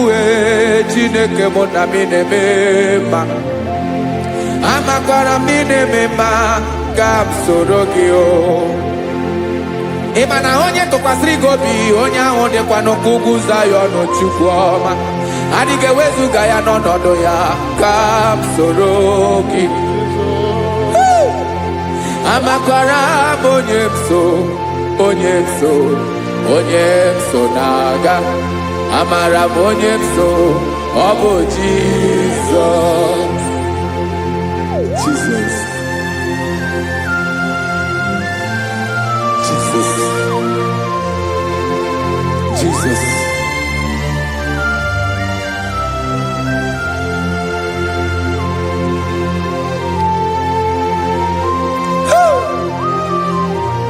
Chineke mụ na mi na-eme mma. Amakwara m ị na-eme mma, ka m soro gị o. Ị ma na onye tụkwasịrị gị obi, onye ahụ dịkwa n'ụkwụ ugwu Zayọn Chukwu ọma. Adịghị ewezuga ya n'ọnọdụ ya, ka m soro gị. Amakwara m onye m so, onye m so, onye m so na-aga. Amara m onye m so, ọ bụ Jizọs. Jesus. Jesus. Jesus.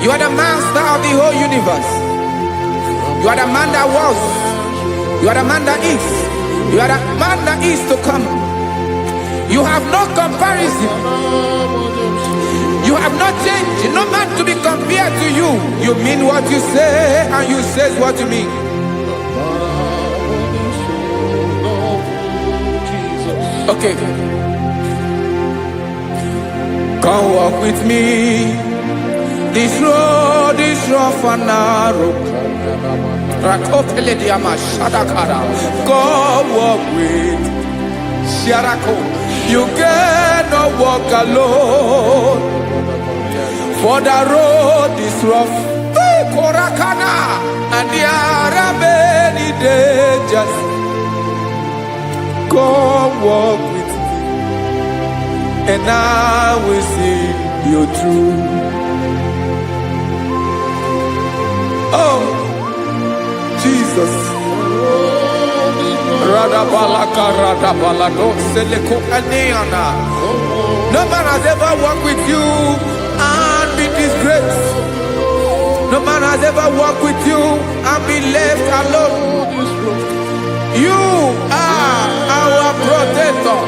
You are the master of the whole universe. You are the man that was. You are the man that is. You are the man that is to come. You have no comparison. You have not changed. No man to be compared to you. You mean what you say, and you say what you mean. Okay. Come walk with me. This road is rough and narrow. Come walk with Sharako. You cannot walk alone, for the road is rough. Korakana, and there are many dangers. Come walk with me, and I will see you through. Oh, Jesus. No man has ever walked with you and been disgraced. No man has ever walked with you and been left alone. You are our protector.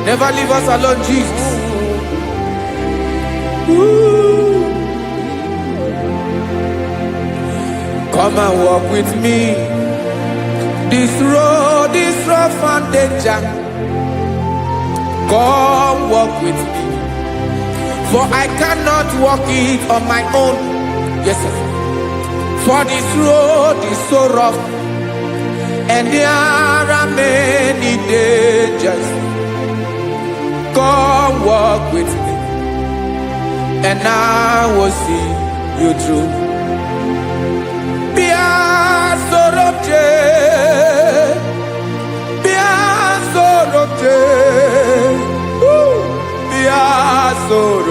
Never leave us alone, Jesus. Ooh. Come and walk with me. This road is rough and danger. Come walk with me, for I cannot walk it on my own. Yes, sir. For this road is so rough, and there are many dangers. Come walk with me, and I will see you through.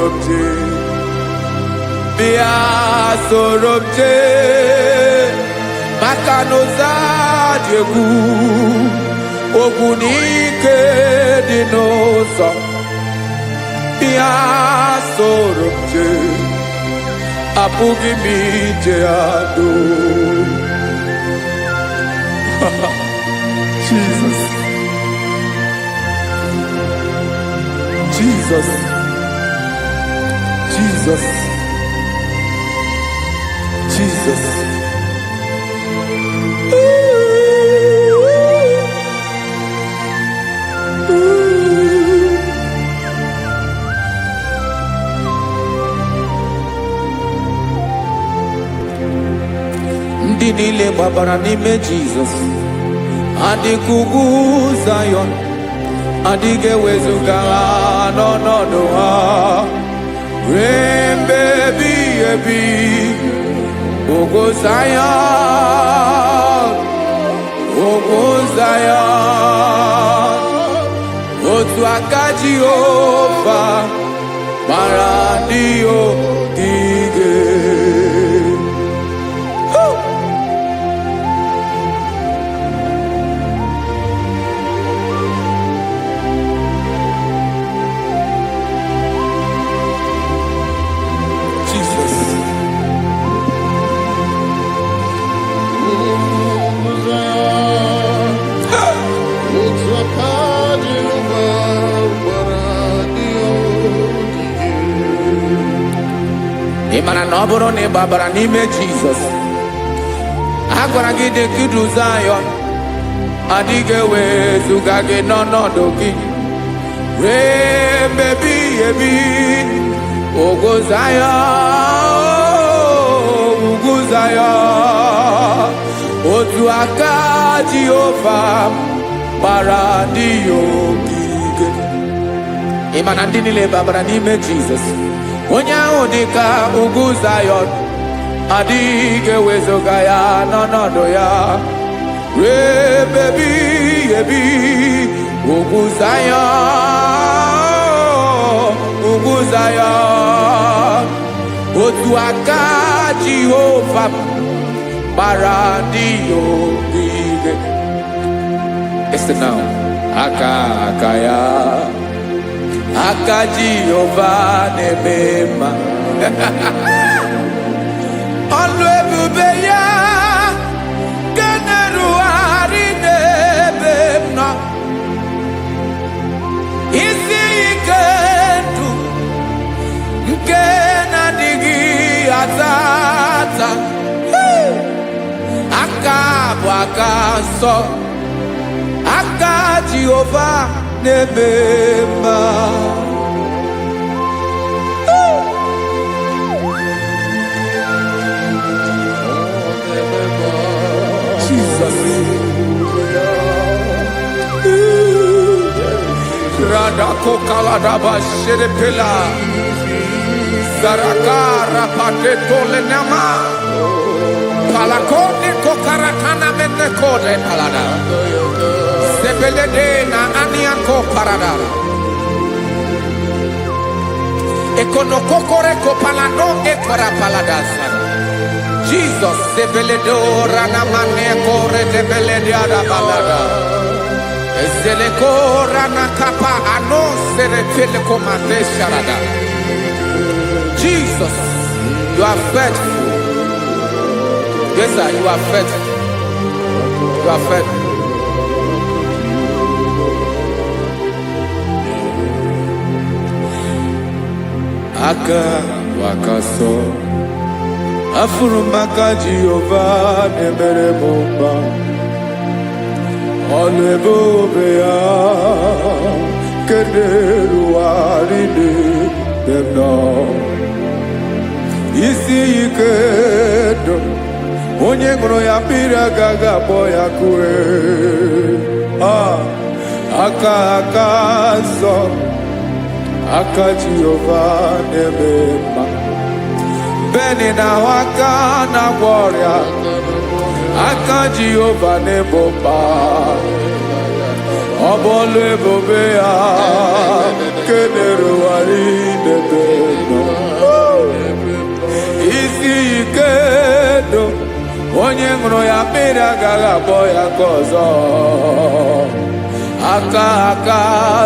sorobje bia sorobje makanoza diegu ogunike dinosa bia sorobje apugi mije ado. Jesus, Jesus, Jesus, Jesus. Ndị niile gbabara n'ime Jesus adịghị Zion, adịghị ewezuga ha n'ọnọdụ ha ruo mgbe ebighị ebi. Ogo Zion, ogo Zion, otu aka Jehova gbara ndị ogige. Ịmara na ọ bụrụ na ị gbabara n'ime Jizọs, a gwara gị dị kudu Zion, adịghị ewezuga gị n'ọnọdụ gị ruo mgbe ebighị ebi. Ogo Zion, ugwu Zion, otu aka Jehova gbara ndị ogige. Ịma na ndị niile gbabara n'ime Jizọs, onye ahụ dị ka ugwu Zion, adịghị ewezuga ya n'ọnọdụ ya ruo mgbe ebighị ebi. Ugwu Zion, ugwu Zion, otu aka Jehova gbara ndị ogige. Listen now, aka ya, aka Jehova na-eme mma. Ọlụ ebube ya ga-erugharị n'ebe m nọ. Isi ike ndụ nke na-adịghị ata ata, aka bụ aka nsọ, aka Jehova na-eme mma. Jesus. Radako kaladaba sherepela zarakara pateto lenama palakone kokarakana menekode palada sebelede na aniako parada ekonokokore kopalano ekora paladasa. Jesus sebeledo ranamane kore debelede adabalada ezeleko ranakapa ano serepele komande sharada. Jesus, you are faithful. Yes sir, you are faithful. You are faithful. Aka wakaso afurumaka Jehova nemere mumba. Ọlụ ebube ya keneruwarị n'ebe m nọ. Isi ike ndụ onye ṅụrụ ya mmiri agaghị akpọ ya kue. Aka nsọ, aka Jehova na-eme mma. Beni na aka na-agwọ ọrịa, aka Jehova na-egbo mkpa. Ọ bụ ọlụ ebube ya kenerugharị n'ebe m ndụ onye ṅụrụ ya mmiri agaghị akpọ ya ka ọzọ aka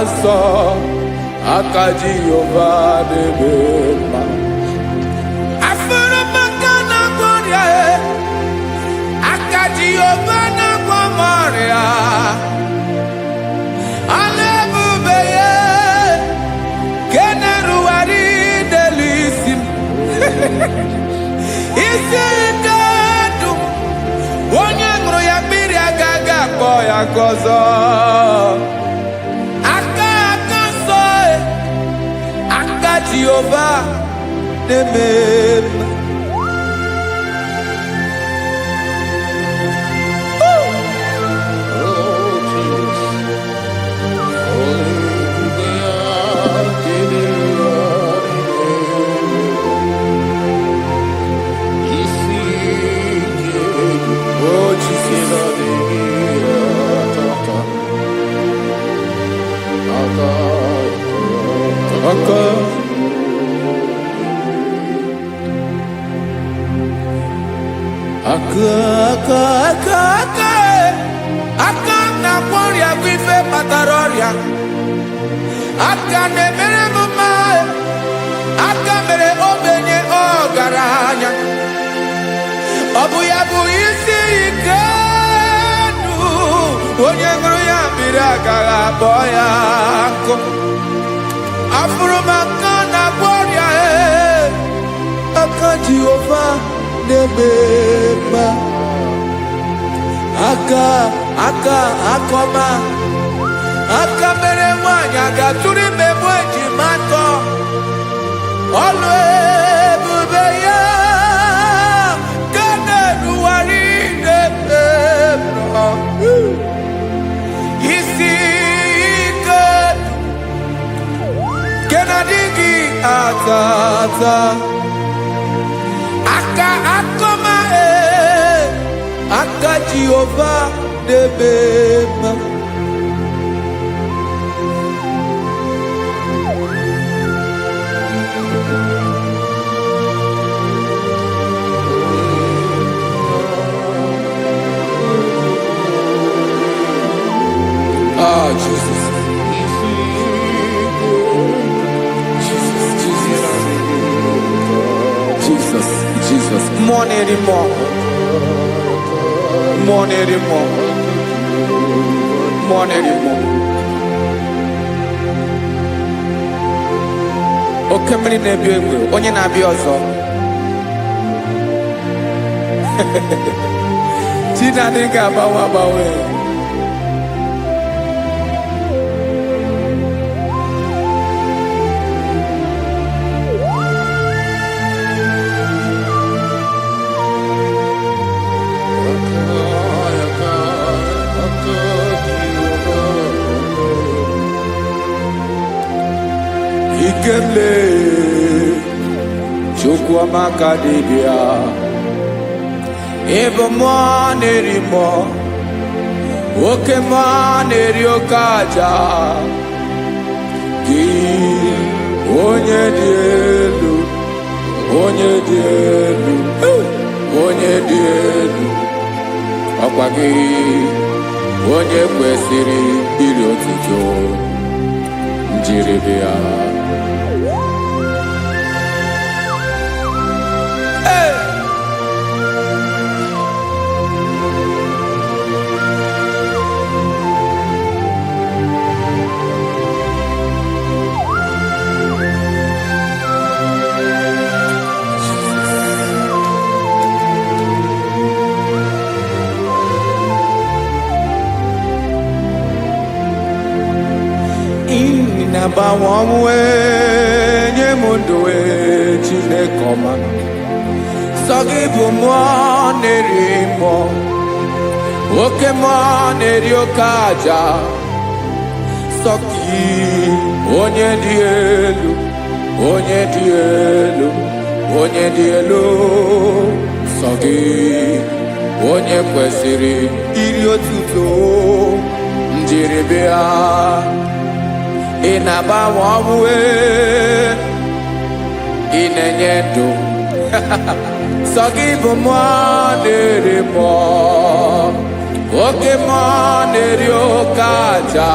nsọ aka Jehova na-eme mma afụrụ maka na-agwọ ọrịa aka Jehova na-agwọ m ọrịa ala ebube ya ke na-erugharị n'elu isi m isi ike ndụ onye ṅụrụ ya mmiri agaghị akpọ ya ka ọzọ aka nsọ aka Jehova na-eme mma aka na-agwọ ọrịa bụ ife kpatara ọrịa aka na-emere m mma aka mere ogbenye ọgaranya ọ bụ ya bụ isi ike ndụ onye ṅụrụ ya mmiri agaghị akpọ ya nkụ afụrụ m aka na-agwọ ọrịa aka Jehova na-eme mma aka akọma aka mere nwanyị ga-atụrụ ime mụ ejima atọ ọlụ ebube ya ka na-erugharị n'ebe isi ike ke na-adịghị ata aka akọma aka Jehova na-eme mma Jesus. Jesus. More anymore. Oke mmiri na-ebi egbe onye na-abịa ọzọ Chinadị ga-agbanwe Ikemle Chukwuamaka dibịa ebe mmụọ na-eri mmụọ oke mmụọ na-eri oke aja gị onye dị elu ọkwa gị onye kwesịrị iri otuto njiribịa na-agbanwe ọnwụ nye m ndụ Chineke ọma sọ gị bụ mmụọ na-eri mmụọ oke mmụọ na-eri oke aja sọ gị onye dị elu sọ gị onye kwesịrị iri otuto njiribịa ị na-agbanwe ọnwụ ị na-enye ndụ Sagi bụ mmụọ na-eri mmụọ, oke mmụọ na-eri oke aja.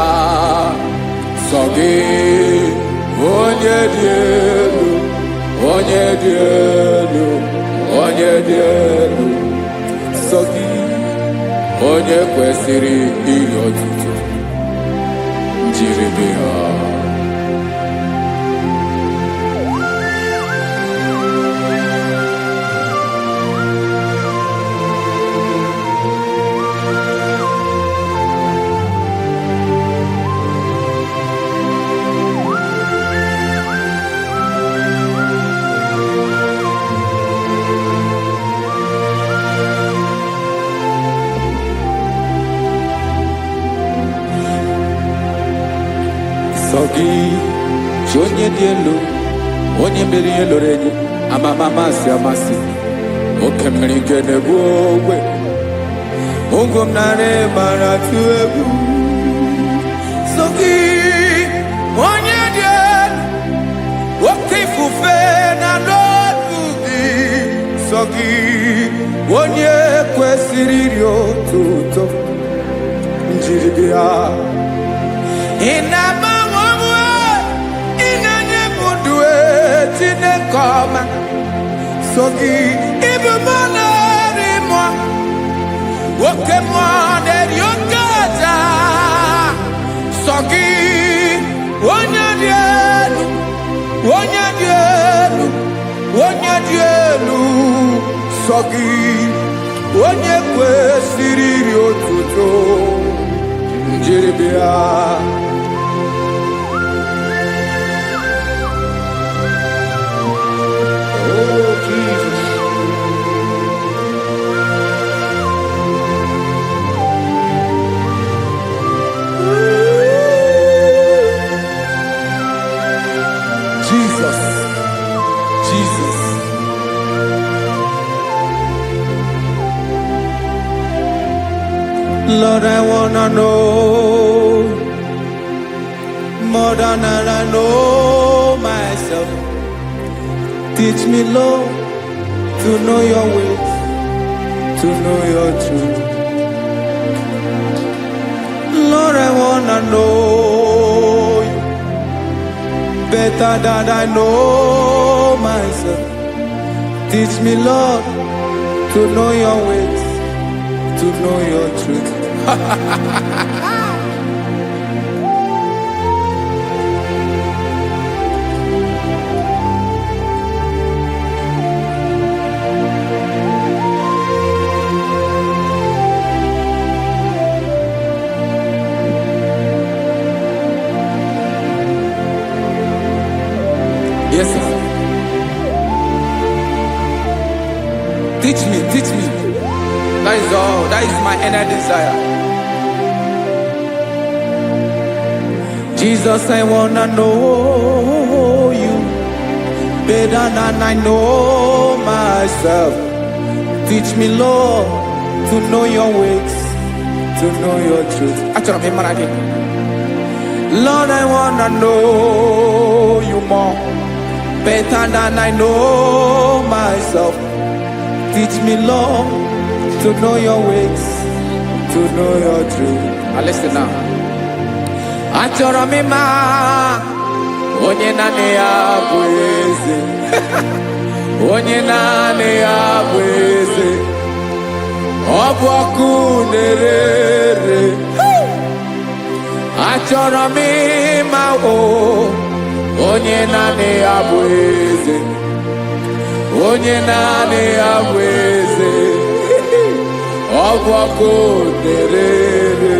Sọ gị onye dị elu, onye dị elu, onye dị elu. Sọ gị onye kwesịrị ihe otuto jiri bịa. Sọ gị chi onye dị elu, onye mere ihe loro enyi, amama amasị amasị, oke mmiri nke na-egbu ogwe, ụgwọ m narị mara atụ egwu. Sọ gị onye dị elu, oke ifufe na n'ọdụ gị. Sọ gị onye kwesịrị iri otuto njiri bịa. Come, so gi ibu monari mo, woke monari yogaja. So gi wonya dielu, wonya dielu, wonya dielu. So gi wonya kwesiri otuto njiribia. Oh, Jesus. Jesus, Jesus. Lord, I wanna know more than I know myself. Teach me, Lord, to know your ways, to know your truth. Lord, I wanna know you better than I know myself. Teach me, Lord, to know your ways, to know your truth. Yes, sir. Teach me, teach me. That is all. That is my inner desire. Jesus, I wanna know you better than I know myself. Teach me, Lord, to know your ways, to know your truth. Lord, I wanna know you more, better than I know myself. Teach me, Lord, to know your ways, to know your truth. Now listen now. Achọrọ m ịma onye naanị ya bụ eze. Onye naanị ya bụ eze. Ọ bụ ọkụ na-ere. Achọrọ m ịma onye naanị ya bụ eze. Onye naanị ya bụ eze. Ọ bụ ọkụ na-ere.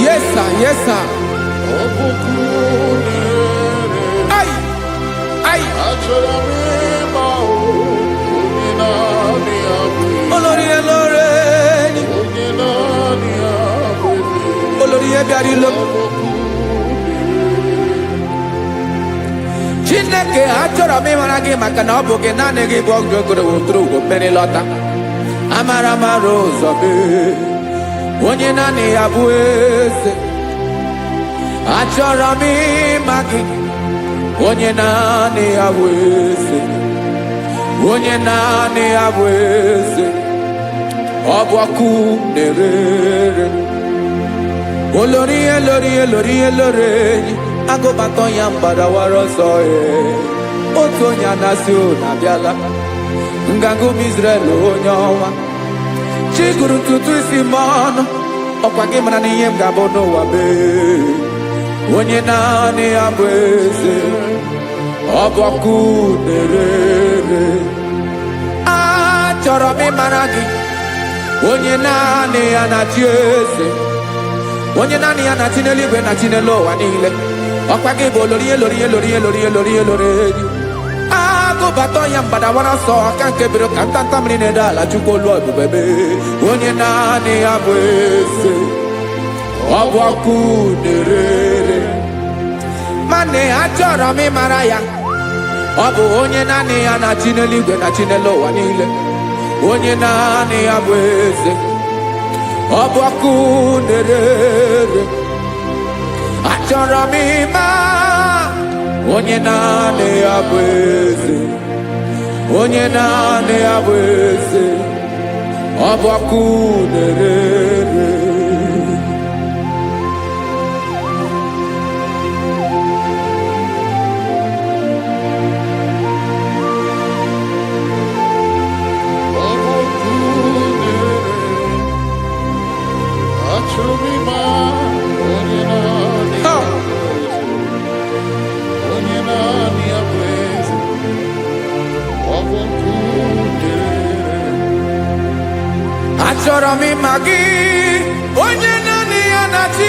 Yes, sir. Yes, sir. Ay, ay. Olórí elóore. Olórí ebiari lo. Chineke achọrọ m ịmara gị maka na ọ bụ gị naanị gị bụ ọgụ ogologo tụrụ ugo mmeri lọta. Amara mara ụzọ be. onye naanị ya bụ eze. Achọrọ m ịma gị, onye naanị ya bụ eze, onye naanị ya bụ eze. Ọ bụ ọkụ na-erere, olori elori elori elori enyi, agụbatọ ya mgbadawara ọsọ ya. Otu onye anasị unu abịala, nganga ụmụ Izrel onye ọnwa. Chi gụrụ ntutu isi m ọnụ, ọkwa gị mara na ihe m ga-abụ n'ụwa mee. Onye naanị ya bụ eze, ọ bụ ọkụ na-erere. Achọrọ m ịmara gị, onye naanị ya na-achị eze, onye naanị ya na-achị n'eluigwe na-achị n'elu ụwa niile. Ọkwa gị bụ olori elori elori elori elori elori enyi, agụbatọ ya mgbadawara ọsọ aka nke biri ka ntanta mmiri na-ede ala. Chukwu olu ebube mee. Onye naanị ya bụ eze, ọ bụ ọkụ na-erere. Mane achọrọ m ịmara ya, ọ bụ onye naanị ya na-achị n'eluigwe na-achị n'elu ụwa niile. Onye naanị ya bụ eze, ọ bụ ọkụ na-erere. Achọrọ m ịma onye naanị ya bụ eze, onye naanị ya bụ eze, ọ bụ ọkụ na-erere. Achọrọ m ịma gị, onye naanị ya na-achị,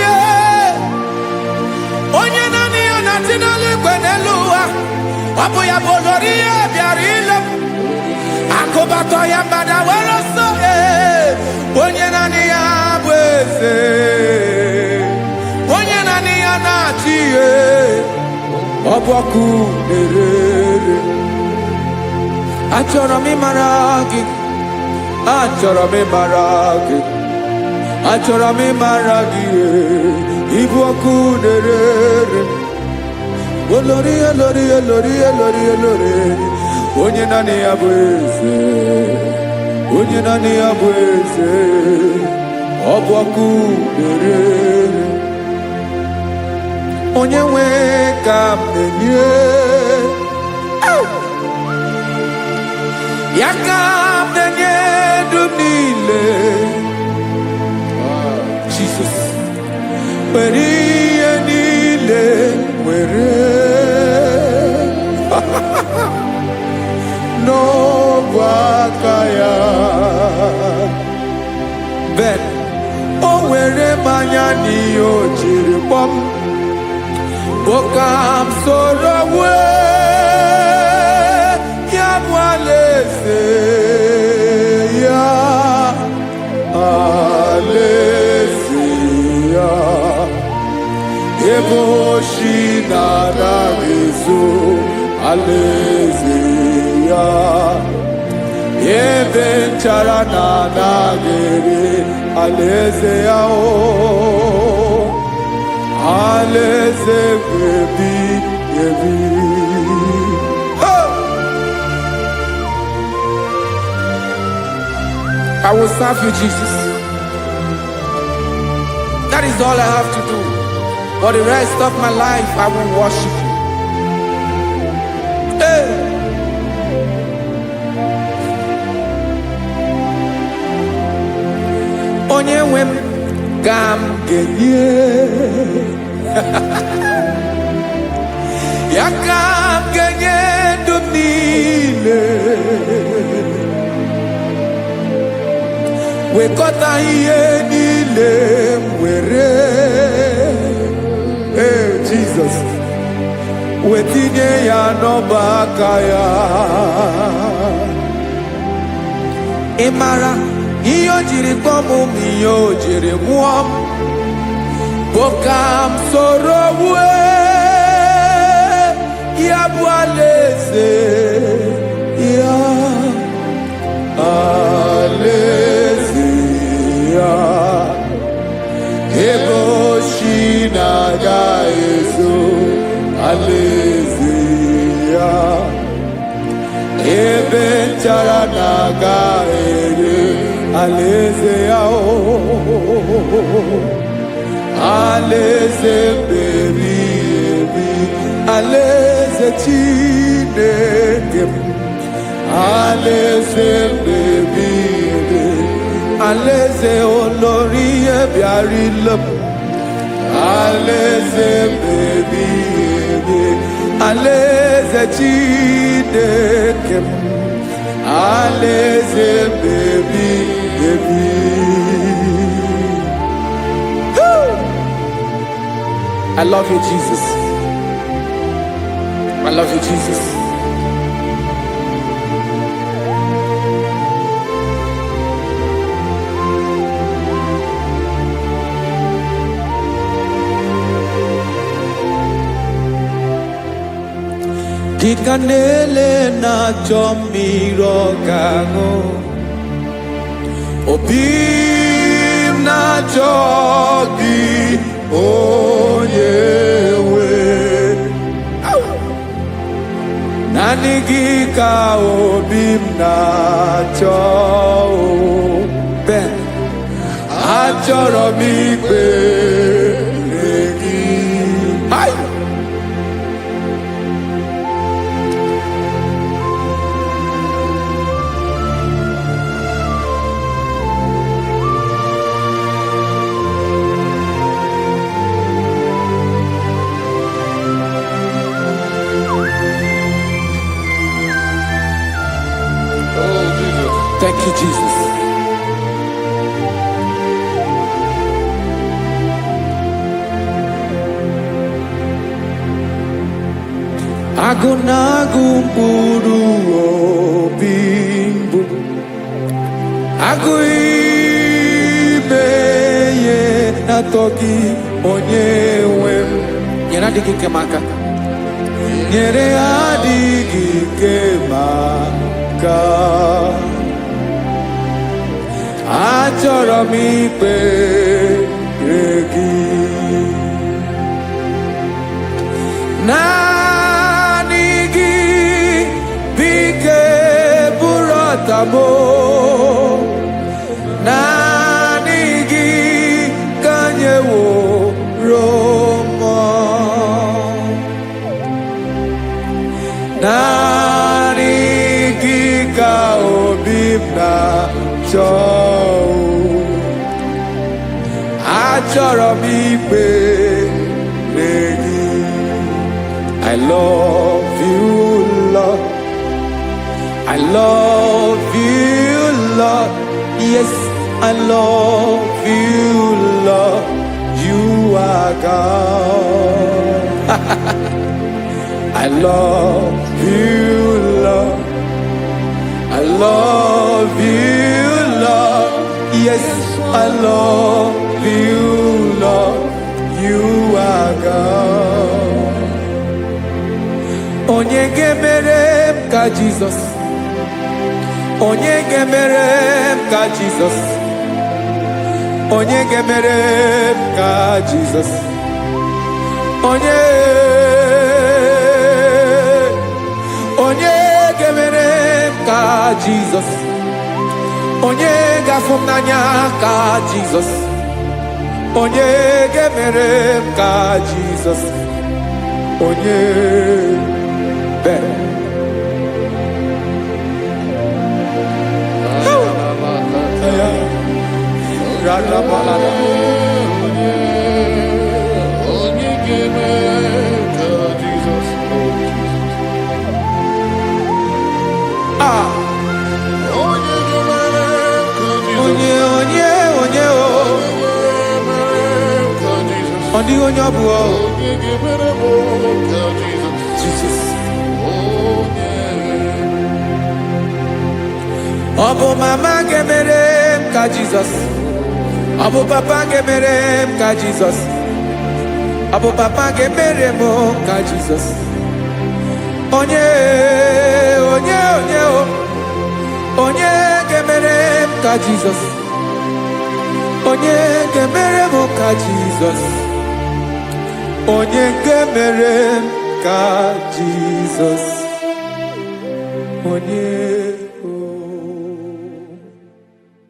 onye naanị ya na-achị n'eluigwe n'elu ụwa. Ọ bụ ya bụ olori ya bịara ile m, akụbatọ ya mgbada were ọsọ. Onye naanị ya bụ eze, onye naanị ya na-achị, ọ bụ ọkụ na-erere. Achọrọ m ịmara gị, achọrọ m ịmara gị, achọrọ m ịmara gị. Ịbụ ọkụ na-erere, olori elori elori elori elori, onye naanị ya bụ eze, onye naanị ya bụ eze, ọ bụ ọkụ na-erere. Onye nwe ka m na-enye, ya ka m na-enye ndụ niile. Jesus, were ihe niile were n'ọbụ aka ya. Ben o were mmanya n'ihe o jiri kpọm, ka m soro wee ya bụ alaeze ya, alaeze ya. Ebe oshi na-anaghị ezo, alaeze ya. Ebe nchara na-anaghị ere, alaeze ya. Alaeze ebi ebi. I will serve you, Jesus. That is all I have to do. For the rest of my life, I will worship you. Hey. Onye nwe m ka m ga-enye, ya ka m ga-enye ndụ m niile. Wekọta ihe niile m were, Jesus, wetinye ya n'ọba aka ya. Ị mara ihe o jiri kpọọ m, ihe o jiri mụọ m, bụ ka m soro wee ya bụ alaeze ya, alaeze ya. alaeze ya ebe nchara na-aga ere alaeze ya alaeze mbebi ebi alaeze Chineke m alaeze mbebi ebi alaeze olórí ebiarila m alaeze mbebi ebi alaeze Chineke m alaeze mbebi ebi. I love you, Jesus. I love you, Jesus. Kikanele na chomiro kango Obim na chogi Oyewe Nanigi ka obim na cho Ben Achoro mi pe Ay Thank you, Jesus. Agunagu mburu obimbu Aguibeye natoki onyewem Nyere adigi kemaka Nyere adigi kemaka Achọrọ m ikpere gị naanị gị bike bụrụ ọtabo naanị gị ka nyeworo m naanị gị ka obi m na-achọ Achọrọ m ikpere gị I love you, Lord. I love you, Lord. Yes, I love you, Lord. You are God. I love you, Lord. I love you, Lord. Yes, I love you, Lord. You are God. Onye gemere m ka Jesus. Onye gemere m ka Jesus. Onye gemere m ka Jesus. Onye gemere m ka Jesus. Onye gafum n'anya ka Jesus. Onye gemere m ka Jesus. Onye Ben. Jesus. Obo mama gemere ka Jesus. Obo papa gemere ka Jesus. Obo papa gemere mo ka Jesus. Onye gemere ka Jesus. Onye gemere mo ka Jesus. Onye gemere ka Jesus onye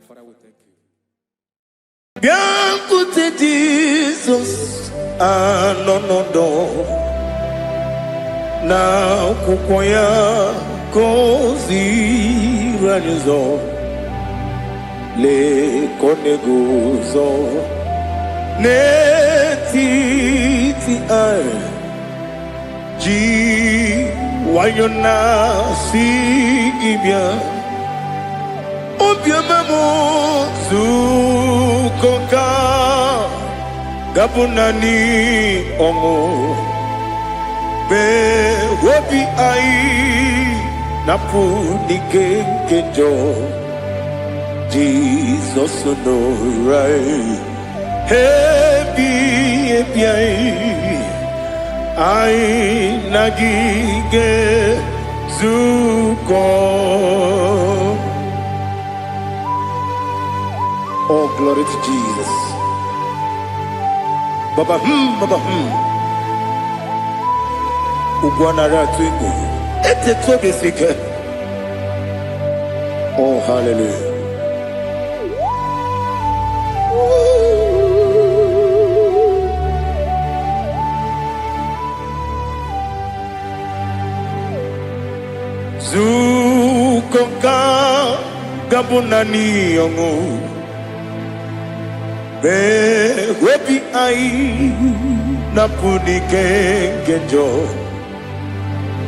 Father, we thank you. Bịakwute Jesus anọnọdụ na akwụkwọ ya ka o ziri anyị ụzọ lee ka ọ na-eguzo n'etiti anyị ji nwayọọ na-asị gị bịa obiọma m zukọ ka gabụ naanị ọṅụ mgbe obi anyị na-apụ n'ike nke njọ Jizọs nọrọ anyị ebi ebi anyị na gị ga-ezukọ. Oh, glory to Jesus. Baba Baba Ugwanara twingo ete tobe sike. Oh, hallelujah. Zukoka gabunani yongo be webi ai napuni kenjo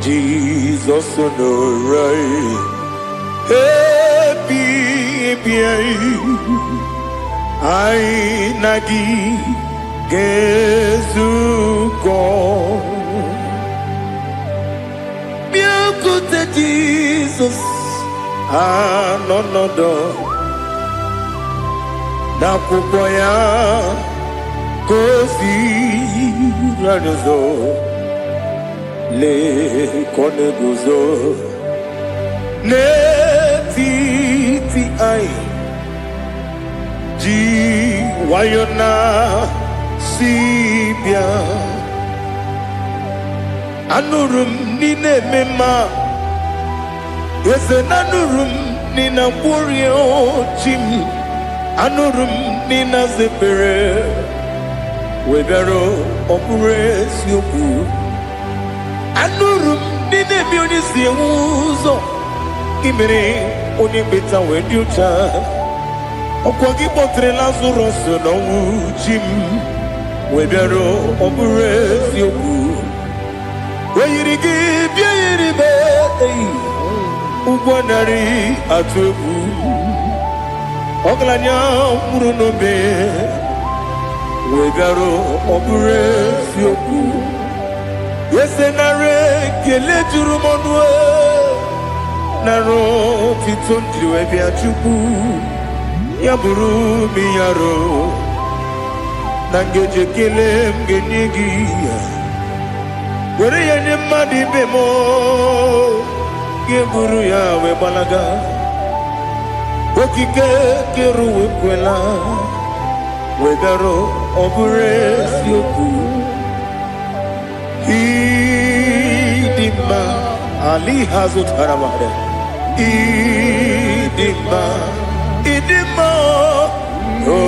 Jesus no right happy ai nagi gezuko Bịakwute Jesus anọnọdụ n'akwụkwọ ya ka o ziri anyị ụzọ lee ka ọ na-eguzo n'etiti anyị ji nwayọọ na-asị bịa anụrụ m n'ime ememe eze na anụrụ m n'ina mkpụrụ ochi m anụrụ m n'ina zepere webịara ọbụrụ eziokwu anụrụ m n'ina ebe onye si enwe ụzọ imere onye mkpeta wee dị ụcha ọkwa gị kpọtere Lazarọs n'ọnwụ chi m webịara ọbụrụ eziokwu oyiri gị bịa yiri be ụgwọ narị atụ egwu ọgaranya mkpụrụ n'obe wee bịarụ ọ bụrụ eziokwu ese nara ekele juru m ọnụ nara otito njiri wee bịa Chukwu ya bụrụ m ya ro na ngeji ekele m ga-enye gị ya were ya nye mmadụ ibe m ga-eburu ya wee gbalaga okike kere wekwela wee bịarụ ọ bụrụ eziokwu ịdị mma Ali hazụtara mmadụ ịdị mma ịdị mma o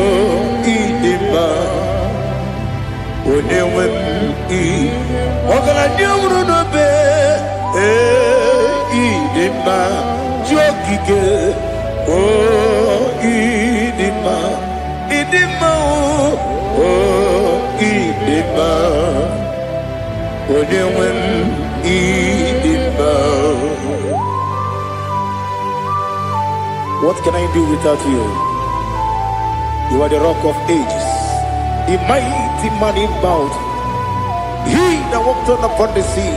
ịdị mma onye nwe m ọgaranya nwụrụ n'obe ịdị mma ji okike o ịdị mma o ịdị mma onye nwe m ịdị mma. What can I do without you? You are the rock of ages, the mighty man in battle. He that walked on upon the sea.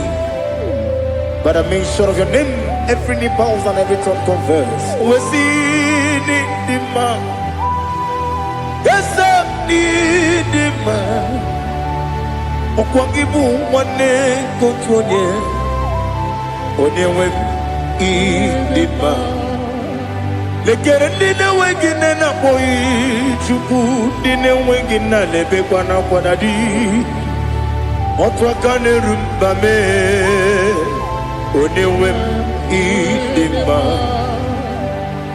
By the mention of your name, every knee bows and every tongue confess. We see the man. Yes, the man. Okwangibu wane kotonye. Onyewe the man. Lekere dine wengine na boyi Chukwu dine wengine lebe kwa na kwanadi. Otwakane rumbame onewem idima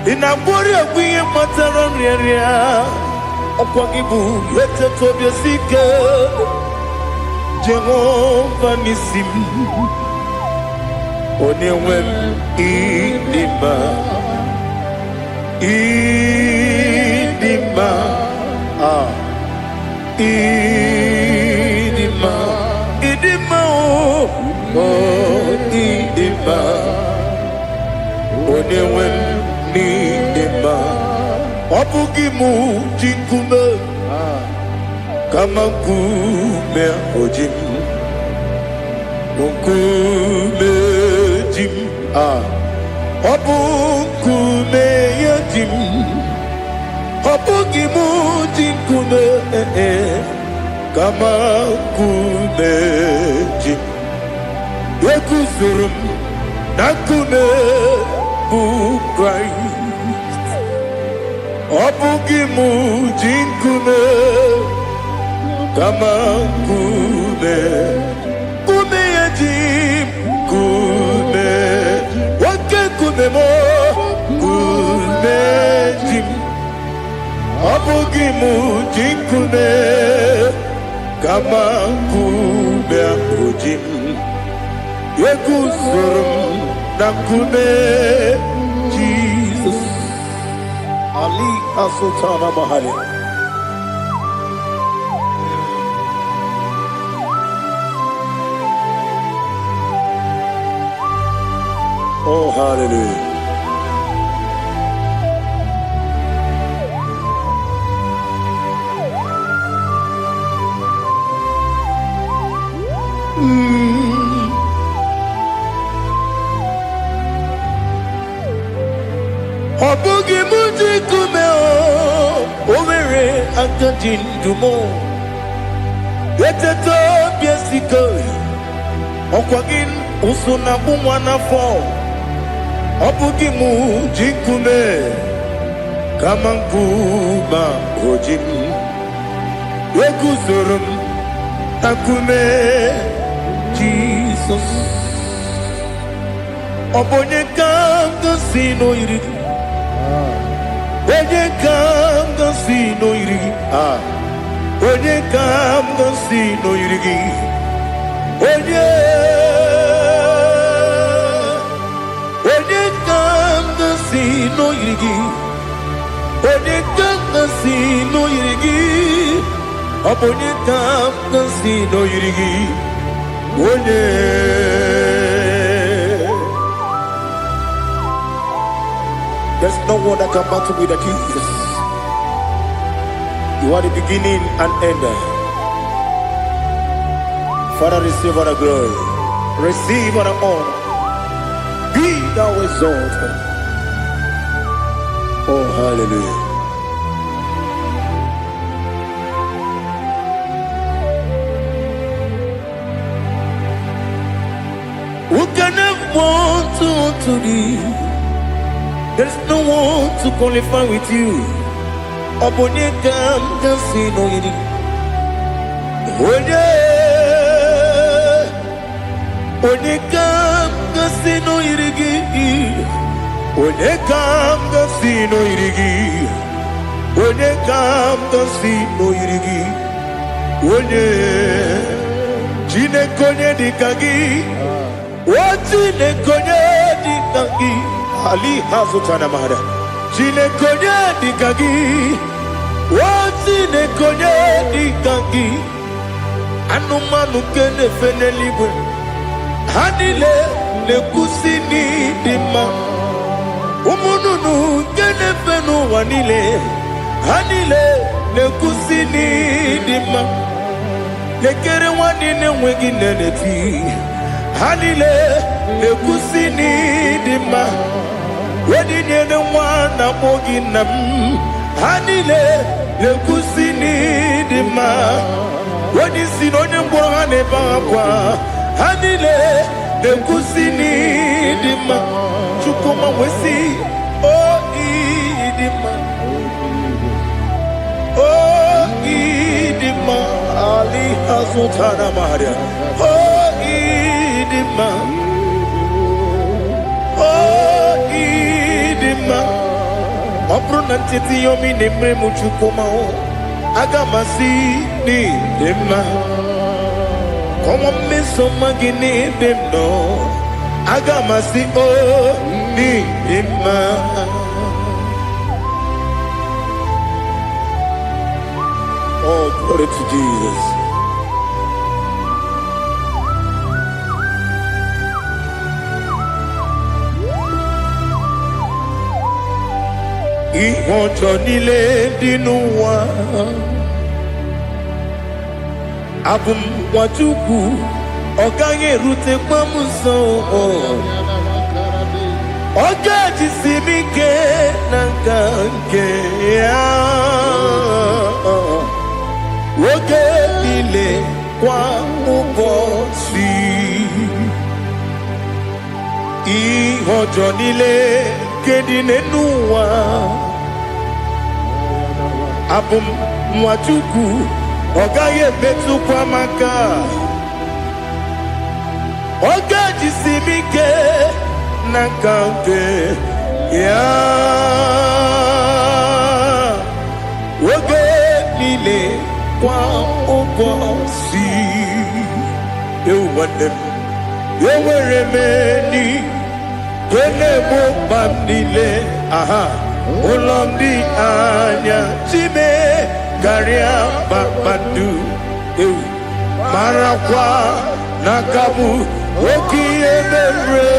inabori agwiye matara nriaria okwagibu yete tobia sike Jehovah nisim onewem idima idima idima idima oh idima onewem idima obugimu jikume kama kume ojim kume jim obukume yajim obugimu jikume kama kume jim yekuzurum nakume bukrai obugimu jikume kama kume kume yajim kume wake kume mo kume jim obugimu jikume kama kume ojim yekuzurum nakume Jesus Ali Asultana Mahali. Oh, hallelujah. Obugi muji kumeo Owere akajin dumo Yeteto biesiko Okwagin usuna bumwana fo Obugi muji kume Kamankuma ojim Yekuzurum takume Jesus Obonye kanga sino irigi Onye kam gasi no irigi Onye kam gasi no irigi Onye kam gasi no irigi Onye kam gasi no irigi Onye kam gasi no irigi Onye There's no one that can battle with Jesus. You are the beginning and end. Father, receive all the glory. Receive all the honor. Be thou exalted. Oh, hallelujah. Who can have one to thee? There's no one to qualify with you. Obonye kam gasi no yiri. Onye kam gasi no yiri. Onye kam gasi no yiri. Onye kam gasi no yiri. Onye jine konye dikagi. Wajine konye dikagi. Ali Hazutana Mahada. Jine konye dikagi. Wajine konye dikagi. Anumanu kene fene libre. Hanile ne kusini dima. Umununu kene fenu wanile. Hanile ne kusini dima. Lekere wanine wegi neneti. Hanile ne kusini dima. Wedi nyene mwana moginam. Hanile ne kusini dima. Wedi sinonye mbwangane bakwa. Hanile ne kusini dima. Chukuma wesi oh idima. Oh idima. Ali Azutana Maria. Oh, Idima. Oh, Idima. Opronantiti yomi nemre muchukoma. Agamasi ni Dima. Como me somagini demno. Agamasi oh ni Dima. Oh, glory to Jesus. Ìwọ̀njọ́ nílé dínú wa. Abumwajuku ọ̀gá yẹn rute pọ́nmùsàn. Ọ̀gá jìsí mi ké nàkà ké yá. Oge niile kwa ụbọchị ihe ọjọọ niile nke dị n'ụwa abụ m nwa Chukwu ọ gaghị emetụkwa m aka ọ ga-ejisi m ike n'aka nke ya oge niile kwa ụbọchị ewuwadem enwere m eni na-egbu mkpa m niile aha ụlọ m dị anya chime karịa kpakpando ewu marakwa n'aka m oke ihe mere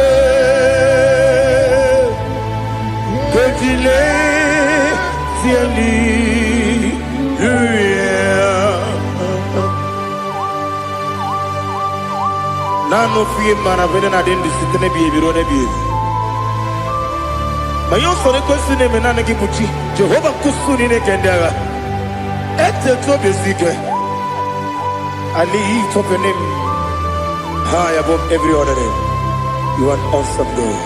kejile tieli Nano fie mana vene na dendi sitene biebiro ne biebi. Mayo sore kwesi ne mena ne kimuchi. Jehovah kusuni ne kendaga. Ete to besike. Ali top your name high above every other name. You are an awesome God.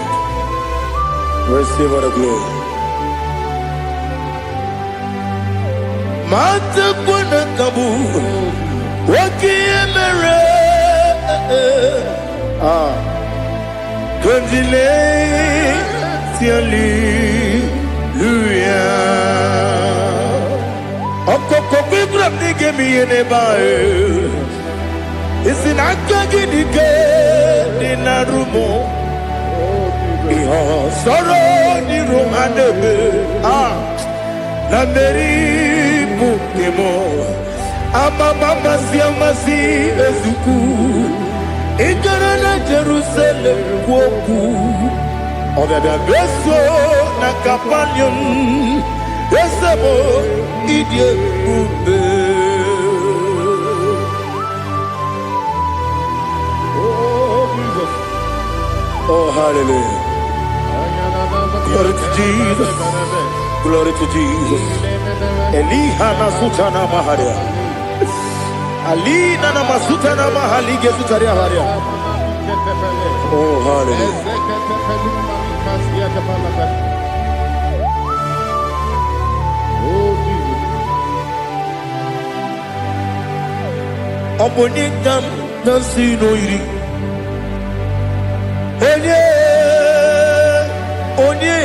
Receive all the glory. Mata kuna kabu. Waki emere. Kondile tiali luya okoko bibram ni gemi ene bae isina kagini ke dinarumo iho soro ni romanebe na meri bukemo ama mama siamasi ezuku Ikarana Jerusalem woku Obebe beso na kapanion Esebo idye ube Oh Jesus Oh hallelujah Glory to Jesus Glory to Jesus Elihana sutana maharia Ali nana masuta na mahali gesutaria haria. Oh hallelujah. Oh Jesus. Omonikam nasino iri. Onye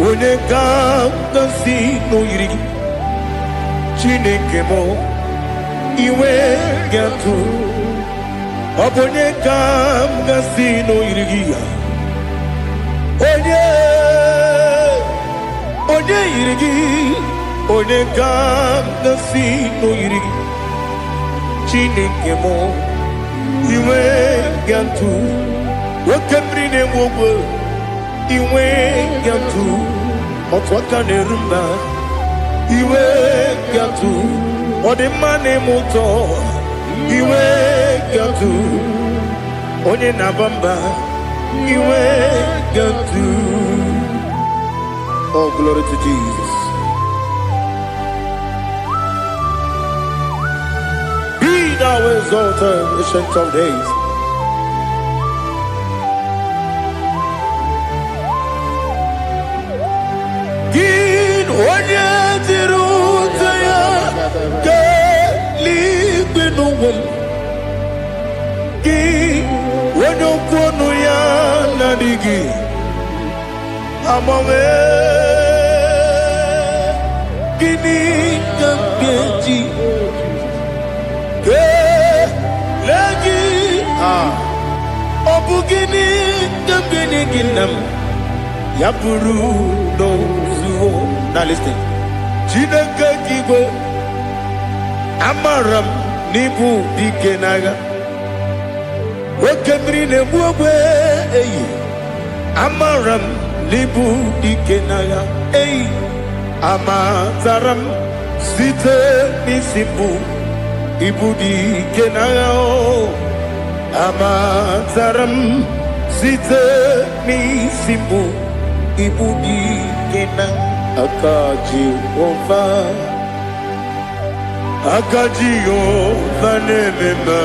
Onekam nasino iri. Chineke mo iwe gatu obonye kam gasino irigia onye irigi onye kam gasino irigi Chineke mo iwe gatu wakemri ne mwogo iwe gatu otwaka ne rumba iwe gatu Ode mane moto iwe gatu onye nabamba iwe gatu. Oh glory to Jesus. Be thou exalted, ancient of days. Gin onye tiru taya wom ki wono kono ya na digi amawe kini kambeji ke lagi obugini kambeni ginam yapuru do zuo. Now listen. Chineke kigo amaram nibu dikenaga wekemri ne buwe eyi amaram nibu dikenaga eyi amataram site nisibu ibu dikenaga o amataram site nisibu ibu dikenaga akaji ova nemema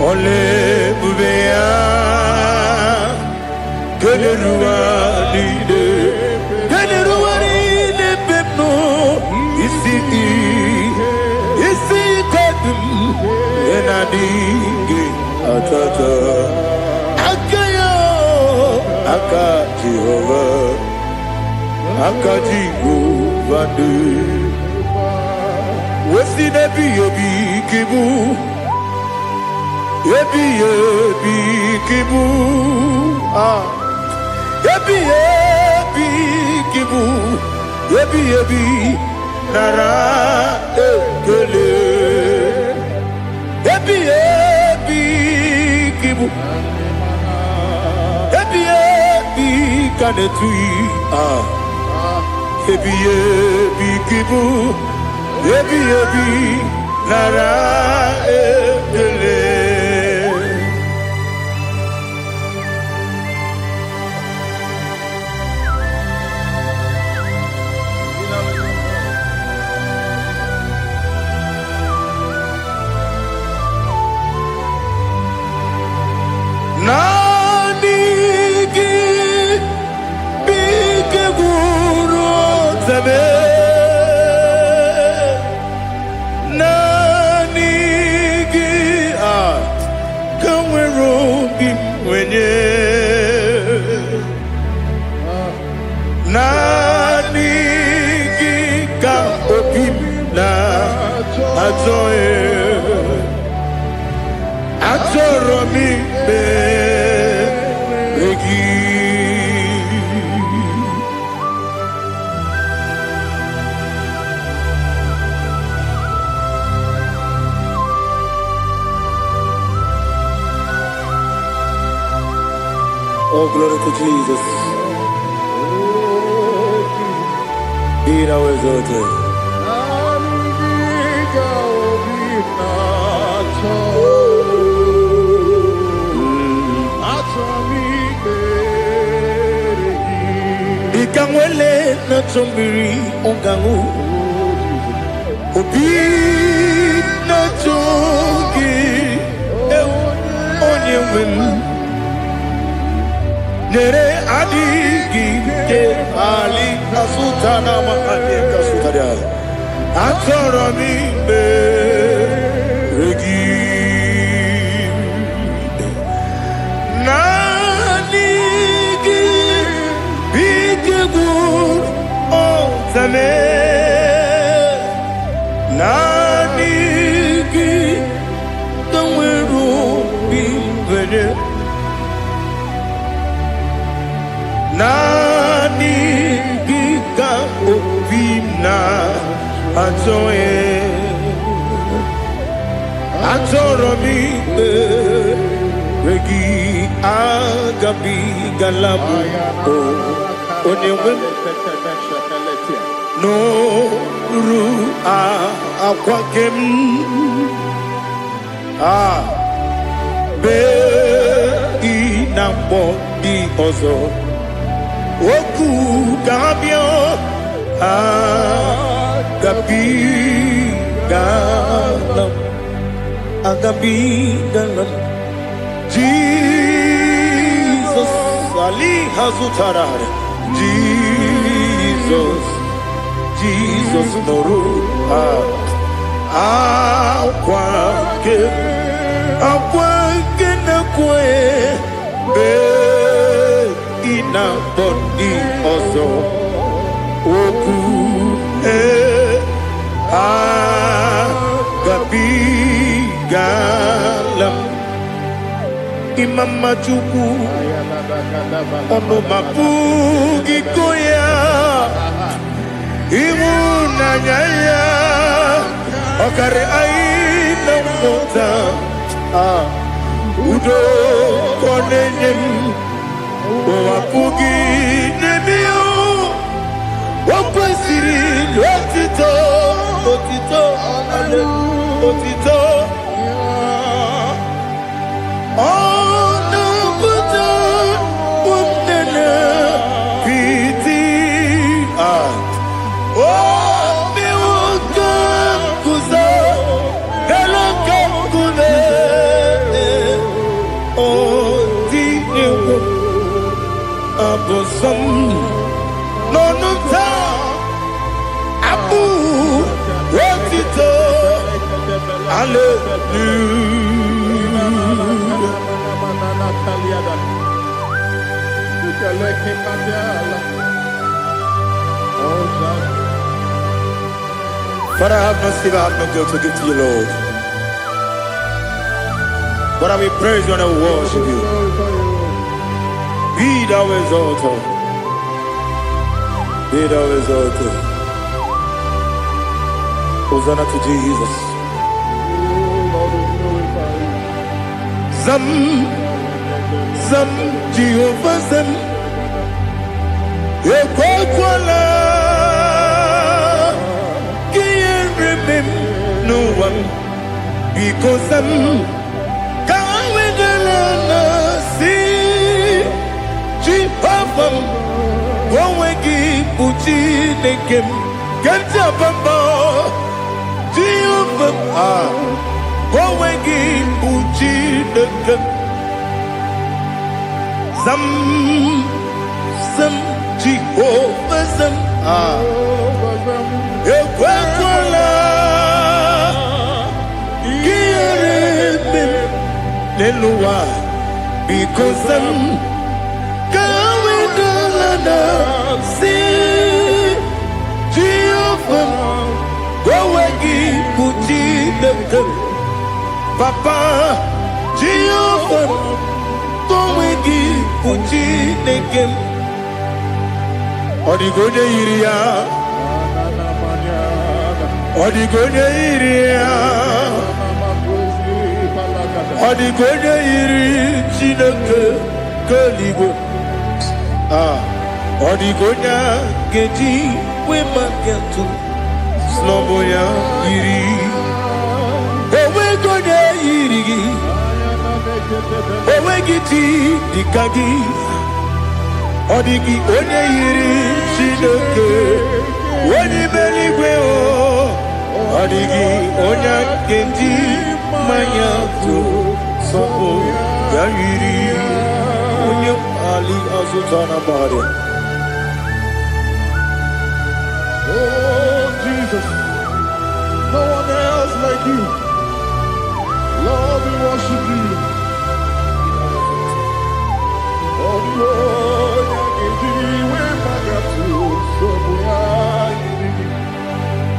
ole bubea gederuwa lide pepno isi kadum enadinge atata akaji ova akaji govande wesi nebi ebi kibu ebi kibu ebi kibu ebi nara ekele ebi kibu ebi kanetui ebi kibu ebi nara ekele. Oh, glory to Jesus. Be thou exalted. Ikamwele na chombiri ongangu obi na chogi onye wem nere adigi ke ali kasutana ma ade kasutaria atoro mi be regi nanigi bigegu o zame nanigi tanweru bimvene nani gika obina atoe atoro mi regi agabi galabu onewe no ru akwakem be inambo di ozo oku gabio agabi galam Jesus Ali Hazutarar Jesus Noru akwa ke na kwe be ina bodi ozo oku gabi galam Imam Machuku ono mapugi koya imuna nyaya okare aina mota udo konenyem wapugi nemio wakwesiri otito ale otito Nonunta Abu Wetito Father, have mercy, I have no guilt to give to you, Lord. But we praise you and we worship you. Be thou exalted. Be thou exalted. Hosanna to Jesus. Zam Jehovah Zam Ekwakwala Can't remember no one because Zam Kawedalana see Jehovah Wawegi Puchi Nekem Kantabamba Jehovah Wawegi Puchi Nekem Zam Jehovah Zam Ekwakwala Kiyaremem Neluwa because Zam Kawedalana See Jehovah Wawegi Puchi Nekem Papa Jehovah Wawegi Puchi Nekem Odigoje iria Odigoje iria Odigoje iri Chineke Keligo Odigonya Geji Wemaketu Sloboya iri Owegoje iri Owegiti Dikagi Odigi onye yiri Chineke onye meligwe o Odigi onye kendi manya tu sopo ya yiri onye ali azutana bari. Oh Jesus, no one else like you. Lord, we worship you. Oh Lord,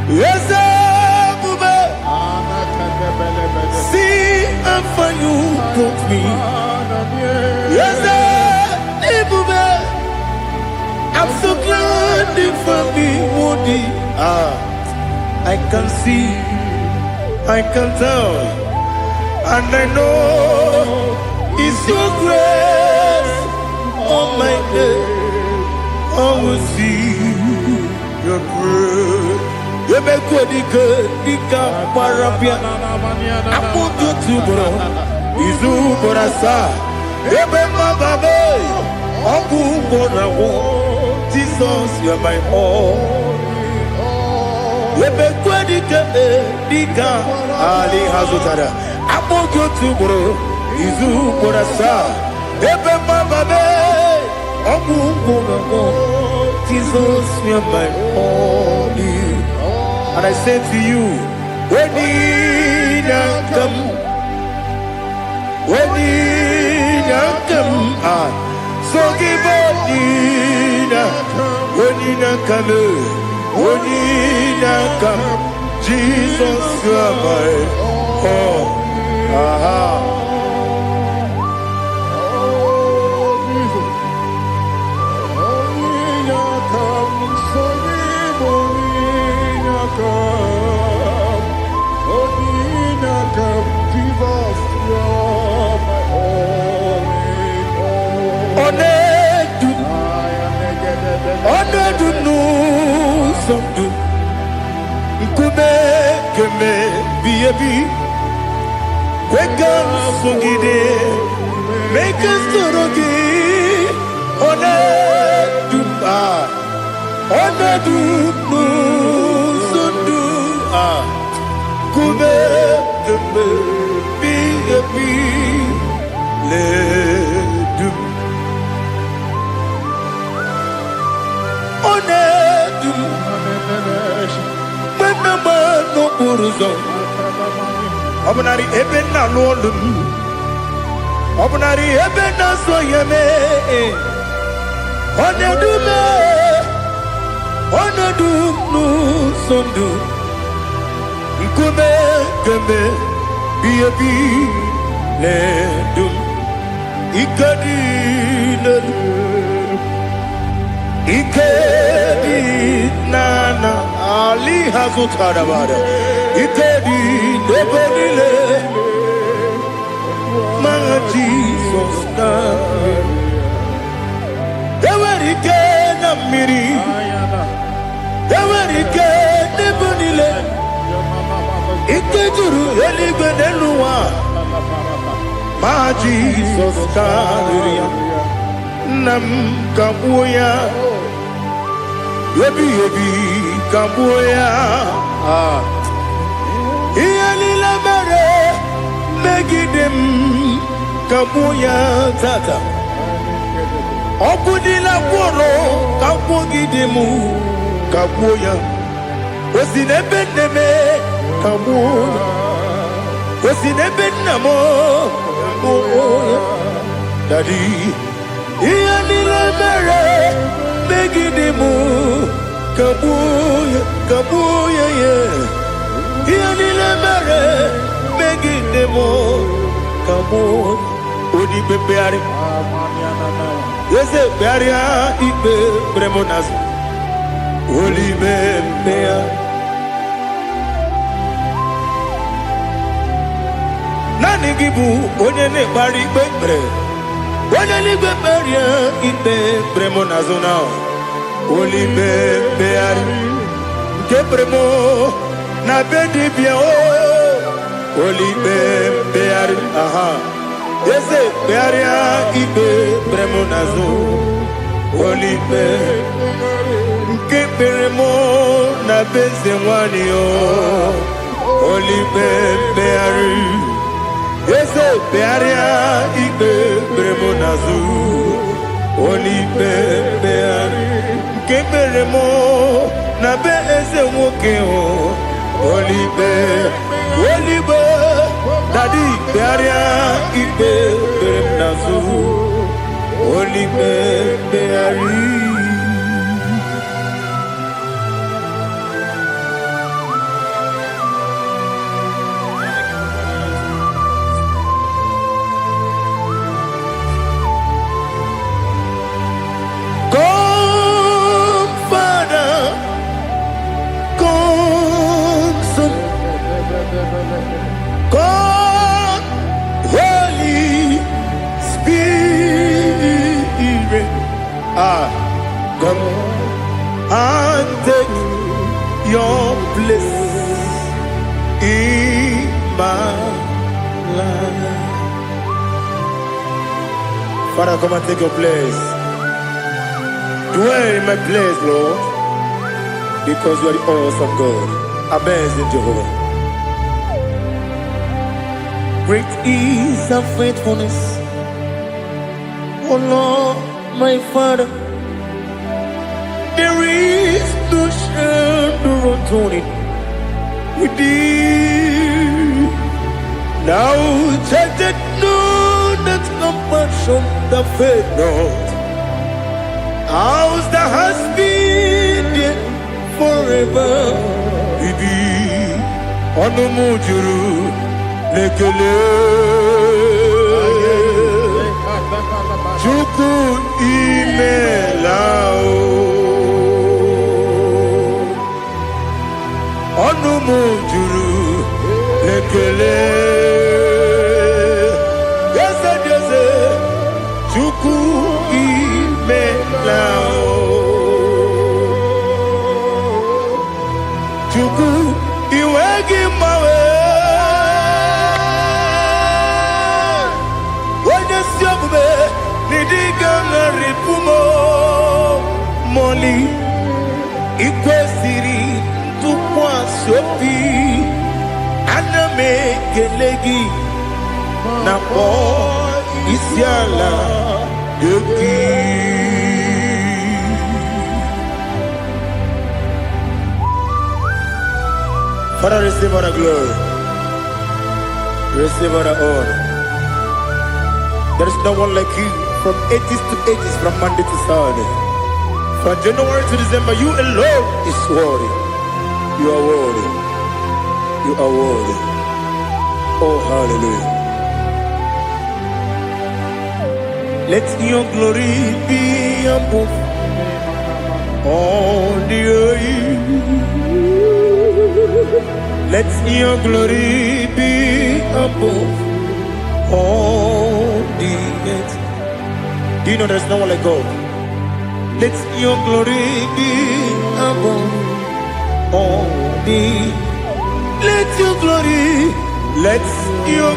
yes, Bube. See how you took me. Yes, Bube. I'm so glad you found me, Woody. I can see, I can tell, and I know it's your grace. Oh my God, I will see your grace. You make good, Dika Parapia. I put you to bro. Izu Borasa. Ebema Babe. Oku Borawo. Jesus, you're my all. You make good, Dika Ali Hazutara. I put you to bro. Izu Borasa. Ebema Babe. Oku Borawo. Jesus, you're my all. And I say to you, So give Jesus, you are my all. Make us to Obunari ebena lolum Obunari ebena soyeme Onedum sondu Nkume keme biyebi ledum Ikadi nana Ali hazutarabada Ikadi nebenile My Jesus Ewerike na miri Ewerike nebenile Ikejuru eligwe neluwa My Jesus Nam kabuya Yebi kabuya Iyalila mere Megidem kabuya tata Okudila kworo kabugidemu kabuya Osinebeneme kabuya Osinebenamo kabuya Daddy Iyalila mere Megidemu kabuya yeah Iyalila mere Megidemu kabuya Odi bebeari Yese bearia ibe bremonas Oli bebea Nani gibu onye ne bari bebre Onye ni beberia ibe bremonas now Oli bebeari Gebremo na bedi bia Oli bebeari aha Yese bearia ibe bremonazo Olibe Nkeberemo na beze wanio Olibe beari Yese bearia ibe bremonazo Olibe beari Nkeberemo na beze wokeo Olibe Daddy, bearia ibe beremnazu, olibe beari. Come, Father, come, Son, come. Come and take your place in my life. Father, come and take your place. Dwell in my place, Lord, because you are the awesome God. Amazing Jehovah. Great is our faithfulness, oh Lord, my Father. There is no shadow unto it. with thee. Now take it, know that compassion that faith not. Ours that has been forever with thee. Onumujuru lekele. Chuku imelao. Onumujuru lekele. Yese yese. Chuku imelao. Chuku iwegi mawe. Wanya siogbe nidiga ngaripumo moli ikwesiri tukwa sopi aname kelegi na po isiala yoki. Father, receive all the glory. Receive all the honor. There is no one like you from ages to ages, from Monday to Saturday. From January to December, you alone is worthy. You are worthy. You are worthy. Oh, hallelujah. Let your glory be above all the earth. Let your glory be above all the earth. Do you know there's no one like God? Let your glory be above all the. Let your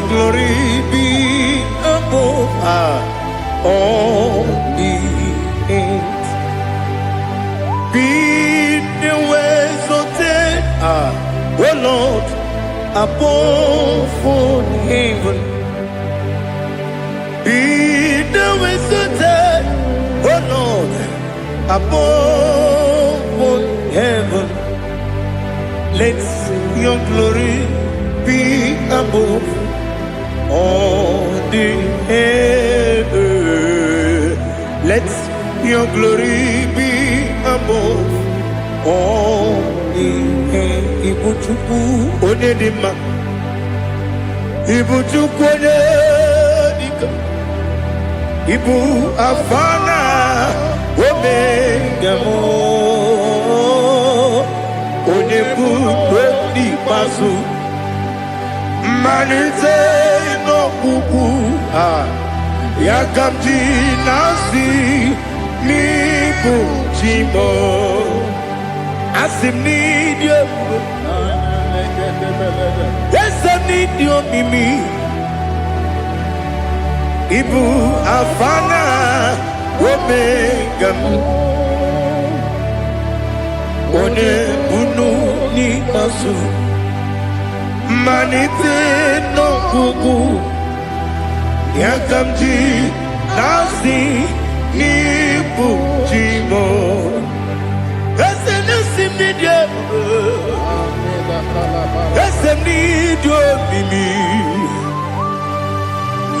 glory be above all the earth. Be the ways of death, oh Lord, above all heaven. Be the ways of death, oh Lord, above all heaven. Let your glory be above all the heaven. Let your glory be above all the heaven. Ibuchuku onedima, Ibuchuku onedika, Ibu afana omega mo, Onebu odi pasu, manite no kuku yakamji nasi mibu jimo. Asim need you. Yes, I need you, Mimi. Ibu afana omega one bunu ni masu manite no kuku yakamji nasi ibu jimo. Yes, I need you, Mimi.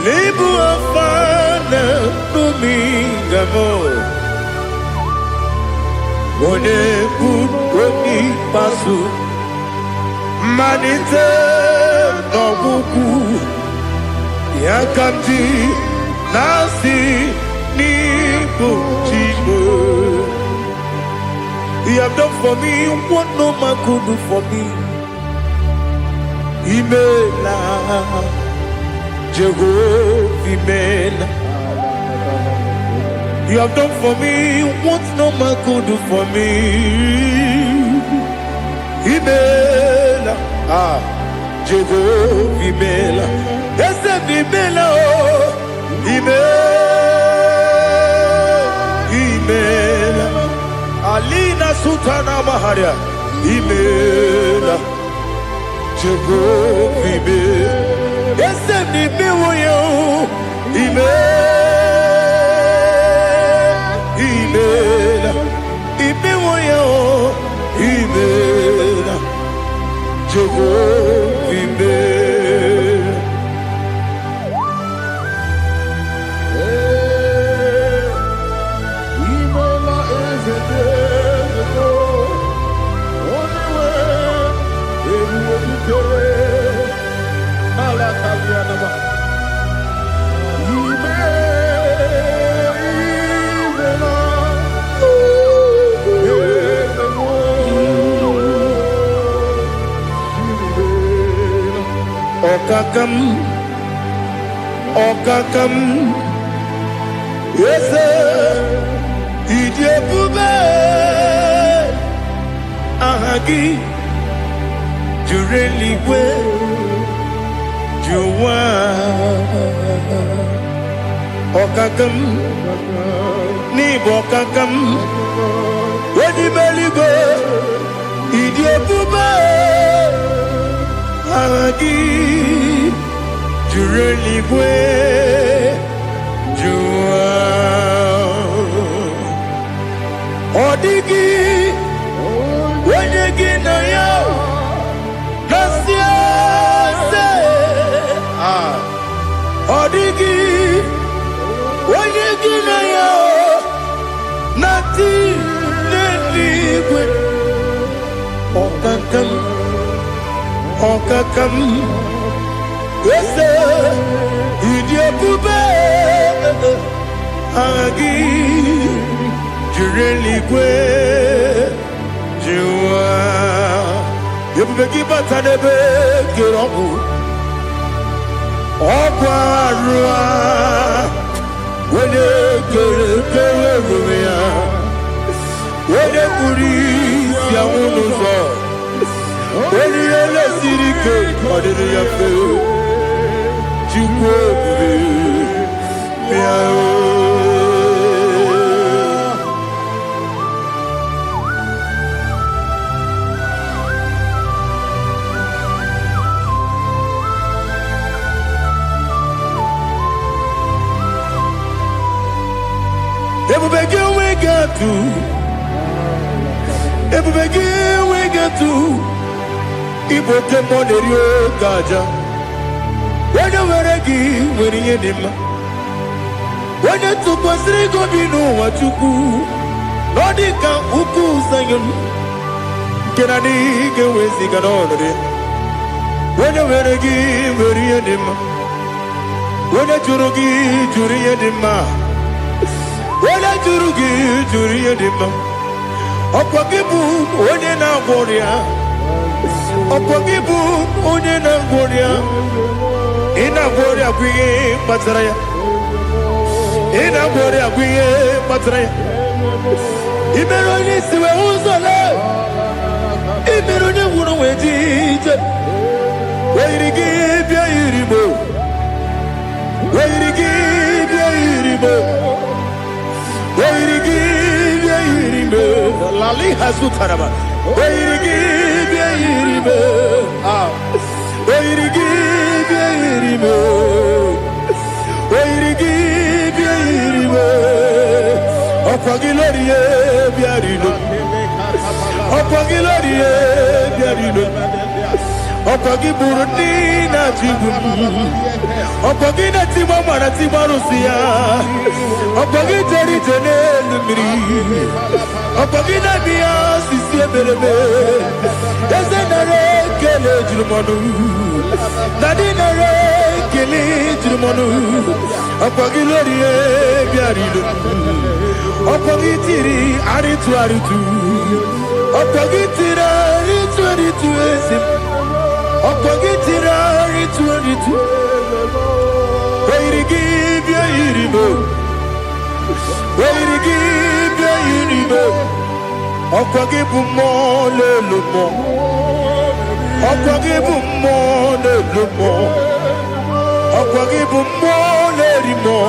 Libu afana dominga mo. One puni pasu. Manite no buku. Yakamji nasi nibu jimo. You have done for me what no man could do for me. Imela, Jehovah Imela. You have done for me what no man could do for me. Imela, Jehovah Imela. Yes, Imela, Imela. Alina Sutana Maharia, Imela, Jehovah Imela. Yes, Imela, Imela, Imela, Okakam, yes, Idiopube, Ahagi, Jureligwe, Juwa, Okakam, Nibokakam, Wedibeligo, Idiopube, Ahagi. Jureligwe, Jua, Odigi, Wenegi na yo, Nasia se, Odigi, Wenegi na yo, Nati neligwe, Okakam, Okakam. Yes, Idiopube, Agi, Jureligwe, Jua, Yubeki Batanebe, Kirobu, Okwarua, when you get when you Puri, Yamunuzo, when you let Sirike, what did you feel? When you were a gay, when you did him, when you took us, they go be no what you do. Nodika Uku Sayan can I dig away sick on it? When you were a gay, when you did him, when you Jurugi, Juria Dima, when I Jurugi, Juria Dima, Opagibu, when you now warrior, Opagibu, when you now warrior. Ina bori agwiye patraya. Ina bori agwiye patraya. Imeroni siwe uzole. Imeroni wuno wejije. Weirigi bia iribo. Weirigi bia iribo. Weirigi bia iribo. Lali hazutaraba. Weirigi bia iribo. Weirigi Birimo, Weirigi Birimo, Opagilorie Biarino, Opagilorie Biarino, Opagiburina Tibum, Opagina Timamana Timarusia, Opagiteri Tenelmi, Opagina Bia Sisebelebe, Ezenare Kelejumanu. Nadina Kili Jumonu, Apagilorie Biarido, Apagitiri Aritu Aritu, Apagitira Aritu Aritu, Apagitira Aritu Aritu, Wairigi Biaribo, Wairigi Biaribo, Apagibumo Lelumo. Apagibu mone lumo, apagibu mone rimo,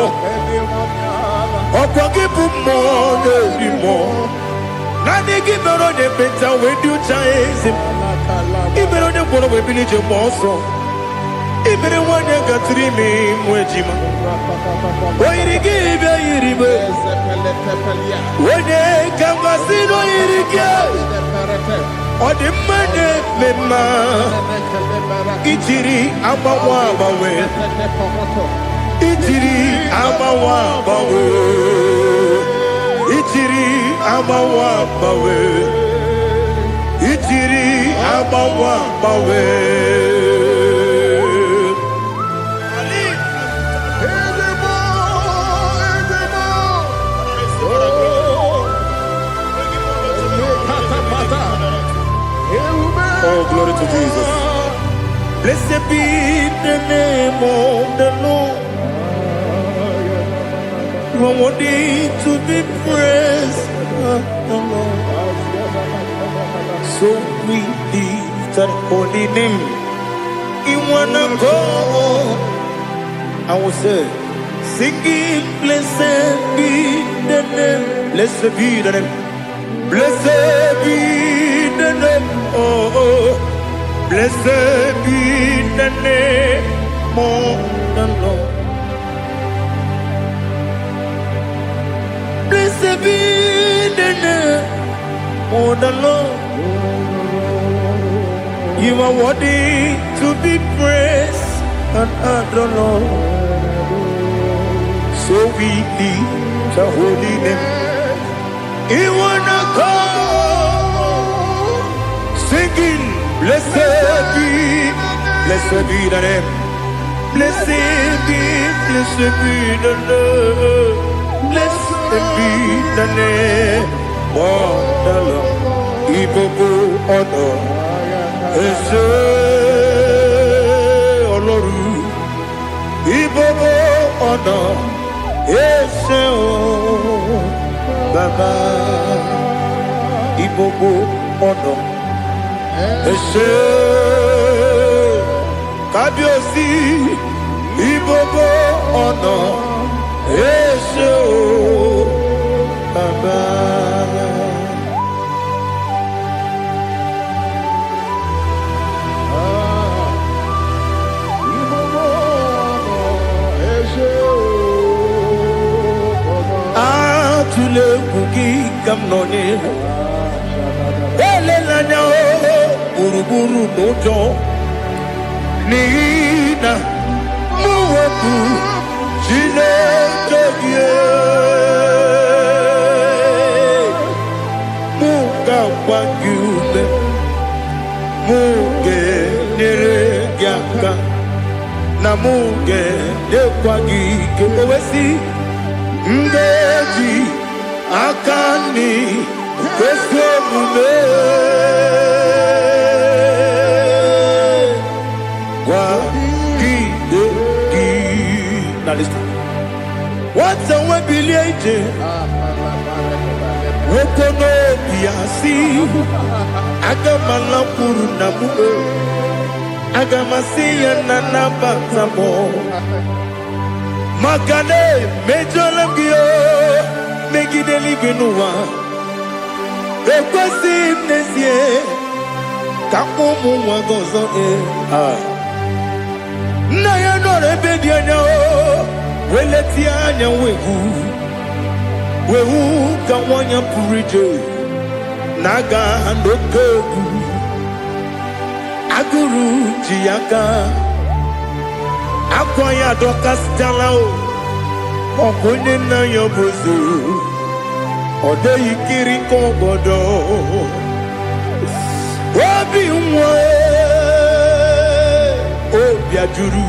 apagibu mone rimo. Nani gibero de beta we do chase. Ibero de boro we village monso. Ibero one gatri me mwejima. Oirigi be iribe, Wene Kamasino Irikia Odimane Mema Ichiri Amawa Bawe Ichiri Amawa Bawe Ichiri Amawa Bawe Ichiri Amawa Bawe Oh, glory to Jesus. Blessed be the name of the Lord. You are worthy to be praised. So we lift that holy name. You wanna go? I will say, singing, blessed be the name. Blessed be the name. Blessed be the name. Oh, blessed be the name of the Lord. Blessed be the name of the Lord. You are worthy to be praised and adored, Lord. So we lift the holy name. You wanna come singing, blessed be the name. Blessed be the Lord. Blessed be the name of the Lord. Ibobo honor, Ese Oloru. Ibobo honor, Ese Baba. Ibobo honor. Ese Kabiosi Ibobo ono Ese Baba Ibobo ono Ese Atule kuki kamnoni Elelanya Buruburu nojo Nina Muwaku Chineke Muga wagyume Muge nere gyaka Na muge dekwagi kewesi Ngeji akani Kwesemume What's a webiliate? Wokono biasi Agamala puru namu Agamasiya nanabatamo Magane mejolamgio Megideli genua Ekwesi mnesie Kamumu wagozo Na ya nore bedi anyao Weleti anya wehu kawanya purije Naga ndokogu Aguru jiyaka Akwaya doka stalao Okonye na yobozo Ode yikiri kogodo Obi mwe Obi ajuru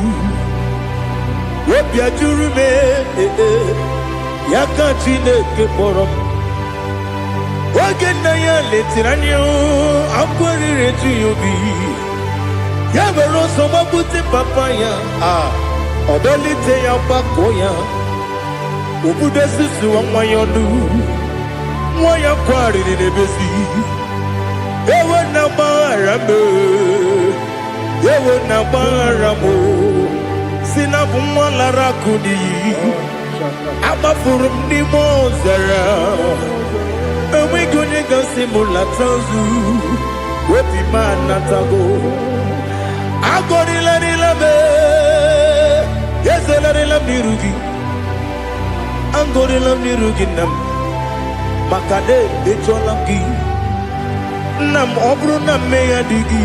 Obi ajuru me Yaka Chineke kpọrọ m Oge nna ya letiri anya akwarịrị etu ya obi Ya mere ọsọ gbapute papa ya Ọdọlite ya gbakọ ya Obodo susu nwa ya ọnụ Nwa ya kwarịrị n'ebezi Ewe na gbaghara m Ewe na gbaghara m Si na bụ nwa lara akụ n'iyi Abafuru m n'ime ọzara Enweghị onye ga-asị m lata ozu Obi m anatago Agọrịlarịla m Ezelarịla m n'iru gị Agọrịla m n'iru gị nna m makade echola gị nna m ọ bụrụ na mmehie adịghị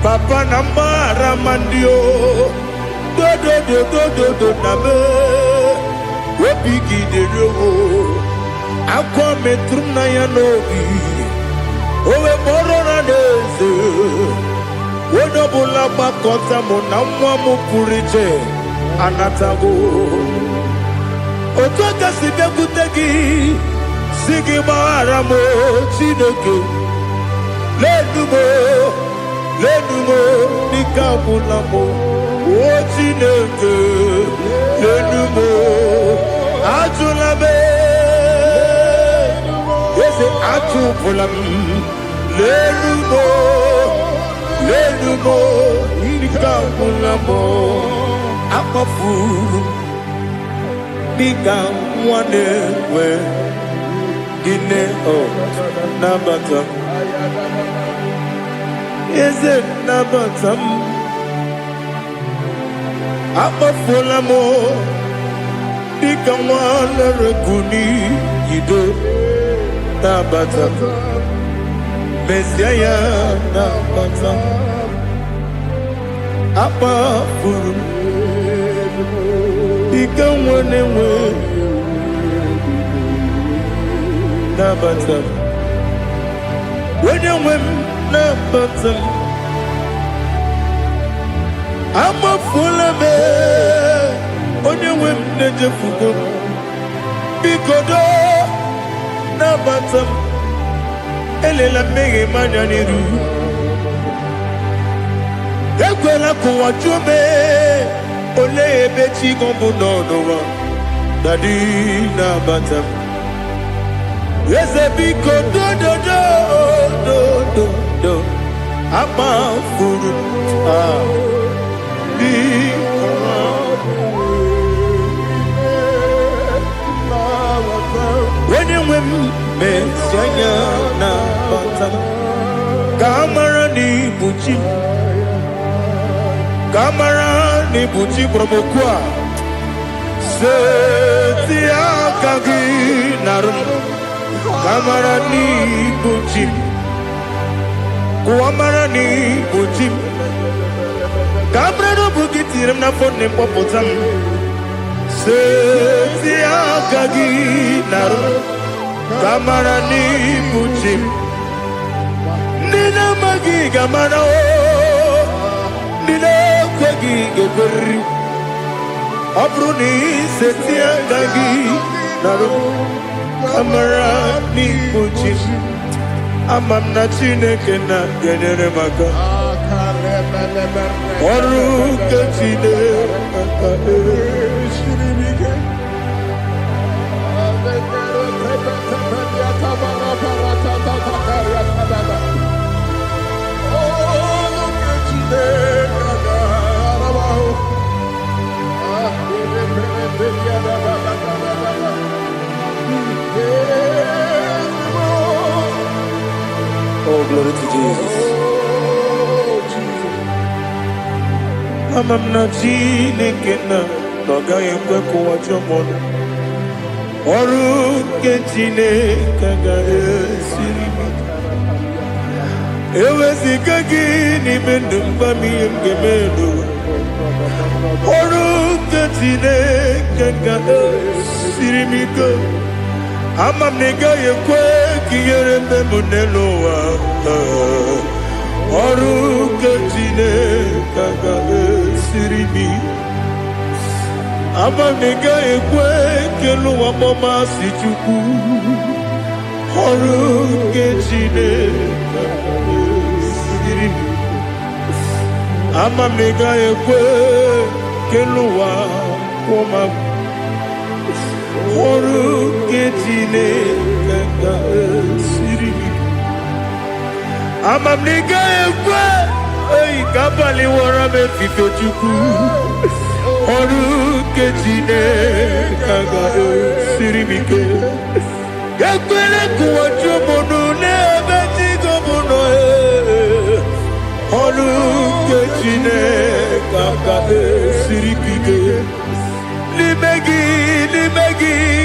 papa na mgbaghara ma ndị o dodododododo na me obi gị dịrị owo akwa metụrụ na ya n'obi o wee kpọrọ na n'eze onye ọbụla gbakọta mụ na nwa m pụrụ iche anatago otu aka si bịakwute gị si gị gbaghara m Chineke lenumo dịka agwụla m o Chineke lenumo ajụla m eze ajụpụla m lenumo dịka agwụla m akpafuru dịka nwa na-enwe gịnị nabata m eze nabata m akpafuola m dịka nwa na-ereku n'iyido nabata m mezie ya nabata m akpafuru dịka nwa na-enwe nabata m onye nwe m nabata m amafuola m onye nwe m na-ejefugo m biko do nabata m elela mmehie m anya n'iru ekwela ka ụwa jụọ m olee ebe chi gị bụ n'ụwa dadi nabata m eze biko do akpafuru onye nwe m mesi anya nabata m ka amara na ibu chi ka amara na ibu chi gwara m okwu a seti aka gị narụ m ka amara na ibu chi amara na ibu chi ka amara na obu gị tiri m n'afọ na mkpọpụta m seti aka gị narụ ka amara na ibu chi ndị na-amaghị ga-amara ndị na-ekweghị ga-ekweriri ọ bụrụ na iseti aka gị narụ ka amara na ibu chi ama m na Chineke na-enyere m aka ọrụ nke Chineke Oh, glory to Jesus. ama m na Chineke na ọ gaghị ekwe ka ụwa jụọ m ọnụ ọrụ nke Chineke ga-esiri m eweziga gị n'ime ndụ mgba m ihe m ga-eme n'ụwa ọrụ nke Chineke ga-esiri m ike ama m na ị gaghị ekwe ka ihere mme m n'elu ụwa ọrụ nke Chineke ga-esiri m ama m na ị gaghị ekwe ka elu ụwa mmasị Chukwu ọrụ nke Chineke ga-esiri m ama m na ị gaghị ekwe ka elu ụwa kwụma ọrụ nke Chineke ga-esiri m ama m na ị gaghị ekwe ka abalị wara m efife Chukwu ọrụ nke Chineke ga-esiri m ike ekwela ka ụwa jụọ m ọnụ n'ebe chi gị bụ nọ ọrụ nke Chineke ga-esiri m ike n'ime gị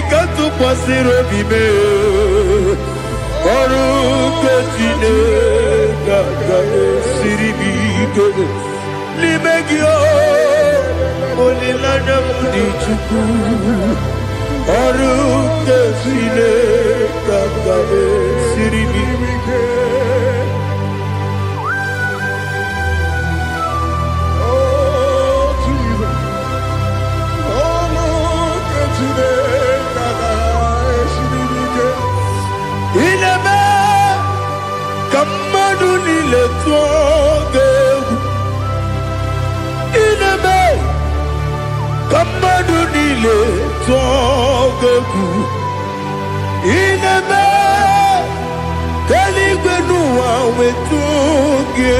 Ikatu kwasiro bime Oru ketine Gaga siribi kede Limegio Olilana mudi chuku Oru ketine Gaga siribi kede Inebe kamadu nile tuoge Inebe kamadu nile tuoge Inebe keligwenu wa wetuge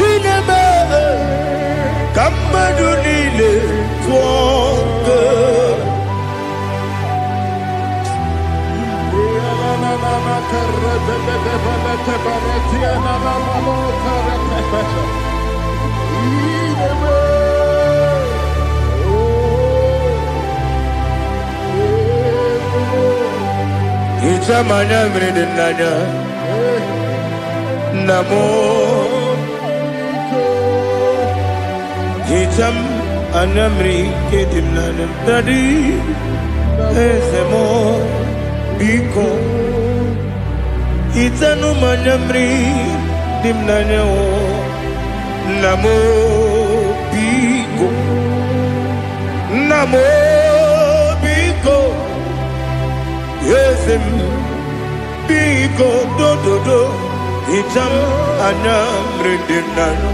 Inebe kamadu nile tuoge Itamanya mridinanya Namo Itam anamri kedimnana Tadi Ezemo Biko Itanu manamri dimnanya o Namo Biko Namo Biko Yesem Biko do do do Itam anamri dimnanya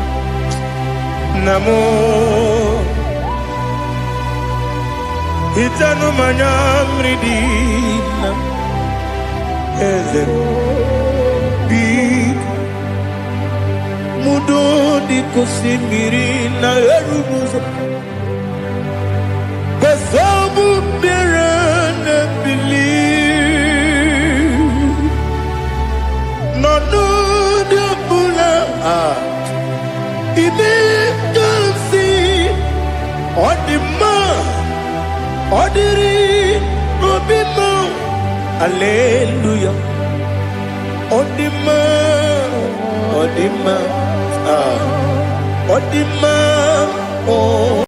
Namo Itanu manamri dimnanya Yesem Mudo di kusimiri na erubuzo Besobu birane bili Nonu di bula Ibi kansi Odima Odiri Obima Hallelujah Odima Odima Odima oh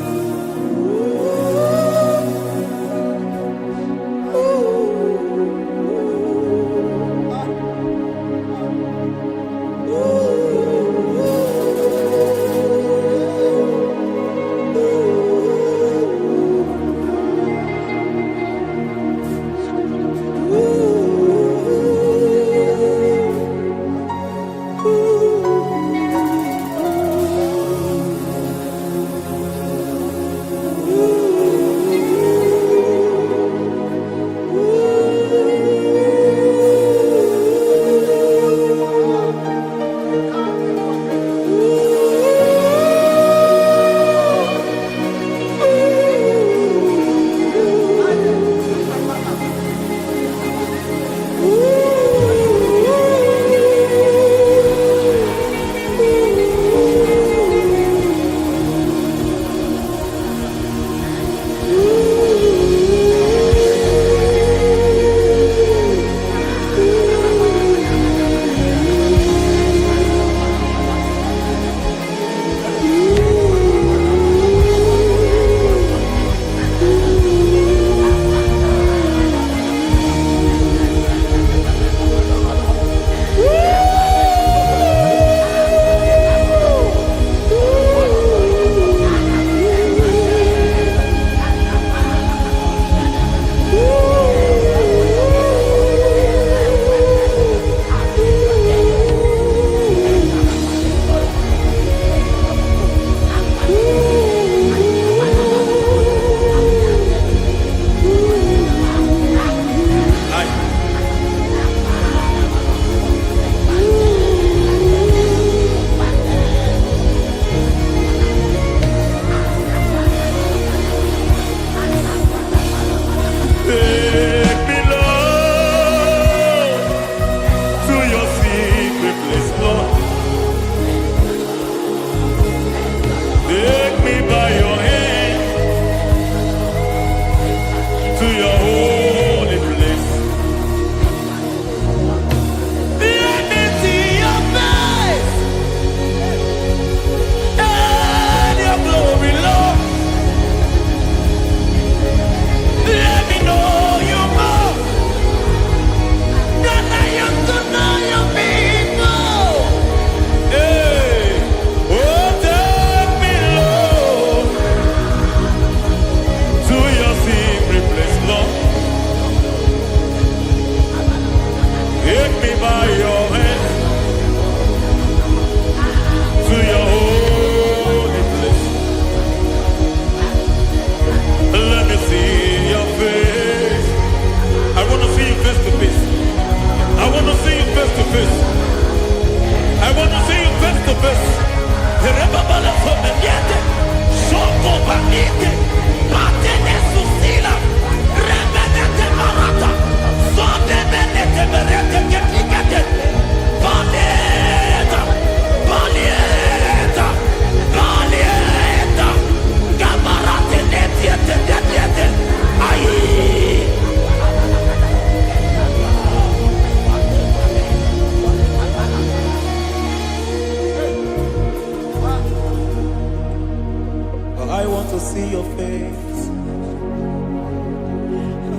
I want to see your face.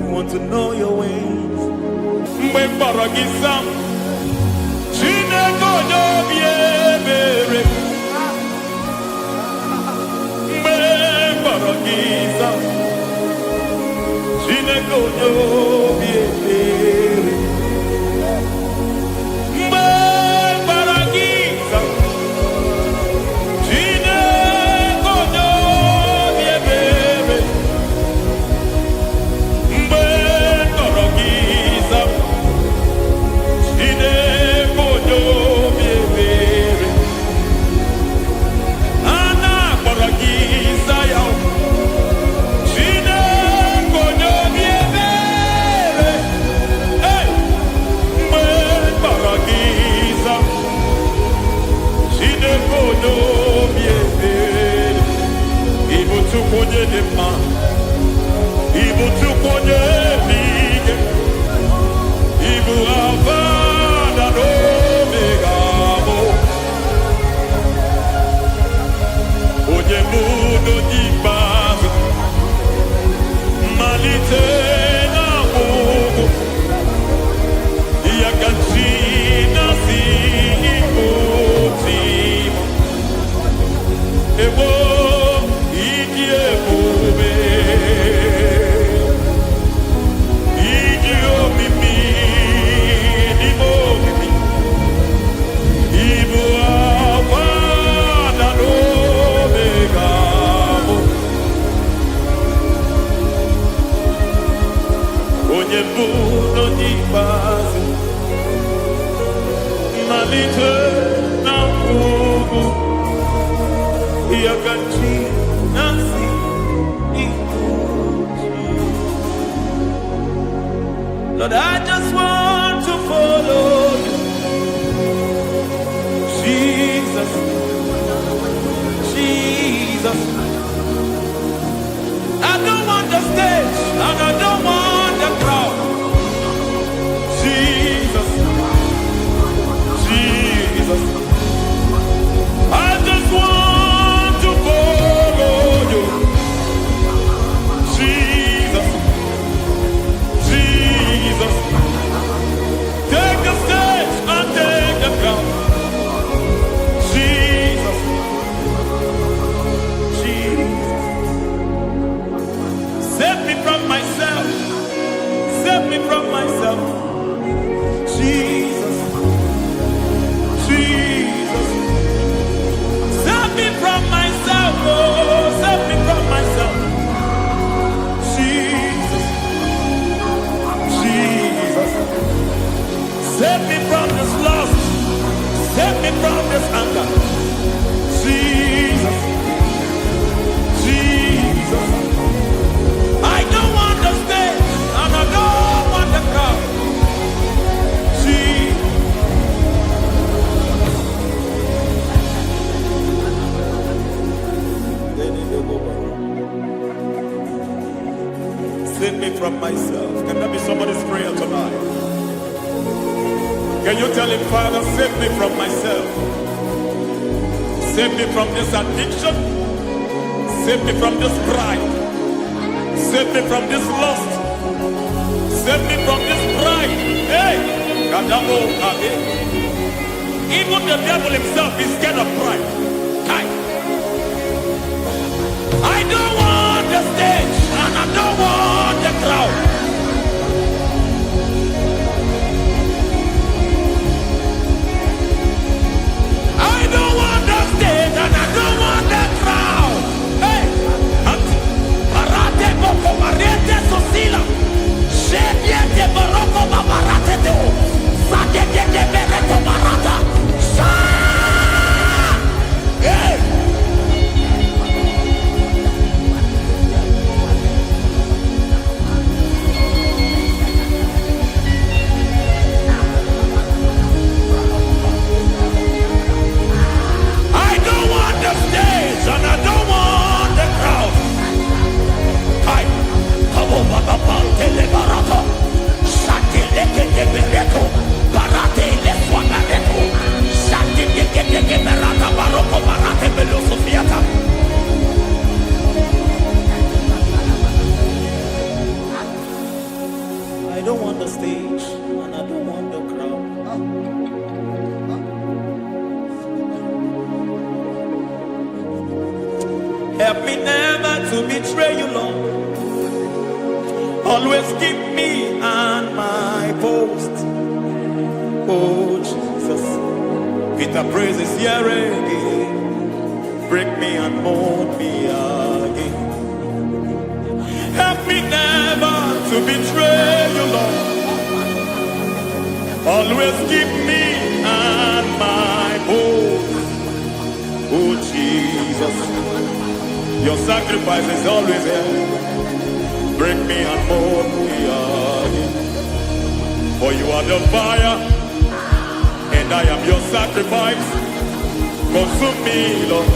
I want to know your ways. Mgbe mkpọrọ gị sam, Chineke onye obi ebere. Mgbe mkpọrọ gị sam, Chineke onye obi ebere. Mgbe mkpọrọ gị sam, Chineke onye obi ebere. Mgbe mkpọrọ gị sam, Chineke onye obi ebere. A na-akpọrọ gị Zion, Chineke onye obi ebere. Hey! Mgbe mkpọrọ gị Zion, Chineke onye obi ebere. Ị bụ Chukwu onye dị mma, ị bụ Chukwu onye dị ike, ị bụ Alfa na Omega bụ onye mbụ n'onye ikpeazụ, mmalite na ọgwụgwụ, ya ka chi na-asị Igbo tim. Ewo ịdị ebube, ịdị omimi n'ime omimi, ịbụ Alfa na Omega bụ onye mbụ n'onye ikpeazụ, mmalite na ọgwụgwụ, ya ka chi na-asị Igbo tim. Lord, I just want to follow you, Jesus, Jesus. I don't want the stage and I don't want the crowd. Jesus, Jesus. I just want to follow you, Jesus, Jesus. Take the stage and take the crown. Jesus, Jesus. Save me from myself. Save me from myself. Jesus, Jesus. Save me from myself. Oh, save me from myself. Jesus, Jesus. Save me from this lust. Save me from this anger. Jesus, Jesus. I don't want the stage and I don't want the crowd. Jesus. Save me from myself. Can that be somebody's prayer tonight? Can you tell him, Father, save me from myself. Save me from this addiction. Save me from this pride. Save me from this lust. Save me from this pride. Hey! Kadamo Kabe. Even the devil himself is scared of pride. Kai. I don't want the stage and I don't want the crowd. I don't want the stage and I don't want the crowd. Hey, Parate Boko Mariete Sosila. Shebiete Baroko Babarate Deo. Sadete de Bereto Barata. Hey! your praises here again. Break me and mold me again. Help me never to betray you, Lord. Always keep me and my bones. Oh Jesus, your sacrifice is always here. Break me and mold me again. For you are the fire, and I am your sacrifice. Consume me, Lord.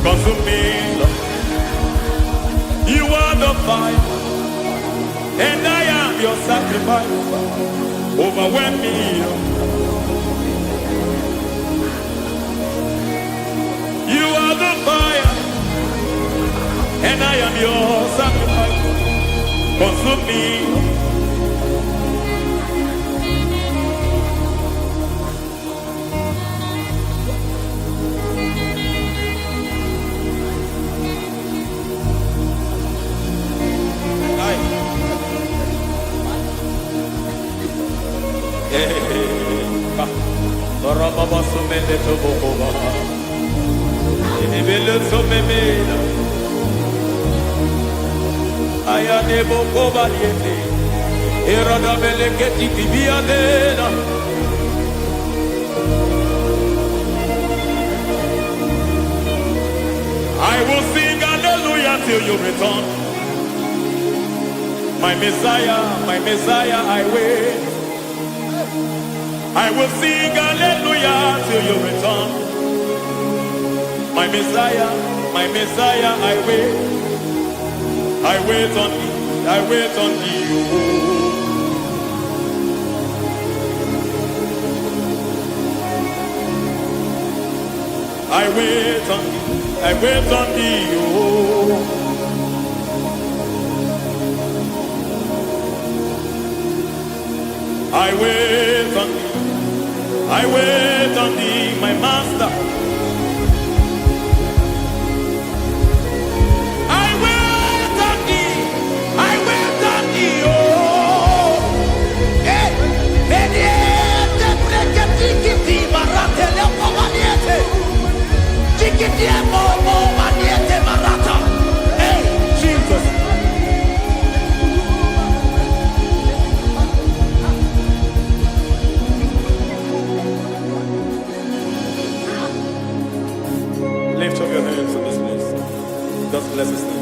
Consume me, Lord. You are the fire, and I am your sacrifice. Overwhelm me, Lord. You are the fire, and I am your sacrifice. Consume me, Lord. I will sing hallelujah till you return. My Messiah, I wait. I will sing hallelujah till you return. My Messiah, I wait. I wait on thee, I wait on thee. I wait on thee, I wait on thee. I wait on thee, I wait on thee, my master. I wait on thee, I wait on thee, oh. Hey, mediete, preke tikiti, marate lepo maniete. Tikiti momo maniete marata. Hey, Jesus. Lift up your hands in this place. Just bless his name.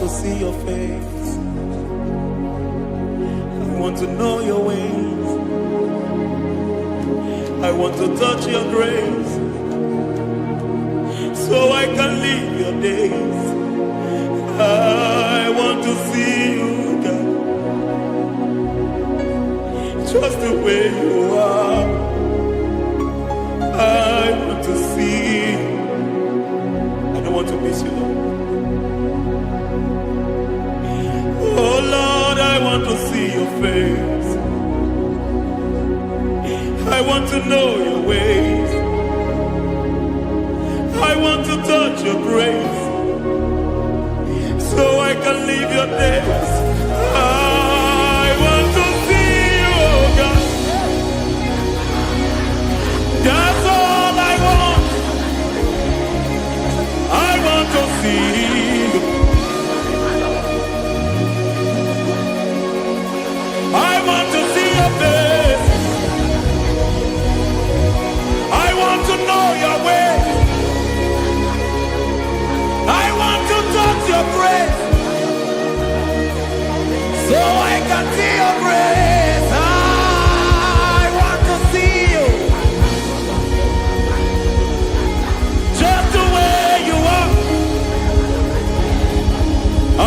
to see your face. I want to know your ways. I want to touch your grace, so I can live your days. I want to see you, God, just the way you are. I want to see you. I don't want to miss you, Lord. Oh Lord, I want to see your face. I want to know your ways. I want to touch your grace, so I can live your days. I want to see you, oh God. That's all I want. I want to see you. I want to see your face. I want to know your way. I want to touch your grace, so I can see your grace. I want to see you, just the way you are.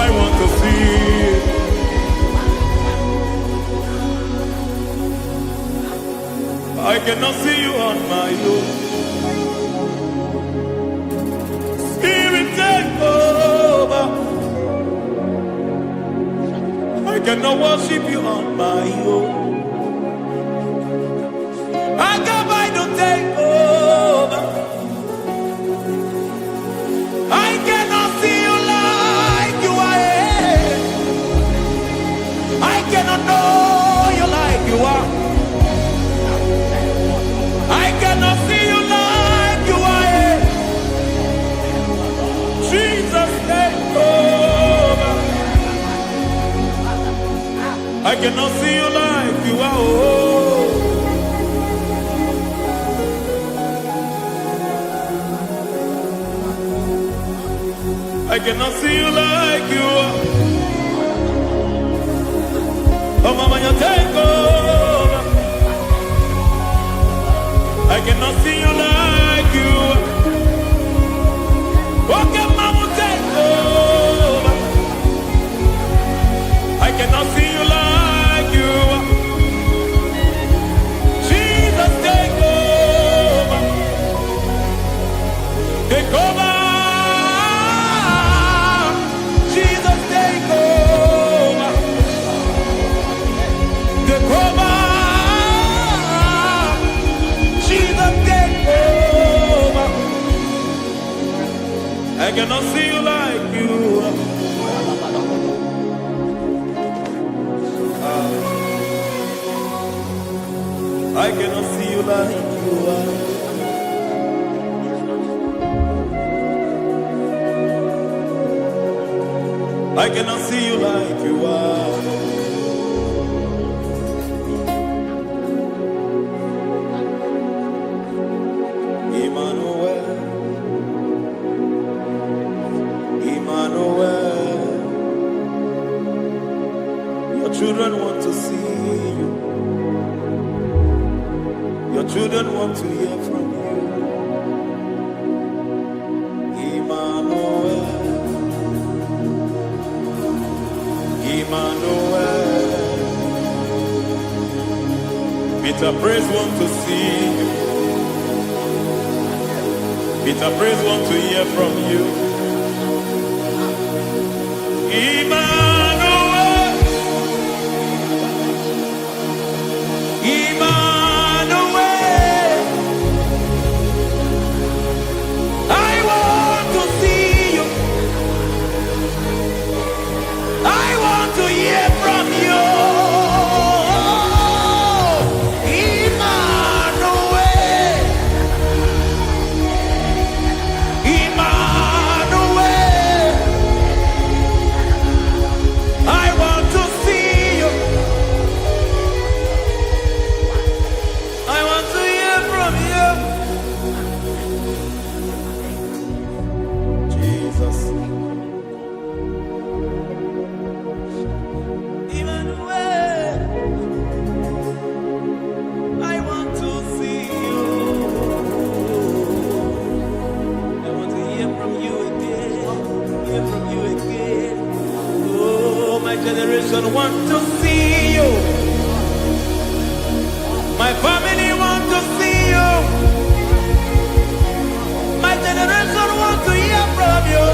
I want to see you. I cannot see you on my own. Spirit, take over. I cannot worship you on my own. I come by to take over. I cannot see you like you are. I cannot know you like you are. I cannot see you like you are. Jesus, take over. I cannot see you like you are. Oh. I cannot see you like you are. Oh, Mama, you take over. I cannot see you like you are. Okay, Mama, take over. I cannot see you like you are. Jesus, take over. Take over. Jesus, take over. Take over. Jesus, take over. I cannot see you like you are. I cannot see you like you are. I cannot see you like you are. Emmanuel, Emmanuel, your children want to see you. Your children want to hear from you. Emmanuel, Emmanuel. Peter Praise want to see you. Peter Praise want to hear from you. Emmanuel, Emmanuel. I want to see you. I want to hear from you. Emmanuel, Emmanuel. generation want to see you. My family want to see you. My generation want to hear from you.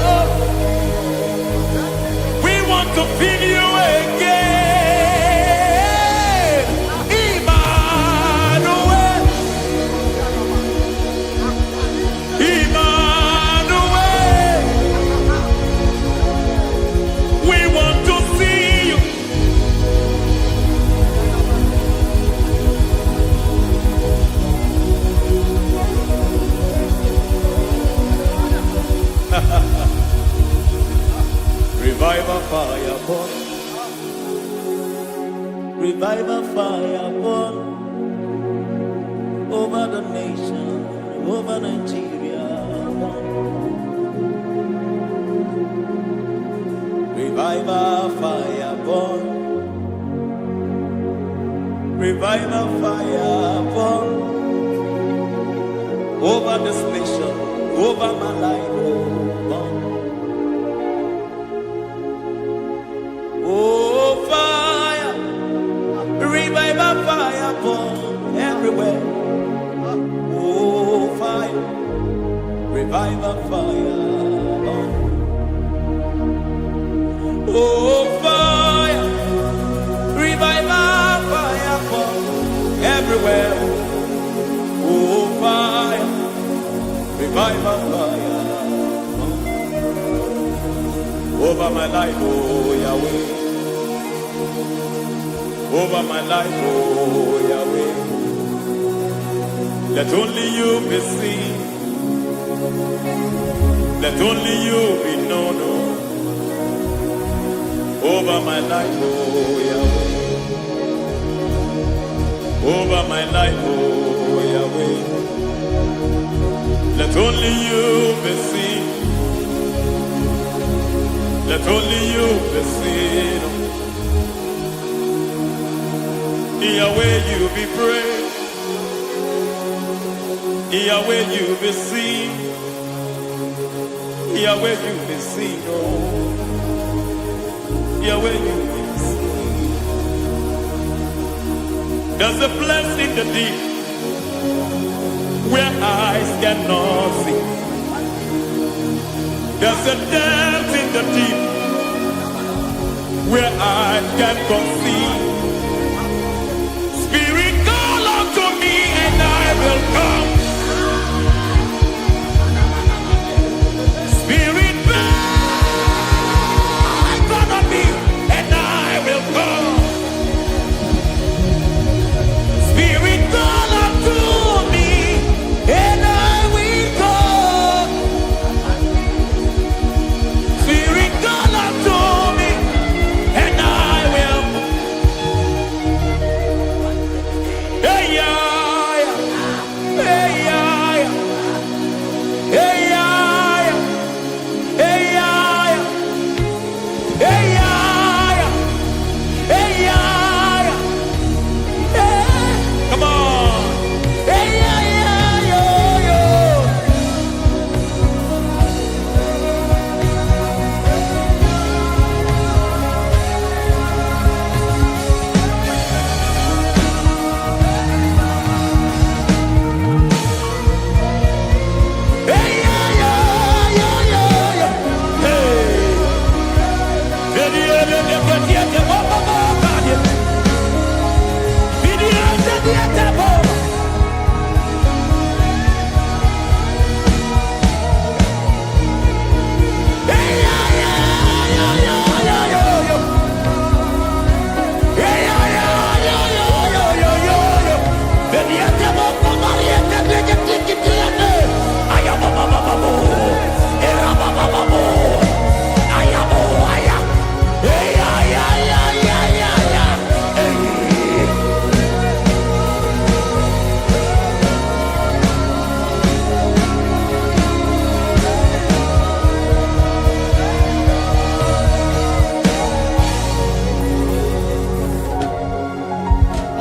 We want to feel you again. Emmanuel. Emmanuel. We want to see you. Revival fire burn. Revival fire burn over the nation, over Nigeria. Revival fire burn. Revival fire burn over this nation, over my life. Burn. Oh, fire, revival fire burn everywhere. Oh, fire, revival fire burn. Oh, fire, revival fire burn everywhere. Oh, fire, revival fire burn over my life, oh Yahweh. Over my life, oh Yahweh. Let only you be seen. Let only you be known. Over my life, oh Yahweh. Over my life, oh Yahweh. Let only you be seen. Let only you be seen. Yahweh, you be praised. Yahweh, you be seen. Yahweh, you be seen. Oh, Yahweh, you be seen. There's a place in the deep where eyes cannot see. There's a depth in the deep where eyes can conceive. Spirit, call unto me and I will come. Spirit, breathe on me and I will come. Spirit, call unto me and I will come. Spirit, call unto me and I will. Hey, yeah, hey, yeah, hey, yeah, hey, yeah, hey, yeah, hey, yeah, hey. Come on. Hey, yeah, yo, yo. Hey, yeah, yo, yo, yo, yo. Hey.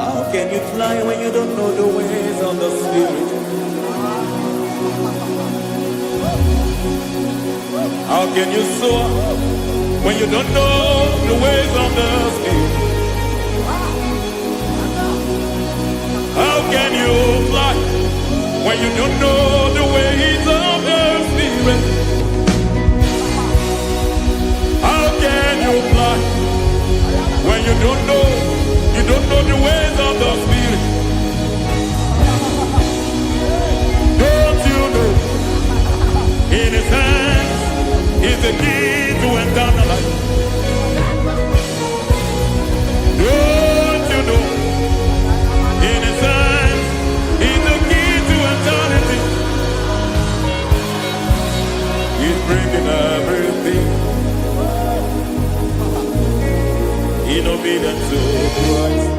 How can you fly when you don't know the ways of the Spirit? How can you soar when you don't know the ways of the Spirit? How can you fly when you don't know the ways of the Spirit? How can you fly when you don't know the ways of the Spirit? Don't you know in His hands is the key to eternal life? Don't you know in His hands is the key to eternity? He's bringing everything in obedience to Christ.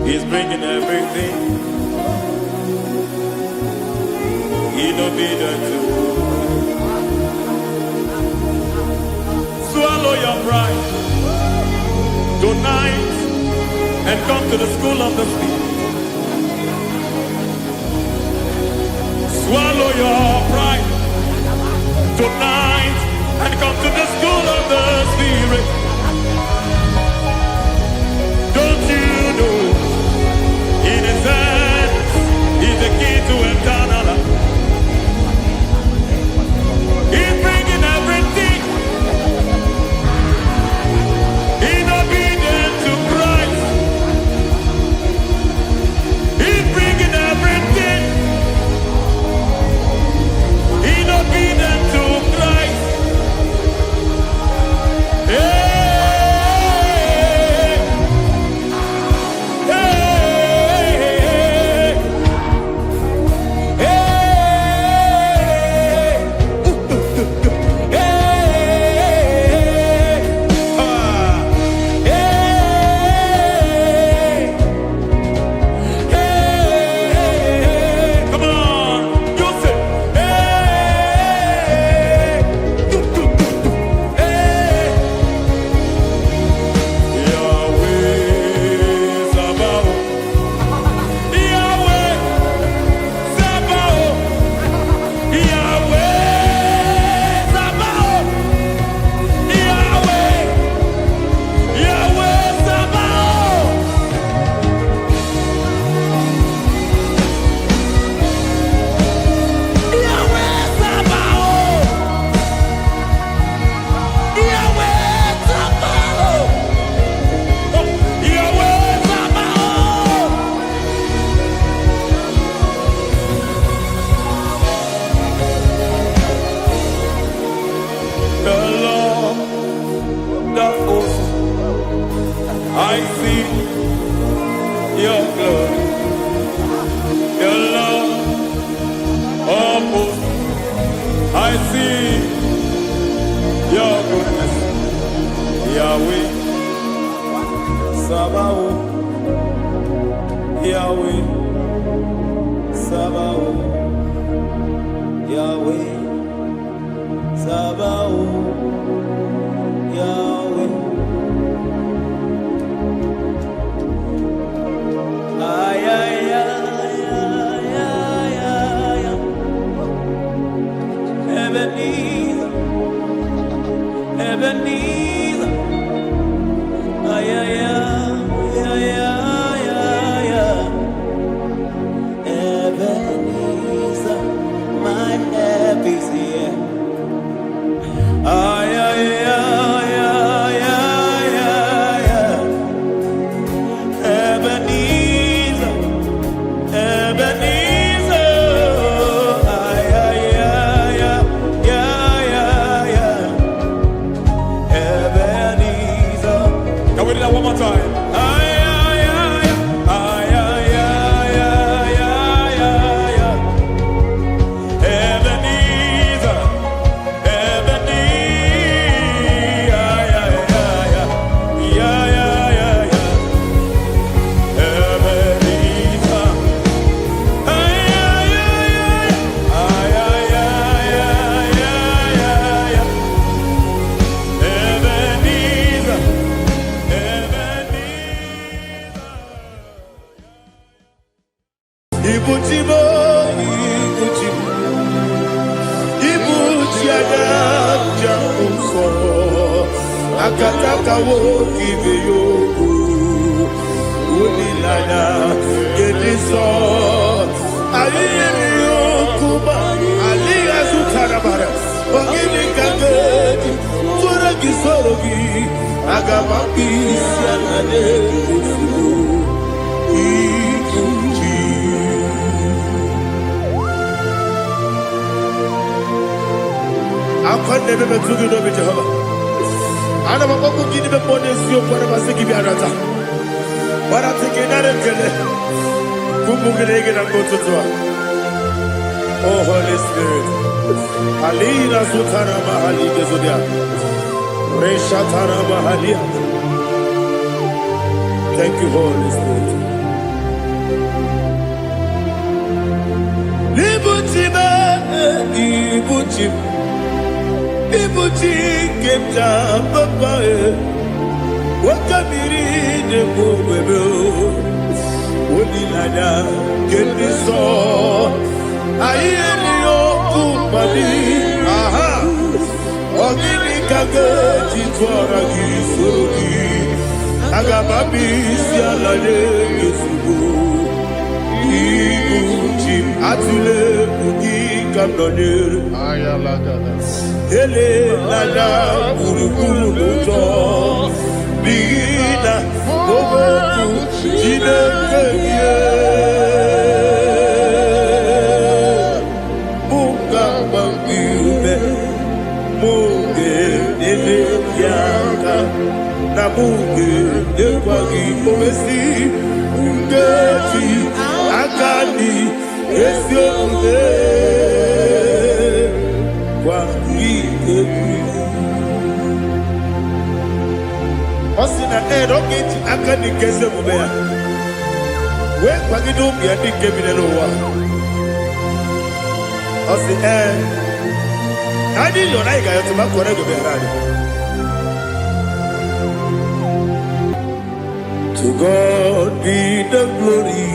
He's bringing everything in obedience to Christ. Swallow your pride tonight and come to the school of the Spirit. Swallow your pride tonight and come to the school of the Spirit. Don't you know in His hands is the key to eternal life? He's bringing everything in obedience to Christ. He's bringing everything in obedience to Christ. Hey, hey, hey, come on, you say, Yahweh Sabaoth, Yahweh Sabaoth, Yahweh Sabaoth, Yahweh, Yahweh Sabaoth. Yahweh Sabaoth, Yahweh Sabaoth, Yahweh Sabaoth. The Lord, the host, I see your glory. The Lord of hosts, I see your goodness. Yahweh Sabaoth, Yahweh Sabaoth, Yahweh Sabaoth, Yahweh. Ay, ay, ay, ay, ay, ay, ay. Ebenezer, Ebenezer. Ay, ay, ay, ay, ay, ay, ay. Ebenezer, my help is here. Ay, ay, ay, ay, ay, ay, ay. Ebenezer, Ebenezer. Ay, ay, ay, ay, ay, ay, ay. Ebenezer. Can we do that one more time? Ay, ay, ay, ay, ay, ay, ay, ay, ay, ay. Ebenezer, Ebenezer. Ay, ay, ay, ay, ay, ay, ay, ay. Ebenezer. Ay, ay, ay, ay, ay, ay, ay, ay, ay, ay. Ebenezer, Ebenezer. Ibuchibo, Ibuchibo, Ibuchiaga. so akataka wo give yoku unilana gediso ayiri yoku ba aliya sutarabara ogini kagedi tura gisorogi agamapi sianade Akwande bebe tugi no be Jehovah. Ana ba koku gidi be bonus yo kwa ba sigi bi arata. Bara tike na rekele. Kumu gele na gototoa. Oh Holy Spirit. Alina sutara mahali gezodia. Resha tara mahali. Thank you, Holy Spirit. Libutime, ibutim. Ibuti kemta papa wakamiri de bobebe onilada kemiso ayeni okupali aha ogini kage titwara gisogi agababi sialade yesugo ibuti atule ugi kamdonir ayalagada ele nada kurukuru luto bigina bobo jine keye muka bangiume muge ele yaka na muge ekwagi omesi ngeti akani esione Osina roketi akani keze mubea. We kwagido bi adi kemine lo wa. Osi adi lo na iga yoto ba kore go be radi. To God be the glory.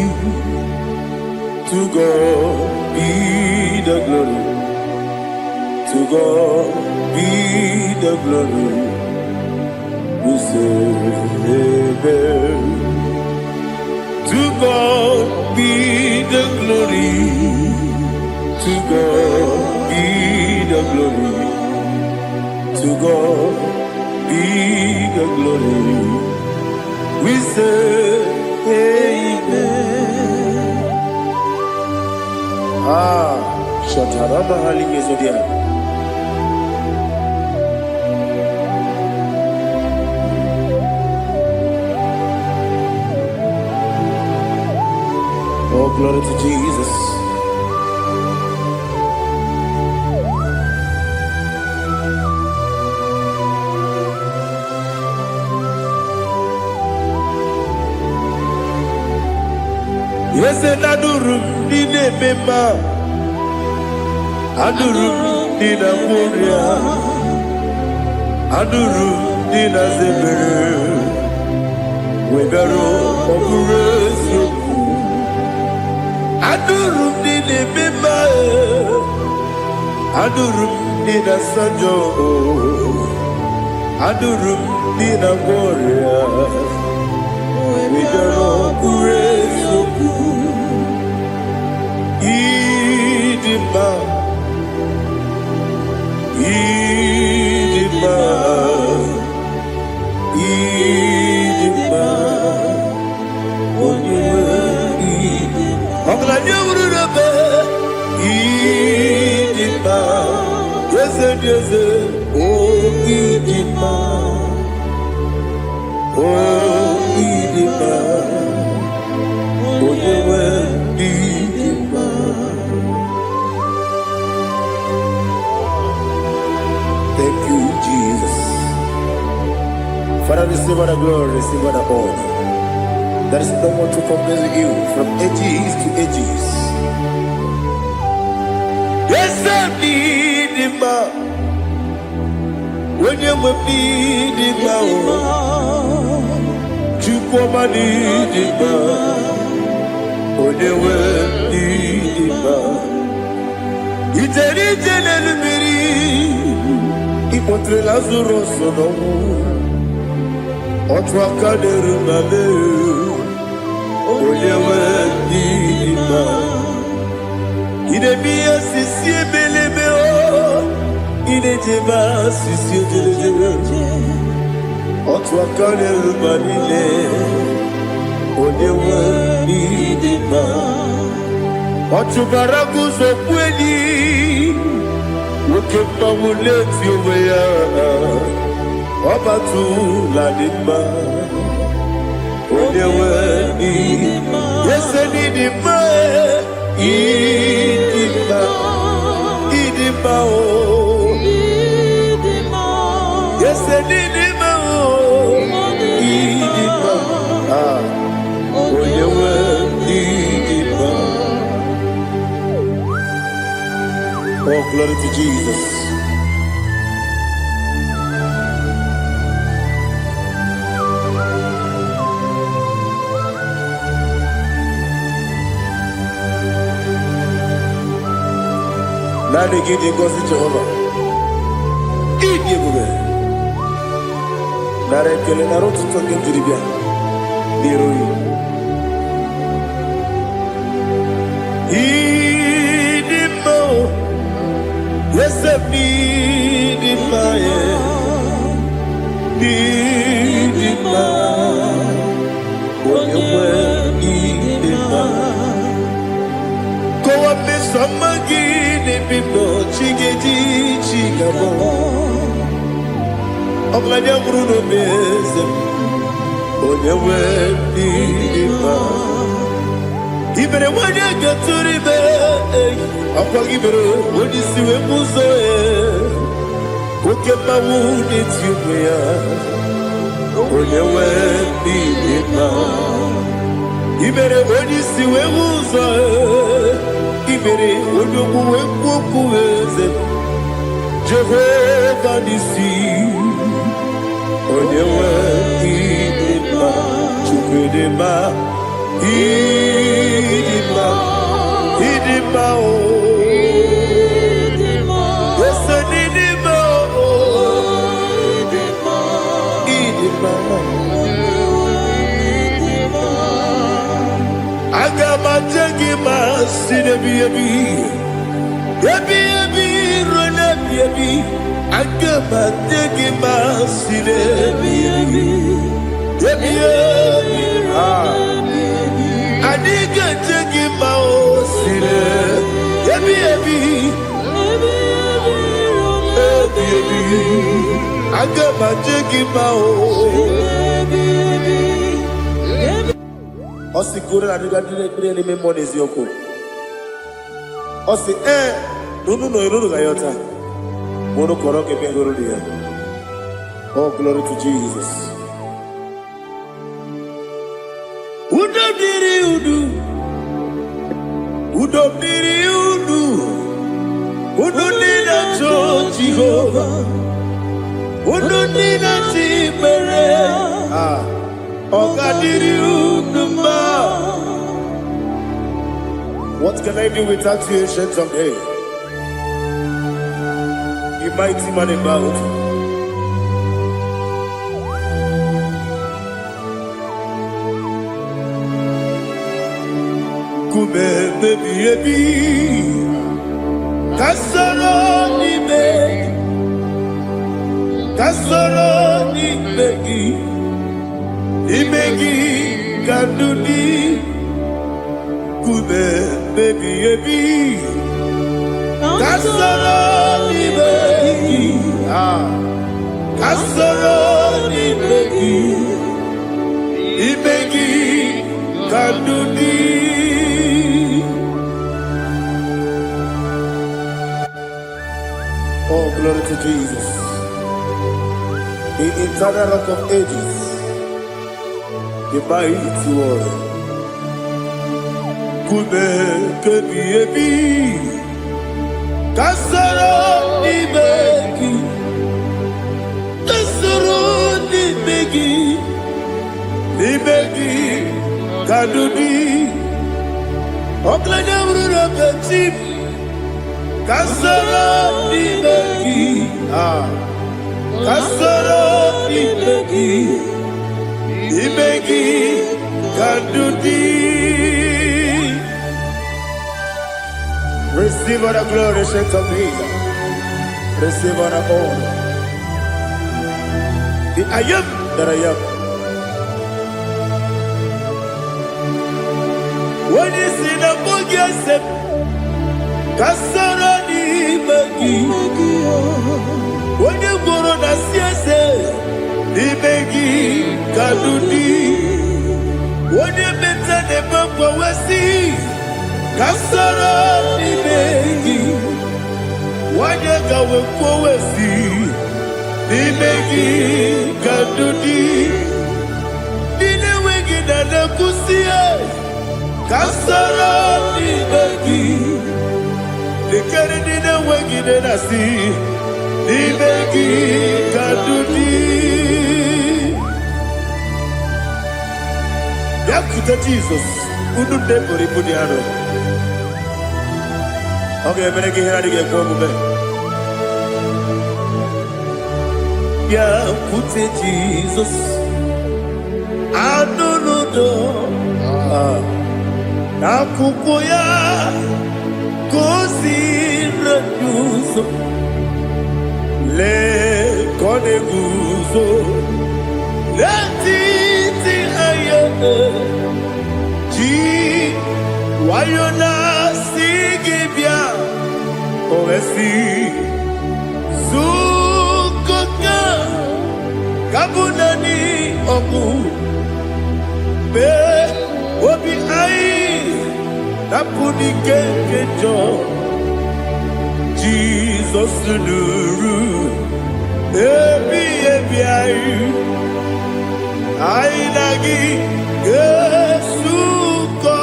To God be the glory. To God be the glory. We say amen. To God be the glory. To God be the glory. To God be the glory. We say amen. Shatarama halinge zodia. Oh, glory to Jesus. Yes, and Adurum Nine Mema Adurum Nina Moria Adurum Nina Zebere Wegaro Operation Adurum Nine Mema Adurum Nina Sanjo Adurum Nina Moria Wegaro Operation Idima Thank you, Jesus. Father, receive all the glory, receive all the honor. There is no one to compare with you from ages to ages. Yes, I need him. When you need him, you come and need him. When you need him, it's a little bit. Montre Lazarus no Otwa kaderu male Oyewe dima Ide biya sisi belebe o Ide jeba sisi jelejele Otwa kaderu male Oyewe dima Otubaragu zokweni Ukemba muleti uweya Wabatu ladima Odewe idima Yese nidima Idima Idima o Yese nidima o Idima Odewe idima. Oh, glory to Jesus. Now they give you God to Jehovah. Give you go. Now they kill it. I wrote to talk into the beer. Leroy. Yes, I need it, my need it, my when you were need it, go up this summer, get it, people, chiggy, chigabo. I'm like a Bruno Mason, when you were need it, even when you get to the bed, I'll give it when you see a muso. Who kept my wound in Tubia? When you went, be it now. Even when you see a muso, even when you go with Jehovah, the sea. When you went, be it now. Chukudema. Idima, Idima, yes, Idima, Idima, Agama Jagima, Sidabi, Yabi, Runabi, Agama Jagima, Sidabi, Yabi, Adiga jagi mao sile, ebi. Agama jagi mao. Osi kure na duga dire ni memoni ziyoko. Osi nunu no iruru gayota. Mono koroke bengoro dia. Oh, glory to Jesus. Udu nina cho Jehovah. Udu nina chimere. Ogadiri uduma. What can I do without you, ancient of days? You mighty man in battle. Baby, Kasoro ni begi, kanduni, kube baby, Kasoro ni begi, kanduni. Oh, glory to Jesus. The eternal rock of ages. The mighty one. Kube kebi. Kasoro ni begi. Ni begi. Kadudi. Oklanya bruna pechim. Kasoro ni begi. imegi kadudi. Receive all the glory, shake of Jesus. Receive all the honor. The I am that I am. When you see the book, you say, Kasarani Magi. When you go on the CSA, the Magi Kadudi. When you mention the book, we see Kasarani Magi. When you go we see the Magi Kadudi. Dine Wegi na Kusia. Kasarani Magi. The Canadian Wagi na si the Magi Kadudi. Yakuta Jesus, udu debori pudiano. Okay, better get here to get home. Yakuta Jesus, I don't know. Nakukoya Kosira Yuso Le Kone Guzo Le Titi Ayane Ji Wayona Sigibia Oesi Sukoka Kabunani Oku Be Obi Ai Napuni Kekejo Jesus Nuru Ebi Ai Ainagi Yesuko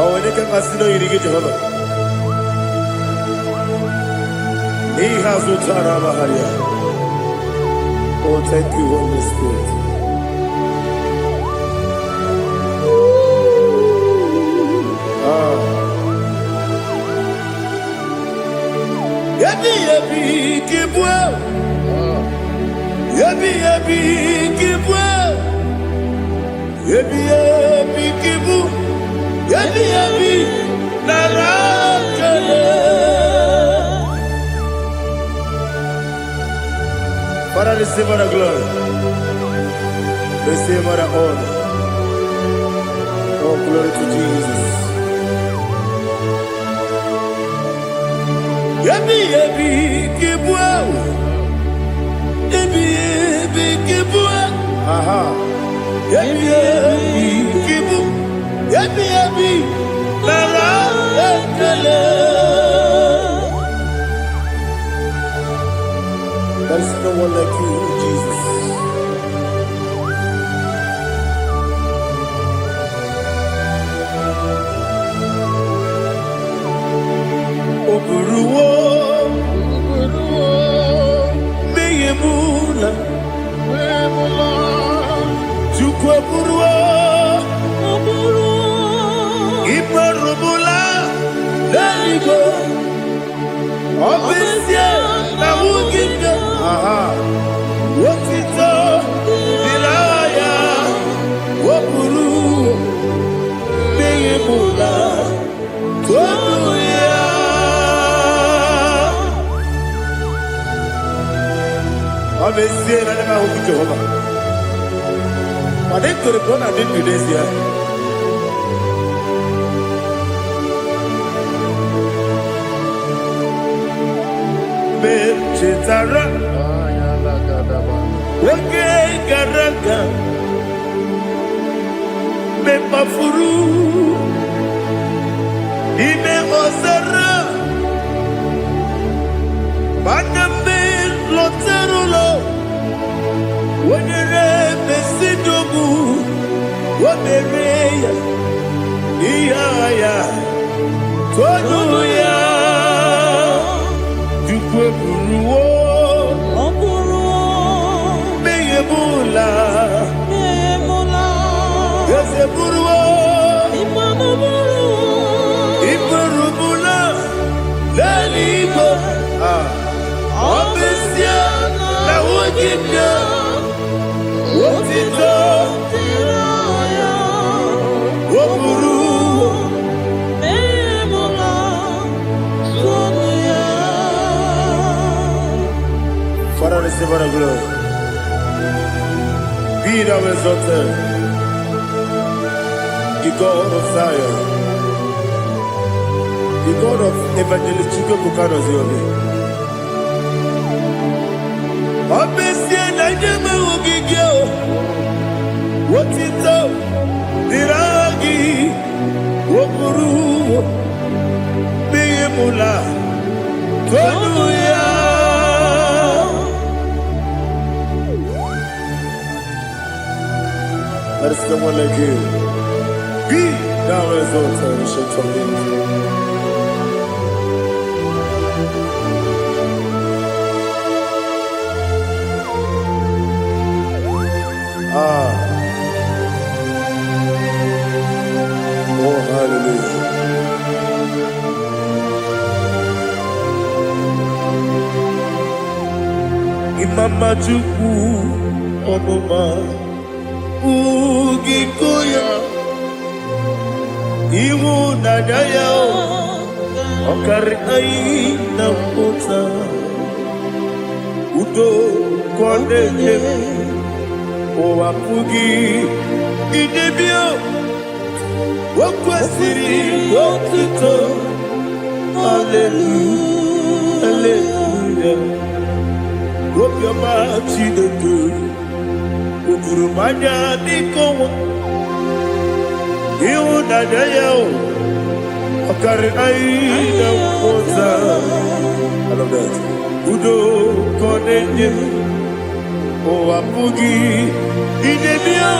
Oh, and you can asino yirige Jehovah. He has utara baharia. Oh, thank you, Holy Spirit. Yabi yabi kibwa. Yabi yabi kibwa. Yabi yabi kibu. Yabi yabi narakale. Father, receive all the glory. Receive all the honor. Oh, glory to Jesus. Yabi yabi kibwa. Yabi yabi kibwa. Aha. Yabi yabi kibu. Yabi yabi nara ekele. There is no one like you, Jesus. Oburuwo, meyemula, chukwu oburuwo, imarubula, leligo, obesia na wugide. Wotito, dilaya, woburu, meyemula, toduya. Obesia na nema huku Jehovah. Wadeko repona didn't do this year. Chetara Wake Garaka Mepafuru Ine Osara Baname Loterulo Wenere Mesidogu Wanereya Iyaya Toduya Jukweburuwo Meyemula Yeseburuwo Imarubula Leli what a glory. Be thou exalted, the God of Zion, the God of Evangelist Chike Bukanos Yomi. Obviously, I never will give you what it's up, Diragi, Wokuru, Biyemula, Hallelujah. There is no one like you. Be thou exalted, ancient of days. Oh, hallelujah. Imama Chukwu Omoma Ugikoya Iwu Nadaya Okari Aina Mota Udo Kondeye Owapugi Idebio Wakwasiri Wakito Hallelujah Hallelujah Hope your mouth see the good. Ukurumanya nikowa. You nadaya. Okari aina mota. I love that. Udo konenye. Owapugi idebia.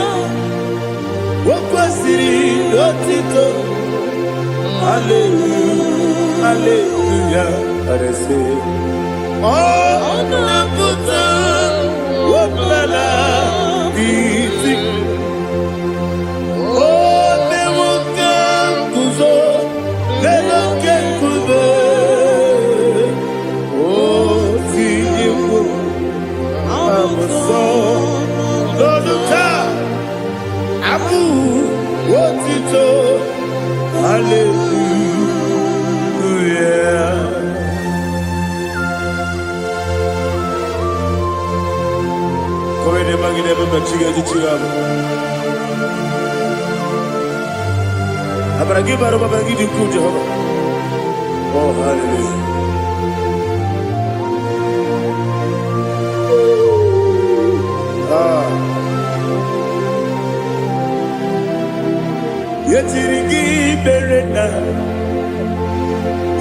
Wakwasiri lotito. Hallelujah. Hallelujah. I say. Oh, Nabuta, Wopala, Biti. Oh, Nemuka, Kuzo, Nemuka, Kuzo. Oh, Tibu, Amuso, Doduka, Abu, Wotito, Hallelujah. Komede magine baba chiga chiga. Abaragi baro baba ngidi ku Jehovah. Oh hallelujah. Yetirigi berena.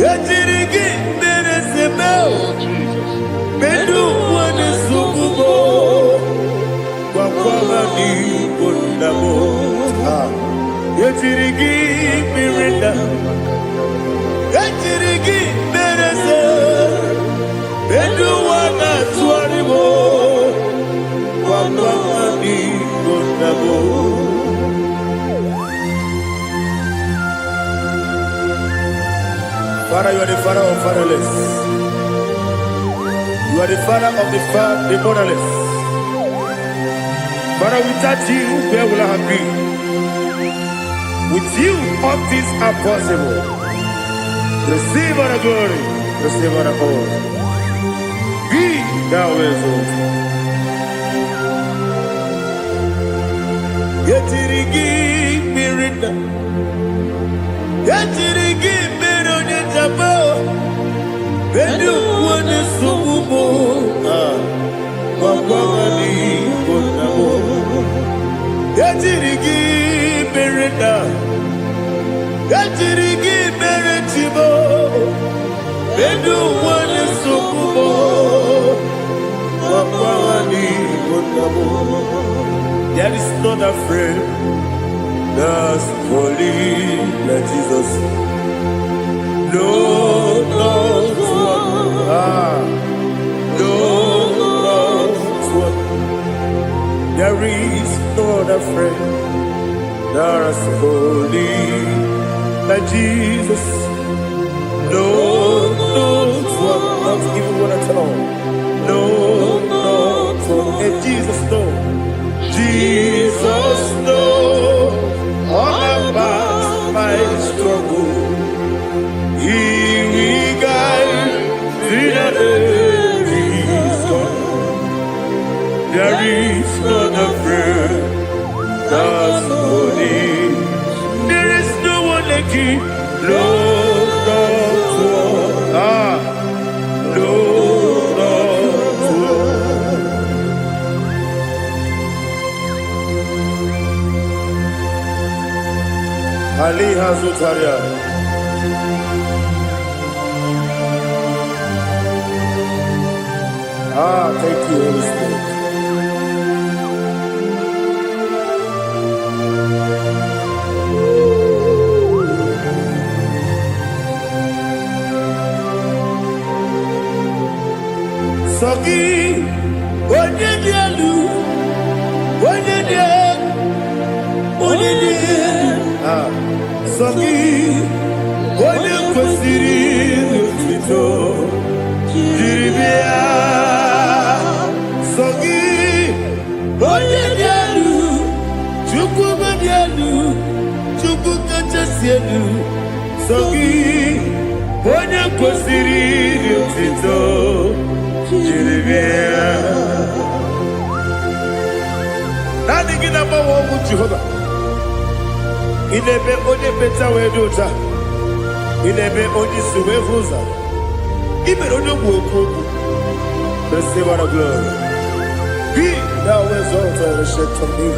Yetirigi beresebe. Bedu wane sukubo. Wakwamani kundamo. Yetirigi mirinda. Yetirigi berese. Bedu wana tuaribo. Wakwamani kundamo. Father, you are the father of fatherless. You are the father of the motherless. Father, without you, where will I have been? With you, all things are possible. Receive all the glory, receive all the honor. Be thou exalted. Yetirigi mirinda. Yetirigi mironye jabo. Bedu wane sukubo. Wakwamani kundamo. Yetirigi mirinda. Yetirigi miritibo. Bedu wane sukubo. Wakwamani kundamo. There is none afraid that's holy like Jesus. No, no, no, one. There is no other friend that's holy like Jesus. No, no, one. Not even one at all. No, no, one. And Jesus, no. Jesus, no. All about my struggle. He will guide me. Chineke lụrụ Ali Hazutaria. Thank you, Holy Spirit. Sogi, onye dị elu, onye dị elu, onye dị elu. Sogi, onye kwesịrị otuto, jiri bịa. Sogi, onye dị elu, Chukwu dị elu, Chukwu kachasị elu. Sogi, onye kwesịrị otuto, jiri bịa. Naanị gị na-agbanwe ọgwụ Jehova. Ị na-eme onye peta wee dị ụta. Ị na-eme onye isi wee hụ ụzọ. Ị mere onye ogbu okwu okwu. Receive our glory. Be thou exalted and shake from me.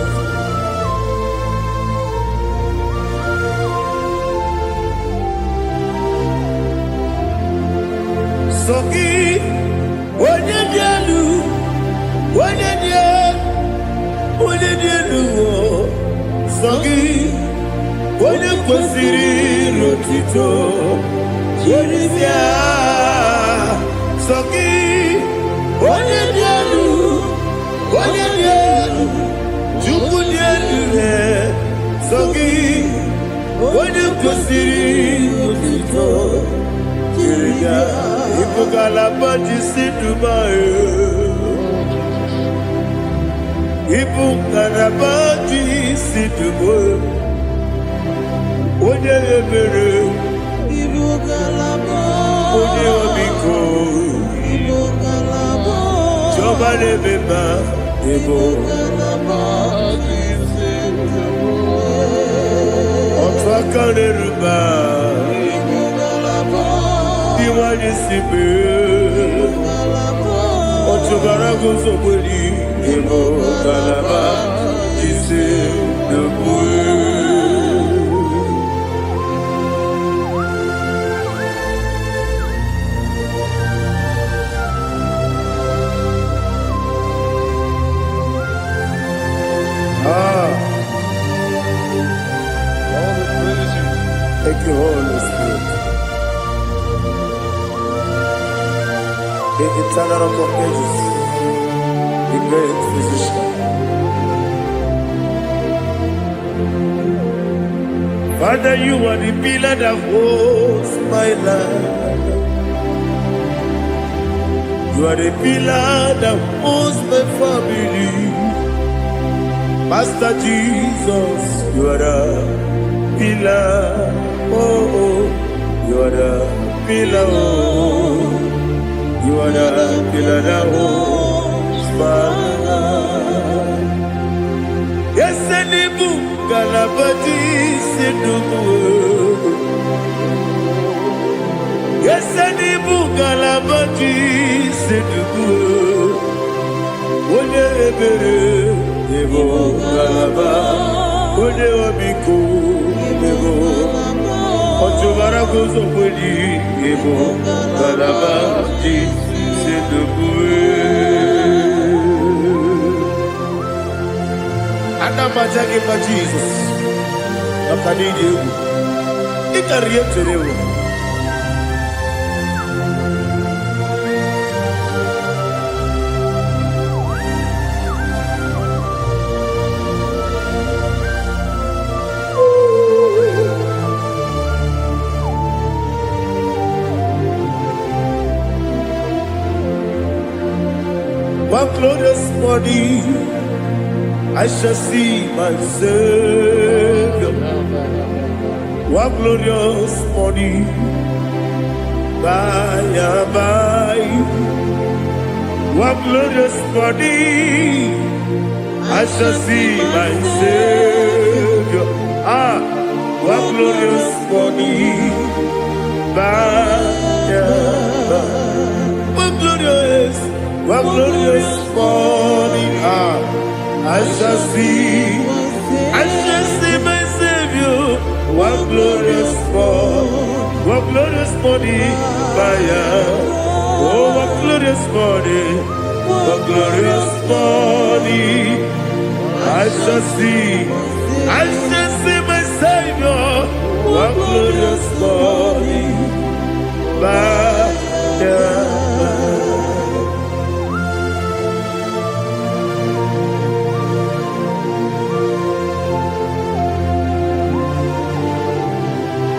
Sogi, onye dị elu, onye dị elu, onye dị elu. Sogi, onye kwesịrị otuto, jiri bịa. Sogi, onye dị elu, onye dị elu, Chukwu dị elu. Sogi, onye kwesịrị otuto, jiri bịa. Ibu galabati sidumae, Ibu galabati sidumae. Onye ebere, Ibu galabati, onye obiko, Ibu galabati, Jọba lebeba, Ibu galabati sidumae. Otu aka n'eruba, Ibu galabati, Iwani sibe, Otu barago sobori, Ibu galabati sidumae. Thank you, Holy Spirit. The eternal rock of ages, the great physician. Father, you are the pillar that holds my life. You are the pillar that holds my family. Master Jesus, you are the pillar. Oh, you are the pillar. Oh, you are the pillar that holds my life. Yes, and the book galabati sidugu. Yes, and the book galabati sidugu. One ebere, ebo galaba. One obiko, ebo. Otu barago zobodi, ebo galabati sidugu. Anamajage pa Jesus. Makanidi ewu. Ikariye terewu. One glorious body, I shall see my Savior. One glorious body, by and by. One glorious body, I shall see my Savior. What glorious morning. What glorious morning. I shall see my Savior. What glorious morning. Oh, what glorious morning. What glorious morning. I shall see my Savior. What glorious morning.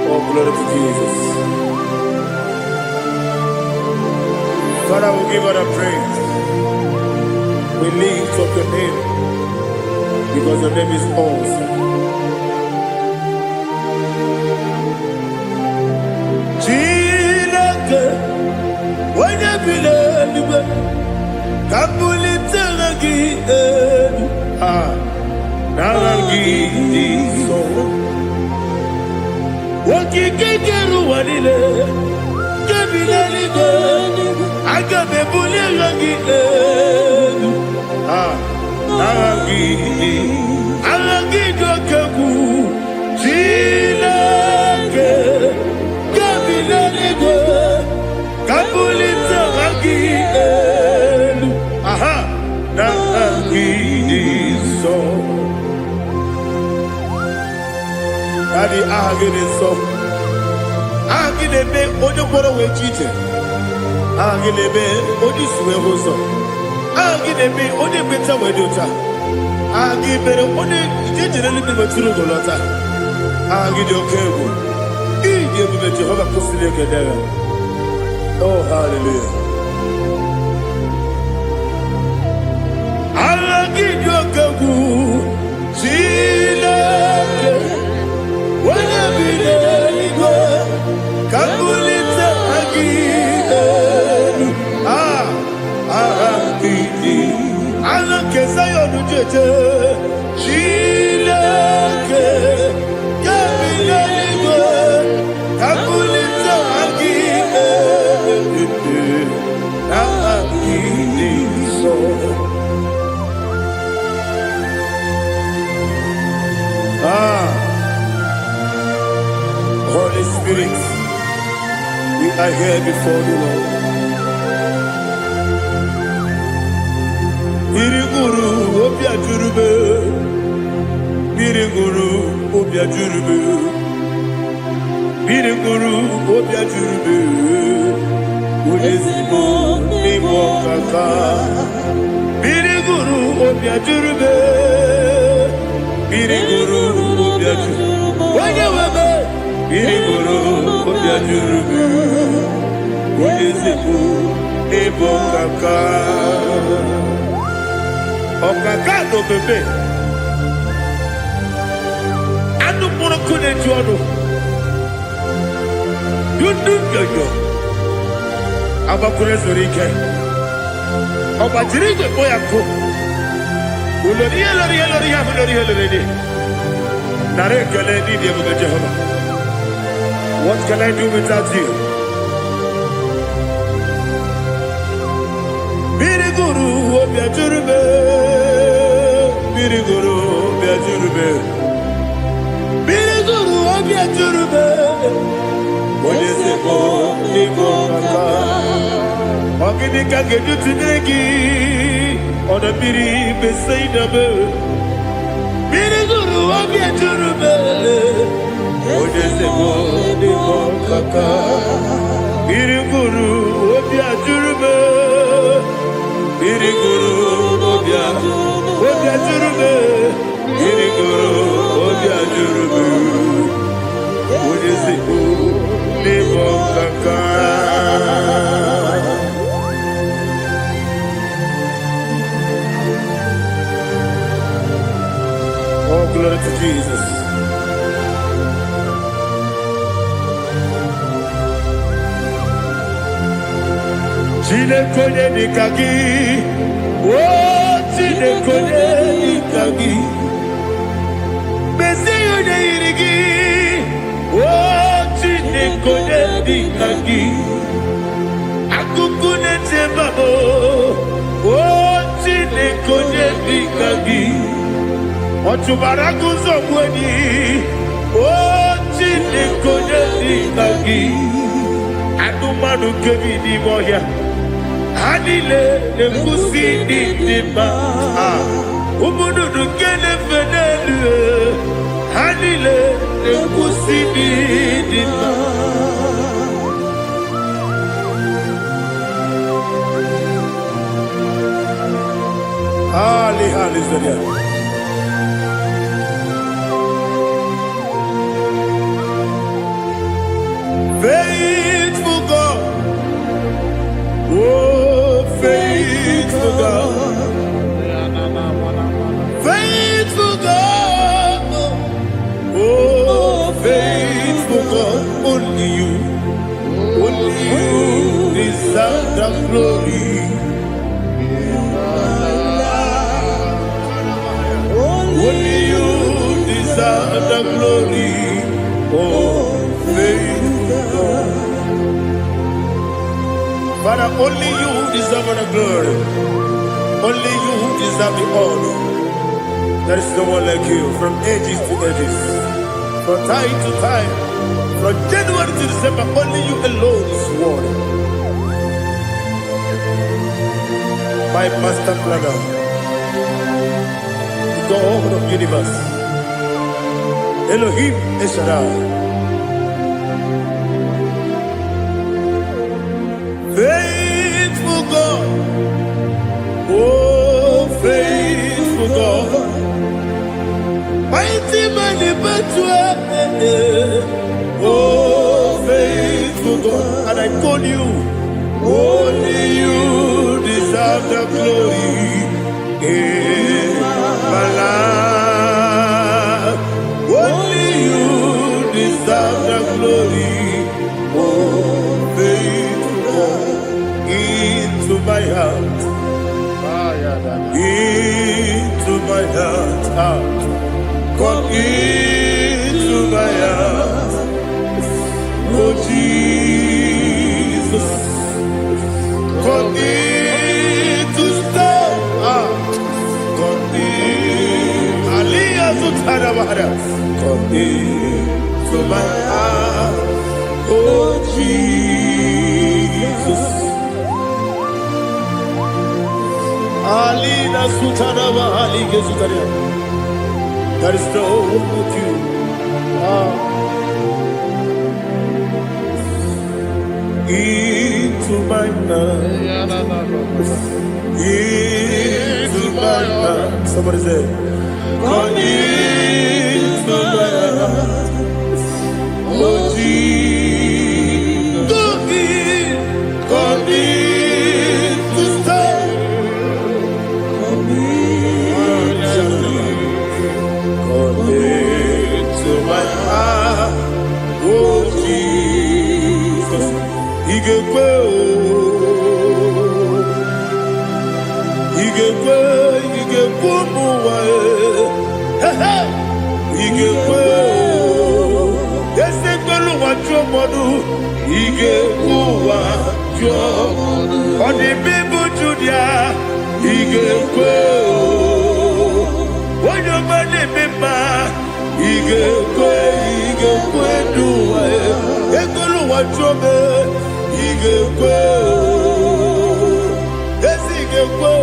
Oh, glory to Jesus. Father, we give God a praise. We lift up your name because your name is awesome. When you believe, Kabuli Telagi, Naragi, so what you can do, what it is, Kabili, I got the Bully, Naragi, Alagi, Kaku, Chile, Kabili. Kabulita Agil, Nagiso. Daddy Agiliso. Agilebe, Odoboro we cheated. Agilebe, Odiswe Hoso. Agilebe, Odebeta Wedota. Agibere, Odi, generally be Golota. Agido Kebu. Give me Jehovah Pusilika. Oh, hallelujah. I'll give you a kabu. Chile. When I be there, Kabulita again. I'll kiss I on the jet. Chile. Kabulita again. Holy Spirit, we are here before you, Lord. Biriguru Obia Jurube, Biriguru Obia Jurube, Biriguru Obia Jurube, Udesibo Nibo Kaka, Biriguru Obia Jurube, Biriguru Obia Jurube, Wanyawebe, Biriguru Obia Jurube, Udesibo Nibo Kaka, Okaka no bebe, Anu Monokune Jono, Yo. Abakure Zorike. Obatirike Boyako. Uloriya. Narekele ni Jehovah. What can I do without you? Biriguru Obia Jurube. Biriguru Obia Jurube. Biriguru Obia Jurube. Odesibo Nibo Kaka. Ogini Kagedu Tinegi. Oda Biri Besaidame. Biriguru Obia Jurube. Odesibo Nibo Kaka. Biriguru Obia Jurube. Biriguru Obia Jurube. Biriguru Obia Jurube. Odesibo Nibo Kaka. Oh, glory to Jesus. Chile konye nikagi, oh chile konye nikagi, besi yone irigi, konye dikagi. Akukune tebabo. Oh, chile konye dikagi. Otubaraku zobweni. Oh, chile konye dikagi. Adumanu kebi di moya. Hanile ne kusini di ma. Umudu kene fenelu. Hanile ne kusini di ma. Hallelujah. Faithful God. Oh, faithful God. Faithful God. Oh, faithful God. Only you deserve the glory. Only you deserve the glory. Oh, faithful God. Father, only you deserve the glory. Only you deserve the honor. There is no one like you from ages to ages, from time to time, from January to December. Only you alone is worthy. My master planner, the God of the universe, Elohim Eshadai. Faithful God, oh faithful God, mighty man in battle, oh faithful God, and I call you, only you deserve the glory in my life, only you deserve the glory, oh faithful God. Into my heart, into my heart, come into my heart, oh Jesus, come in to stay, come in, Aliyah Zutara, come into my heart, oh Jesus. Alina Sutanava Alige Sutaria. There is no one like you. Into my mind. Into my heart. Somebody say, come into my heart. Oh Jesus. Come in to stay. To my heart, oh Jesus, Igekwe, muwa, Igekwe, Yesegwe luwa jomodu, Igekwe jomodu, Odi bibu judia, Igekwe, Wanyomane mema. Igekwe duwa, Ekolu wajobe, Igekwe, Esigekwe,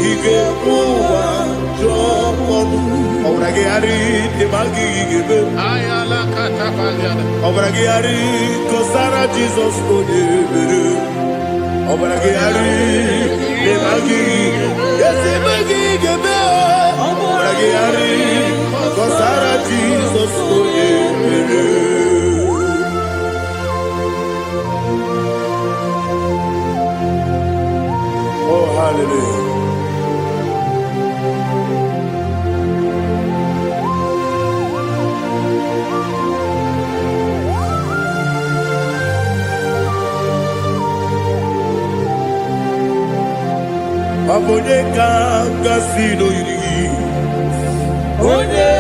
Igekwe wajobe. Obrage ari demagi igebe. Ayala katapaliana. Obrage ari kosara Jesus odebere. Obrage ari demagi, Esimagi igebe. Obrage ari kosara Jesus odebere. Oh hallelujah. Abone kanga sino yiri. Onye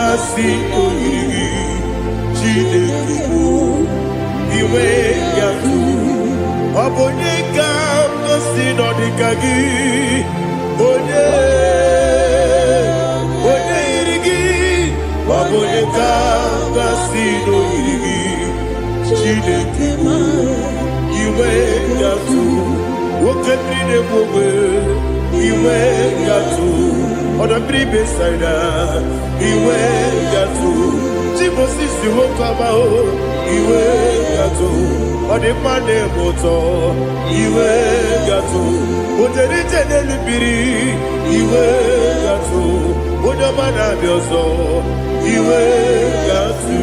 ngasi oyiri Chineke iwe yatu Obonye ka ngosi no dika gi Onye irigi Obonye ka ngasi no irigi Chineke iwe yatu Woketri ne mwe iwe yatu Oda bribe saida iwe yatu Timosisi wokaba o iwe yatu Ode mane moto iwe yatu Ode jene lubiri iwe yatu Ode mana bioso iwe yatu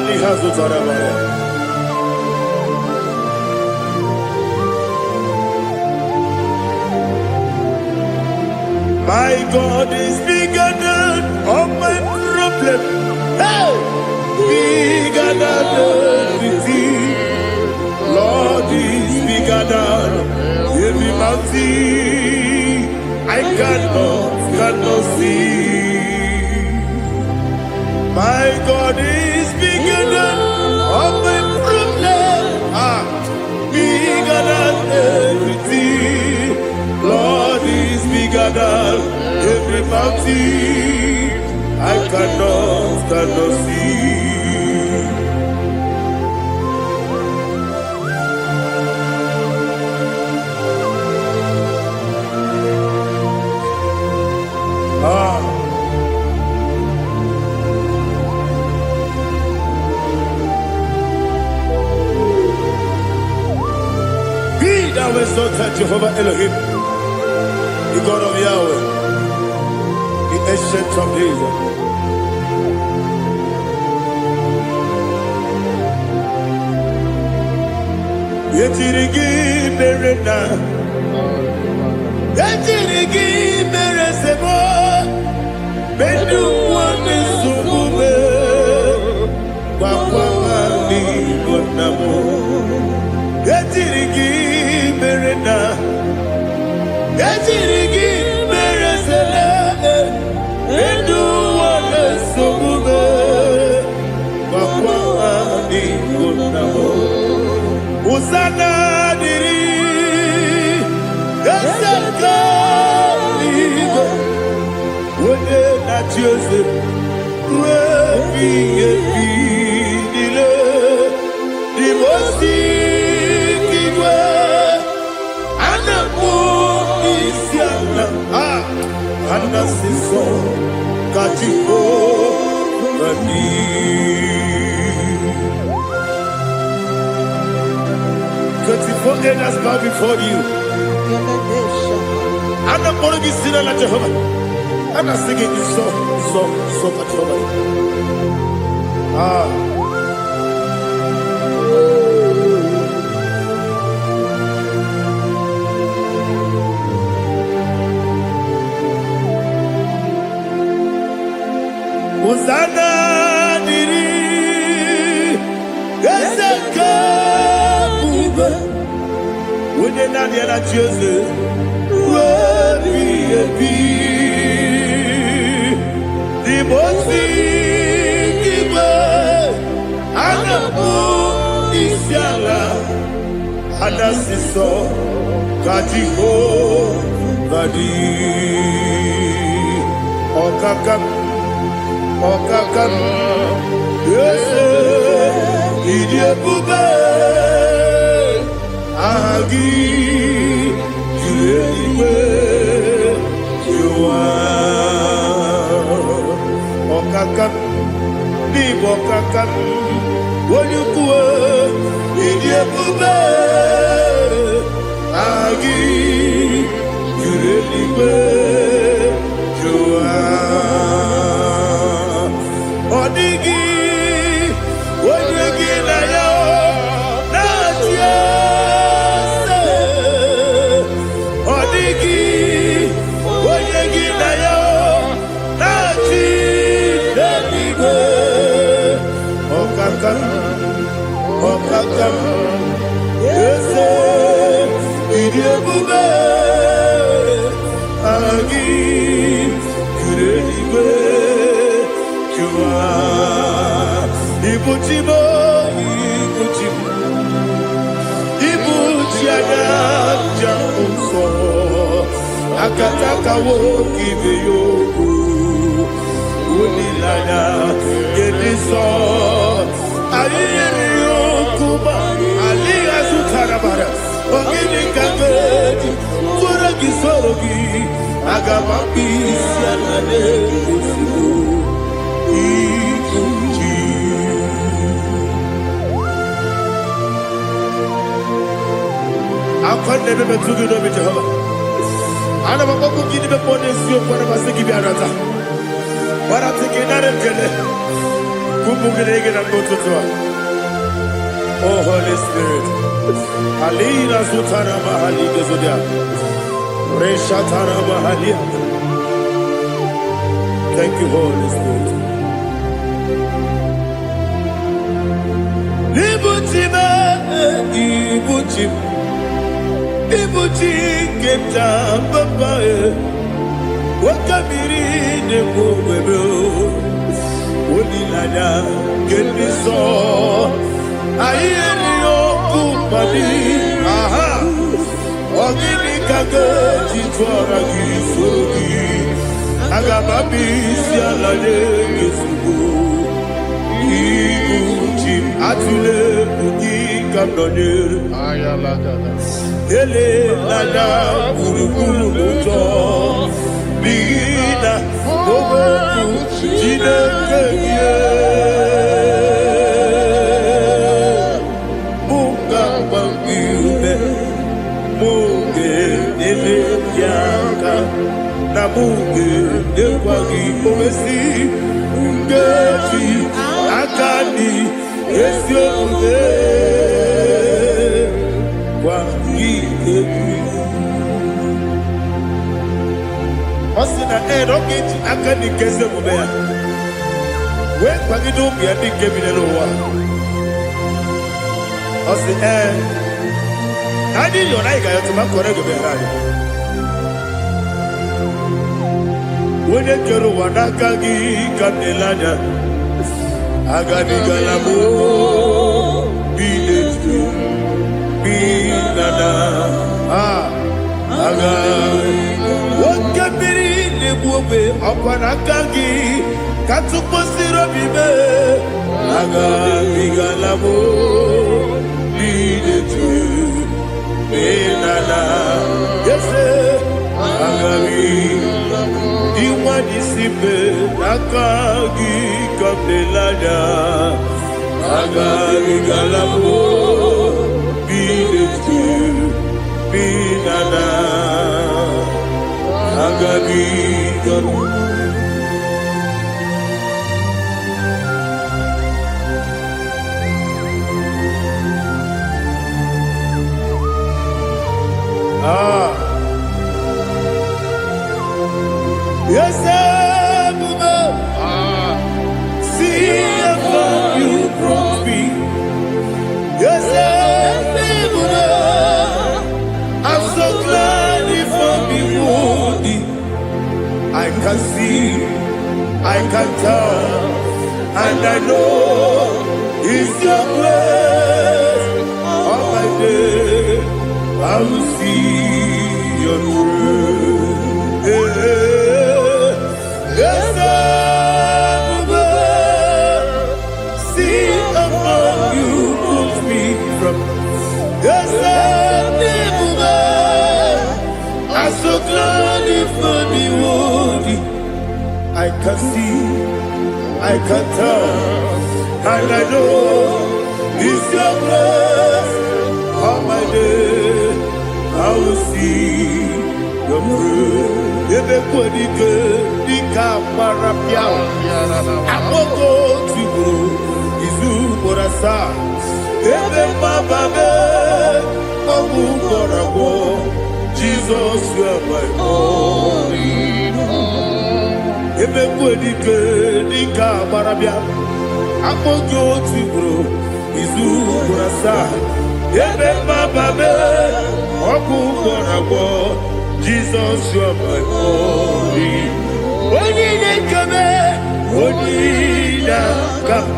Lihazo tarabaya My God is bigger than all my problem. Hey! Bigger than everything. Lord is bigger than every mountain. I cannot see. My God is bigger than all my problem. Bigger than everything. Lord is bigger than every mountain. I cannot see. Be thou exalted, Jehovah Elohim, the God of Yahweh, the ancient of days. Yetirigi merena, yetirigi meresemo, bendu wane sumume, wakwani wanamo. Yetirigi merena, yetirigi meresele, bendu wane sumume, wakwani wanamo. Usana diri, yasaka ligo, wone na Jose, wepi dile, dimosi kigwe, anamu isiana, anasiso katiko kani. 24 elders bow before you. I'm not going to be singing like Jehovah. I'm not singing this song for Jehovah. Hosanna diri, Yesaka. When you're not yet at Joseph, the most big and the moon is yala, and the sister, Katiho, Badi, Okakam, yes, Idiot Bube. Agi, Juliwe, Jua, Okakam, Nibokakam, Woyukue, Idiabube, Agi, Juliwe, Jua, Odigi, Woyugi na yo, Natia. Okakam, yes. Akataka woki beyoku Unilana Gediso Ayiri yokuba Aliya sutarabara Ogini kagedi Fura gisorogi Agamabi Sianane Kusibu Ikuji Akwande bebe tugi no Jehova Ana makoku gidi be ponesi okwana basiki bi arata. Bara teke narengele. Kumugirege na mototwa. Oh Holy Spirit. Alina sutara mahali gezodia. Resha tara mahali. Thank you, Holy Spirit. Ibuchime, ibuchime. Ibuchi keta papa wakabiri ne mwebe Unilada geniso Ayeri okupadi Aha Ogini kage Jitwara gisorogi Agamabi sialade Gesugo Ibuchi atule Ugi kamdonir Ayalada Ele lada buruburu moto Bina Bobo Jine keye Munga wangiume Munge ele yaka Na munge ewagi omesi Ngeji akani Esi omude Osina rocket akani keze mubea. We kwagido bia dike binelo wa. Osi Adi yona iga yotuma korego be radi. Wene kero wanaka gi kandelanya. Agani galamo biletu. Binana aga wakabiri nebuobe akwanakagi katuposiro bibe aga bigalamo bidetu binana yese aga iwani sibe akagi kabdelanya aga bigalamo Binana Agabi Yes, see how you brought me. Yes, I'm so glad you found me worthy. I can see, I can tell, and I know it's your grace. All my day, I will see your grace. Yes, see how you put me from. Yes, I'm so glad you found me worthy. I can see, I can tell, and I know it's your grace. All my day, I will see your grace. Everybody good, the camera piano. I'm going to go, Izu Borasa. Everybody, I'm going to go. Jesus, you are my only home. Everybody good, Nika Marabia. I'm going to go, Izu Burasa. Everybody, I'm going to go. Jesus, you are my only home. When you come, when you come,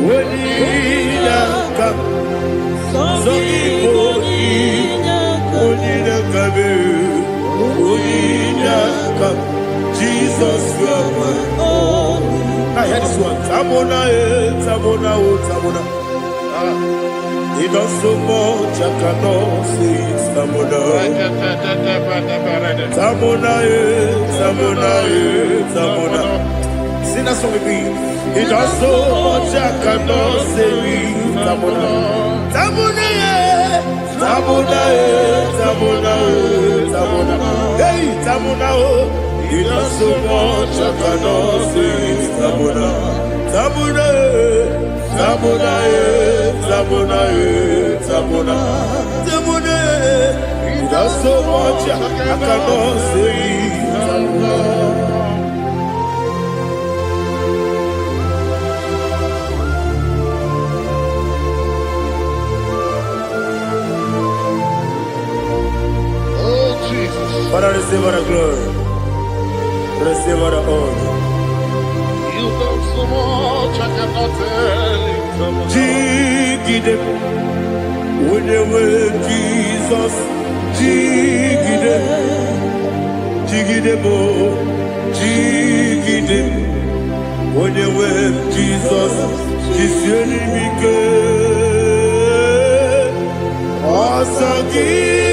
Onidaka, Onidaka, Onidaka, Jesus, you are my all. I hear this one. Tamona, Tamona, Tamona. He does so much, I cannot say it's Tamona. Tamona, Tamona, Tamona. Sing that song with me. He does so much, I cannot say it's Tamona. Tamona, Tamona, Tamona, Tamona. Hey, Tamona, he does so much, I cannot say it's Tamona. Tamona, Tamona, Tamona, Tamona, Tamona. He does so much, I cannot say it's Tamona. Father, receive all the glory. Receive all the honor. You done so much, I cannot tell it. Jigide, when they were Jesus, Jigide, Jigide bo, Jigide, when they were Jesus, Jisienimike, Asagi.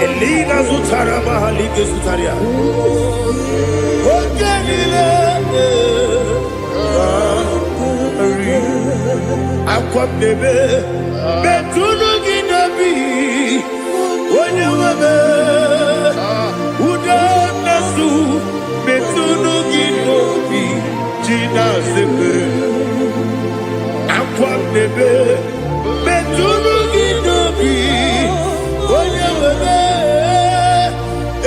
Elina Zutara Mahalike Zutaria. Aquam Nebe Betunu Ginabi Wanyamabe Uda Nasu Betunu Ginobi Gina Zebe Aquam Nebe Betunu Ginobi Wanyamabe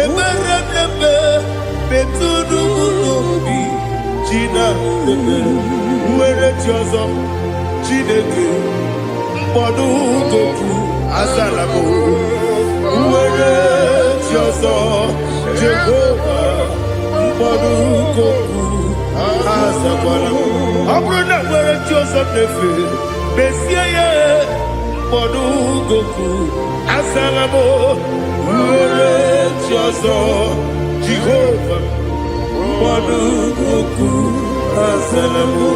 Emerembe Betunu Ginobi Gina Zebe Uere Tiozo Chineke mkpọdụ goku azalabo uwere chi ọzọ Jehova mkpọdụ goku azakwala ọ bụrụ na nwere chi ọzọ na-efe mesie ya mkpọdụ goku azalabo uwere chi ọzọ Jehova mkpọdụ goku azalabo